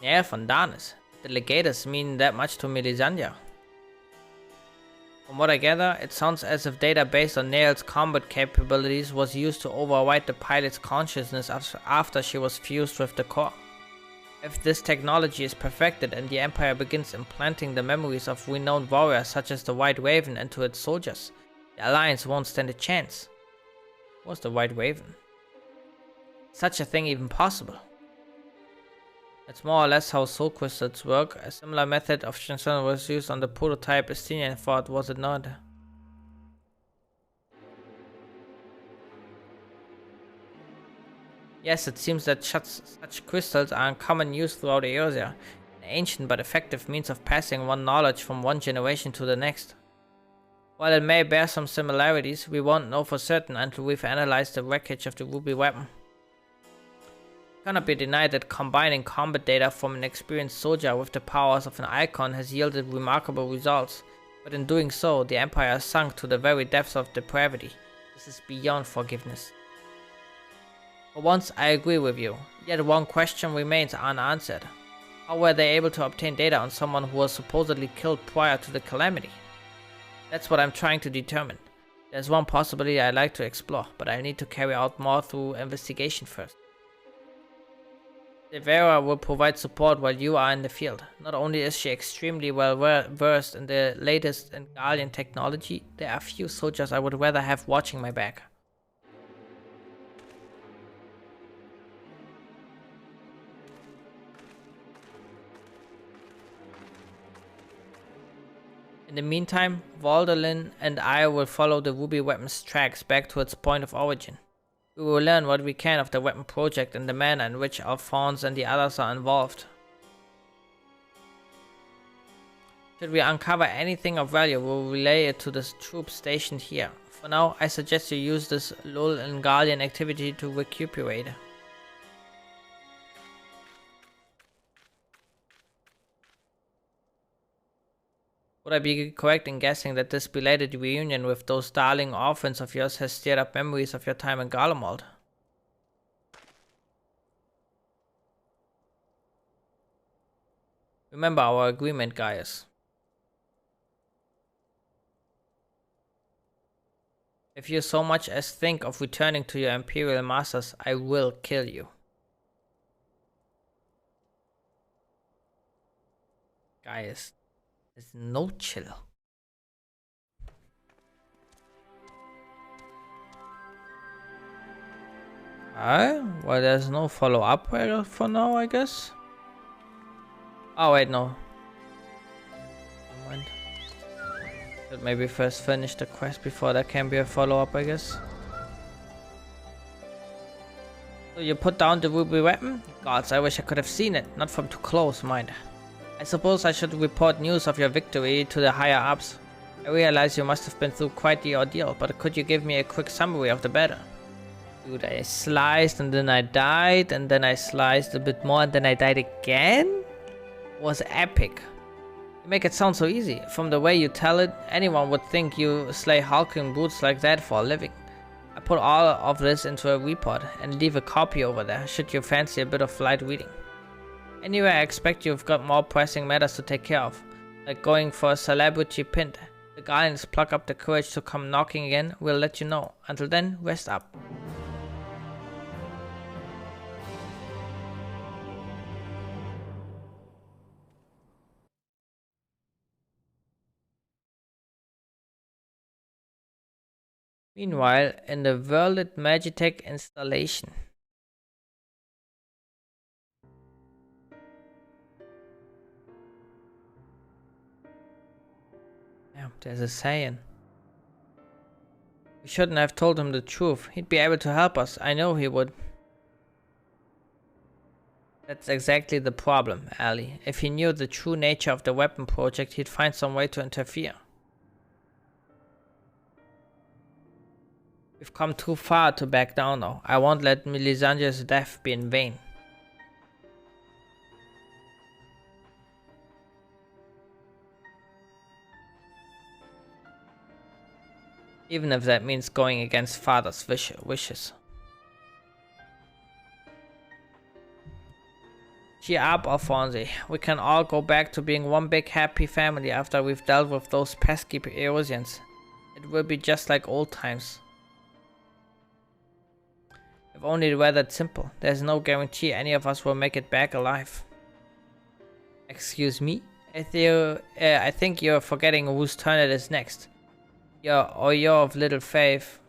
Yeah, von Darnes. The legators mean that much to Melisandre. From what I gather, it sounds as if data based on Nael's combat capabilities was used to override the pilot's consciousness after she was fused with the core. If this technology is perfected and the Empire begins implanting the memories of renowned warriors such as the White Raven into its soldiers, the Alliance won't stand a chance. Was the White Raven? Such a thing even possible? That's more or less how soul crystals work. A similar method of transfer was used on the prototype Estinian thought, was it not? Yes, it seems that such crystals are in common use throughout Eorzea, an ancient but effective means of passing one knowledge from one generation to the next. While it may bear some similarities, we won't know for certain until we've analyzed the wreckage of the ruby weapon. It cannot be denied that combining combat data from an experienced soldier with the powers of an icon has yielded remarkable results, but in doing so, the Empire has sunk to the very depths of depravity. This is beyond forgiveness. For once, I agree with you, yet one question remains unanswered. How were they able to obtain data on someone who was supposedly killed prior to the calamity? That's what I'm trying to determine. There's one possibility I'd like to explore, but I need to carry out more through investigation first. Severa will provide support while you are in the field. Not only is she extremely well versed in the latest in Gallian technology, there are few soldiers I would rather have watching my back. In the meantime, Valdolin and I will follow the ruby weapon's tracks back to its point of origin. We will learn what we can of the weapon project and the manner in which Alphonse and the others are involved. Should we uncover anything of value, we'll relay it to the troops stationed here. For now, I suggest you use this lull in Gallian activity to recuperate. Would I be correct in guessing that this belated reunion with those darling orphans of yours has stirred up memories of your time in Garlemald? Remember our agreement, Gaius. If you so much as think of returning to your Imperial masters, I will kill you. Gaius. There's no chill. Well, there's no follow-up for now, I guess. Oh, wait, no. Never mind. Should maybe first finish the quest before there can be a follow-up, I guess. So you put down the ruby weapon? Gods, I wish I could have seen it. Not from too close, mind. I suppose I should report news of your victory to the higher-ups. I realize you must have been through quite the ordeal, but could you give me a quick summary of the battle? Dude, I sliced and then I died, and then I sliced a bit more and then I died again? It was epic. You make it sound so easy. From the way you tell it, anyone would think you slay hulking brutes like that for a living. I put all of this into a report and leave a copy over there, should you fancy a bit of light reading. Anyway, I expect you've got more pressing matters to take care of, like going for a celebrity pint. If the Guardians pluck up the courage to come knocking again, we'll let you know. Until then, rest up. Meanwhile, in the Verlet Magitech installation. Yeah, there's a Saiyan. We shouldn't have told him the truth. He'd be able to help us. I know he would. That's exactly the problem, Ali. If he knew the true nature of the weapon project, he'd find some way to interfere. We've come too far to back down now. I won't let Melisandre's death be in vain. Even if that means going against Father's wishes. Cheer up, Alphonse. We can all go back to being one big happy family after we've dealt with those pesky Eosians. It will be just like old times. If only it were that simple. There's no guarantee any of us will make it back alive. Excuse me? I think you're forgetting whose turn it is next. You're of little faith.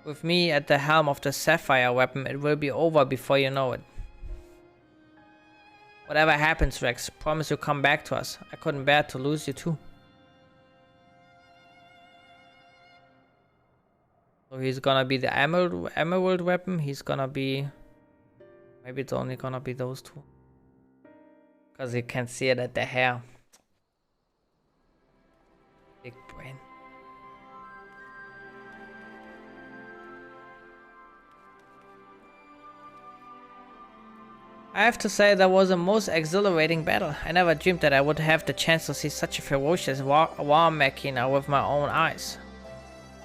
With me at the helm of the Sapphire weapon, it will be over before you know it. Whatever happens, Rex, promise you'll come back to us. I couldn't bear to lose you too. So he's gonna be the emerald weapon. He's gonna be... Maybe it's only gonna be those two. Because you can see it at the hair. Big brain. I have to say that was a most exhilarating battle. I never dreamed that I would have the chance to see such a ferocious war machina with my own eyes.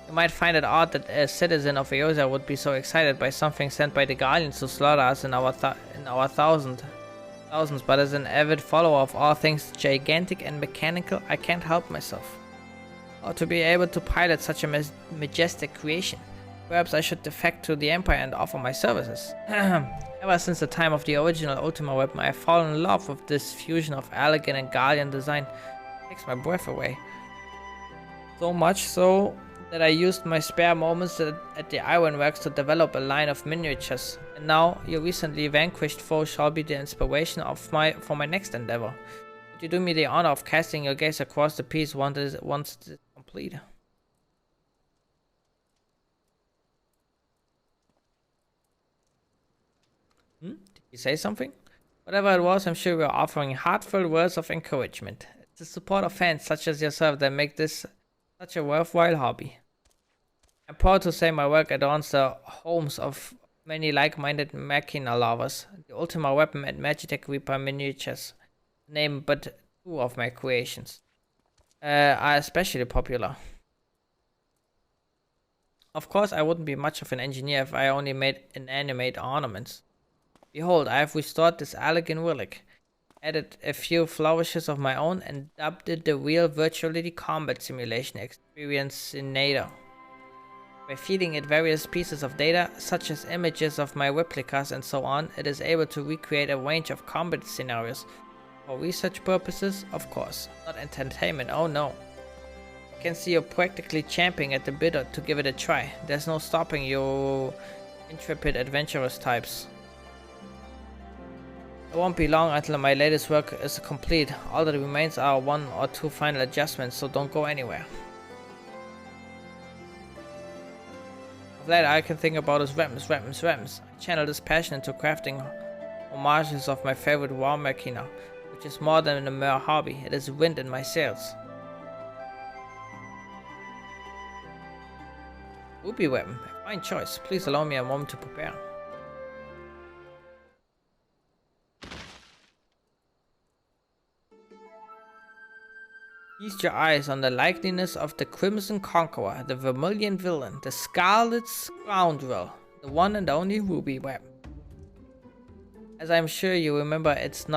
You might find it odd that a citizen of Eosia would be so excited by something sent by the Guardians to slaughter us in our thousands, but as an avid follower of all things gigantic and mechanical, I can't help myself. Or to be able to pilot such a majestic creation. Perhaps I should defect to the Empire and offer my services. Ever since the time of the original Ultima weapon, I have fallen in love with this fusion of elegant and Guardian design. It takes my breath away. So much so that I used my spare moments at the ironworks to develop a line of miniatures. And now, your recently vanquished foe shall be the inspiration for my next endeavor. Would you do me the honor of casting your gaze across the piece once it is complete? Did you say something? Whatever it was, I'm sure we are offering heartfelt words of encouragement. It's the support of fans such as yourself that make this such a worthwhile hobby. I'm proud to say my work adorns the homes of many like-minded machina lovers. The Ultima weapon and Magitech Reaper miniatures, name but two of my creations, are especially popular. Of course, I wouldn't be much of an engineer if I only made inanimate ornaments. Behold, I have restored this elegant relic, added a few flourishes of my own, and dubbed it the real virtuality combat simulation experience in Nader. By feeding it various pieces of data, such as images of my replicas and so on, it is able to recreate a range of combat scenarios. For research purposes, of course, not entertainment, oh no. I can see you practically champing at the bit to give it a try. There's no stopping you intrepid adventurous types. It won't be long until my latest work is complete. All that remains are one or two final adjustments, so don't go anywhere. Of that I can think about is Rems. I channel this passion into crafting homages of my favorite war machina, which is more than a mere hobby, it is wind in my sails. Ruby weapon, a fine choice. Please allow me a moment to prepare. Feast your eyes on the likeliness of the Crimson Conqueror, the Vermilion Villain, the Scarlet Scoundrel, the one and only Ruby weapon. As I'm sure you remember, its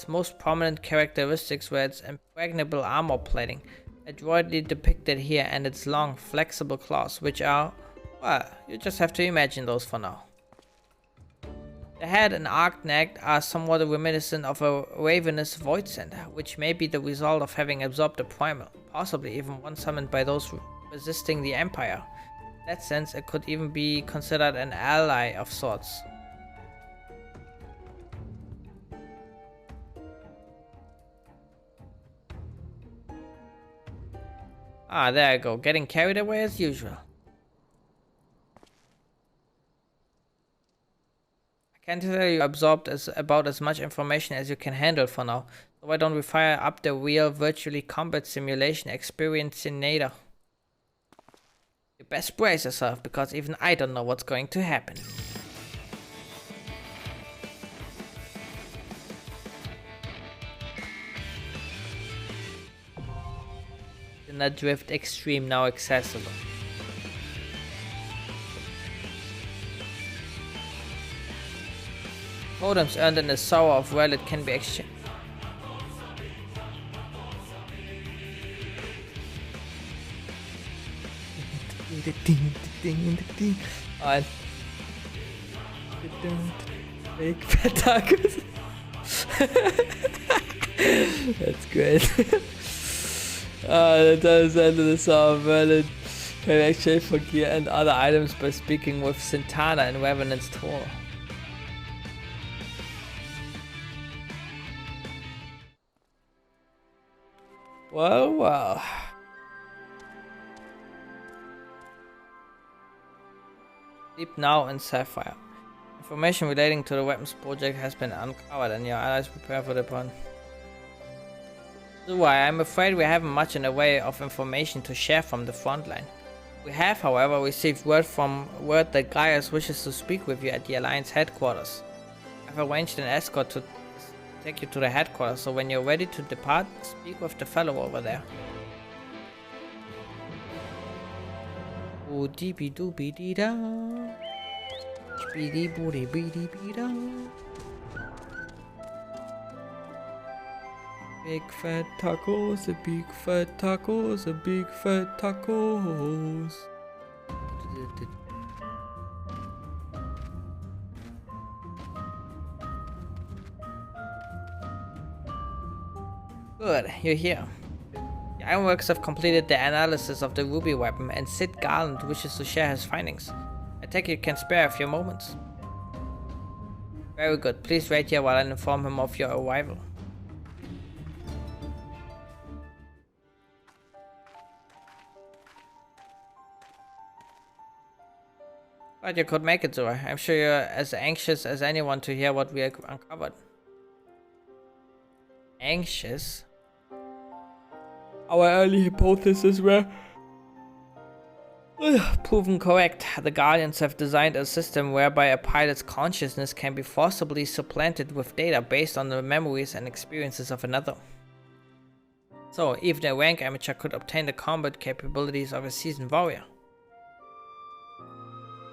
most prominent characteristics were its impregnable armor plating, adroitly depicted here, and its long, flexible claws, which are, well, you just have to imagine those for now. The head and arched neck are somewhat reminiscent of a ravenous void center, which may be the result of having absorbed a primal, possibly even one summoned by those resisting the Empire. In that sense, it could even be considered an ally of sorts. Ah, there I go, getting carried away as usual. I can tell you absorbed about as much information as you can handle for now. So why don't we fire up the real virtually combat simulation experiencinator? You best brace yourself, because even I don't know what's going to happen. Dinner Drift Extreme now accessible. Totems earned in the Sour of Relic can be exchanged. Alright. Big fat tacos. That's great. The times under the Sour of Merlin can exchange for gear and other items by speaking with Sintana in Revenant's Tour. Well, well. Deep now in Sapphire. Information relating to the weapons project has been uncovered and your allies prepare for the pun. So I'm afraid we haven't much in the way of information to share from the front line. We have, however, received word that Gaius wishes to speak with you at the Alliance headquarters. I've arranged an escort to take you to the headquarters, so when you're ready to depart, speak with the fellow over there. Ooh, deepy doopy dee da. Speedy booty beady bee da. Big fat tacos, a big fat tacos, a big fat tacos. Good, you're here. The Ironworks have completed the analysis of the ruby weapon, and Sid Garland wishes to share his findings. I take it you can spare a few moments. Very good, please wait here while I inform him of your arrival. But you could make it, Zora. I'm sure you're as anxious as anyone to hear what we uncovered. Anxious? Our early hypotheses were proven correct. The Guardians have designed a system whereby a pilot's consciousness can be forcibly supplanted with data based on the memories and experiences of another. So, even a rank amateur could obtain the combat capabilities of a seasoned warrior.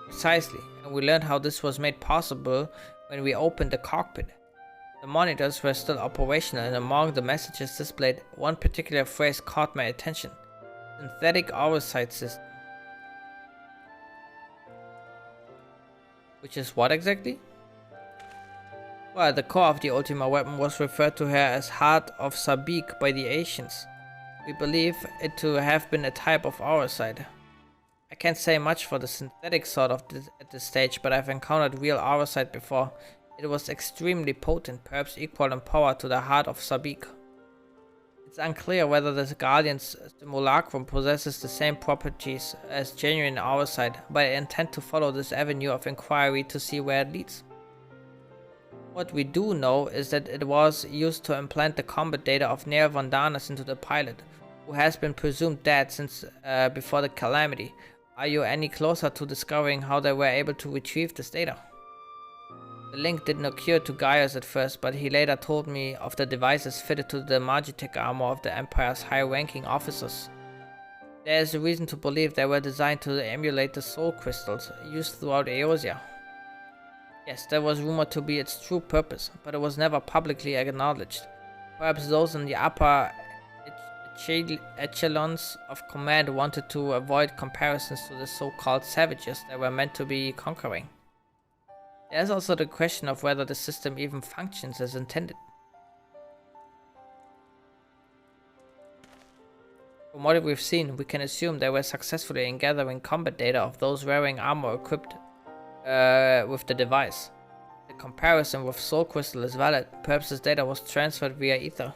Precisely, and we learned how this was made possible when we opened the cockpit. The monitors were still operational, and among the messages displayed, one particular phrase caught my attention. Synthetic oversight system. Which is what exactly? Well, the core of the Ultima weapon was referred to here as Heart of Sabik by the Asians. We believe it to have been a type of oversight. I can't say much for the synthetic sort of this at this stage, but I've encountered real oversight before. It was extremely potent, perhaps equal in power to the Heart of Sabik. It's unclear whether the Guardian's simulacrum possesses the same properties as genuine oversight, but I intend to follow this avenue of inquiry to see where it leads. What we do know is that it was used to implant the combat data of Neo Vandanas into the pilot, who has been presumed dead since before the calamity. Are you any closer to discovering how they were able to retrieve this data? The link didn't occur to Gaius at first, but he later told me of the devices fitted to the Magitech armor of the Empire's high-ranking officers. There is a reason to believe they were designed to emulate the soul crystals used throughout Eosia. Yes, that was rumored to be its true purpose, but it was never publicly acknowledged. Perhaps those in the upper echelons of command wanted to avoid comparisons to the so-called savages they were meant to be conquering. There's also the question of whether the system even functions as intended. From what we've seen, we can assume they were successful in gathering combat data of those wearing armor equipped with the device. The comparison with Soul Crystal is valid. Perhaps this data was transferred via ether.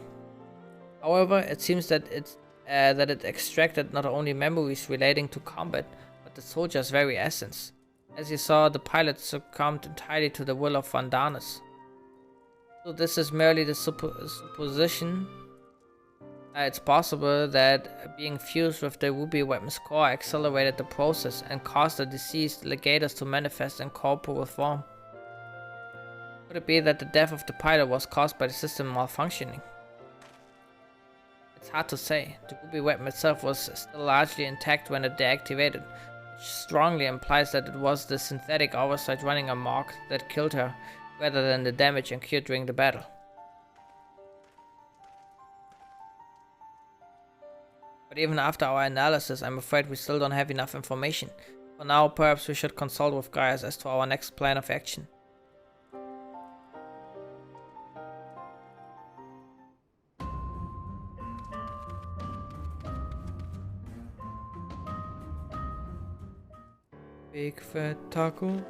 However, it seems that it extracted not only memories relating to combat, but the soldier's very essence. As you saw, the pilot succumbed entirely to the will of Vandarnus. So this is merely the supposition. It's possible that being fused with the ruby weapon's core accelerated the process and caused the deceased legators to manifest in corporeal form. Could it be that the death of the pilot was caused by the system malfunctioning? It's hard to say. The ruby weapon itself was still largely intact when it deactivated, which strongly implies that it was the synthetic oversight running amok that killed her, rather than the damage incurred during the battle. But even after our analysis, I'm afraid we still don't have enough information. For now, perhaps we should consult with Gaius as to our next plan of action. Big fat taco.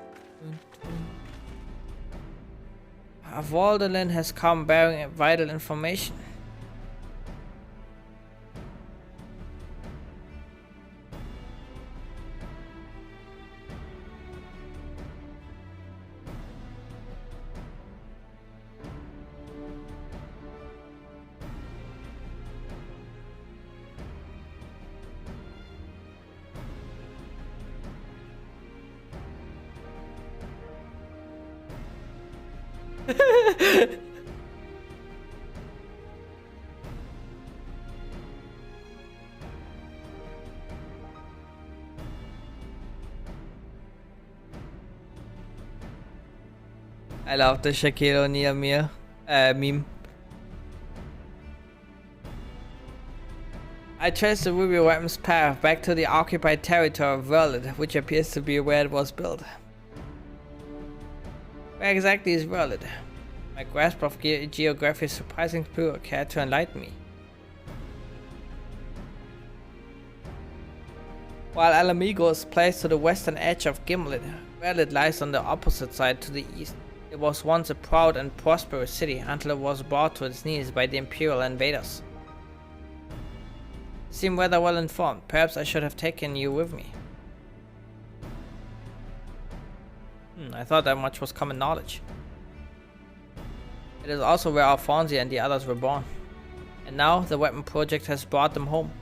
Valdolin has come bearing vital information. I love the Shaquille O'Neal meme. I traced the ruby weapon's path back to the occupied territory of Verlid, which appears to be where it was built. Where exactly is Verlid? My grasp of geography is surprisingly poor. Care to enlighten me? While Alamigo is placed to the western edge of Gimlet, Verlid lies on the opposite side to the east. It was once a proud and prosperous city until it was brought to its knees by the Imperial invaders. You seem rather well informed. Perhaps I should have taken you with me. I thought that much was common knowledge. It is also where Alfonsi and the others were born. And now the weapon project has brought them home.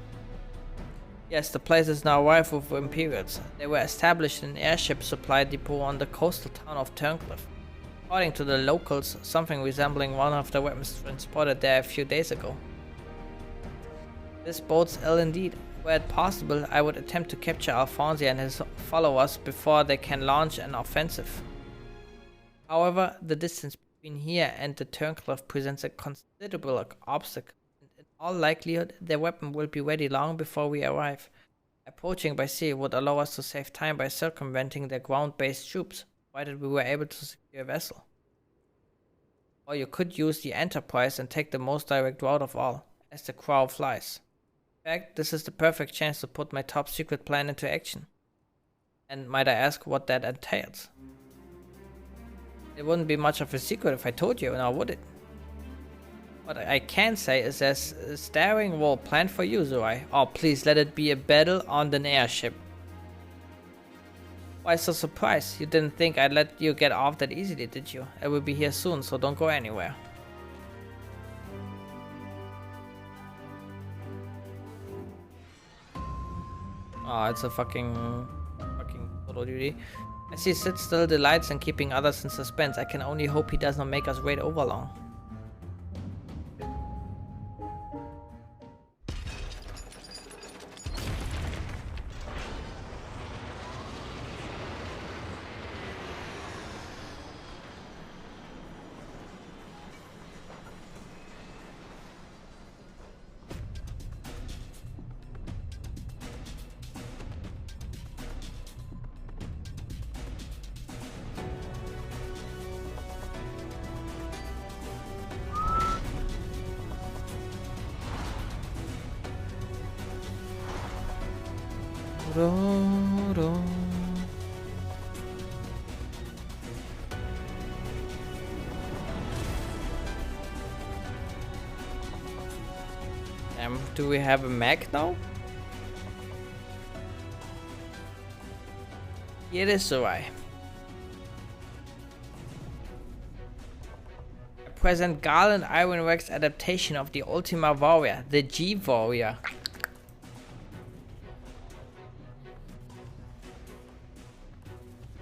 Yes, the place is now rife with Imperials. They were established in an airship supply depot on the coastal town of Turncliffe. According to the locals, something resembling one of the weapons transported there a few days ago. This bodes ill indeed. Were it possible, I would attempt to capture Alfonsi and his followers before they can launch an offensive. However, the distance between here and the Turncliffe presents a considerable obstacle, and in all likelihood, their weapon will be ready long before we arrive. Approaching by sea would allow us to save time by circumventing their ground-based troops, provided we were able to secure a vessel. Or you could use the Enterprise and take the most direct route of all, as the crow flies. In fact, this is the perfect chance to put my top secret plan into action. And might I ask what that entails? It wouldn't be much of a secret if I told you, now would it? What I can say is there's a staring wall planned for you, Zurai. Oh, please let it be a battle on an airship. Why so surprised? You didn't think I'd let you get off that easily, did you? I will be here soon, so don't go anywhere. Oh, it's a fucking photo duty. I see Sid still delights in keeping others in suspense. I can only hope he does not make us wait over long. Do we have a mech now? It is alright. A present Garland Ironworks adaptation of the Ultima Warrior, the G Warrior.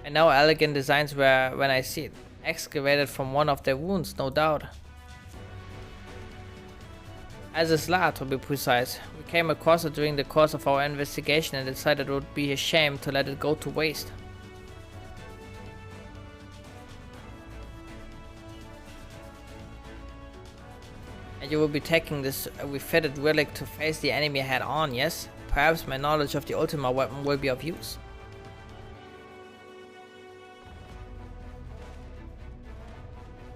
I know elegant designs where when I see it. Excavated from one of their wounds, no doubt. As a slot, to be precise. We came across it during the course of our investigation and decided it would be a shame to let it go to waste. And you will be taking this refitted relic to face the enemy head on, yes? Perhaps my knowledge of the Ultima weapon will be of use.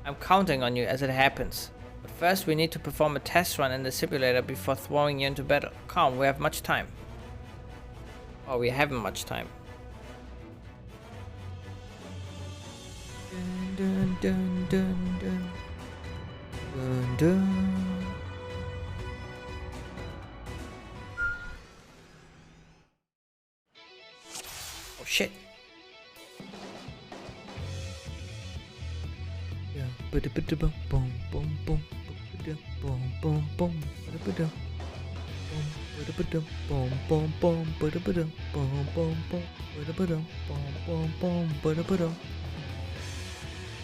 I'm counting on you as it happens. But first we need to perform a test run in the simulator before throwing you into battle. Come, we have much time. Oh, we haven't much time. Dun, dun, dun, dun, dun. Dun, dun. Oh shit.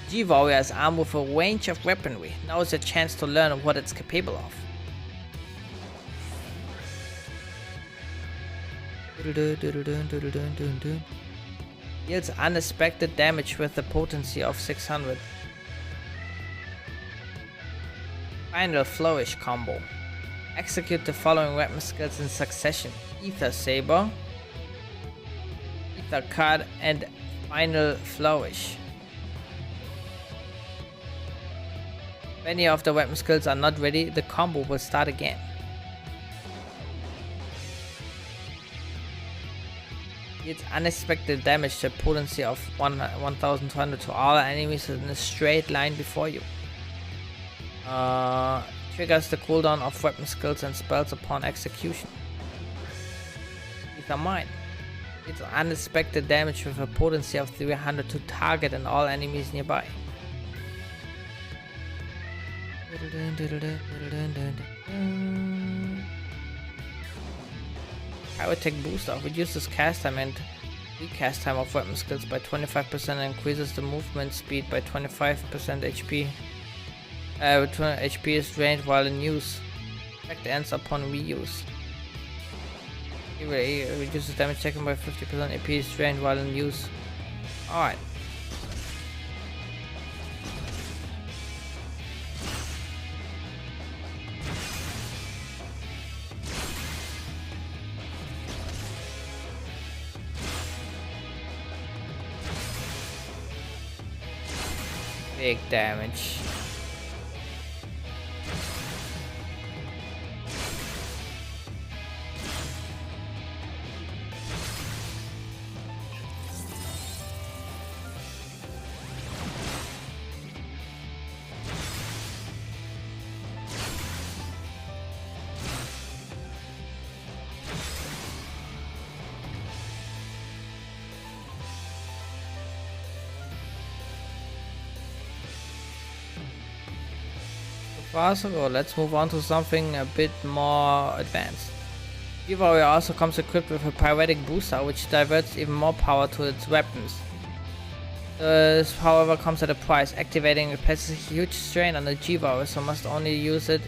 G-Warrior is armed with a range of weaponry. Now is a chance to learn what it's capable of. Deals unexpected damage with a potency of 600. Final Flourish combo. Execute the following weapon skills in succession: Ether Saber, Ether Card, and Final Flourish. If any of the weapon skills are not ready, the combo will start again. Deals unexpected damage to a potency of 1200 to all enemies in a straight line before you. Triggers the cooldown of weapon skills and spells upon execution. Ether Mine. It's unexpected damage with a potency of 300 to target and all enemies nearby. Pyrotech Booster reduces cast time and recast time of weapon skills by 25% and increases the movement speed by 25% HP. 200 HP is drained while in use. Effect ends upon reuse. It reduces damage taken by 50%. AP is drained while in use. Alright. Big damage. Or let's move on to something a bit more advanced. G-Warrior also comes equipped with a Pyretic Booster, which diverts even more power to its weapons. This, however, comes at a price. Activating it places a huge strain on the G-Warrior, so must only use it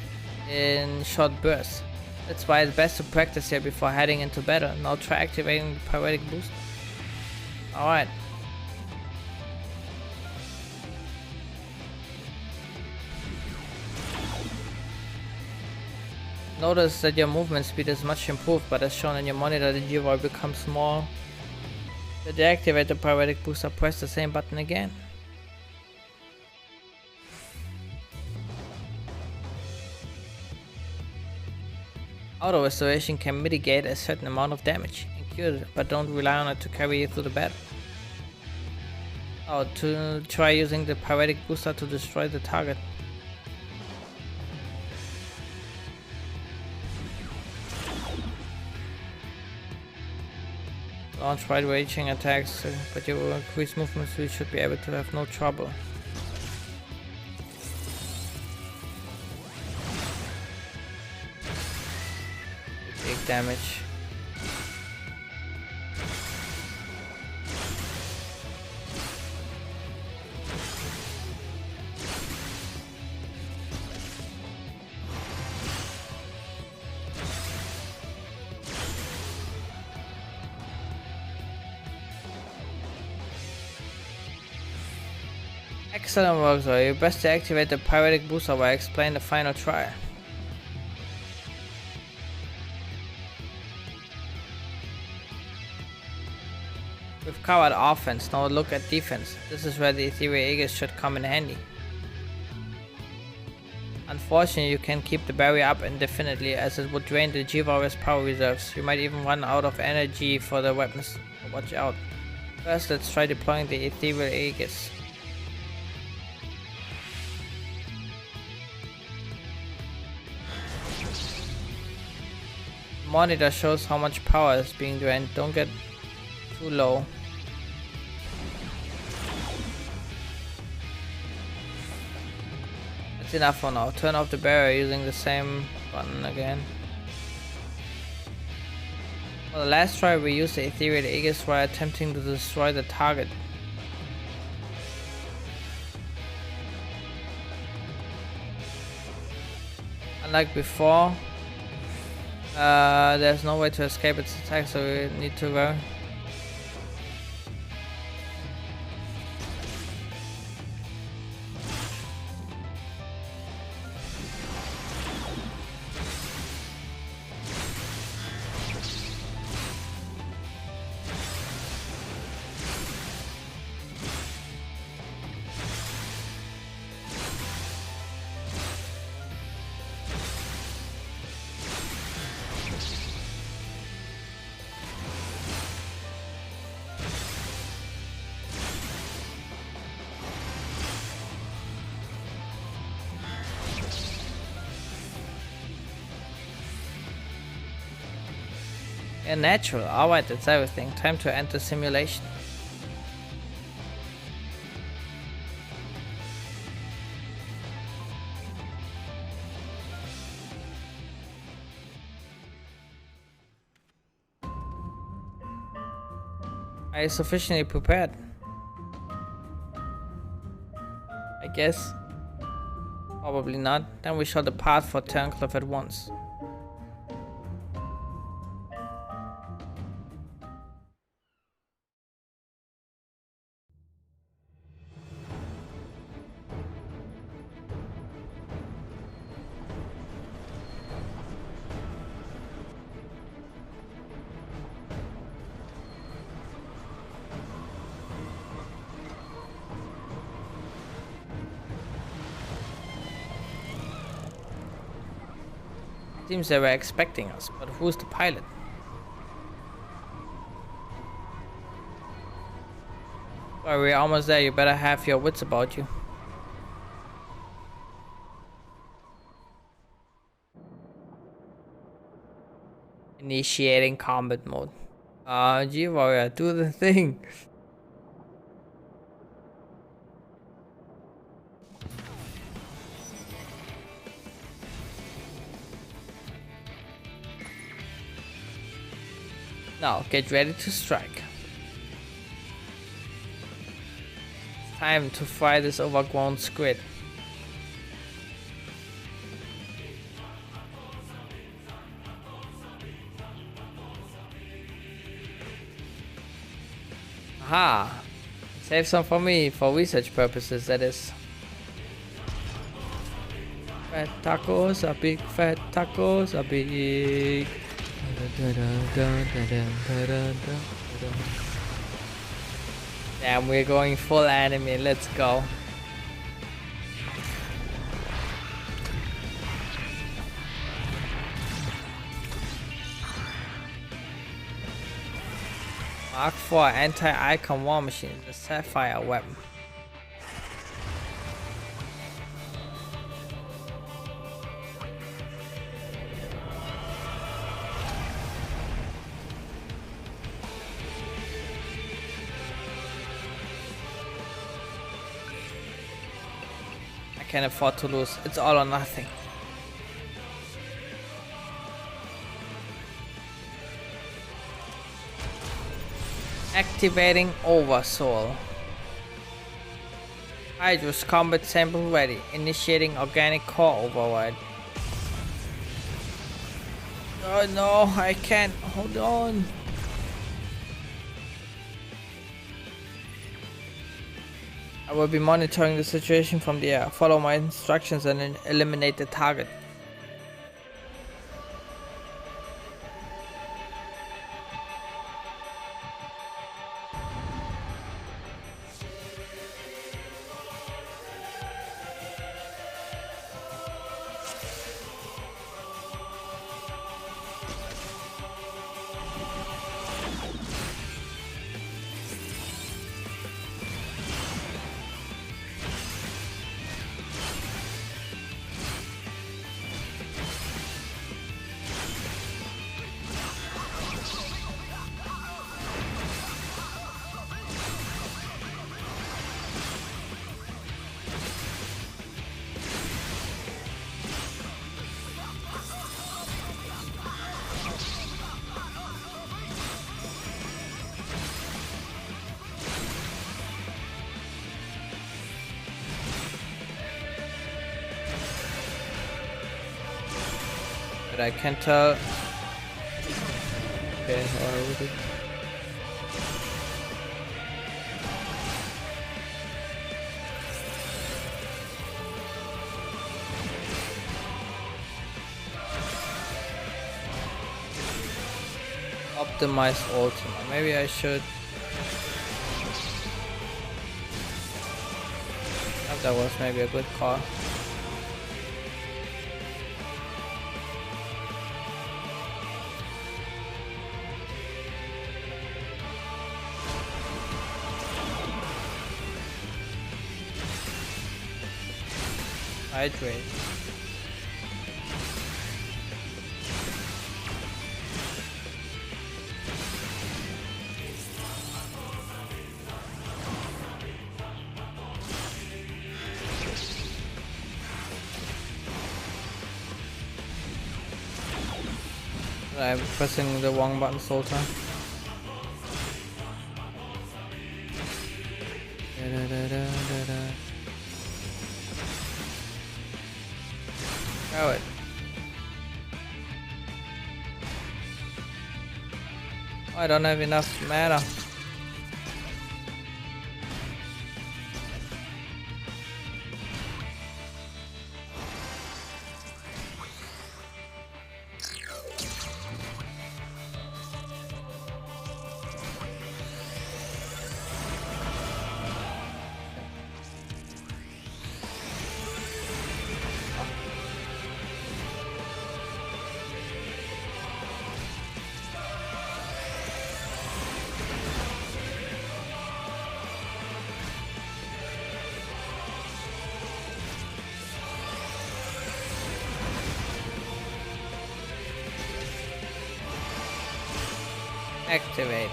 in short bursts. That's why it's best to practice here before heading into battle. Now try activating the Pyretic Booster. Alright. Notice that your movement speed is much improved, but as shown in your monitor, the G-Warrior becomes more. To deactivate the Pyretic Booster, press the same button again. Auto restoration can mitigate a certain amount of damage. In good, but don't rely on it to carry you through the battle. Oh, to try using the Pyretic Booster to destroy the target. Launch wide-ranging attacks, but your increased movement speed should be able to have no trouble. Big damage. Excellent work, Zoe. You best to activate the Pyretic Booster while I explain the final trial. We've covered offense, now look at defense. This is where the Ethereal Aegis should come in handy. Unfortunately, you can't keep the barrier up indefinitely as it would drain the G-Warrior's power reserves. You might even run out of energy for the weapons, so watch out. First, let's try deploying the Ethereal Aegis. The monitor shows how much power is being drained. Don't get too low. That's enough for now. Turn off the barrier using the same button again. For the last try, we used the Ethereal Aegis while attempting to destroy the target. Unlike before, there's no way to escape its attack, so we need to go. Yeah, natural. Alright, that's everything. Time to enter simulation. Are you sufficiently prepared? I guess. Probably not. Then we shall depart for Turncliffe at once. Seems they were expecting us, but who's the pilot? Sorry, we're almost there. You better have your wits about you. Initiating combat mode. G-Warrior, do the thing. Now, get ready to strike. It's time to fry this overgrown squid. Aha! Save some for me, for research purposes, that is. Fat tacos are big, fat tacos are big. Damn, we're going full anime, let's go. Mark 4 anti-icon war machine, the sapphire weapon. I can't afford to lose. It's all or nothing. Activating Oversoul. Hydra's combat sample ready. Initiating organic core override. Oh no, I can't. Hold on. I will be monitoring the situation from the air. Follow my instructions and then eliminate the target. But I can't tell. Okay, already. Optimize Ultima. Maybe I should. That was maybe a good call. Hydrate. I'm pressing the wrong button the whole time. Oh, it. Oh, I don't have enough mana. Activate.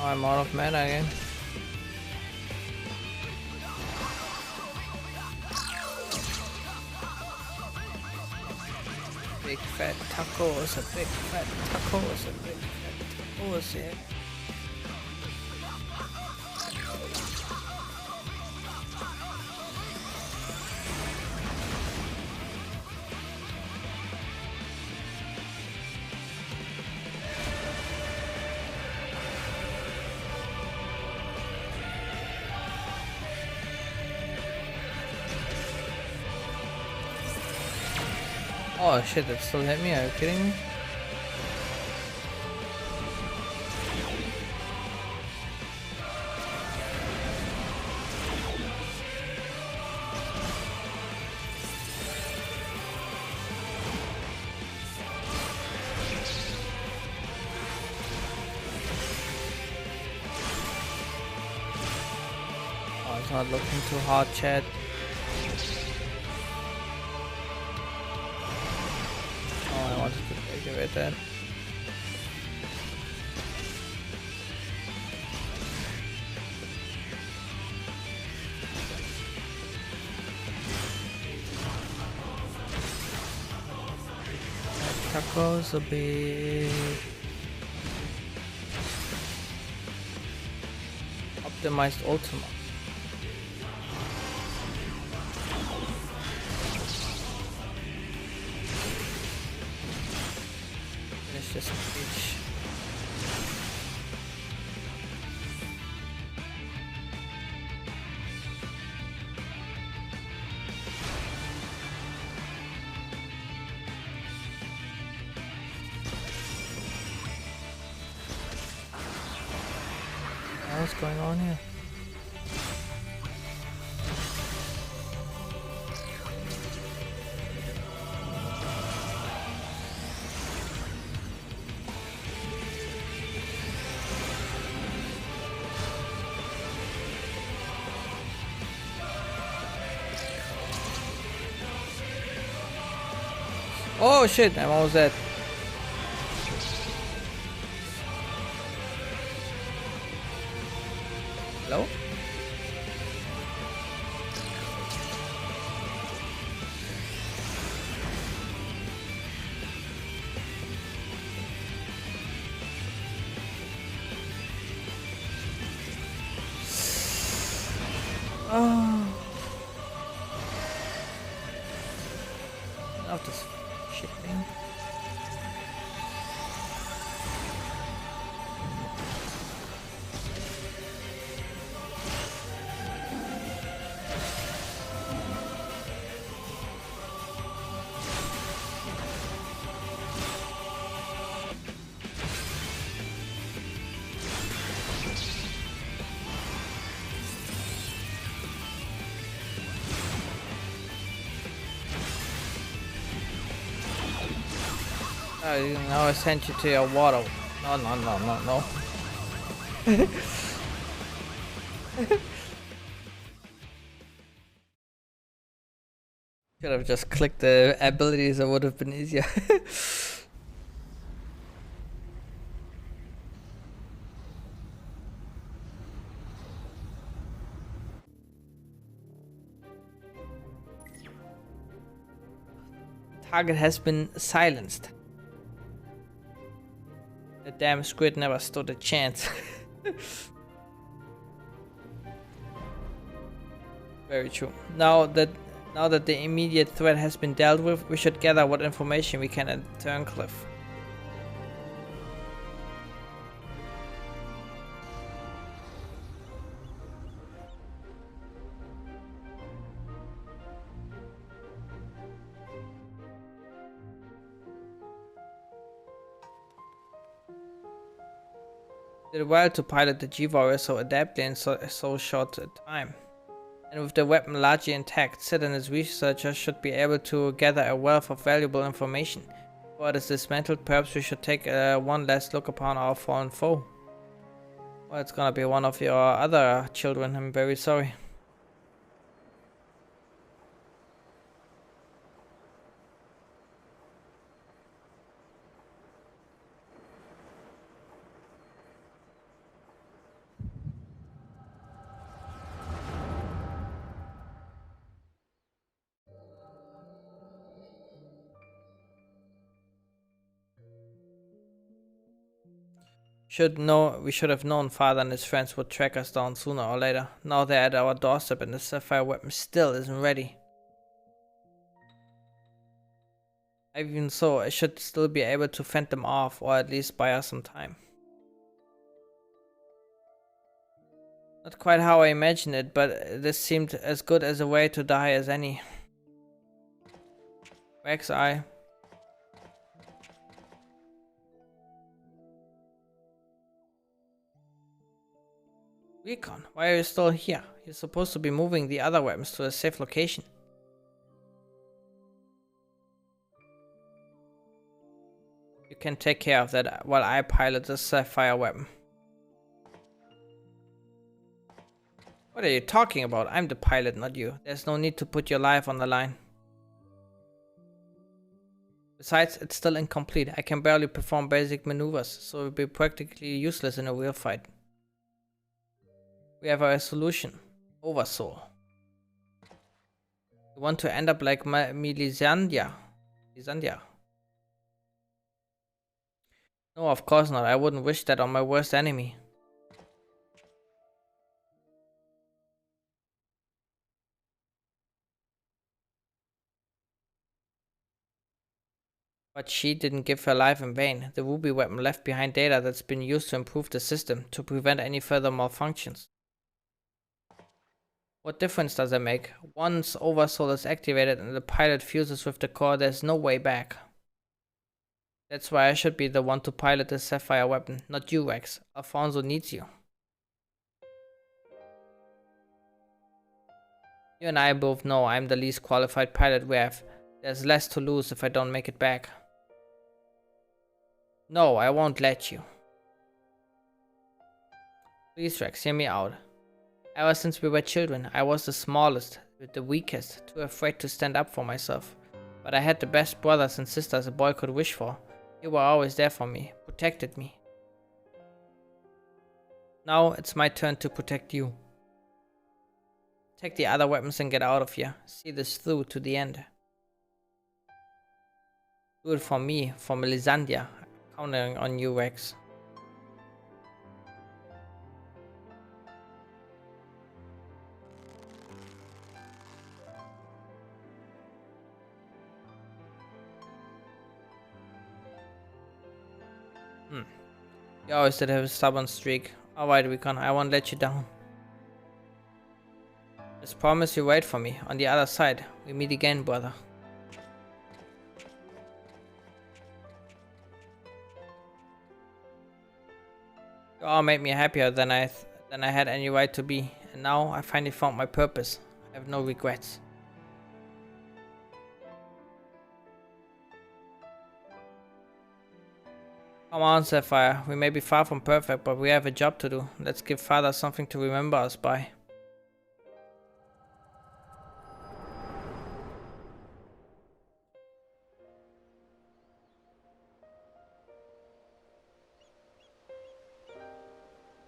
Oh, I'm out of mana again. Big fat tacos, a big fat tacos, a big fat tacos, yeah. Oh shit, it still hit me, are you kidding me? Oh, it's not looking too hard, chat. Oh, I wanted to activate that. Tacos a bit. Optimized Ultima. Finish this page. What's going on here? Oh shit, I'm almost dead. Hello? Oh. Not this shit thing. Now I sent you to your water. No, no, no, no, no. Should have just clicked the abilities, it would have been easier. Target has been silenced. The damn squid never stood a chance. Very true. Now that the immediate threat has been dealt with, we should gather what information we can at Turncliffe. Did well to pilot the G-Warrior so adeptly in so short a time. And with the weapon largely intact, Sid and his researchers should be able to gather a wealth of valuable information. Before it is dismantled, perhaps we should take one last look upon our fallen foe. Well, it's gonna be one of your other children, I'm very sorry. We should have known Father and his friends would track us down sooner or later. Now they're at our doorstep and the Sapphire weapon still isn't ready. Even so, I should still be able to fend them off, or at least buy us some time. Not quite how I imagined it, but this seemed as good as a way to die as any. Wax eye. Recon, why are you still here? You're supposed to be moving the other weapons to a safe location. You can take care of that while I pilot the Sapphire weapon. What are you talking about? I'm the pilot, not you. There's no need to put your life on the line. Besides, it's still incomplete. I can barely perform basic maneuvers, so it would be practically useless in a real fight. We have a solution. Oversoul. You want to end up like Melisandre? No, of course not. I wouldn't wish that on my worst enemy. But she didn't give her life in vain. The ruby weapon left behind data that's been used to improve the system, to prevent any further malfunctions. What difference does it make? Once Oversoul is activated and the pilot fuses with the core, there's no way back. That's why I should be the one to pilot the Sapphire weapon, not you, Rex. Alfonso needs you. You and I both know I'm the least qualified pilot we have. There's less to lose if I don't make it back. No, I won't let you. Please, Rex, hear me out. Ever since we were children, I was the smallest, the weakest, too afraid to stand up for myself. But I had the best brothers and sisters a boy could wish for. You were always there for me, protected me. Now it's my turn to protect you. Take the other weapons and get out of here. See this through to the end. Do it for me, for Melisandre. Counting on you, Rex. You always did have a stubborn streak. Alright, Recon, I won't let you down. Just promise you wait for me. On the other side. We meet again, brother. You all made me happier than I had any right to be. And now I finally found my purpose. I have no regrets. Come on, Sapphire. We may be far from perfect, but we have a job to do. Let's give Father something to remember us by.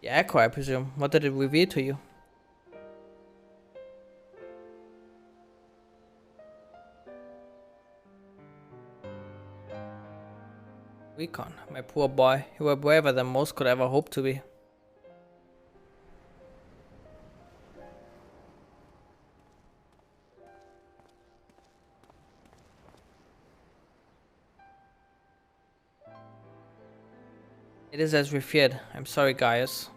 The Echo, I presume. What did it reveal to you? Recon, my poor boy. You were braver than most could ever hope to be. It is as we feared. I'm sorry, Gaius.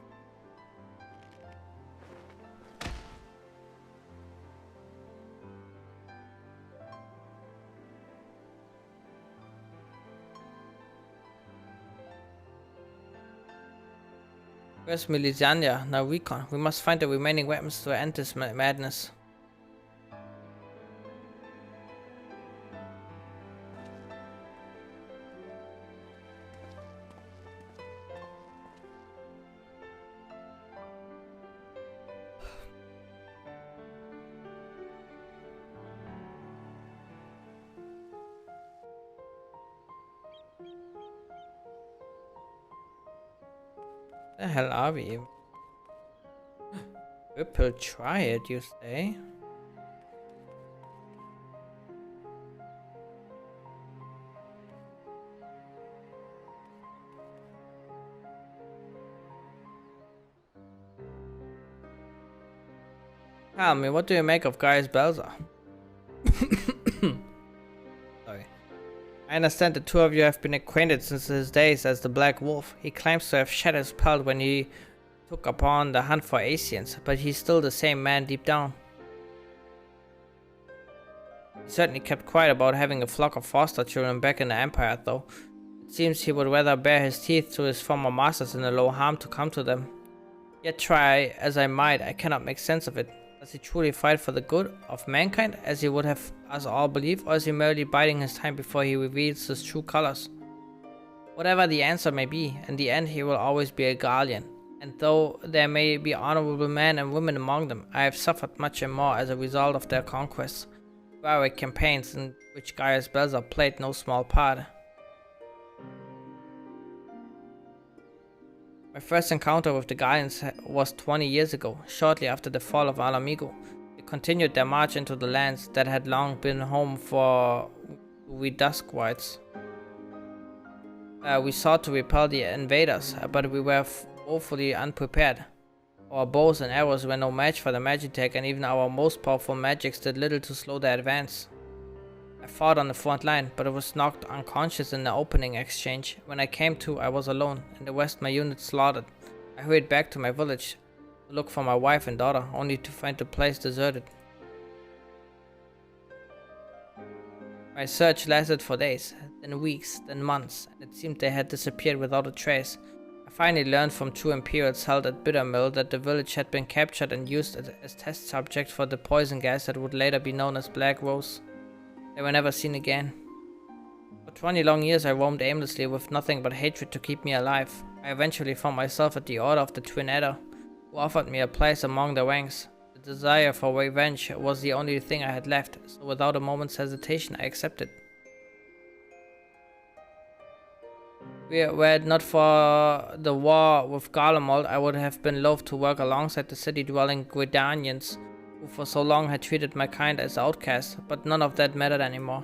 Where's Melisandre? Now Recon. We must find the remaining weapons to end this madness. The hell are we? Triple Triad, you say? Tell me, what do you make of Gaius Belzer? Sorry. I understand the two of you have been acquainted since his days as the Black Wolf. He claims to have shed his pelt when he took upon the hunt for Asians, but he's still the same man deep down. He certainly kept quiet about having a flock of foster children back in the Empire, though. It seems he would rather bare his teeth to his former masters than allow harm to come to them. Yet try as I might, I cannot make sense of it. Does he truly fight for the good of mankind, as he would have us all believe, or is he merely biding his time before he reveals his true colors? Whatever the answer may be, in the end he will always be a guardian. And though there may be honorable men and women among them, I have suffered much and more as a result of their conquests, heroic campaigns in which Gaius Belzer played no small part. My first encounter with the Guardians was 20 years ago, shortly after the fall of Alamigo. They continued their march into the lands that had long been home for we Duskwites. We sought to repel the invaders, but we were woefully unprepared. Our bows and arrows were no match for the Magitech, and even our most powerful magics did little to slow their advance. I fought on the front line, but I was knocked unconscious in the opening exchange. When I came to, I was alone, and the rest my unit slaughtered. I hurried back to my village to look for my wife and daughter, only to find the place deserted. My search lasted for days, then weeks, then months, and it seemed they had disappeared without a trace. I finally learned from two Imperials held at Bittermill that the village had been captured and used as test subject for the poison gas that would later be known as Black Rose. They were never seen again. For 20 long years I roamed aimlessly with nothing but hatred to keep me alive. I eventually found myself at the order of the Twin Adder, who offered me a place among the ranks. The desire for revenge was the only thing I had left, so without a moment's hesitation I accepted. Were it not for the war with Garlemald, I would have been loath to work alongside the city-dwelling Guidanians, who for so long had treated my kind as outcasts, but none of that mattered anymore.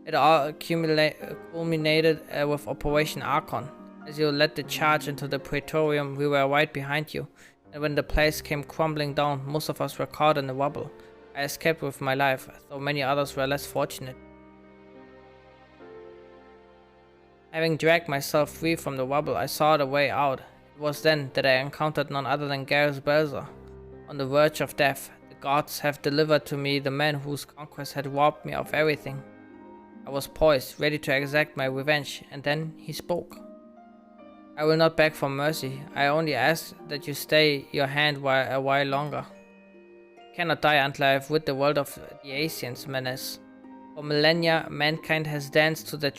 It all culminated with Operation Archon. As you led the charge into the Praetorium, we were right behind you, and when the place came crumbling down, most of us were caught in the rubble. I escaped with my life, though many others were less fortunate. Having dragged myself free from the rubble, I saw the way out. It was then that I encountered none other than Gaius Belzer. On the verge of death, the gods have delivered to me the man whose conquest had robbed me of everything. I was poised, ready to exact my revenge, and then he spoke. I will not beg for mercy. I only ask that you stay your hand a while longer. I cannot die until I have rid the world of the Asians' menace. For millennia, mankind has danced to the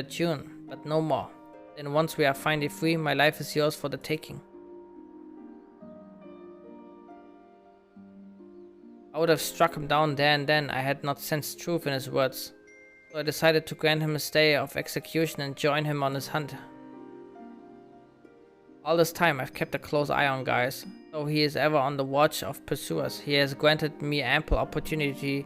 tune, but no more. Then once we are finally free, my life is yours for the taking. I would have struck him down there and then, I had not sensed truth in his words. So I decided to grant him a stay of execution and join him on his hunt. All this time I've kept a close eye on Gaius. Though he is ever on the watch of pursuers, he has granted me ample opportunity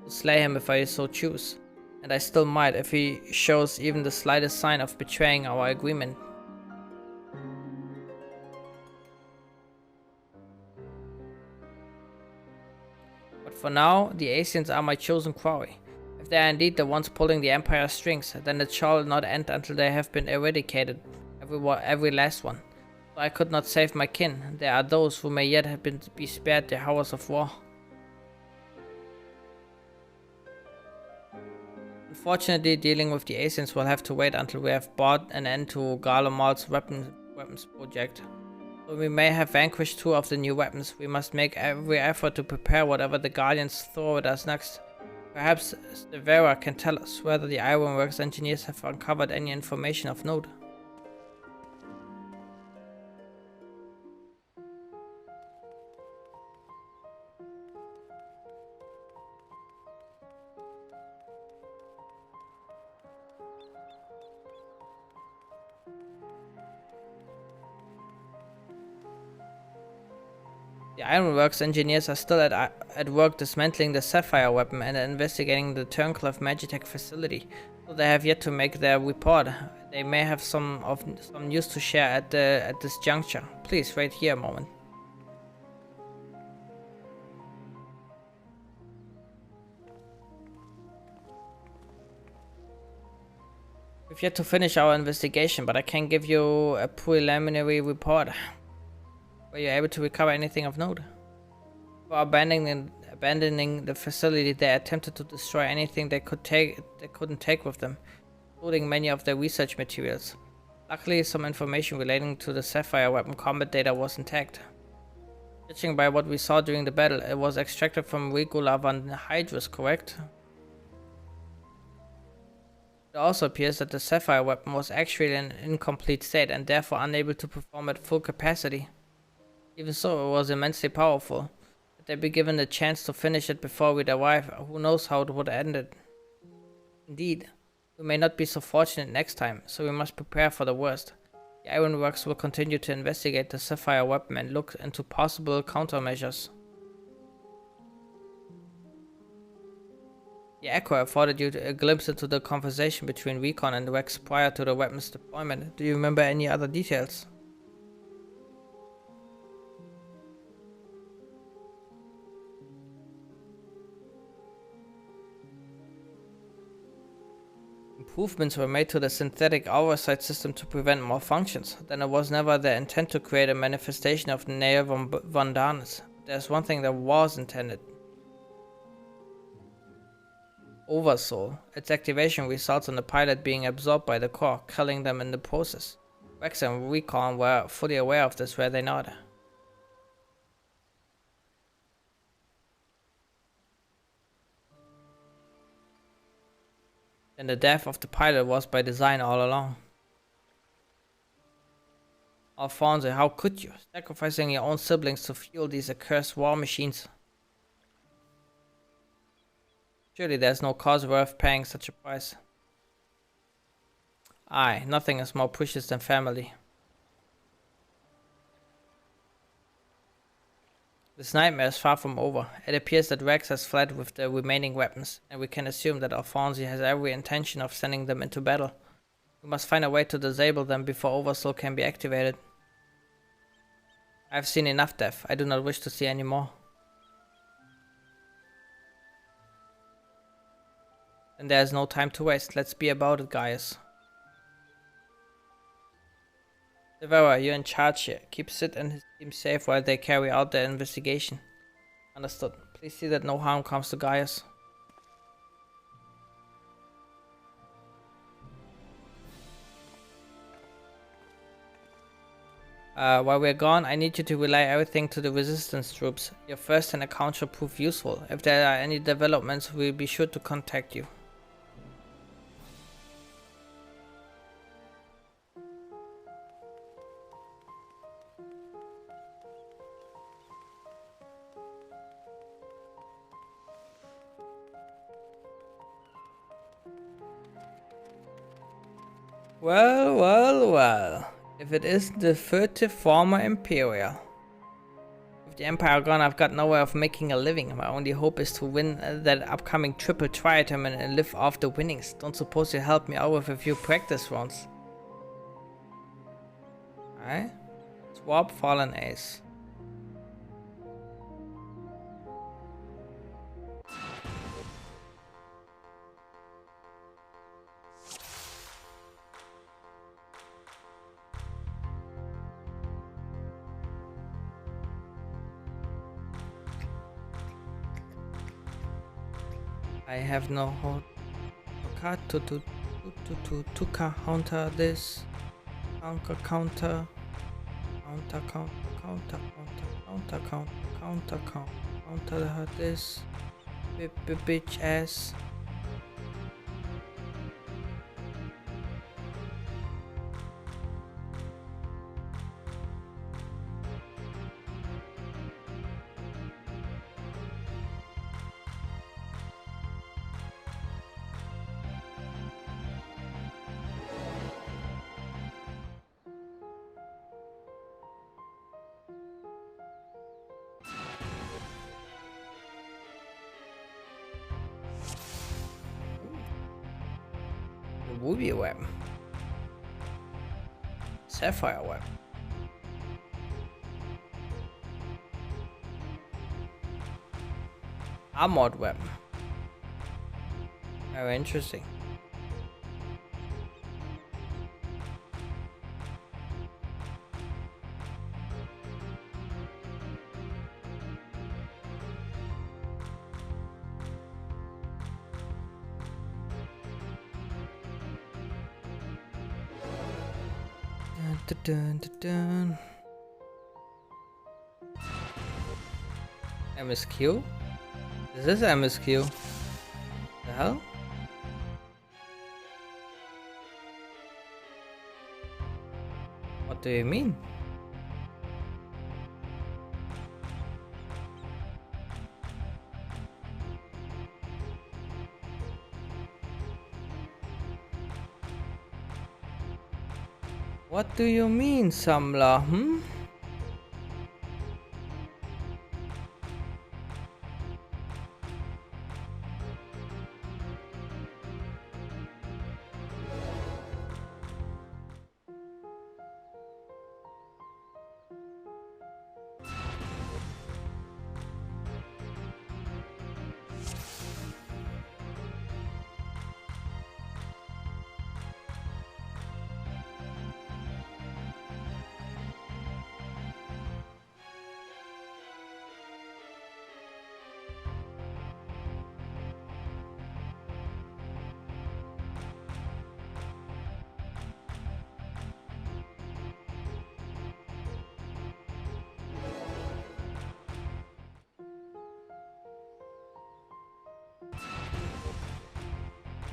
to slay him if I so choose. And I still might if he shows even the slightest sign of betraying our agreement. But for now, the Asians are my chosen quarry. If they are indeed the ones pulling the Empire's strings, then it shall not end until they have been eradicated, every last one. So I could not save my kin. There are those who may yet have be spared the horrors of war. Unfortunately, dealing with the Asians will have to wait until we have brought an end to Garlemald's weapons project. Though we may have vanquished two of the new weapons, we must make every effort to prepare whatever the Guardians throw at us next. Perhaps Severa can tell us whether the Ironworks engineers have uncovered any information of note. The Ironworks engineers are still at work dismantling the Sapphire weapon and investigating the Turncliffe Magitech facility, so they have yet to make their report. They may have some news to share at this juncture. Please wait here a moment. We've yet to finish our investigation, but I can give you a preliminary report. Were you able to recover anything of note? For abandoning the facility, they attempted to destroy anything they couldn't take with them, including many of their research materials. Luckily, some information relating to the Sapphire weapon combat data was intact. Judging by what we saw during the battle, it was extracted from Regula Van Hydrus, correct? It also appears that the Sapphire weapon was actually in an incomplete state and therefore unable to perform at full capacity. Even so, it was immensely powerful. Had they been given the chance to finish it before we'd arrive, who knows how it would have ended. Indeed, we may not be so fortunate next time, so we must prepare for the worst. The Ironworks will continue to investigate the Sapphire weapon and look into possible countermeasures. The Echo afforded you a glimpse into the conversation between Recon and Rex prior to the weapon's deployment. Do you remember any other details? Improvements were made to the synthetic oversight system to prevent malfunctions. Then it was never their intent to create a manifestation of Nea Vandanis. There's one thing that was intended. Oversoul. Its activation results in the pilot being absorbed by the core, killing them in the process. Rex and Recon were fully aware of this, were they not? And the death of the pilot was by design all along. Alfonso, how could you? Sacrificing your own siblings to fuel these accursed war machines. Surely there's no cause worth paying such a price. Aye, nothing is more precious than family. This nightmare is far from over. It appears that Rex has fled with the remaining weapons, and we can assume that Alfonso has every intention of sending them into battle. We must find a way to disable them before Oversoul can be activated. I have seen enough death. I do not wish to see any more. And there is no time to waste. Let's be about it, guys. Devourer, you're in charge here. Keep Sid and his team safe while they carry out their investigation. Understood. Please see that no harm comes to Gaius. While we're gone, I need you to relay everything to the resistance troops. Your first-hand account shall prove useful. If there are any developments, we'll be sure to contact you. Well, well, well. If it isn't the furtive former Imperial. With the Empire gone, I've got no way of making a living. My only hope is to win that upcoming triple try tournament and live off the winnings. Don't suppose you help me out with a few practice rounds. Alright. Swap Fallen Ace. I have no hope to counter this. Counter this bitch ass. Ruby web. Sapphire web. Armored web. Very interesting. MSQ? Is this MSQ? The hell? What do you mean? What do you mean, Samla?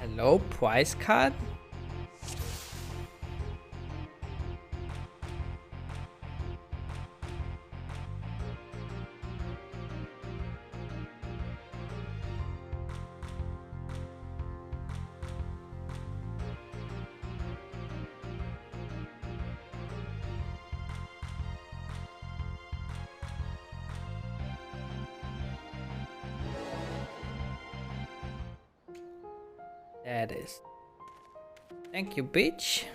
Hello, price card? That is. Thank you, bitch.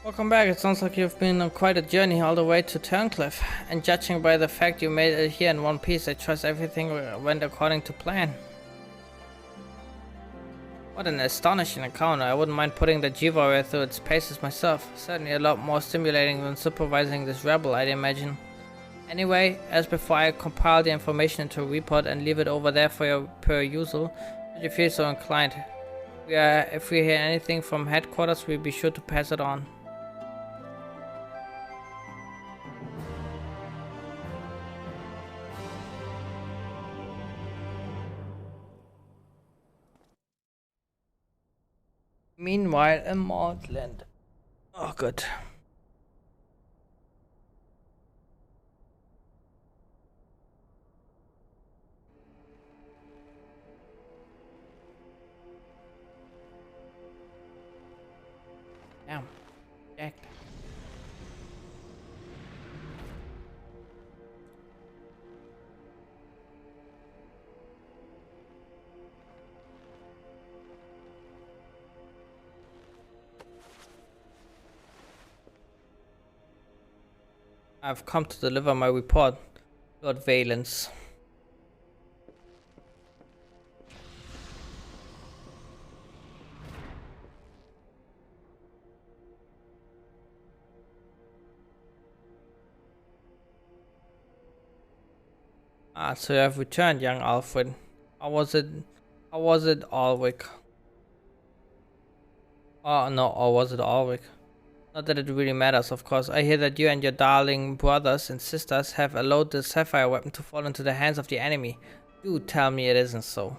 Welcome back. It sounds like you've been on quite a journey all the way to Turncliffe, and judging by the fact you made it here in one piece, I trust everything went according to plan. What an astonishing encounter. I wouldn't mind putting the G-Warrior through its paces myself. Certainly a lot more stimulating than supervising this rebel, I'd imagine. Anyway, as before, I compile the information into a report and leave it over there for your perusal, should you feel so inclined. If we hear anything from headquarters, we'll be sure to pass it on. Meanwhile, in Maudland. Oh, good. Damn. Jacked. I've come to deliver my report, Lord Valence. Ah, so you have returned, young Alfred. How was it, Alwick? Oh no, or was it Alwick? Not that it really matters, of course. I hear that you and your darling brothers and sisters have allowed the sapphire weapon to fall into the hands of the enemy. Do tell me it isn't so.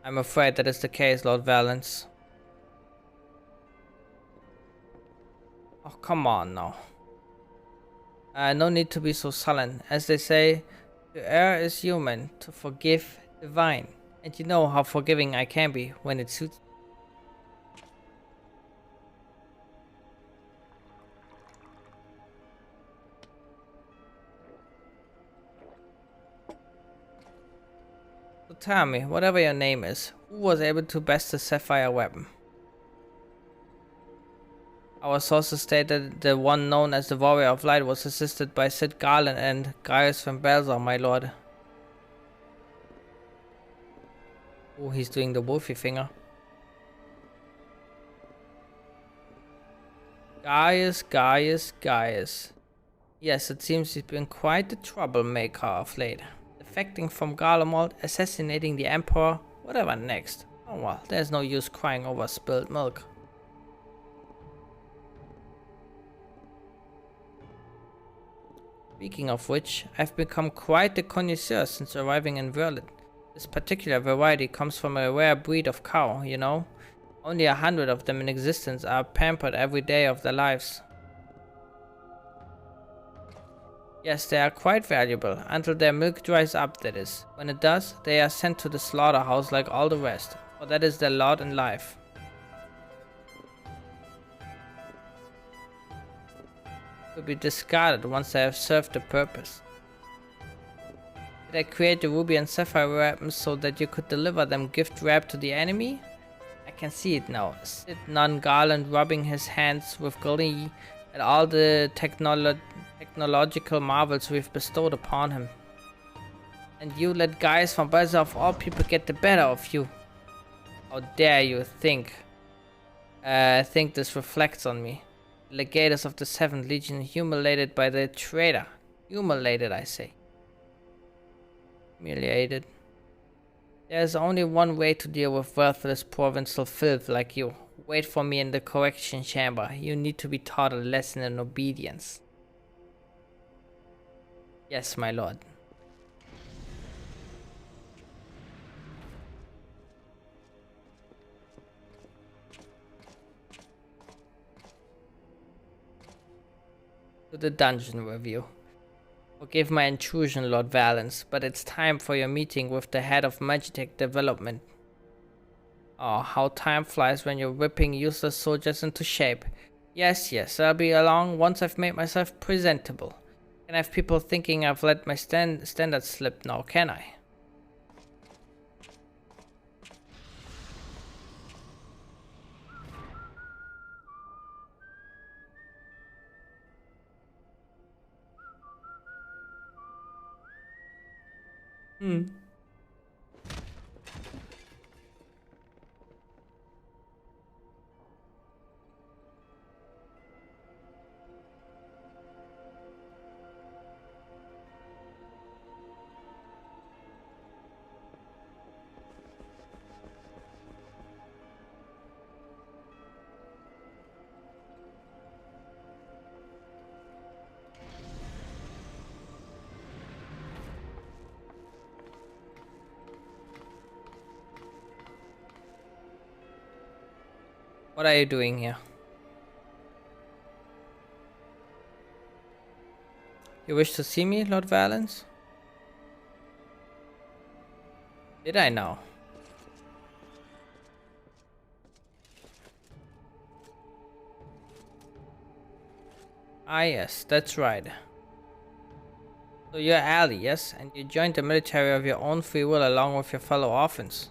I'm afraid that is the case, Lord Valence. Oh, come on now. No need to be so sullen. As they say, to err is human, to forgive divine. And you know how forgiving I can be when it suits. So tell me, whatever your name is, who was able to best the Sapphire weapon? Our sources stated the one known as the Warrior of Light was assisted by Sid Garland and Gaius van Belzer, my lord. Oh, he's doing the wolfy finger. Gaius. Yes, it seems he's been quite the troublemaker of late. Defecting from Garlemald, assassinating the Emperor, whatever next. Oh well, there's no use crying over spilled milk. Speaking of which, I've become quite the connoisseur since arriving in Verlin. This particular variety comes from a rare breed of cow, you know. Only 100 of them in existence are pampered every day of their lives. Yes, they are quite valuable, until their milk dries up, that is. When it does, they are sent to the slaughterhouse like all the rest, for that is their lot in life. To be discarded once they have served the purpose. Did I create the ruby and sapphire weapons so that you could deliver them gift wrapped to the enemy? I can see it now. Sid Nun Garland rubbing his hands with glee at all the technological marvels we've bestowed upon him. And you let Gaius van Belzer of all people get the better of you. How dare you think this reflects on me. Legators of the 7th Legion humiliated by the traitor. Humiliated, I say. Humiliated. There's only one way to deal with worthless provincial filth like you. Wait for me in the correction chamber. You need to be taught a lesson in obedience. Yes, my lord. To the dungeon review. Forgive my intrusion, Lord Valens, but it's time for your meeting with the head of Magitech Development. Oh, how time flies when you're whipping useless soldiers into shape. Yes, I'll be along once I've made myself presentable. Can I have people thinking I've let my standards slip now, can I? What are you doing here? You wish to see me, Lord Valens? Did I now? Ah yes, that's right. So you're ally, yes? And you joined the military of your own free will along with your fellow orphans.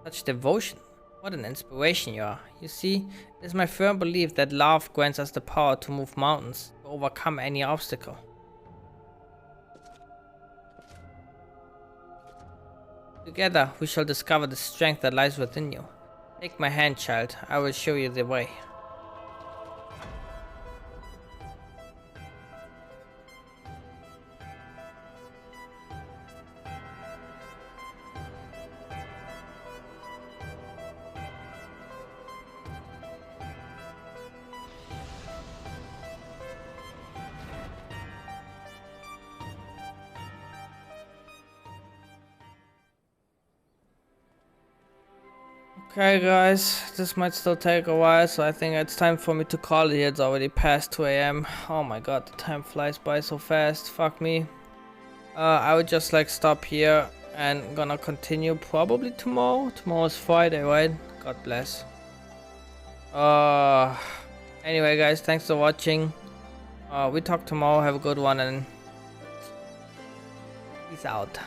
Such devotion. What an inspiration you are. You see, it is my firm belief that love grants us the power to move mountains, to overcome any obstacle. Together, we shall discover the strength that lies within you. Take my hand, child. I will show you the way. Okay guys, this might still take a while, so I think it's time for me to call it here. It's already past 2 AM. Oh my god, the time flies by so fast. Fuck me. I would just like stop here and gonna continue probably tomorrow. Tomorrow's Friday, right? God bless. Anyway guys, thanks for watching. We talk tomorrow. Have a good one and Peace out.